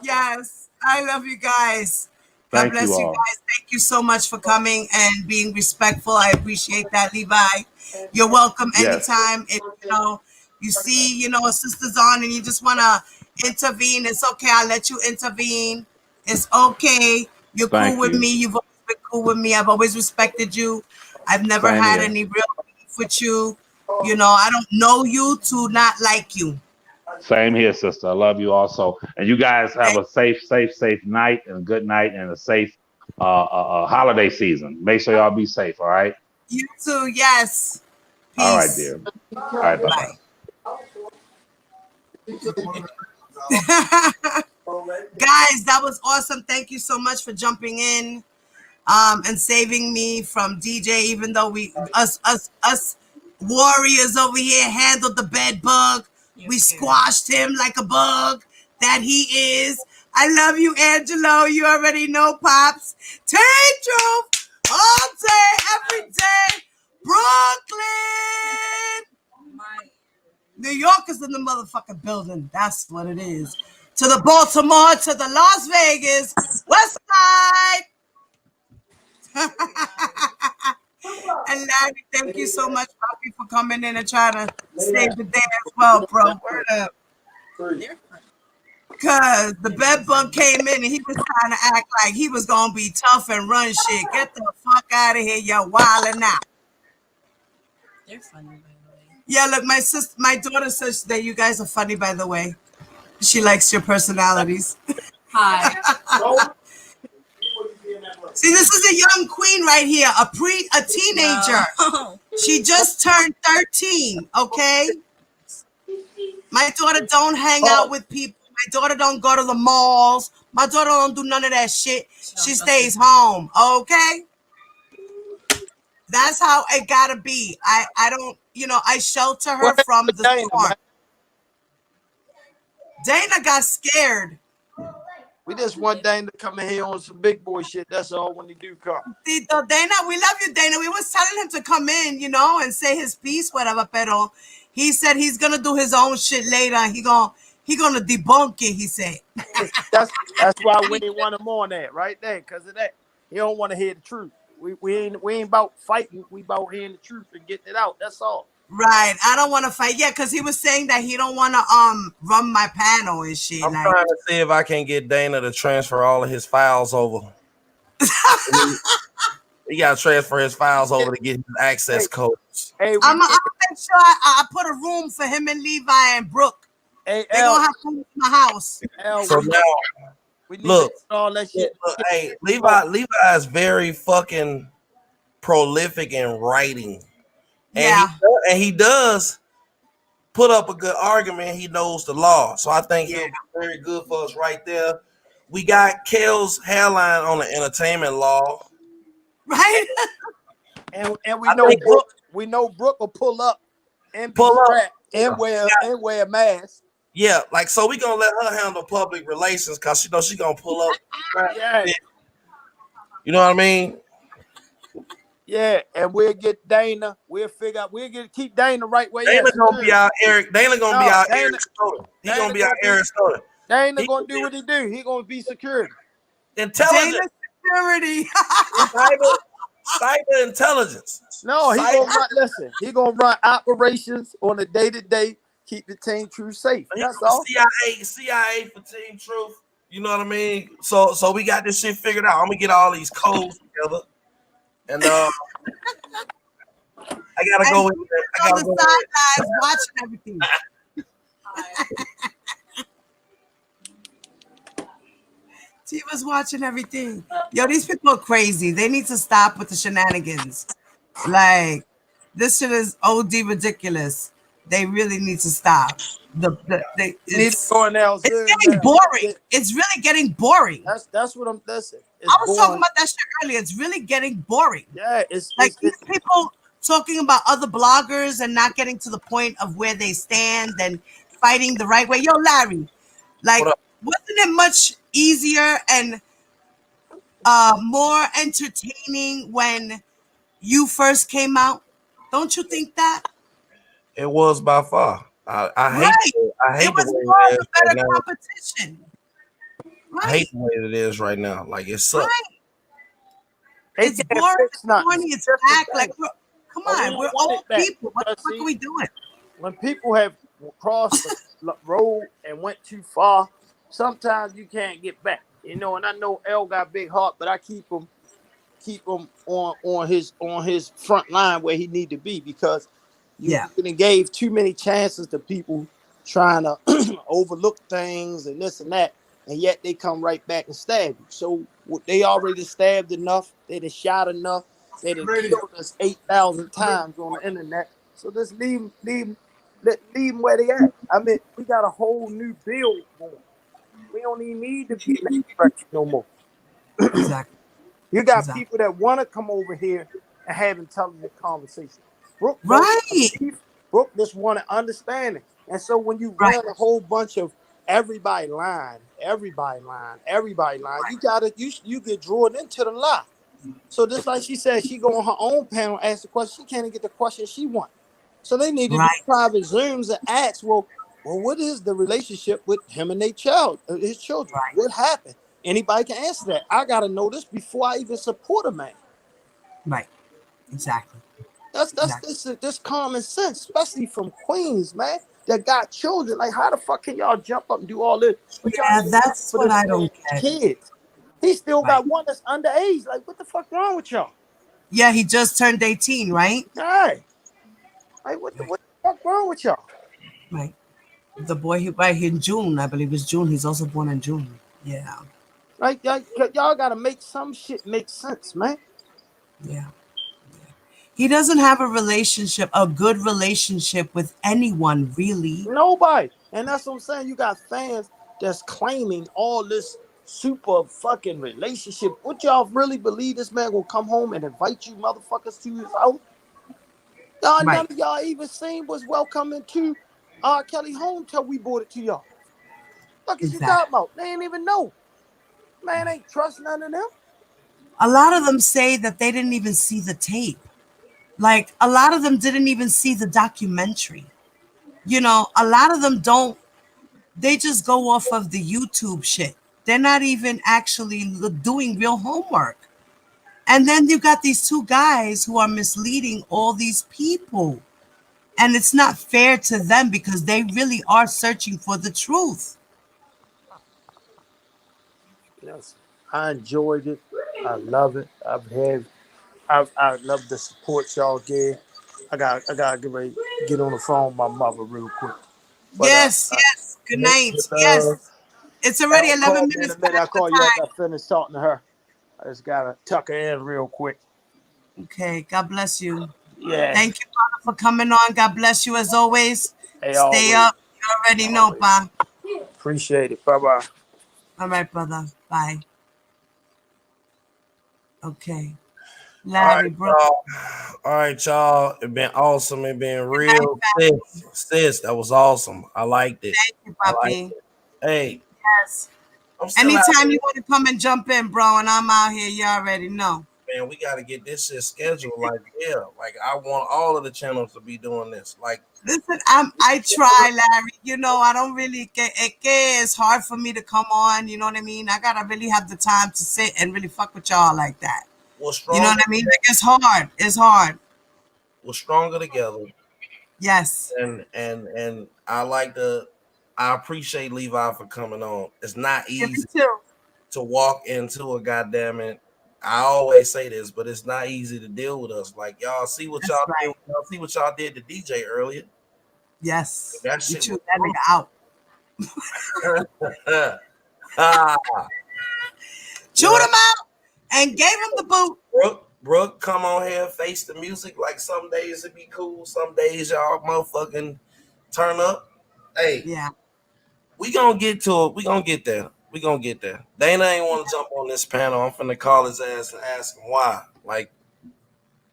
Yes, I love you guys. God bless you guys. Thank you so much for coming and being respectful. I appreciate that, Levi. You're welcome anytime. If you see, a sister's on and you just want to intervene, it's okay. I'll let you intervene. It's okay. You're cool with me. You've always been cool with me. I've always respected you. I've never had any real beef with you. I don't know you to not like you. Same here, sister. I love you also. And you guys have a safe night and a good night and a safe holiday season. Make sure y'all be safe, all right? You too, yes. Peace. All right, dear. All right, bye-bye. Guys, that was awesome. Thank you so much for jumping in and saving me from DJ, even though us warriors over here handled the bed bug. We squashed him like a bug that he is. I love you, Angelo. You already know, Pops. Team Truth all day, every day. Brooklyn. New York is in the motherfucking building. That's what it is. To the Baltimore, to the Las Vegas, West Side. And Larry, thank you so much, Poppy, for coming in and trying to save the day as well, bro. Word up. Because the bed bug came in and he was trying to act like he was going to be tough and run shit. Get the fuck out of here. You're wilding out. They're funny, by the way. Yeah, look, my daughter says that you guys are funny, by the way. She likes your personalities. Hi. See, this is a young queen right here, a teenager. No. She just turned 13, okay? My daughter don't hang out with people. My daughter don't go to the malls. My daughter don't do none of that shit. She stays home, okay? That's how it gotta be. I don't, I shelter her from the storm. Dana got scared. We just want Dana to come in here on some big boy shit. That's all when he do come. Tito, Dana, we love you, Dana. We was telling him to come in, and say his piece, whatever. Pero he said he's gonna do his own shit later. He gonna debunk it. He said. That's why we didn't want him on that right there, because of that. He don't want to hear the truth. We ain't about fighting. We about hearing the truth and getting it out. That's all. Right. I don't want to fight. Yeah, because he was saying that he don't want to run my panel and shit. I'm like, trying to see if I can get Dana to transfer all of his files over. He got to transfer his files over to get his access codes. Hey, I'm make sure I put a room for him and Levi and Brooke. Hey, they're gonna have food in my house. So now, look, all that shit. Hey, Levi is very fucking prolific in writing. Yeah. And he does put up a good argument. He knows the law. So I think he'll be very good for us right there. We got Kel's hairline on the entertainment law. Right? and we know Brooke will pull up and be strapped and wear a mask. Yeah, like so we gonna let her handle public relations because she knows she gonna pull up. Yeah. You know what I mean? Yeah, and we'll get Dana. We'll figure out. Keep Dana right where Dana gonna be out Eric. Dana gonna be out Eric Stoner. He gonna be out Eric Stoner. Dana gonna do what he do. He gonna be security. Intelligence. Dana security. Cyber intelligence. No, he gonna run. Listen, he gonna run operations on a day-to-day. Keep the Team Truth safe. That's all. CIA for Team Truth. You know what I mean? So we got this shit figured out. I'm gonna get all these codes together, and I gotta go with it. I gotta on go the sidelines watching everything. She was watching everything. Yo, these people are crazy. They need to stop with the shenanigans. Like, this shit is OD ridiculous. They really need to stop. It's getting boring. It's really getting boring. That's what I'm listening. I was talking about that shit earlier. It's really getting boring. Yeah, these people talking about other bloggers and not getting to the point of where they stand and fighting the right way. Yo, Larry, like, wasn't it much easier and more entertaining when you first came out? Don't you think that? It was by far. I hate it was the way more it of is a better right now. competition. I hate the way it is right now. Like it sucks. It's boring, it's corny, it's back. Like, come on, we're old people. What the fuck are we doing? When people have crossed the road and went too far, sometimes you can't get back. You know, and I know L got a big heart, but I keep him on his front line where he need to be, because you gave too many chances to people trying to overlook things and this and that, and yet they come right back and stab you. So they already stabbed enough, they done shot enough, they done killed us 8,000 times on the internet. So just leave them where they at. I mean, we got a whole new bill going. We don't even need to be in that direction no more. Exactly. You got people that want to come over here and have intelligent conversation. Brooke, Brooke just want to understand it. And so when you run a whole bunch of everybody lying, you get drawn into the lie. So just like she said, she go on her own panel, ask the question, she can't even get the question she wants. So they need to do private Zooms and ask, well, what is the relationship with him and his children? What happened? Anybody can answer that. I gotta know this before I even support a man. Right. Exactly. That's common sense, especially from Queens, man, that got children. Like, how the fuck can y'all jump up and do all this? Yeah, that's what I don't get. Kids. He still got one that's underage. Like, what the fuck wrong with y'all? Yeah, he just turned 18, right? Right. Like, what the fuck wrong with y'all? Right. The boy in June, I believe it's June. He's also born in June. Yeah. Like, y'all gotta make some shit make sense, man. Yeah. He doesn't have a good relationship with anyone, really. Nobody. And that's what I'm saying. You got fans that's claiming all this super fucking relationship. What y'all really believe this man gonna come home and invite you motherfuckers to his house? None of y'all even seen was welcoming to R. Kelly home till we brought it to y'all. What is you talking about? They ain't even know. Man ain't trust none of them. A lot of them say that they didn't even see the tape. Like, a lot of them didn't even see the documentary. You know, a lot of them don't. They just go off of the YouTube shit. They're not even actually doing real homework. And then you got these two guys who are misleading all these people. And it's not fair to them because they really are searching for the truth. Yes, I enjoyed it. I love it. I love the support y'all gave. I gotta get on the phone with my mother real quick. But Yes. Good night. love. Yes. It's already I'll 11 call me in minutes a minute. I'll past the call you after time. I finish talking to her. I just gotta tuck her in real quick. Okay. God bless you. Yeah. Thank you, brother, for coming on. God bless you as always. Hey, Stay always. up. You already know, pa. Appreciate it. Bye bye. All right, brother. Bye. Okay. All right, Larry, bro. y'all. All right, y'all. It been awesome. It been real. Sis, that was awesome. I liked it. Thank you, I liked Papi. it. Hey, Yes. I'm still out Anytime here. you want to come and jump in, bro, and I'm out here, you already know. Man, we got to get this shit scheduled. Like, yeah, like I want all of the channels to be doing this. Like, Listen, I try, Larry. You know, I don't really get it. It's hard for me to come on. You know what I mean? I gotta really have the time to sit and really fuck with y'all like that. we're You know stronger. what I mean? Like, it's hard. It's hard. We're stronger together. Yes. And I appreciate Levi for coming on. It's not Yeah, me easy too. to walk into a goddamn it. I always say this, but it's not easy to deal with us. Like y'all see what That's y'all right. did. Y'all see what y'all did to DJ earlier. Yes. That You shit chewed was that nigga out. ah, Chewed yeah. him out and gave him the boot. Brooke, come on here, face the music. Like some days it be cool, some days y'all motherfucking turn up. Hey, yeah, we gonna get to it. We gonna get there. We gonna get there. Dana ain't want to jump on this panel. I'm finna call his ass and ask him why. Like,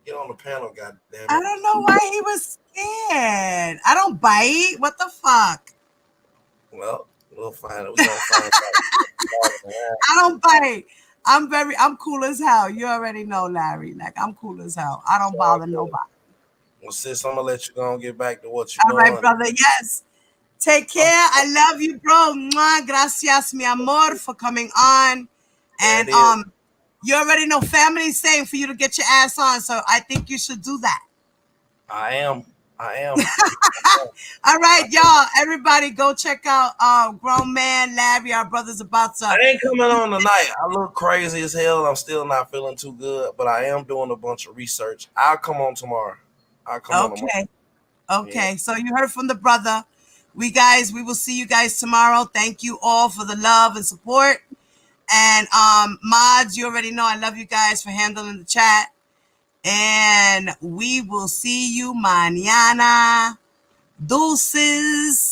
get on the panel, goddamn I it. don't know why he was scared. I don't bite. What the fuck? Well, we'll find it. We gonna find out. I don't bite. I'm cool as hell. You already know, Larry. Like, I'm cool as hell. I don't bother nobody. Well, sis, I'm gonna let you go and get back to what All you're right, doing. brother. Yes. Take care. I love you, bro. Mwah. Gracias, mi amor, for coming on. And you already know family's saying for you to get your ass on, so I think you should do that. I am. All right, y'all. Everybody go check out Grown Man Larry. Our brother's about to. I ain't coming on tonight. I look crazy as hell. I'm still not feeling too good, but I am doing a bunch of research. I'll come on tomorrow. I'll come on tomorrow. Okay. Yeah. So you heard from the brother. We will see you guys tomorrow. Thank you all for the love and support. And mods, you already know I love you guys for handling the chat. And we will see you mañana. Deuces.